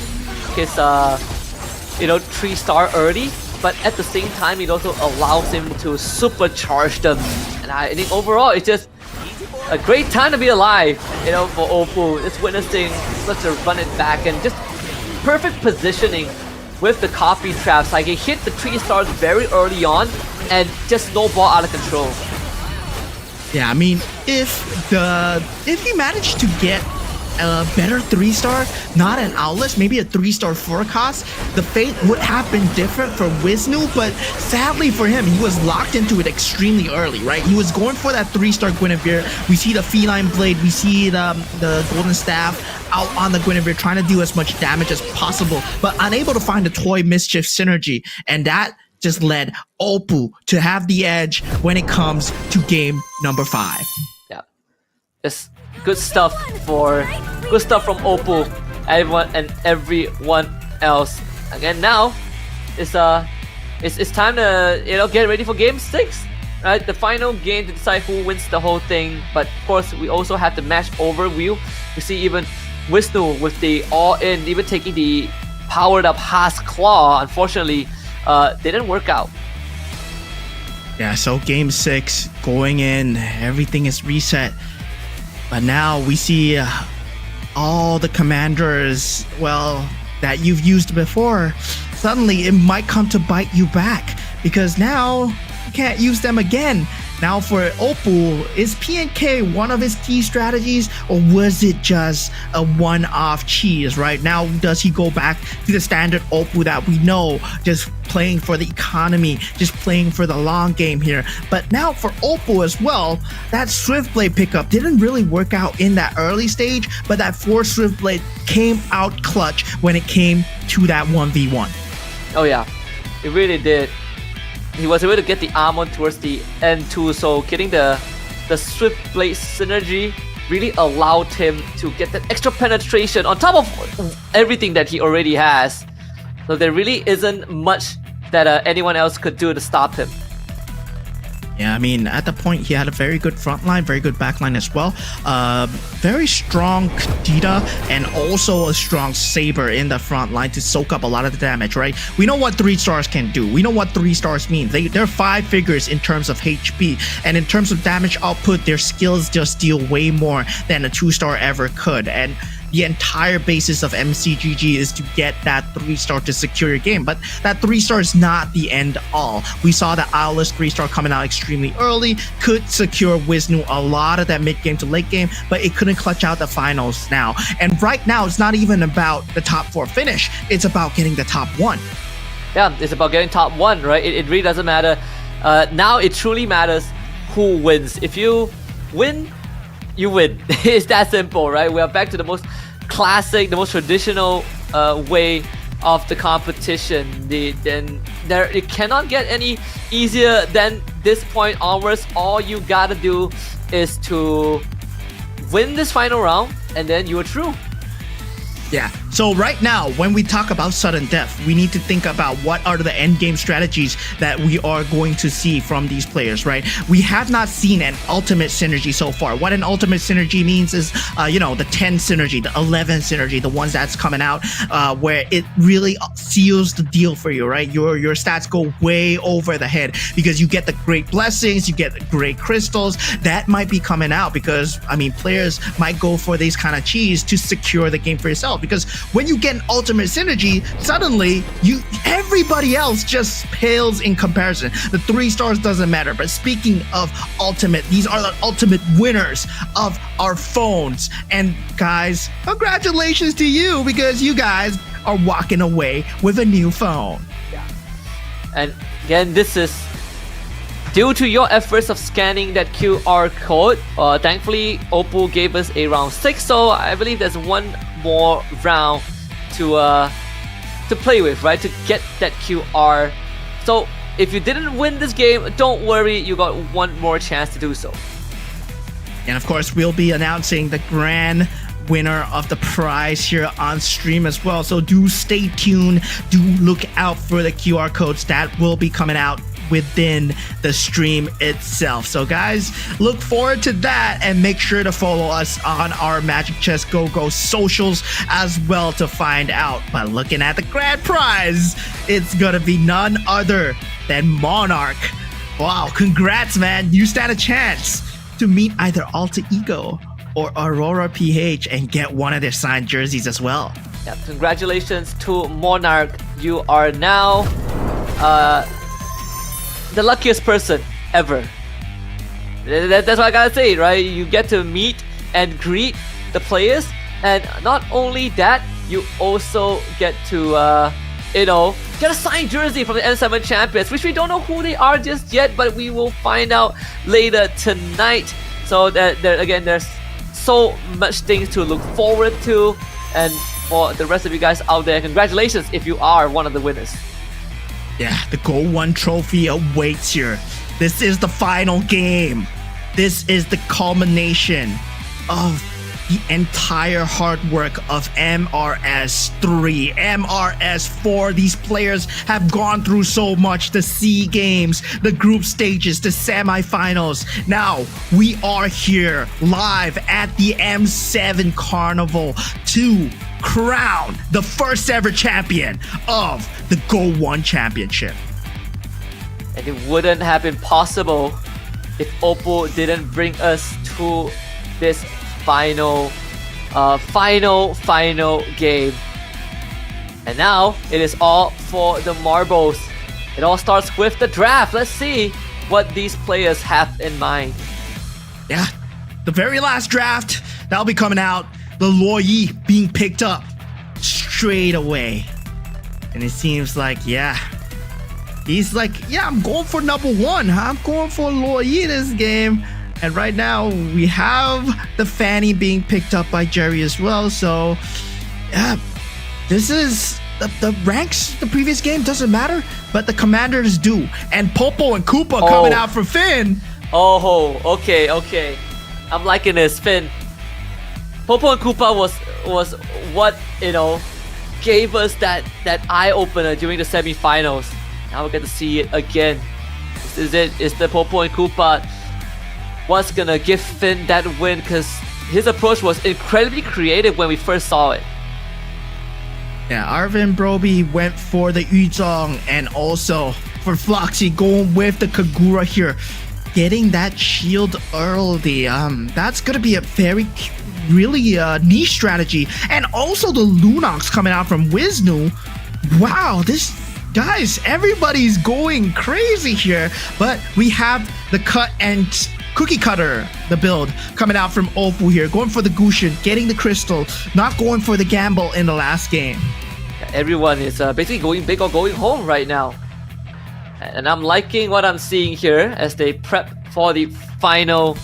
his 3-star early, but at the same time it also allows him to supercharge them. And I think overall it's just a great time to be alive, for Oppo. Just witnessing such a run it back and just perfect positioning with the copy traps. Like, he hit the 3 stars very early on and just snowball out of control. Yeah, I mean, if he managed to get a better 3-star, not an Owless, maybe a 3-star forecast, the fate would have been different for Wisnu, but sadly for him, he was locked into it extremely early, right? He was going for that 3-star Guinevere. We see the Feline Blade, we see the Golden Staff out on the Guinevere trying to do as much damage as possible, but unable to find the Toy Mischief synergy, and that just led Oppo to have the edge when it comes to game number 5. Yeah, it's good stuff from Oppo, everyone else. Again, now it's time to get ready for game 6, right? The final game to decide who wins the whole thing. But of course, we also have the match overview. We see even Wisnu with the all-in, even taking the powered up Haas Claw. Unfortunately, didn't work out. Yeah, so game 6 going in, everything is reset. But now we see all the commanders, well, that you've used before. Suddenly it might come to bite you back because now you can't use them again. Now for Oppo, is PNK one of his key strategies, or was it just a one-off cheese, right? Now does he go back to the standard Oppo that we know, just playing for the economy, just playing for the long game here? But now for Oppo as well, that Swiftblade pickup didn't really work out in that early stage, but that 4 Swiftblade came out clutch when it came to that 1v1. Oh yeah, it really did. He was able to get the armor towards the end too, so getting the Swift Blade synergy really allowed him to get that extra penetration on top of everything that he already has. So there really isn't much that anyone else could do to stop him. Yeah, I mean, at the point, he had a very good front line, very good back line as well. Very strong Kadita and also a strong Saber in the front line to soak up a lot of the damage, right? We know what 3 stars can do. We know what 3 stars mean. They're 5 figures in terms of HP. And in terms of damage output, their skills just deal way more than a 2-star ever could. And the entire basis of MCGG is to get that 3-star to secure your game, but that 3-star is not the end all. We saw the Owless 3-star coming out extremely early, could secure Wisnu a lot of that mid game to late game, but it couldn't clutch out the finals now. And right now, it's not even about the top 4 finish, it's about getting the top 1. Yeah, it's about getting top 1, right? It really doesn't matter. Now it truly matters who wins. If you win, you win. It's that simple, right? We are back to the most classic, the most traditional way of the competition. It cannot get any easier than this point onwards. All you gotta do is to win this final round, and then you are through. Yeah, so right now, when we talk about sudden death, we need to think about what are the end game strategies that we are going to see from these players, right? We have not seen an ultimate synergy so far. What an ultimate synergy means is, the 10 synergy, the 11 synergy, the ones that's coming out, where it really seals the deal for you, right? Your stats go way over the head because you get the great blessings, you get the great crystals. That might be coming out because, I mean, players might go for these kind of cheese to secure the game for yourself. Because when you get an ultimate synergy, suddenly everybody else just pales in comparison. The 3 stars doesn't matter. But speaking of ultimate, these are the ultimate winners of our phones. And guys, congratulations to you because you guys are walking away with a new phone. Yeah. And again, this is due to your efforts of scanning that QR code. Thankfully, Oppo gave us a round 6, so I believe there's one more round to play with, right? To get that QR. So if you didn't win this game, don't worry, you got one more chance to do so. And of course, we'll be announcing the grand winner of the prize here on stream as well. So do stay tuned. Do look out for the QR codes that will be coming out within the stream itself. So guys, look forward to that and make sure to follow us on our Magic Chess Go socials as well to find out. But looking at the grand prize, it's gonna be none other than Monarch. Wow, congrats, man. You stand a chance to meet either Alter Ego or Aurora PH and get one of their signed jerseys as well. Yeah, congratulations to Monarch. You are now the luckiest person ever. That's what I gotta say, right? You get to meet and greet the players And not only that, you also get to, get a signed jersey from the N7 champions, which we don't know who they are just yet, but we will find out later tonight. So there's so much things to look forward to. And for the rest of you guys out there, congratulations if you are one of the winners. Yeah, the GO1 trophy awaits here. This is the final game. This is the culmination of the entire hard work of MRS3, MRS4. These players have gone through so much, the SEA Games, the group stages, the semifinals. Now we are here live at the M7 Carnival to crown the first ever champion of the GO1 Championship. And it wouldn't have been possible if Oppo didn't bring us to this final game. And now it is all for the marbles. It all starts with the draft. Let's see what these players have in mind. Yeah, the very last draft that'll be coming out. The Luoyi being picked up straight away. And it seems like, yeah, he's like, yeah, I'm going for number one. I'm going for Luoyi this game. And right now we have the Fanny being picked up by Jerry as well. So yeah, this is the ranks. The previous game doesn't matter, but the commanders do. And Popo and Koopa coming out for Finn. Oh, okay. I'm liking this. Finn. Popo and Koopa was what, gave us that eye opener during the semifinals. Now we get to see it again. This is it. It's the Popo and Koopa. What's gonna give Finn that win? Because his approach was incredibly creative when we first saw it. Yeah, Arvin Broby went for the Yuzong and also for Floxy going with the Kagura here. Getting that shield early. That's gonna be a really niche strategy. And also the Lunox coming out from Wisnu. Wow, guys, everybody's going crazy here. But we have the cut and cookie cutter, the build coming out from Oppo here, going for the Gushin, getting the crystal, not going for the gamble in the last game. Everyone is basically going big or going home right now. And I'm liking what I'm seeing here as they prep for the final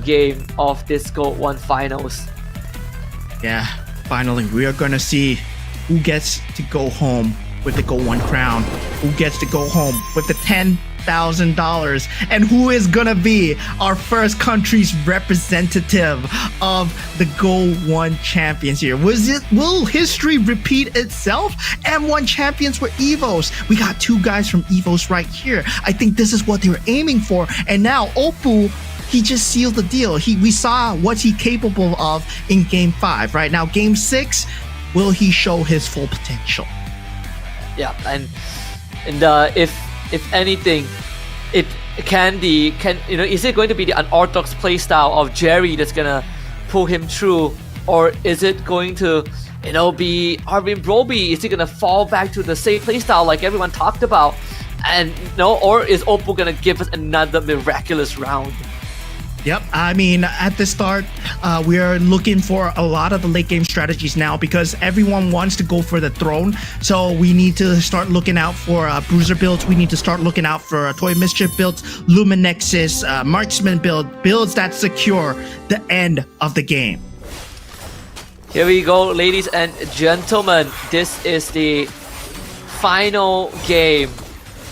game of this GO1 finals. Yeah, finally we are gonna see who gets to go home with the GO1 crown, who gets to go home with the $10,000, and who is gonna be our first country's representative of the GO1 champions here. Will history repeat itself? M1 champions were Evos. We got two guys from Evos right here. I think this is what they were aiming for. And now Oppo, he just sealed the deal. We saw what he's capable of in Game 5. Right now, Game 6, will he show his full potential? Yeah, and if anything, it is it going to be the unorthodox playstyle of Jerry that's gonna pull him through, or is it going to be Arvin Broby? Is he gonna fall back to the same playstyle like everyone talked about, and or is Oppo gonna give us another miraculous round? Yep, I mean, at the start, we are looking for a lot of the late game strategies now because everyone wants to go for the throne. So we need to start looking out for bruiser builds. We need to start looking out for Toy Mischief builds, Luminexus, Marksman builds that secure the end of the game. Here we go, ladies and gentlemen. This is the final game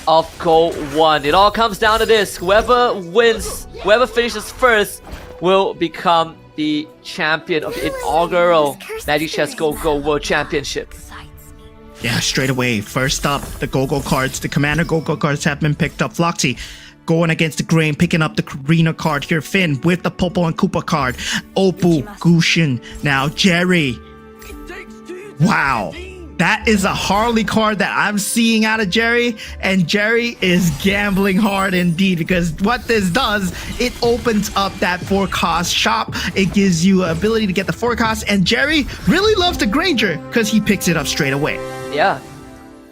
of GO1. It all comes down to this. Whoever wins, whoever finishes first will become the champion of the inaugural Magic Chess Go World Championship. Yeah, straight away. First up, the Go-Go cards. The Commander Go-Go cards have been picked up. Floxy going against the grain, picking up the Karina card here. Finn with the Popo and Koopa card. Oppo, Gushin. Now Jerry. Wow. That is a Harley card that I'm seeing out of Jerry, and Jerry is gambling hard indeed, because what this does, it opens up that forecast shop. It gives you ability to get the forecast, and Jerry really loves the Granger because he picks it up straight away. Yeah,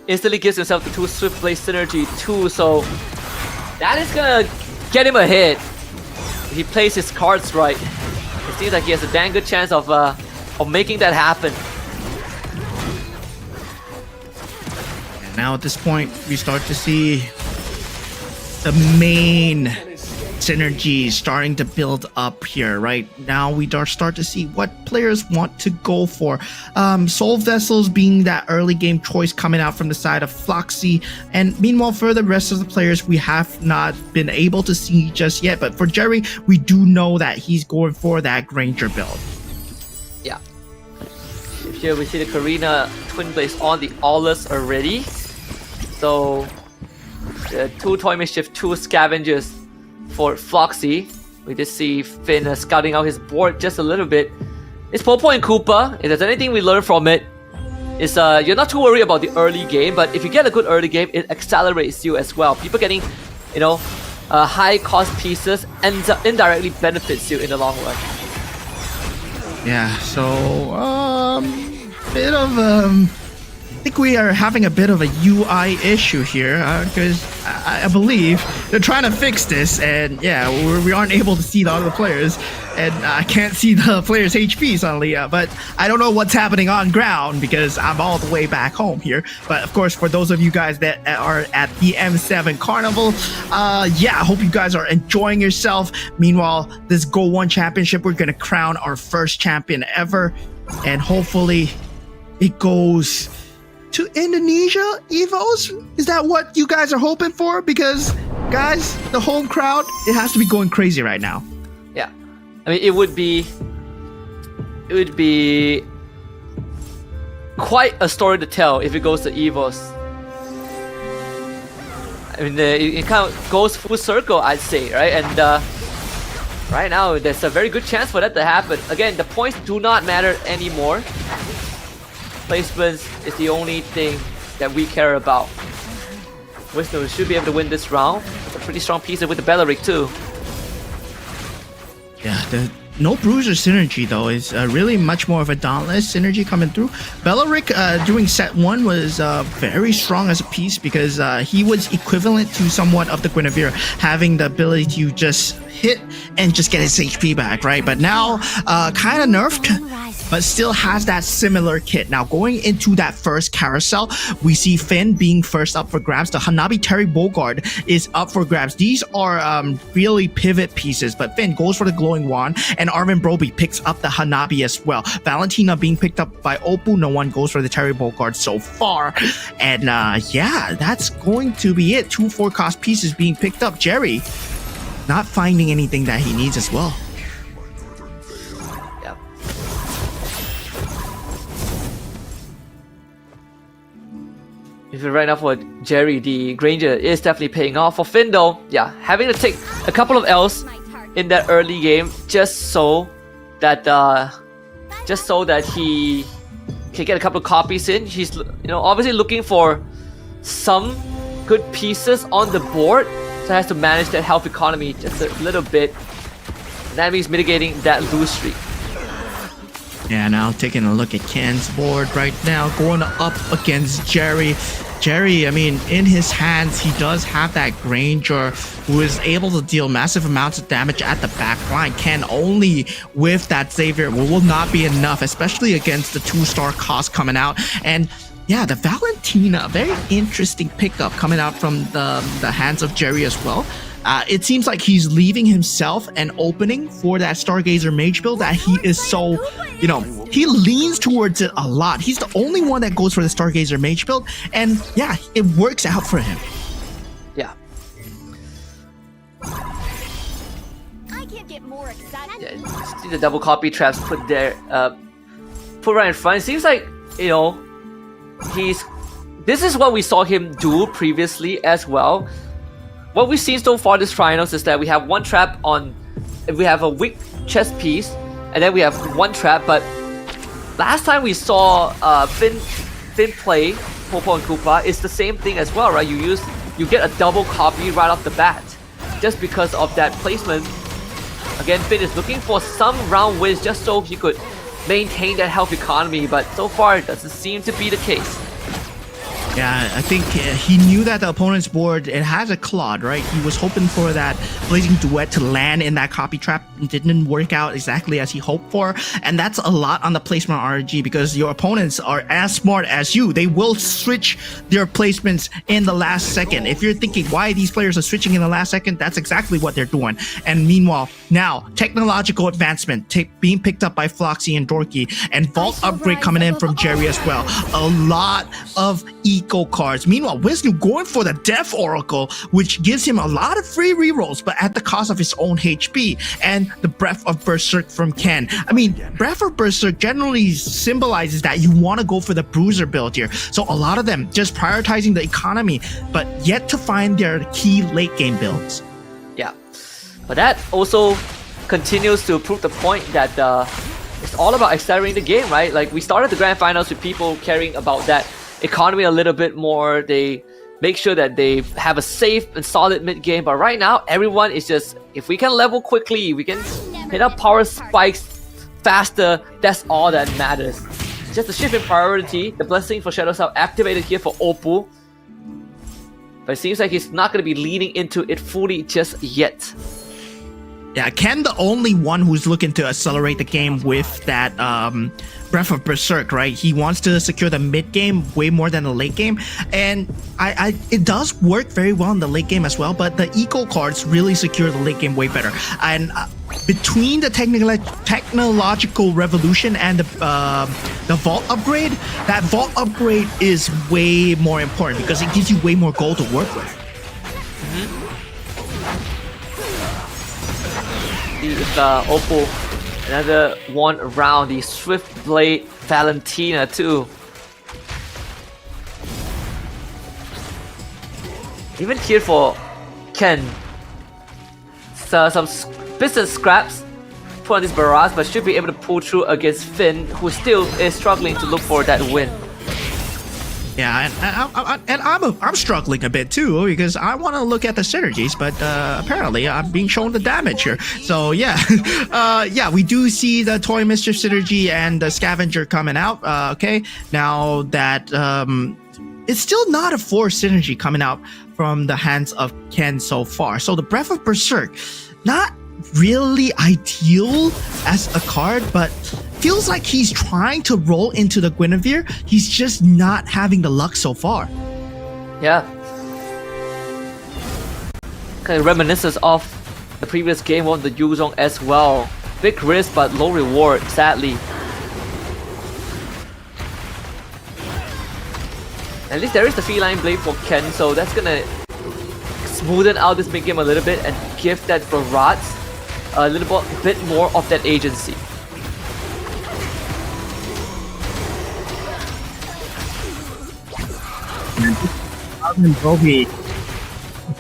instantly gives himself the 2 Swift Blade synergy too, so that is gonna get him ahead. If he plays his cards right, it seems like he has a dang good chance of of making that happen. And now at this point, we start to see the main synergy starting to build up here. Right now we start to see what players want to go for. Soul Vessels being that early game choice coming out from the side of Floxy, and meanwhile for the rest of the players we have not been able to see just yet, but for Jerry we do know that he's going for that Granger build. Yeah. Here we see the Karina Twin Blaze on the Aulus already. So the 2 Toy Mischief, 2 Scavengers for Floxy. We just see Finn scouting out his board just a little bit. It's Popo and Koopa. If there's anything we learn from it, is you're not too worried about the early game, but if you get a good early game, it accelerates you as well. People getting, you know, high cost pieces and indirectly benefits you in the long run. Yeah, so bit of I think we are having a bit of a UI issue here because I believe they're trying to fix this, and yeah, we aren't able to see the other players, and I can't see the players' HP suddenly, but I don't know what's happening on ground because I'm all the way back home here. But of course, for those of you guys that are at the M7 Carnival, yeah, I hope you guys are enjoying yourself. Meanwhile, this GO1 championship, we're gonna crown our first champion ever, and hopefully it goes to Indonesia EVOs. Is that what you guys are hoping for? Because guys, the home crowd, it has to be going crazy right now. Yeah, I mean it would be quite a story to tell if it goes to EVOs. I mean it kind of goes full circle, I'd say, right? And right now there's a very good chance for that to happen. Again, the points do not matter anymore. Placements is the only thing that we care about. Wisdom should be able to win this round. It's a pretty strong piece with the Belleric too. Yeah, the no bruiser synergy though is really much more of a dauntless synergy coming through. Belleric during set 1 was very strong as a piece because he was equivalent to somewhat of the Guinevere, having the ability to just hit and just get his HP back, right? But now kind of nerfed, but still has that similar kit. Now going into that first carousel, we see Finn being first up for grabs. The Hanabi Terry Bogard is up for grabs. These are really pivot pieces, but Finn goes for the glowing wand, and Arvin Broby picks up the Hanabi as well. Valentina being picked up by Oppo. No one goes for the Terry Bogard so far. And yeah, that's going to be it. 2 4-cost pieces being picked up. Jerry not finding anything that he needs as well. Yeah. If you're right now for Jerry, the Granger is definitely paying off. For Finn though, yeah, having to take a couple of L's in that early game just so that he can get a couple of copies in. He's, you know, obviously looking for some good pieces on the board, so has to manage that health economy just a little bit. And that means mitigating that lose streak. Yeah, now taking a look at Ken's board right now, going up against Jerry. Jerry, I mean, in his hands, he does have that Granger who is able to deal massive amounts of damage at the back line. Ken only with that Xavier will not be enough, especially against the 2-star cost coming out. And yeah, the Valentina, very interesting pickup coming out from the hands of Jerry as well. It seems like he's leaving himself an opening for that Stargazer Mage build that he is so, you know, he leans towards it a lot. He's the only one that goes for the Stargazer Mage build, and yeah, it works out for him. Yeah. I can't get more excited. Yeah, see the double copy traps put there, put right in front. It seems like, you know, this is what we saw him do previously as well. What we've seen so far this finals is that we have one trap on, we have a weak chest piece, and then we have one trap. But last time we saw Finn play Popo and Koopa, it's the same thing as well, right? You get a double copy right off the bat, just because of that placement. Again, Finn is looking for some round wins just so he could maintain that health economy, but so far it doesn't seem to be the case. Yeah, I think he knew that the opponent's board, it has a Claude, right? He was hoping for that Blazing Duet to land in that copy trap. It didn't work out exactly as he hoped for. And that's a lot on the placement RNG because your opponents are as smart as you. They will switch their placements in the last second. If you're thinking why these players are switching in the last second, that's exactly what they're doing. And meanwhile, now, technological advancement being picked up by Floxy and Dorky, and Vault upgrade coming in from Jerry as well. A lot of eco cards. Meanwhile, Wisnu going for the Death Oracle, which gives him a lot of free rerolls, but at the cost of his own HP, and the Breath of Berserk from Ken. I mean, Breath of Berserk generally symbolizes that you want to go for the Bruiser build here. So a lot of them just prioritizing the economy, but yet to find their key late game builds. Yeah, but that also continues to prove the point that it's all about accelerating the game, right? Like, we started the grand finals with people caring about that economy a little bit more. They make sure that they have a safe and solid mid game, but right now everyone is just, if we can level quickly, we can hit up power spikes faster, that's all that matters. Just a shift in priority. The blessing for Shadow South activated here for Oppo, but it seems like he's not going to be leaning into it fully just yet. Yeah, Ken the only one who's looking to accelerate the game with that Breath of Berserk, right? He wants to secure the mid game way more than the late game, and it does work very well in the late game as well, but the eco cards really secure the late game way better. And between the technological revolution and the Vault upgrade, that Vault upgrade is way more important because it gives you way more gold to work with. If Oppo, another one around the Swift Blade Valentina too. Even here for Ken, some business scraps put on this barrage, but should be able to pull through against Finn, who still is struggling to look for that win. Yeah, and I'm struggling a bit too because I want to look at the synergies, but apparently I'm being shown the damage here. So yeah, yeah, we do see the Toy Mischief synergy and the Scavenger coming out. Okay, now that it's still not a force synergy coming out from the hands of Ken so far. So the Breath of Berserk, not really ideal as a card, but feels like he's trying to roll into the Guinevere. He's just not having the luck so far. Yeah. Kind of reminiscence of the previous game of the Yuzong as well. Big risk but low reward, sadly. At least there is the Feline Blade for Ken, so that's gonna smoothen out this mid game a little bit and give that Barats a little bit more of that agency. Bobby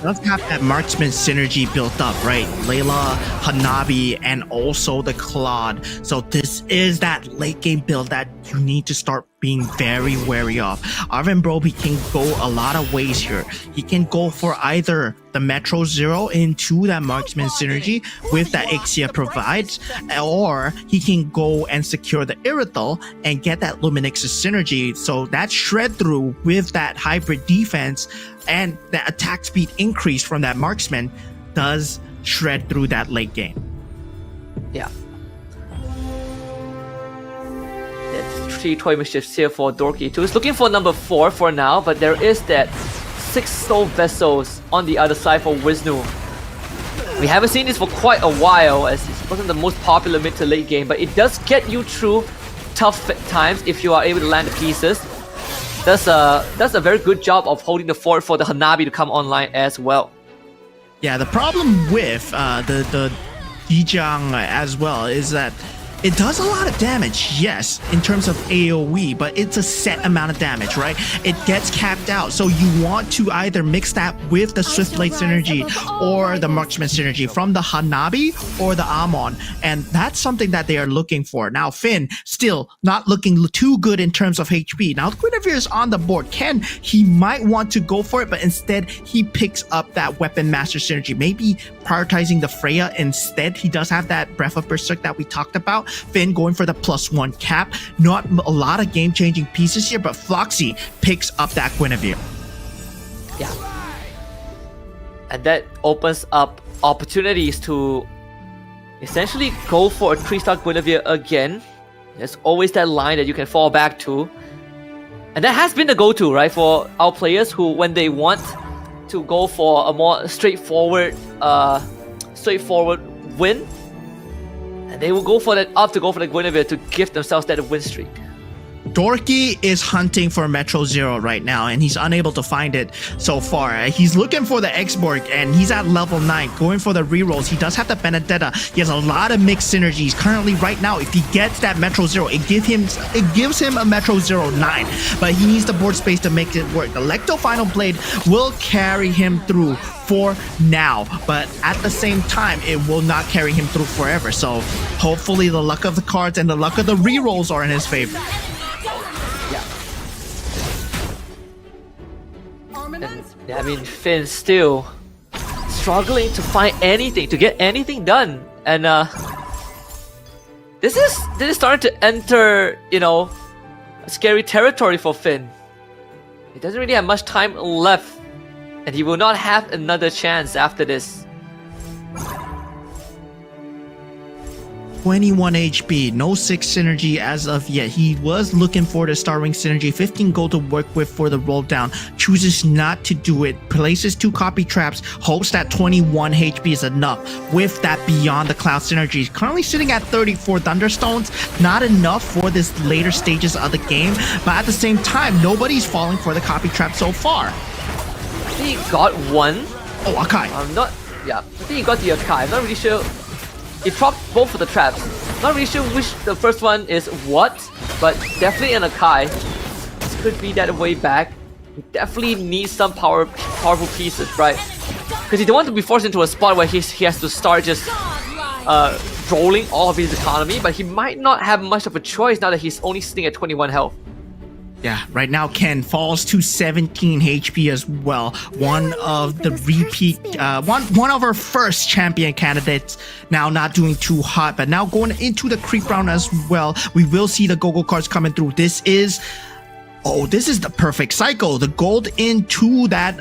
does have that marksman synergy built up, right? Layla, Hanabi, and also the Claude. So this is that late game build that you need to start being very wary of. Arvin Broby can go a lot of ways here. He can go for either the Metro Zero into that marksman synergy with that Ixia provides, or he can go and secure the Irithel and get that Luminix's synergy. So that shred through with that hybrid defense and the attack speed increase from that marksman does shred through that late game. Yeah. That's 3 Toy Mischiefs here for Dorky too. He's looking for number 4 for now, but there is that 6 Soul Vessels on the other side for Wisnu. We haven't seen this for quite a while, as it wasn't the most popular mid to late game, but it does get you through tough times if you are able to land the pieces. That's a very good job of holding the fort for the Hanabi to come online as well. Yeah, the problem with the Yijang as well is that it does a lot of damage, yes, in terms of AoE, but it's a set amount of damage, right? It gets capped out, so you want to either mix that with the Swift Blade synergy or the Marksman synergy from the Hanabi or the Amon, and that's something that they are looking for. Now, Finn, still not looking too good in terms of HP. Now, Guinevere is on the board. Ken, he might want to go for it, but instead, he picks up that Weapon Master synergy, maybe prioritizing the Freya instead. He does have that Breath of Berserk that we talked about, Finn going for the +1 cap. Not a lot of game-changing pieces here, but Floxy picks up that Guinevere. Yeah. And that opens up opportunities to essentially go for a 3-star Guinevere again. There's always that line that you can fall back to. And that has been the go-to, right, for our players who, when they want to go for a more straightforward win, and they will go for that, opt to go for the Guinevere to give themselves that win streak. Dorky is hunting for Metro Zero right now, and he's unable to find it so far. He's looking for the X-Borg, and he's at level 9, going for the rerolls. He does have the Benedetta. He has a lot of mixed synergies. Currently, right now, if he gets that Metro Zero, it gives him a Metro Zero 9, but he needs the board space to make it work. The Lecto Final Blade will carry him through for now, but at the same time, it will not carry him through forever. So hopefully the luck of the cards and the luck of the rerolls are in his favor. I mean, Finn still struggling to find anything, to get anything done, and this is starting to enter, you know, a scary territory for Finn. He doesn't really have much time left, and he will not have another chance after this. 21 HP, no 6 synergy as of yet. He was looking for the Starwing synergy, 15 gold to work with for the roll down, chooses not to do it, places 2 copy traps, hopes that 21 HP is enough with that Beyond the Cloud synergy. Currently sitting at 34 Thunderstones, not enough for this later stages of the game, but at the same time, nobody's falling for the copy trap so far. I think he got one. Oh, Akai. I think he got the Akai. I'm not really sure. He dropped both of the traps. Not really sure which the first one is what, but definitely an Akai. This could be that way back. He definitely needs some powerful pieces, right? Because he don't want to be forced into a spot where he has to start just rolling all of his economy, but he might not have much of a choice now that he's only sitting at 21 health. Yeah, right now Ken falls to 17 HP as well. One of the repeat, one of our first champion candidates. Now not doing too hot, but now going into the creep round as well. We will see the go-go cards coming through. This is the perfect cycle. The gold into that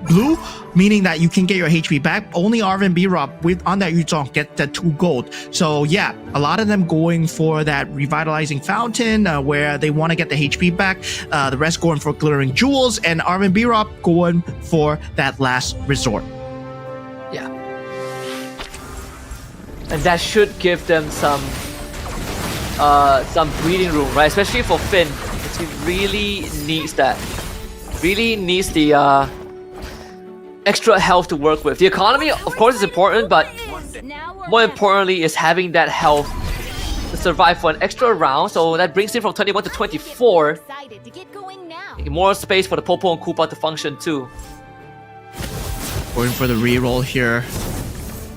blue, meaning that you can get your HP back. Only Arvin B-Rob with on that Yuzong get the 2 gold. So yeah, a lot of them going for that revitalizing fountain where they want to get the HP back. The rest going for glittering jewels, and Arvin B-Rob going for that last resort. Yeah. And that should give them some breathing room, right? Especially for Finn. He really needs that. Really needs the extra health to work with. The economy, of course, is important, but more importantly is having that health to survive for an extra round. So that brings him from 21 to 24. More space for the Popo and Koopa to function too. Going for the reroll here.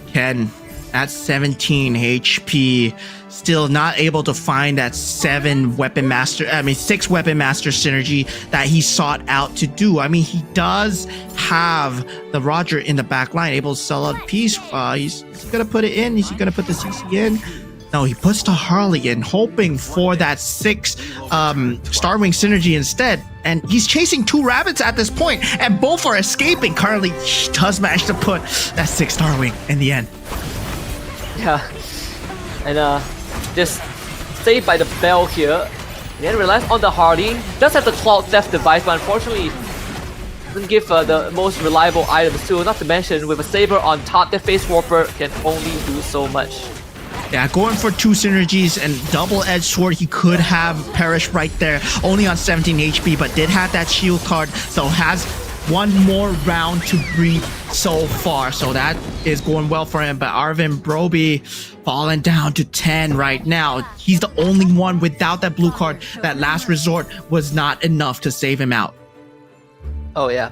Ken at 17 HP. Still not able to find that 6 weapon master synergy that he sought out to do. I mean, he does have the Roger in the back line, able to sell out a piece. He's gonna put it in. Is he gonna put the CC in? No, he puts the Harley in, hoping for that 6 Starwing synergy instead. And he's chasing 2 rabbits at this point, and both are escaping. Currently, he does manage to put that 6 Starwing in the end. Yeah, and just saved by the bell here. Then relies on the Hardy. Does have the Cloud Theft device, but unfortunately doesn't give the most reliable items too. Not to mention, with a Saber on top, that Face Warper can only do so much. Yeah, going for 2 synergies and double-edged sword. He could have perished right there, only on 17 HP, but did have that shield card, so has 1 more round to breathe so far. So that is going well for him, but Arvin Broby falling down to 10 right now. He's the only one without that blue card. That last resort was not enough to save him out. Oh yeah.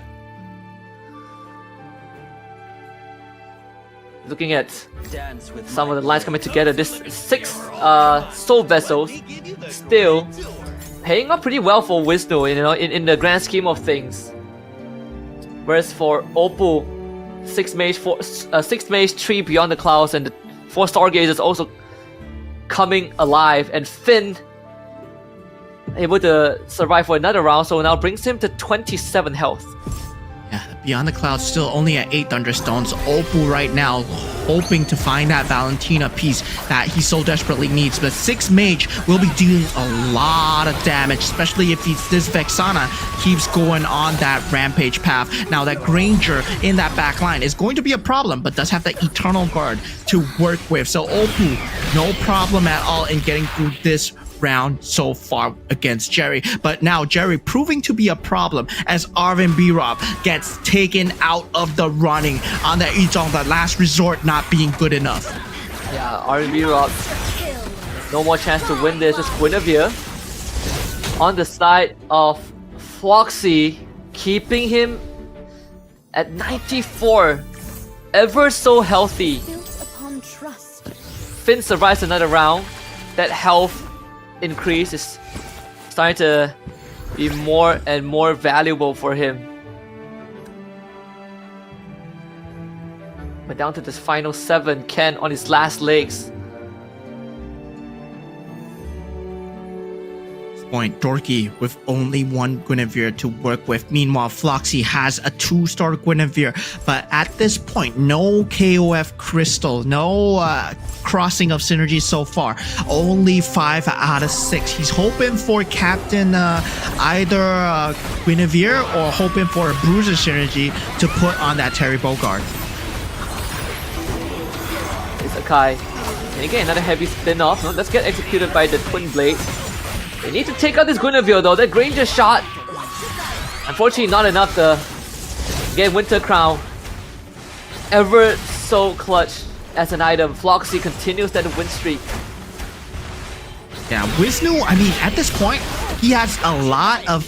Looking at some of the lines coming together, this 6 soul vessels still paying up pretty well for Wisnu, you know, in the grand scheme of things. Whereas for Oppo, 6 mage, 3 Beyond the Clouds, and the 4 Stargazers also coming alive, and Finn able to survive for another round, so now brings him to 27 health. Yeah, Beyond the Clouds still only at 8 Thunderstones. Opal right now hoping to find that Valentina piece that he so desperately needs. But 6 Mage will be doing a lot of damage, especially if this Vexana keeps going on that rampage path. Now that Granger in that back line is going to be a problem, but does have the Eternal Guard to work with. So Opal, no problem at all in getting through this round so far against Jerry. But now Jerry proving to be a problem as Arvin B-Rob gets taken out of the running on the Izong, the last resort not being good enough. Yeah, Arvin B-Rob, no more chance to win this. Just Guinevere on the side of Floxy, keeping him at 94, ever so healthy. Built upon trust. Finn survives another round. That health increase is starting to be more and more valuable for him. But down to this final 7, Ken on his last legs. Point Dorky with only 1 Guinevere to work with. Meanwhile, Floxy has a 2-star Guinevere, but at this point, no KOF Crystal, no crossing of synergy so far. Only 5 out of 6. He's hoping for Captain either Guinevere or hoping for a Bruiser synergy to put on that Terry Bogard. It's Akai. And again, another heavy spin-off. No, let's get executed by the Twin Blades. They need to take out this Guinevere though. That Granger shot, unfortunately not enough to get Winter Crown. Ever so clutch as an item. Floxy continues that win streak. Yeah, Wisnu, I mean, at this point, he has a lot of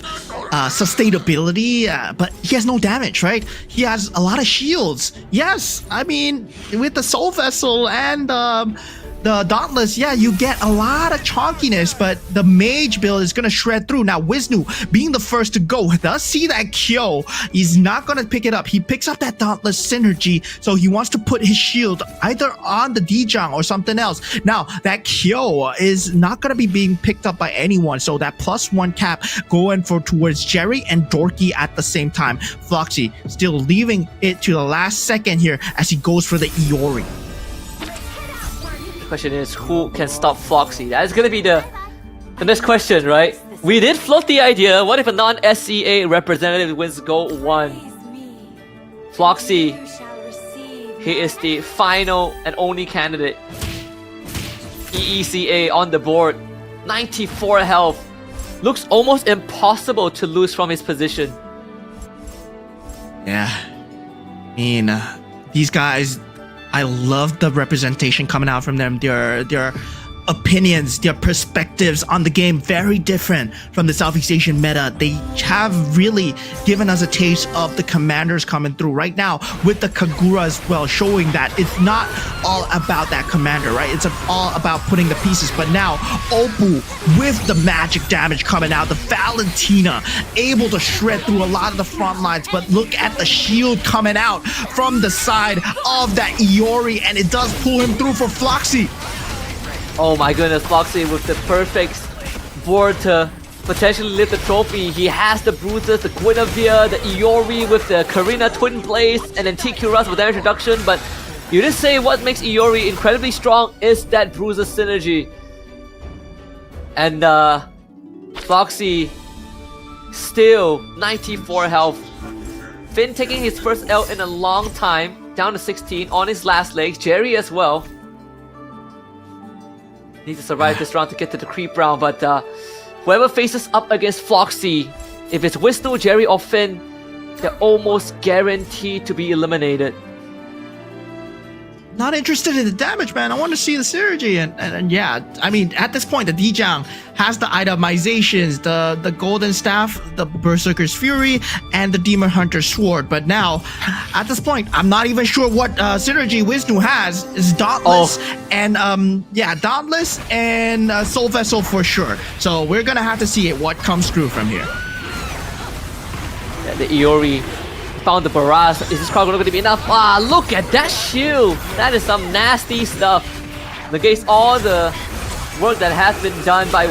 sustainability, but he has no damage, right? He has a lot of shields. Yes, I mean, with the Soul Vessel and the Dauntless, yeah, you get a lot of chonkiness, but the Mage build is going to shred through. Now, Wisnu, being the first to go, does see that Kyo. He's not going to pick it up. He picks up that Dauntless synergy, so he wants to put his shield either on the Dijang or something else. Now, that Kyo is not going to be being picked up by anyone, so that +1 cap going for towards Jerry and Dorky at the same time. Floxy still leaving it to the last second here as he goes for the Iori. Question is, who can stop Floxy? That is gonna be the next question, right? We did float the idea. What if a non-SCA representative wins GO1? Floxy, he is the final and only candidate. EECA on the board, 94 health. Looks almost impossible to lose from his position. Yeah, I mean, these guys, I love the representation coming out from them. Their opinions, their perspectives on the game, very different from the Southeast Asian meta. They have really given us a taste of the commanders coming through right now with the Kagura as well, showing that it's not all about that commander, right? It's all about putting the pieces. But now Opal with the magic damage coming out, the Valentina able to shred through a lot of the front lines, but look at the shield coming out from the side of that Iori, and it does pull him through for Floxy. Oh my goodness, Floxy with the perfect board to potentially lift the trophy. He has the Bruisers, the Guinevere, the Iori with the Karina Twin Blades, and then TQ with damage reduction. But you did say what makes Iori incredibly strong is that Bruiser synergy. And Floxy still 94 health. Finn taking his first L in a long time, down to 16 on his last legs. Jerry as well. Need to survive this round to get to the creep round, but whoever faces up against Floxy, if it's Wisnu, Jerry, or Finn, they're almost guaranteed to be eliminated. Not interested in the damage, man. I want to see the synergy, and yeah, I mean, at this point, the Dijang has the itemizations, the Golden Staff, the Berserker's Fury, and the Demon Hunter's Sword. But now, at this point, I'm not even sure what synergy Wisnu has. Is Dauntless and yeah, Dauntless and Soul Vessel for sure. So we're gonna have to see it what comes through from here. Yeah, the Iori found the barrage. Is this crowd going to be enough? Ah, look at that shield. That is some nasty stuff. Negates all the work that has been done by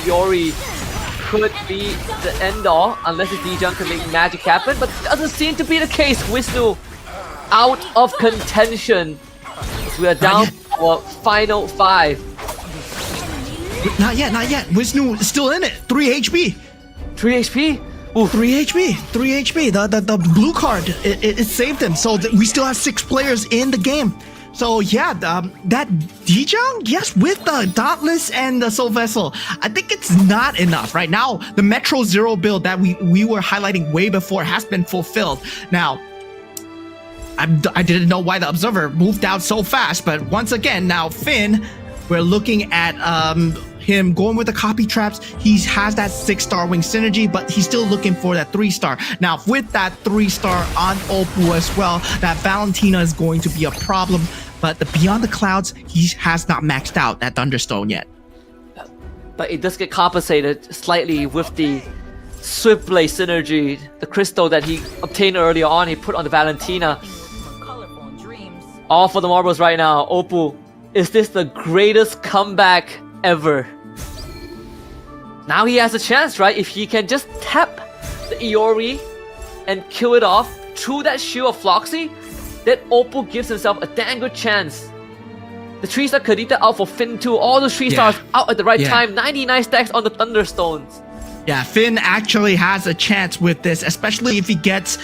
Yori could be the end all unless the D-Junk can make magic happen, but it doesn't seem to be the case. Wisnu out of contention. We are down to our final 5. Not yet, not yet. Wisnu is still in it. 3 HP. 3 HP? Ooh. 3 HP. 3 HP. The blue card, it saved him. So we still have 6 players in the game. So yeah, that D-Junk, yes, with the Dauntless and the Soul Vessel, I think it's not enough. Right now, the Metro Zero build that we were highlighting way before has been fulfilled. Now, I didn't know why the Observer moved out so fast, but once again, now Finn, we're looking at him going with the copy traps. He has that 6-star wing synergy, but he's still looking for that 3-star. Now, with that 3-star on Oppo as well, that Valentina is going to be a problem. But the Beyond the Clouds, he has not maxed out that Thunderstone yet. But it does get compensated slightly with the Swift Blade synergy, the crystal that he obtained earlier on, he put on the Valentina. All for the marbles right now. Oppo, is this the greatest comeback ever? Now he has a chance, right? If he can just tap the Iori and kill it off through that shield of Floxy, then Oppo gives himself a dang good chance. The 3-star Kadita out for Finn too. All the 3 stars out at the right time. 99 stacks on the Thunderstones. Yeah, Finn actually has a chance with this, especially if he gets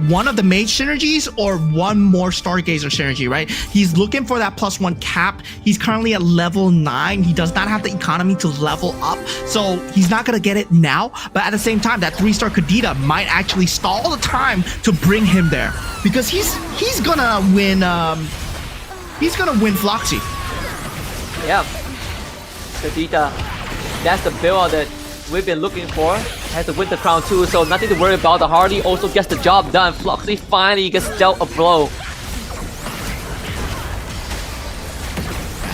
one of the mage synergies or one more Stargazer synergy, right? He's looking for that +1 cap. He's currently at level 9. He does not have the economy to level up, so he's not going to get it now. But at the same time, that 3-star Kadita might actually stall the time to bring him there, because he's gonna win. He's gonna win Floxy. Yeah, Kadita, that's the build that we've been looking for. Has the Winter Crown too, so nothing to worry about. The Hardy also gets the job done. Floxy finally gets dealt a blow.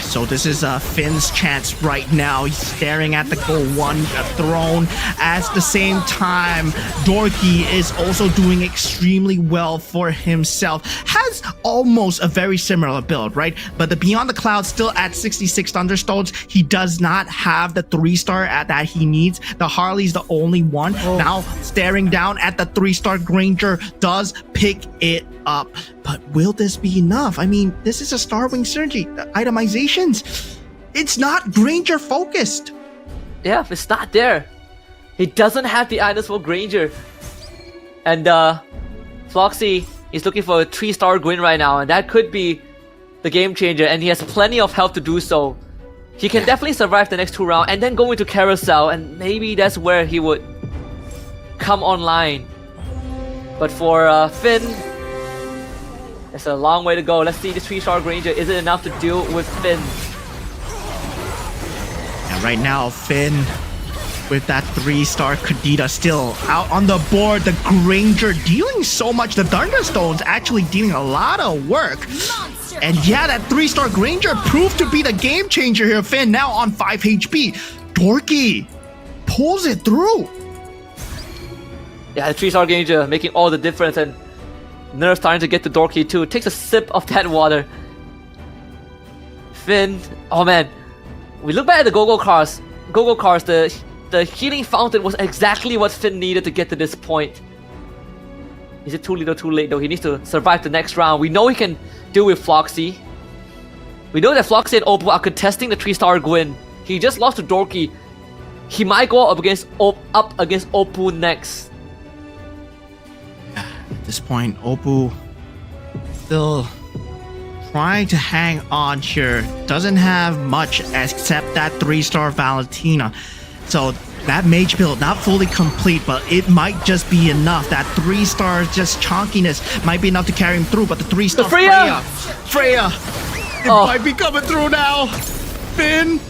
So this is Finn's chance right now. He's staring at the GO1 throne. At the same time, Dorky is also doing extremely well for himself. Has almost a very similar build, right? But the Beyond the Clouds still at 66 Thunderstones. He does not have the 3-star that he needs. The Harley's the only one. Now staring down at the 3-star Granger, does pick it up. But will this be enough? I mean, this is a Starwing synergy. The itemizations, it's not Granger focused. Yeah, it's not there. He doesn't have the items for Granger. And Floxy is looking for a 3-star Gwyn right now, and that could be the game changer, and he has plenty of health to do so. He can definitely survive the next 2 rounds and then go into Carousel, and maybe that's where he would come online. But for Finn, it's a long way to go. Let's see the 3-star Granger. Is it enough to deal with Finn? And right now, Finn with that 3-star Kadita still out on the board. The Granger dealing so much. The Thunderstone's actually dealing a lot of work. And yeah, that 3-star Granger proved to be the game changer here. Finn now on 5 HP. Dorky pulls it through. Yeah, the 3-star Granger making all the difference, and Nerf starting to get to Dorky too. Takes a sip of that water. Finn, oh man. We look back at the Go-Go cars. Go-Go cars, the healing fountain was exactly what Finn needed to get to this point. Is it too little too late though? He needs to survive the next round. We know he can deal with Floxy. We know that Floxy and Oppo are contesting the 3-star Gwyn. He just lost to Dorky. He might go up against Oppo next. At this point, Oppo still trying to hang on here. Doesn't have much except that 3-star Valentina. So that mage build not fully complete, but it might just be enough. That 3-star just chonkiness might be enough to carry him through. But the 3-star Freya, it might be coming through now. Finn.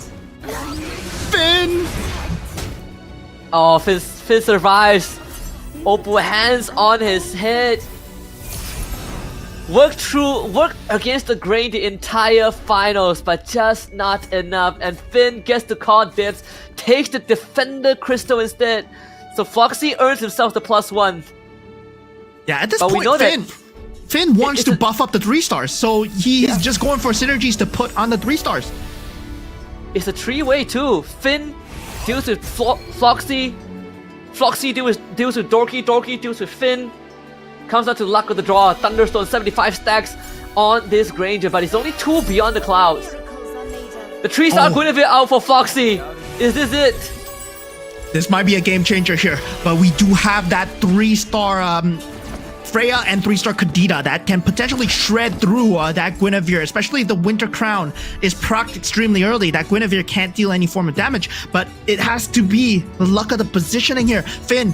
Oh, Finn survives. Oppo hands on his head. Worked against the grain the entire finals, but just not enough. And Finn gets to call dibs, takes the Defender Crystal instead. So Floxy earns himself the +1. Yeah, at this point, Finn wants to buff up the 3-stars, so he's just going for synergies to put on the 3-stars. It's a three-way too. Finn deals with Floxy. Floxy deals with Dorky. Dorky deals with Finn. Comes down to luck of the draw. Thunderstone 75 stacks on this Granger, but it's only 2 beyond the clouds. The 3-star Guinevere out for Floxy. Is this it? This might be a game changer here, but we do have that 3-star Freya and 3-star Kadita that can potentially shred through that Guinevere, especially if the Winter Crown is procced extremely early. That Guinevere can't deal any form of damage, but it has to be the luck of the positioning here. Finn,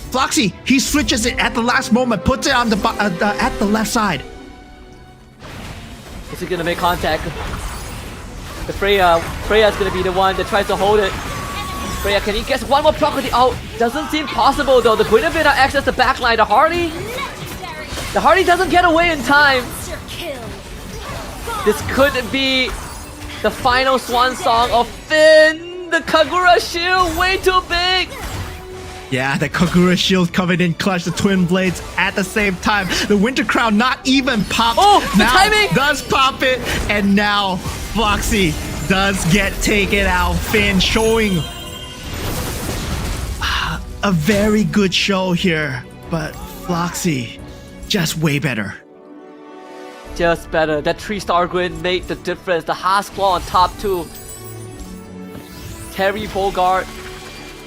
Floxy, he switches it at the last moment, puts it on the at the left side. Is he gonna make contact? The Freya's gonna be the one that tries to hold it. Freya, can he get one more proc with the ult? Doesn't seem possible though. The Guinevere now access the backline. The Hardy doesn't get away in time. This could be the final swan song of Finn. The Kagura shield way too big. Yeah, the Kagura shield coming in clutch, the twin blades at the same time. The Winter Crown not even popped. Oh, the now timing! Does pop it, and now Floxy does get taken out. Finn showing a very good show here, but Floxy just way better. Just better. That 3-star Gwyn made the difference. The Haas Claw on top too. Terry Bogart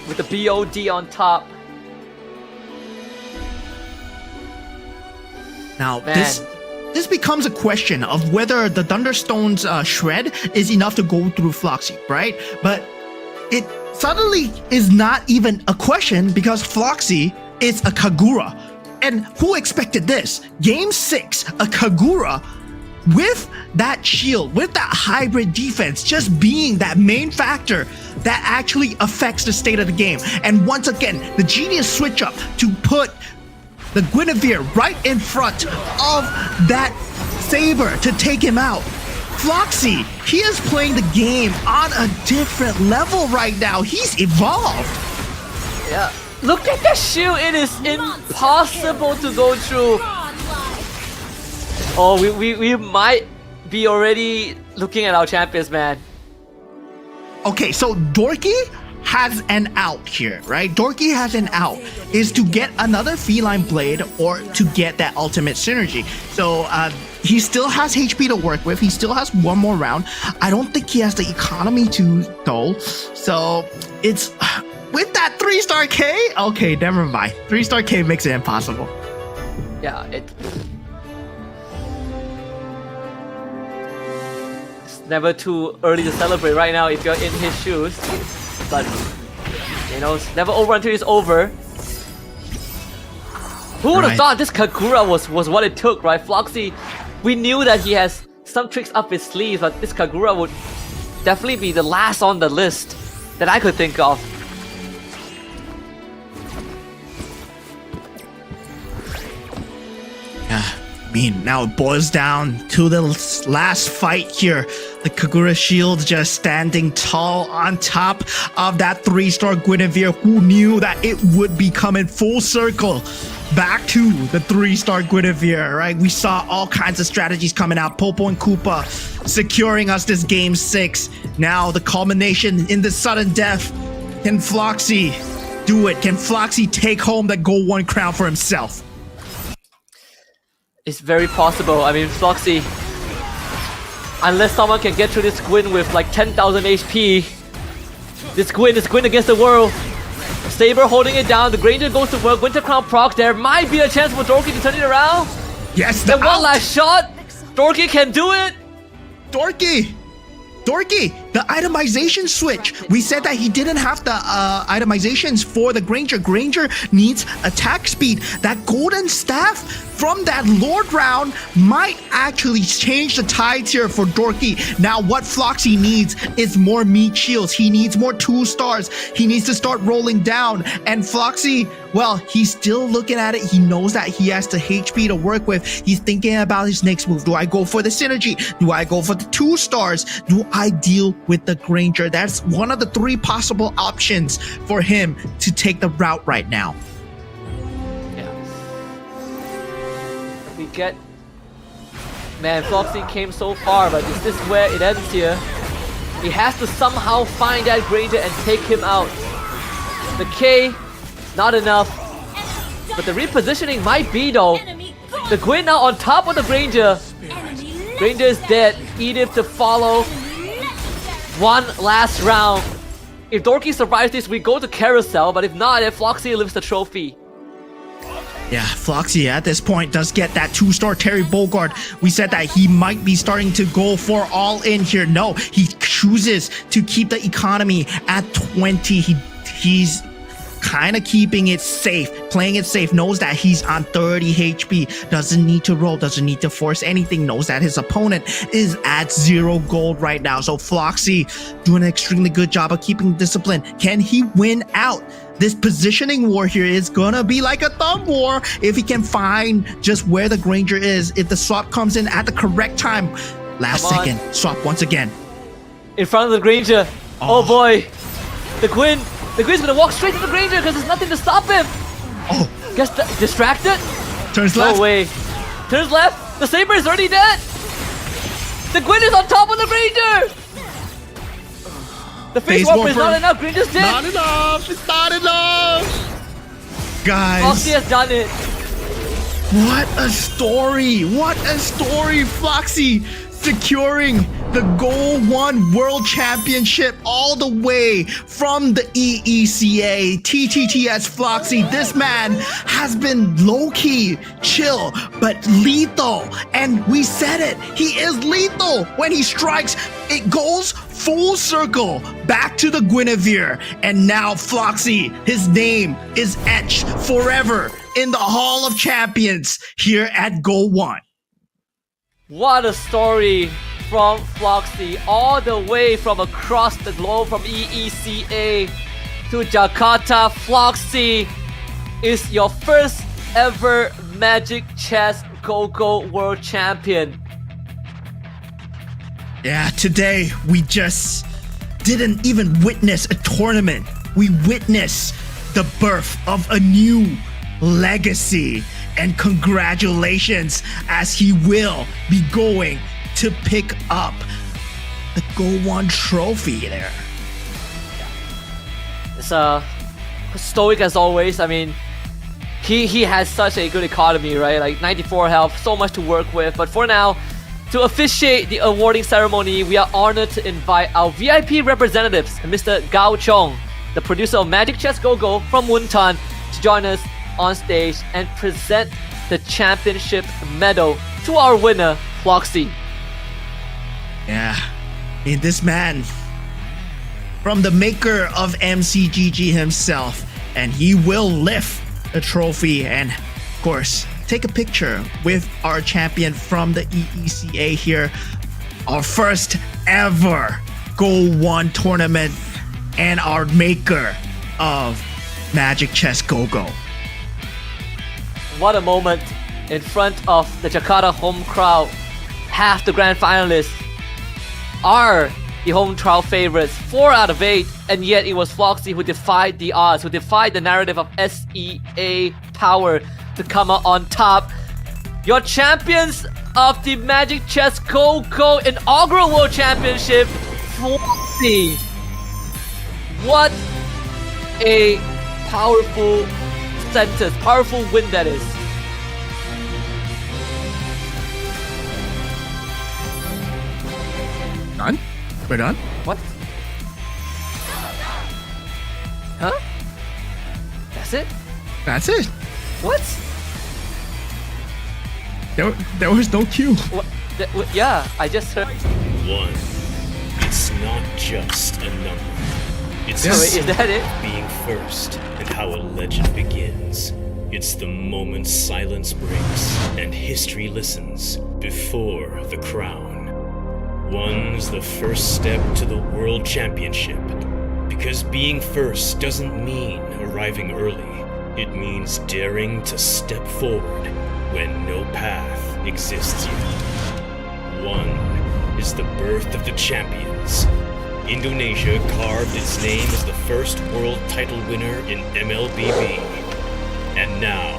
with the BOD on top. Now, Man. this becomes a question of whether the Thunderstone's shred is enough to go through Floxy, right? But it suddenly is not even a question because Floxy is a Kagura. And who expected this? Game 6, a Kagura with that shield, with that hybrid defense, just being that main factor that actually affects the state of the game. And once again, the genius switch up to put the Guinevere right in front of that Saber to take him out. Floxy, he is playing the game on a different level right now. He's evolved. Yeah. Look at that shield. It is impossible to go through. Oh, we might be already looking at our champions, man. Okay, so Dorky has an out here, right? Dorky has an out, is to get another feline blade or to get that ultimate synergy. So he still has HP to work with. He still has one more round. I don't think he has the economy to though. So it's with that 3-star K. Okay, never mind. 3-star K makes it impossible. Yeah, it's never too early to celebrate right now if you're in his shoes. But you know, it's never over until it's over. Who would have thought this Kagura was what it took, right? Floxy, we knew that he has some tricks up his sleeve, but this Kagura would definitely be the last on the list that I could think of. Yeah, I mean, now it boils down to the last fight here. The Kagura shield just standing tall on top of that 3-star Guinevere, who knew that it would be coming full circle back to the 3-star Guinevere, right? We saw all kinds of strategies coming out. Popo and Koopa securing us this game 6. Now the culmination in the sudden death. Can Floxy do it? Can Floxy take home the GO1 crown for himself? It's very possible. I mean, Floxy, unless someone can get through this Gwyn with like 10,000 HP, this Gwyn is Gwyn against the world. Saber holding it down. The Granger goes to work. Winter Crown proc. There might be a chance for Dorky to turn it around. Yes, the one last shot. Dorky can do it. Dorky, the itemization switch. We said that he didn't have the itemizations for the Granger. Granger needs attack speed. That golden staff from that Lord round might actually change the tides here for Dorky. Now what Floxy needs is more meat shields. He needs more 2-stars. He needs to start rolling down. And Floxy, well, he's still looking at it. He knows that he has the HP to work with. He's thinking about his next move. Do I go for the synergy? Do I go for the 2-stars? Do I deal with the Granger? That's one of the 3 possible options for him to take the route right now. Yeah. We get... Man, Floxy came so far, but is this where it ends here? He has to somehow find that Granger and take him out. The K, not enough. But the repositioning might be though. The Gwyn now on top of the Granger. Granger is dead. Edith to follow. One last round. If Dorky survives this, we go to Carousel, but if not, then Floxy lifts the trophy. Yeah, Floxy at this point does get that 2-star Terry Bogard. We said that he might be starting to go for all in here. No, he chooses to keep the economy at 20. He's kind of keeping it safe, playing it safe, knows that he's on 30 HP, doesn't need to roll, doesn't need to force anything, knows that his opponent is at 0 gold right now. So Floxy doing an extremely good job of keeping discipline. Can he win out? This positioning war here is gonna be like a thumb war if he can find just where the Granger is. If the swap comes in at the correct time, last second swap once again. In front of the Granger. Oh boy. The Gwyn's gonna walk straight to the Granger because there's nothing to stop him. Oh, Gets distracted. turns left. No way. Turns left. The Saber is already dead. The Gwyn is on top of the Granger. The face warper is not enough. Granger's dead. Not enough. It's not enough. Guys. Floxy has done it. What a story! What a story! Floxy securing the GO1 World Championship all the way from the EECA. TTTS Floxy, this man has been low-key, chill, but lethal. And we said it, he is lethal. When he strikes, it goes full circle back to the Guinevere. And now Floxy, his name is etched forever in the Hall of Champions here at GO1. What a story from Floxy, all the way from across the globe, from EECA to Jakarta. Floxy is your first ever Magic Chess Go-Go World Champion. Yeah, today we just didn't even witness a tournament. We witnessed the birth of a new legacy. And congratulations, as he will be going to pick up the GO1 trophy there. It's stoic as always. I mean, he has such a good economy, right? Like 94 health, so much to work with. But for now, to officiate the awarding ceremony, we are honored to invite our VIP representatives, Mr. Gao Chong, the producer of Magic Chess Go-Go from Wuntan, to join us on stage and present the championship medal to our winner, Floxy. Yeah, and this man from the maker of MCGG himself, and he will lift the trophy and, of course, take a picture with our champion from the EECA here. Our first ever GO1 tournament and our maker of Magic Chess Go-Go. What a moment in front of the Jakarta home crowd. Half the grand finalists are the home trial favorites, 4 out of 8, and yet it was Floxy who defied the odds, who defied the narrative of SEA power to come out on top. Your champions of the Magic Chess Go-Go inaugural World Championship, Floxy. What a powerful sentence, powerful win that is. Done? We're done? What? Huh? That's it? That's it. What? There was no cue. What? Yeah, I just heard. 1. It's not just a number. It's Wait, is that it? being first and how a legend begins. It's the moment silence breaks and history listens before the crown. 1's the first step to the World Championship. Because being first doesn't mean arriving early. It means daring to step forward when no path exists yet. 1 is the birth of the champions. Indonesia carved its name as the first world title winner in MLBB. And now,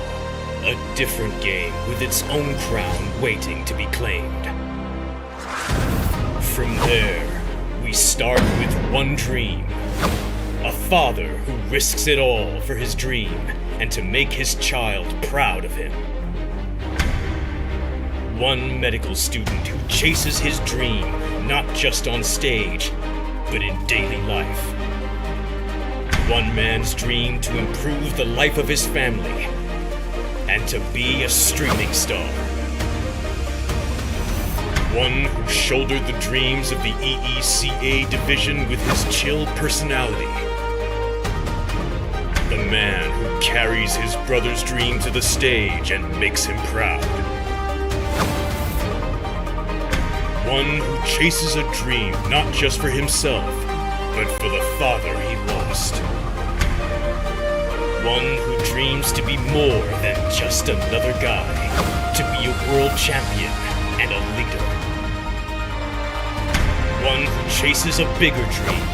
a different game with its own crown waiting to be claimed. From there, we We start with one dream. A father who risks it all for his dream and to make his child proud of him. One medical student who chases his dream not just on stage, but in daily life. One man's dream to improve the life of his family and to be a streaming star. One who shouldered the dreams of the EECA division with his chill personality. The man who carries his brother's dream to the stage and makes him proud. One who chases a dream not just for himself, but for the father he lost. One who dreams to be more than just another guy, to be a world champion and a leader. One who chases a bigger dream,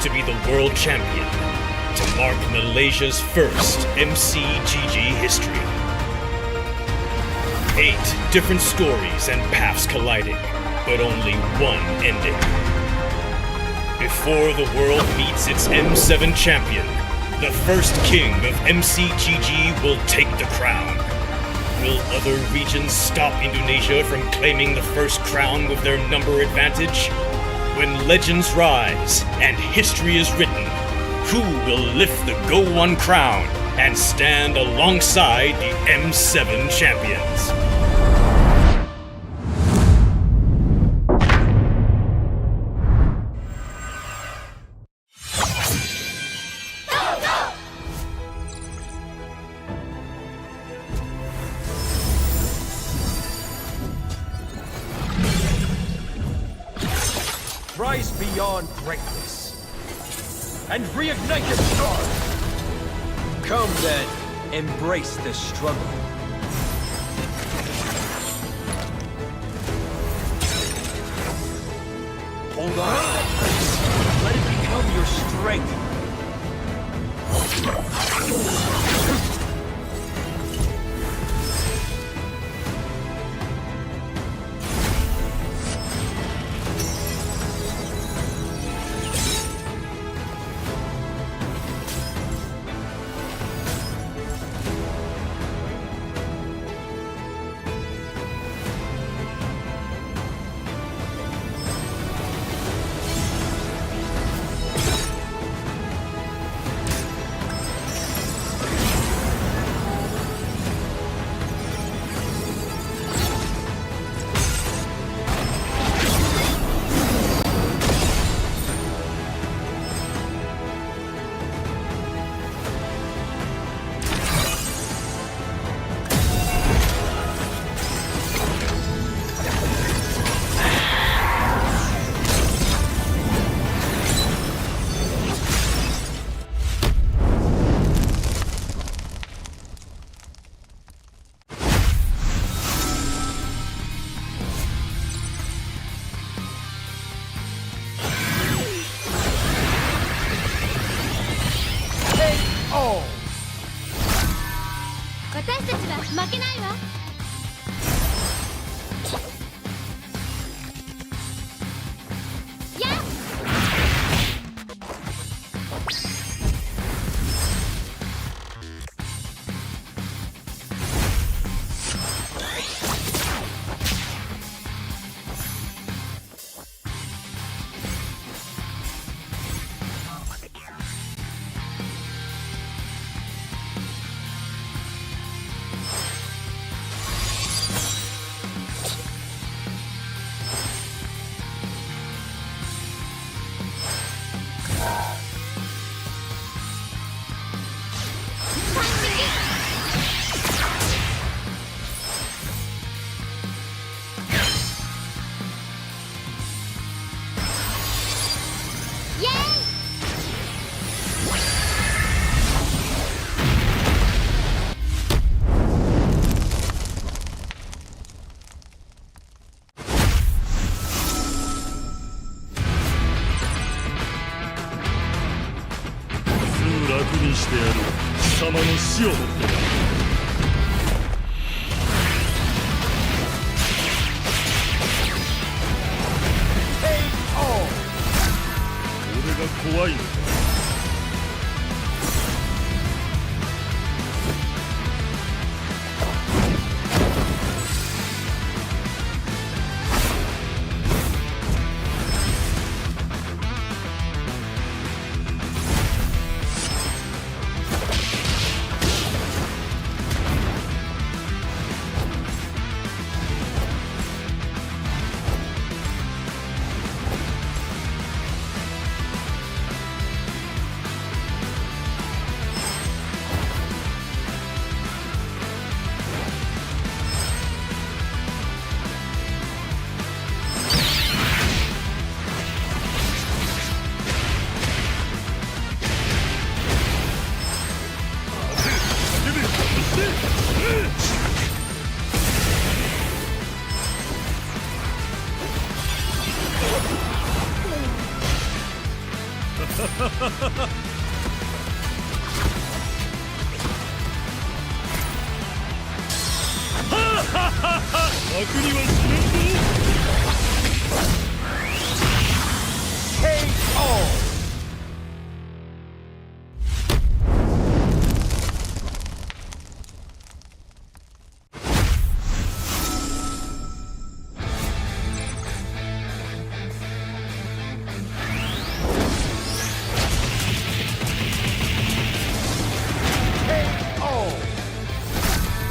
to be the world champion, to mark Malaysia's first MCGG history. 8 different stories and paths colliding, but only one ending. Before the world meets its M7 champion, the first king of MCGG will take the crown. Will other regions stop Indonesia from claiming the first crown with their number advantage? When legends rise and history is written, who will lift the GO1 crown and stand alongside the M7 champions? Rise beyond greatness and reignite your star. Come then, embrace the struggle. Hold on to that place. Let it become your strength. Oh! 私たちは負けないわ。やっ！楽にしてやる。貴様の死をもってな。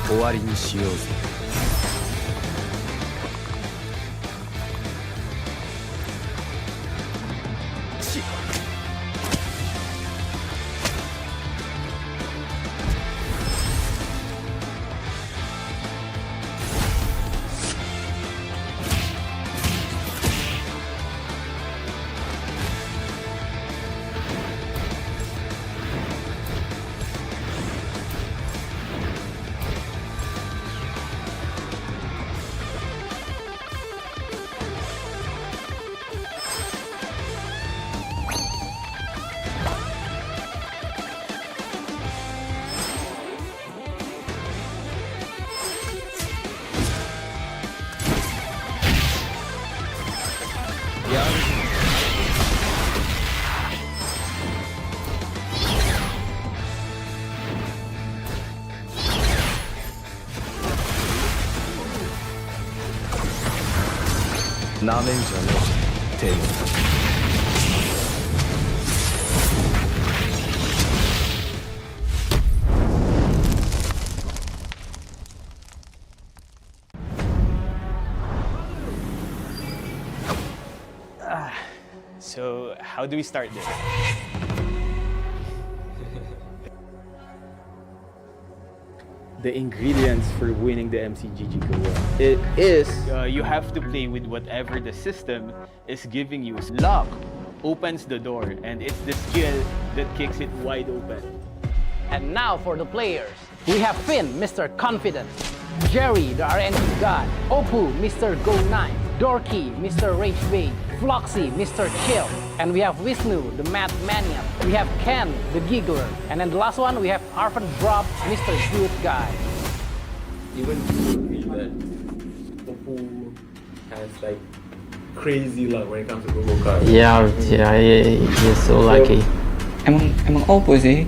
終わりにしようぜ。なめんじゃねえ、テイル。So, how do we start this? The ingredients for winning the MCGG GO1. It is You have to play with whatever the system is giving you. Luck opens the door, and it's the skill that kicks it wide open. And now for the players. We have Finn, Mr. Confident. Jerry, the RNG God. Oppu, Mr. Go9. Dorky, Mr. Rage Bait. Floxy, Mr. Chill. And we have Vishnu, the Math Mania. We have Ken, the Giggler. And then the last one, we have Arfan Drop, Mr. Good Guy. even agree that Oppo has like crazy luck when it comes to Google cards. Yeah, he's so lucky. Emang Oppo sih.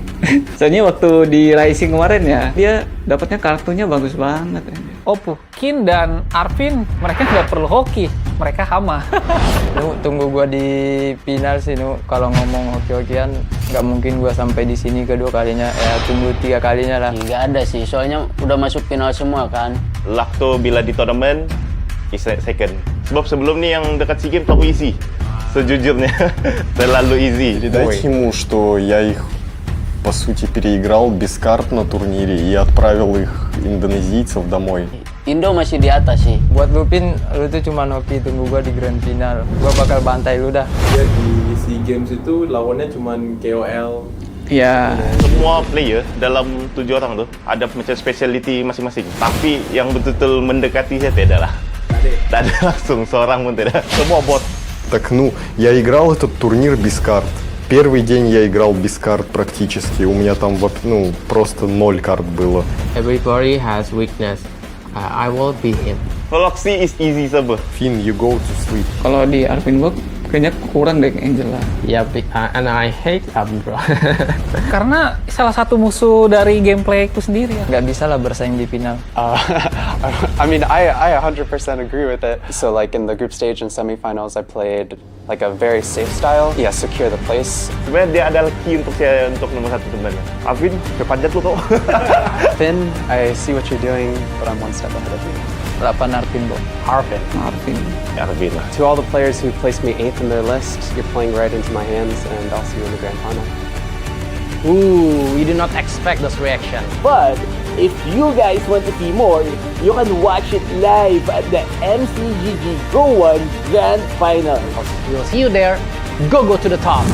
Soalnya waktu di Rising kemarin ya, dia dapatnya kartunya bagus banget. Oppo, Kin dan Arvin, mereka nggak perlu hoki, mereka hama. Tunggu gua di final sih, kalau ngomong hoki-hokian nggak mungkin gua sampai di sini kedua kalinya, ya tunggu 3 kalinya lah. Nggak ada sih, soalnya udah masuk final semua kan. Luck tuh bila di tournament is second. Sebab sebelum ni yang dekat SEA Games aku easy. Sejujurnya terlalu easy. Передать ему, что я их по сути переиграл без карт на турнире и отправил их индонезийцев домой. Indo masih di atas sih. Buat Lupin, lu tuh cuma hoki, tunggu gua di grand final. Gua bakal bantai lu dah. Dia di SEA Games itu lawannya cuma KOL. Ya. Semua player dalam 7 orang tuh ada macam speciality masing-masing. Tapi yang betul-betul mendekati saya tidak lah. Tak ada langsung, seorang pun tidak. Semua bot. Так, я играл этот турнир без карт. Первый день я играл без карт практически. У меня там, просто 0 карт было. Everybody has weakness. I will beat him. Floxy is easy server. Finn, you go to sleep. Kalau di Arvin Book, kayaknya kurang deh Angel lah. Ya, and I hate bro. Karena salah satu musuh dari gameplay ku sendiri ya. Nggak bisa lah bersaing di final. I mean, I 100% agree with it. So like in the group stage and semifinals, I played like a very safe style. Yeah, secure the place. Sebenarnya dia adalah key untuk saya untuk nomor 1 sebenarnya. Arvin, kepanjat lu kok. Finn, I see what you're doing, but I'm one step ahead of you. 8 Arvin, Bo. Arvin. Arvin lah. To all the players who placed me 8th in their list, you're playing right into my hands, and I'll see you in the grand final. Ooh, we did not expect this reaction. But if you guys want to see more, you can watch it live at the MCGG GO1 Grand Final. We'll see you there. Go to the top.